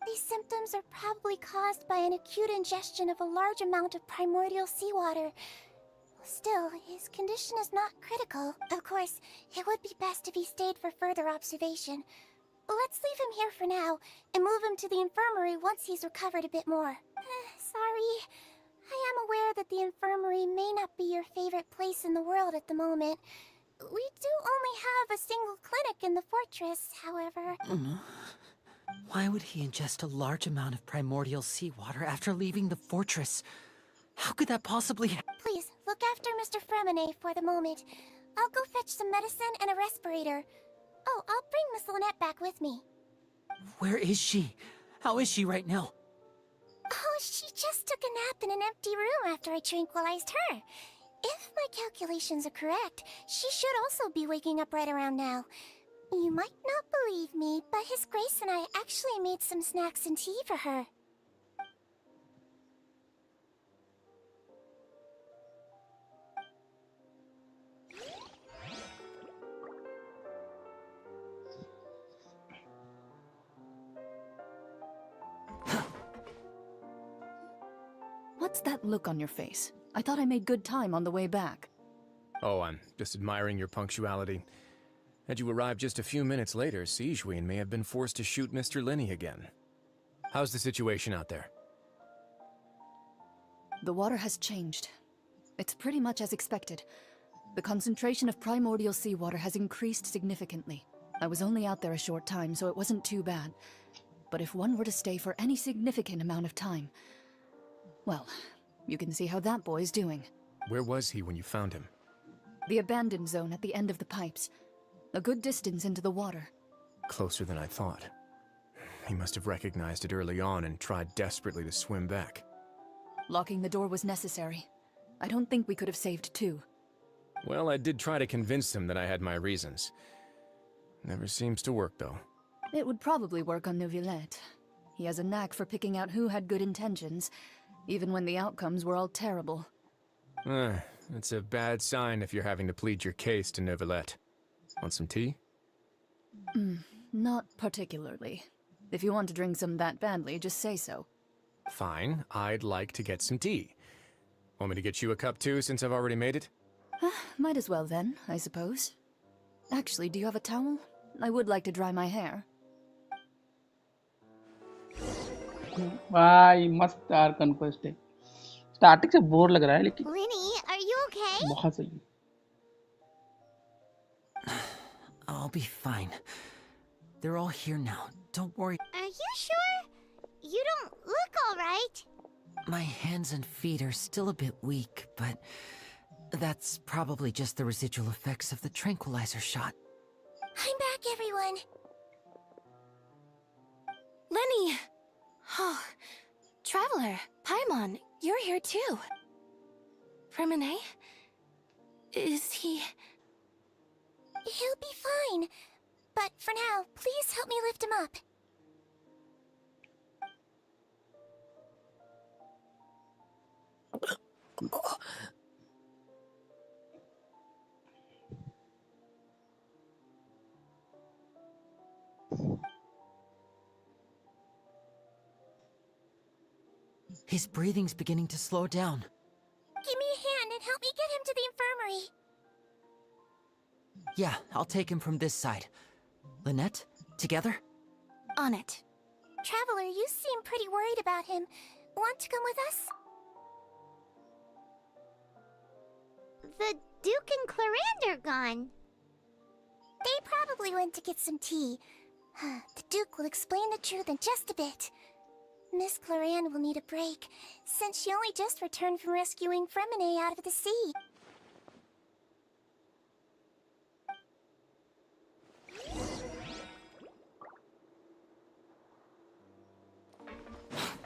Speaker 19: These symptoms are probably caused by an acute ingestion of a large amount of primordial seawater. Still, his condition is not critical. Of course, it would be best if he stayed for further observation. Let's leave him here for now, and move him to the infirmary once he's recovered a bit more. Sorry. I am aware that the infirmary may not be your favorite place in the world at the moment. We do only have a single clinic in the fortress, however.
Speaker 2: Why would he ingest a large amount of primordial seawater after leaving the fortress? How could that possibly...
Speaker 19: Please, look after Mr. Fremine for the moment. I'll go fetch some medicine and a respirator. Oh, I'll bring Miss Lynette back with me.
Speaker 2: Where is she? How is she right now?
Speaker 19: Oh, she just took a nap in an empty room after I tranquilized her. If my calculations are correct, she should also be waking up right around now. You might not believe me, but His Grace and I actually made some snacks and tea for her.
Speaker 12: What's that look on your face? I thought I made good time on the way back.
Speaker 4: Oh, I'm just admiring your punctuality. Had you arrived just a few minutes later, Sigewinne may have been forced to shoot Mr. Linney again. How's the situation out there?
Speaker 12: The water has changed. It's pretty much as expected. The concentration of primordial seawater has increased significantly. I was only out there a short time, so it wasn't too bad. But if one were to stay for any significant amount of time... well, you can see how that boy's doing.
Speaker 4: Where was he when you found him?
Speaker 12: The abandoned zone at the end of the pipes. A good distance into the water.
Speaker 4: Closer than I thought. He must have recognized it early on and tried desperately to swim back.
Speaker 12: Locking the door was necessary. I don't think we could have saved two.
Speaker 4: Well, I did try to convince him that I had my reasons. Never seems to work, though.
Speaker 12: It would probably work on Neuvillette. He has a knack for picking out who had good intentions, even when the outcomes were all terrible.
Speaker 4: It's a bad sign if you're having to plead your case to Neuvillette. Want some tea?
Speaker 12: Not particularly. If you want to drink some that badly, just say so.
Speaker 4: Fine, I'd like to get some tea. Want me to get you a cup too, since I've already made it?
Speaker 12: Might as well then, I suppose. Actually, do you have a towel? I would like to dry my hair.
Speaker 1: भाई मस्त यार conquest है starting से bore लग रहा है लेकिन
Speaker 19: Linny, are you okay?
Speaker 1: बहुत सही
Speaker 2: I'll be fine. They're all here now. Don't worry.
Speaker 19: Are you sure? You don't look all right.
Speaker 2: My hands and feet are still a bit weak, but that's probably just the residual effects of the tranquilizer shot.
Speaker 19: I'm back, everyone.
Speaker 13: Lenny! Oh, Traveler, Paimon, you're here too. Fremine? Is he...
Speaker 19: He'll be fine. But for now, please help me lift him up.
Speaker 2: His breathing's beginning to slow down.
Speaker 19: Give me a hand and help me get him to the infirmary.
Speaker 2: Yeah, I'll take him from this side. Lynette, together?
Speaker 3: On it.
Speaker 19: Traveler, you seem pretty worried about him. Want to come with us?
Speaker 3: The Duke and Clarande are gone.
Speaker 19: They probably went to get some tea. The Duke will explain the truth in just a bit. Miss Clarande will need a break, since she only just returned from rescuing Fremine out of the sea.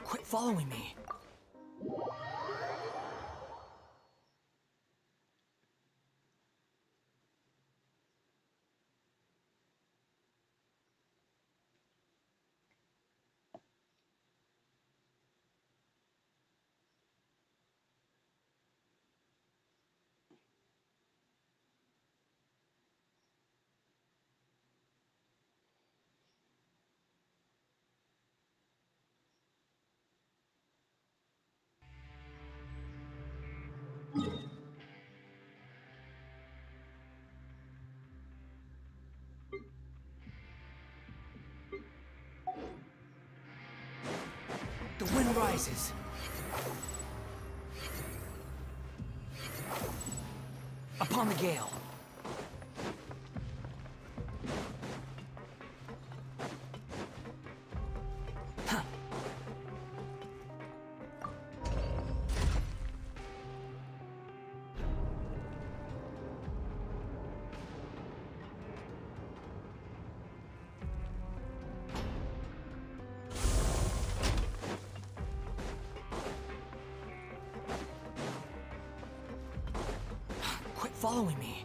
Speaker 2: Quit following me. The wind rises. Upon the gale. Following me.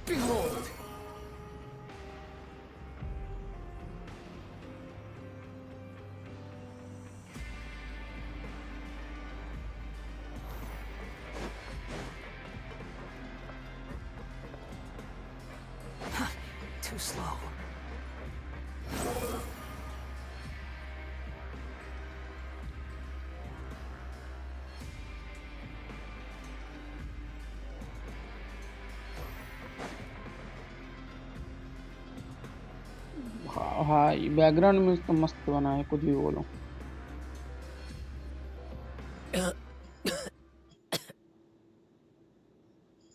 Speaker 2: Behold! Too slow.
Speaker 1: हाँ background में तो मस्त बना है कुछ भी बोलो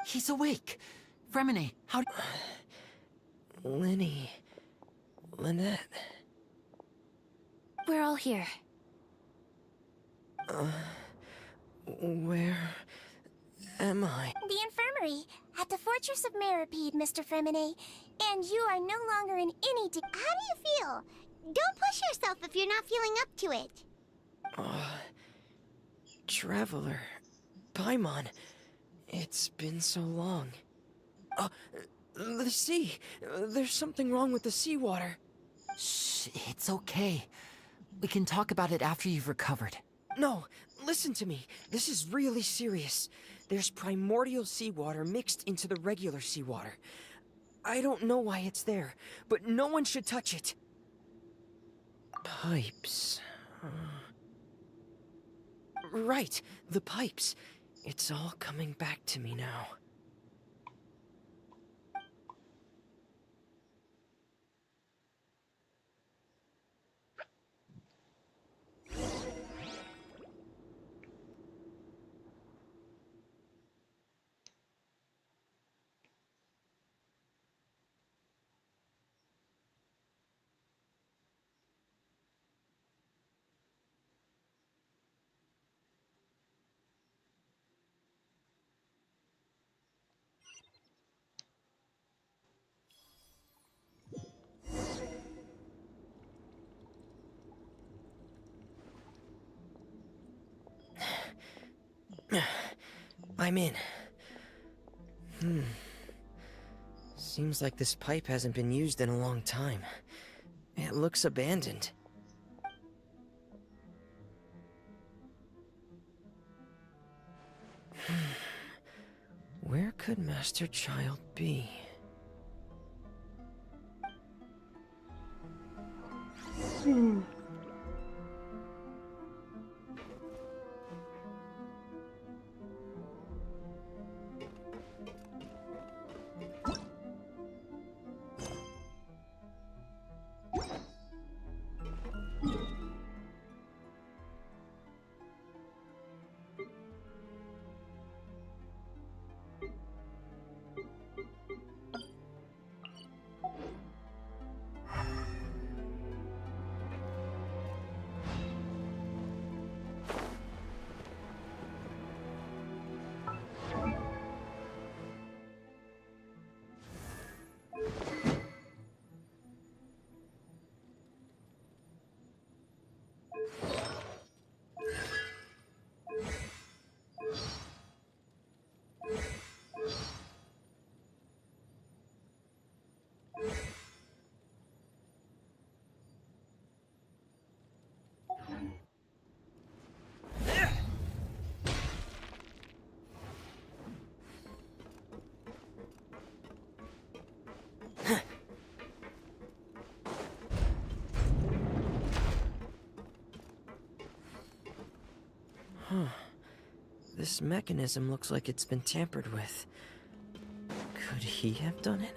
Speaker 2: He's awake. Fremine, how...
Speaker 11: Lynette.
Speaker 3: We're all here.
Speaker 11: Where am I?
Speaker 19: The infirmary, at the Fortress of Meripede, Mr. Fremine. And you are no longer in any
Speaker 3: How do you feel? Don't push yourself if you're not feeling up to it.
Speaker 11: Traveler. Paimon. It's been so long. The sea. There's something wrong with the seawater.
Speaker 2: Shh, it's okay. We can talk about it after you've recovered.
Speaker 11: No, listen to me. This is really serious. There's primordial seawater mixed into the regular seawater. I don't know why it's there, but no one should touch it. Pipes. Right, the pipes. It's all coming back to me now. I'm in. Seems like this pipe hasn't been used in a long time. It looks abandoned. Where could Master Child be? This mechanism looks like it's been tampered with. Could he have done it?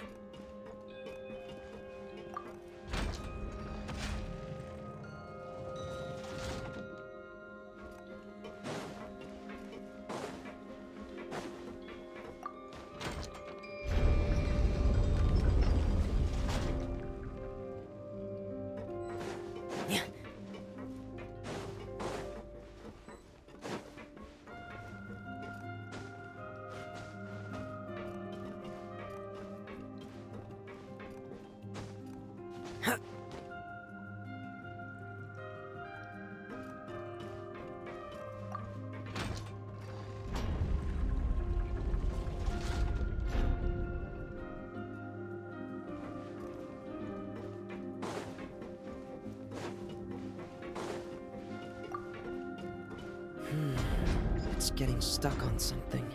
Speaker 11: It's getting stuck on something.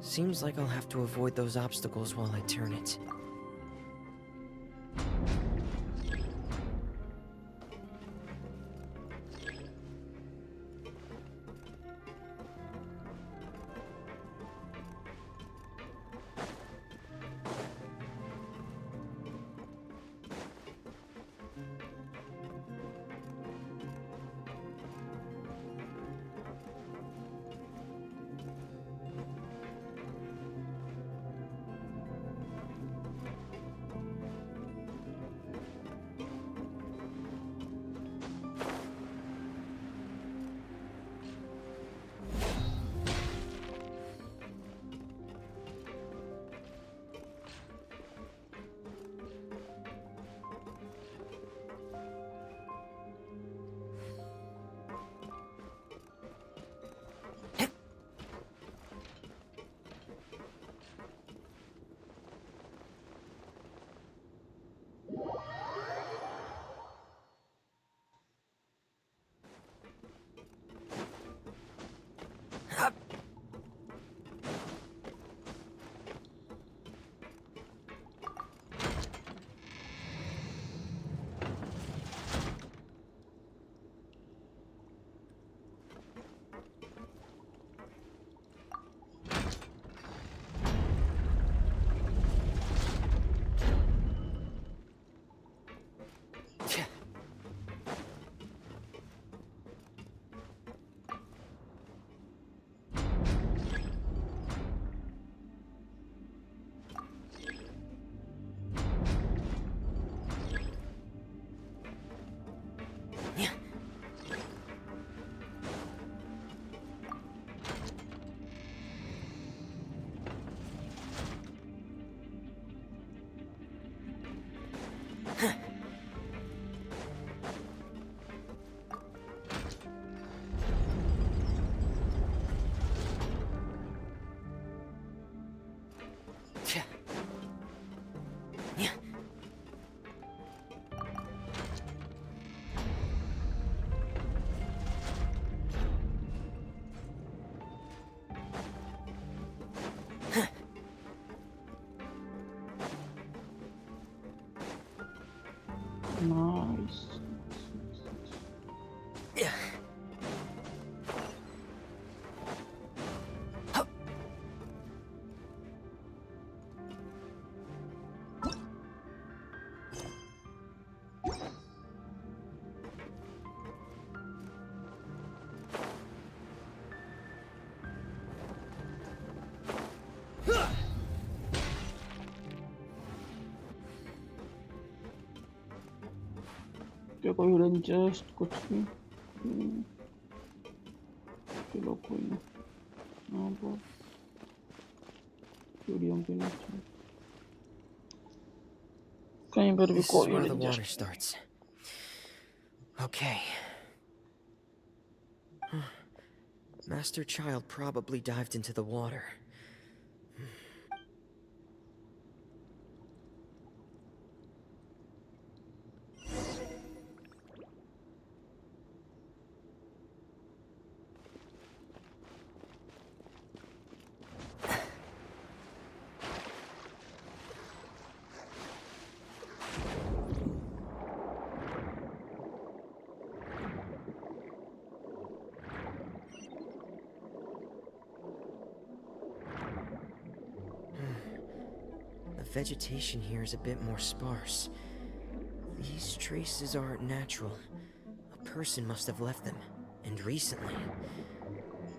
Speaker 11: Seems like I'll have to avoid those obstacles while I turn it.
Speaker 1: Nice. क्या कोई hidden just कुछ भी चलो कोई ना वो video के नीचे कहीं पर भी
Speaker 11: This is
Speaker 1: कोई
Speaker 11: where the
Speaker 1: hidden
Speaker 11: water
Speaker 1: just
Speaker 11: starts. Okay. Master Child probably dived into the water.
Speaker 18: vegetation here is a bit more sparse. These traces aren't natural. A person must have left them, and recently.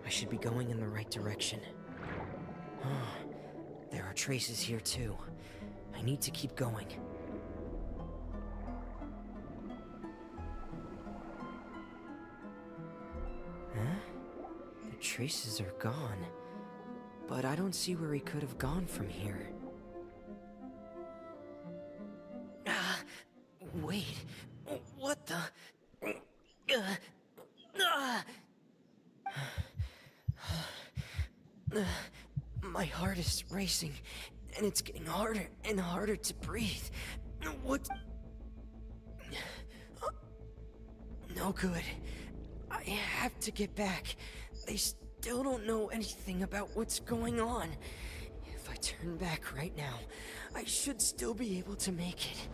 Speaker 18: I should be going in the right direction. Oh, there are traces here too. I need to keep going. Huh? The traces are gone. But I don't see where he could have gone from here. Wait. What the? My heart is racing, and it's getting harder and harder to breathe. What? No good. I have to get back. They still don't know anything about what's going on. If I turn back right now, I should still be able to make it.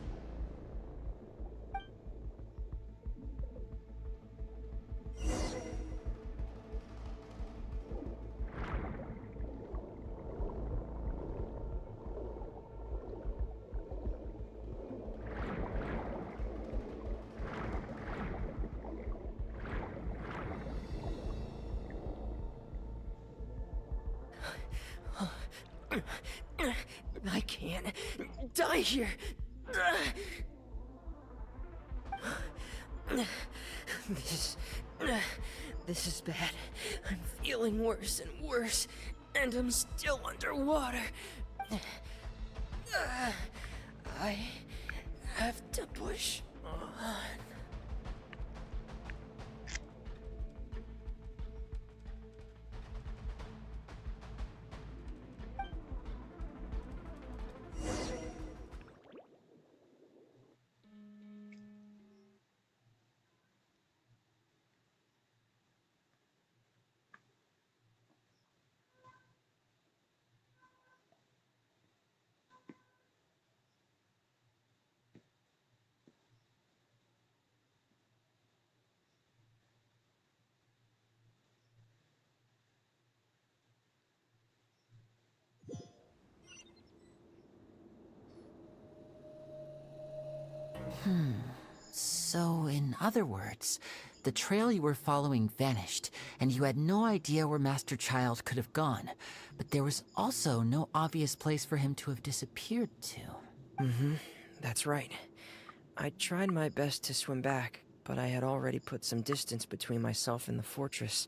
Speaker 18: I can't die here. This is bad. I'm feeling worse and worse, and I'm still underwater. I have to push on.
Speaker 2: So, in other words, the trail you were following vanished, and you had no idea where Master Child could have gone. But there was also no obvious place for him to have disappeared to.
Speaker 18: That's right. I tried my best to swim back, but I had already put some distance between myself and the fortress,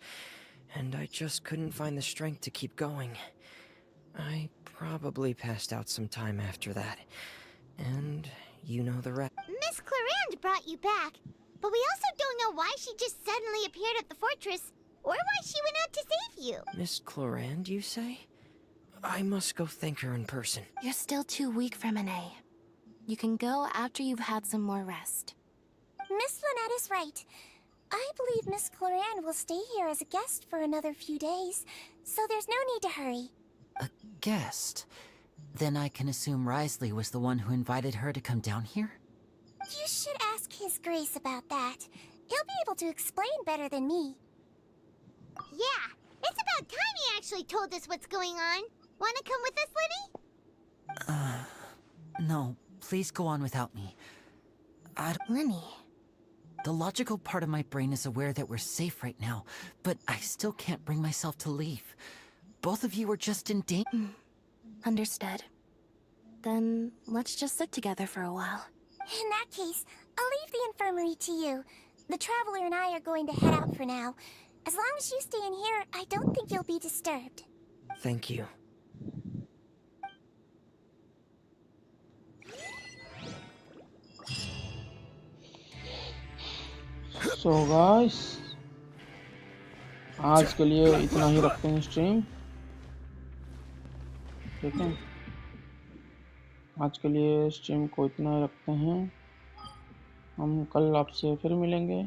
Speaker 18: and I just couldn't find the strength to keep going. I probably passed out some time after that, and you know the rest.
Speaker 3: Miss Clarande brought you back, but we also don't know why she just suddenly appeared at the fortress, or why she went out to save you.
Speaker 18: Miss Clarande, you say? I must go thank her in person.
Speaker 20: You're still too weak for Monet. You can go after you've had some more rest.
Speaker 19: Miss Lynette is right. I believe Miss Clarande will stay here as a guest for another few days, so there's no need to hurry.
Speaker 2: A guest? Then I can assume Wriothesly was the one who invited her to come down here?
Speaker 19: You should ask His Grace about that. He'll be able to explain better than me.
Speaker 3: Yeah, it's about time he actually told us what's going on. Wanna come with us, Linny?
Speaker 2: No, please go on without me.
Speaker 20: Linny.
Speaker 2: The logical part of my brain is aware that we're safe right now, but I still can't bring myself to leave. Both of you are just in danger.
Speaker 20: Understood. Then let's just sit together for a while.
Speaker 19: In that case, I'll leave the infirmary to you. The Traveler and I are going to head out for now. As long as you stay in here, I don't think you'll be disturbed.
Speaker 18: Thank you.
Speaker 1: So guys, आज के लिए इतना ही रखते हैं stream. ठीक है, आज के लिए स्ट्रीम को इतना ही रखते हैं। हम कल आपसे फिर मिलेंगे।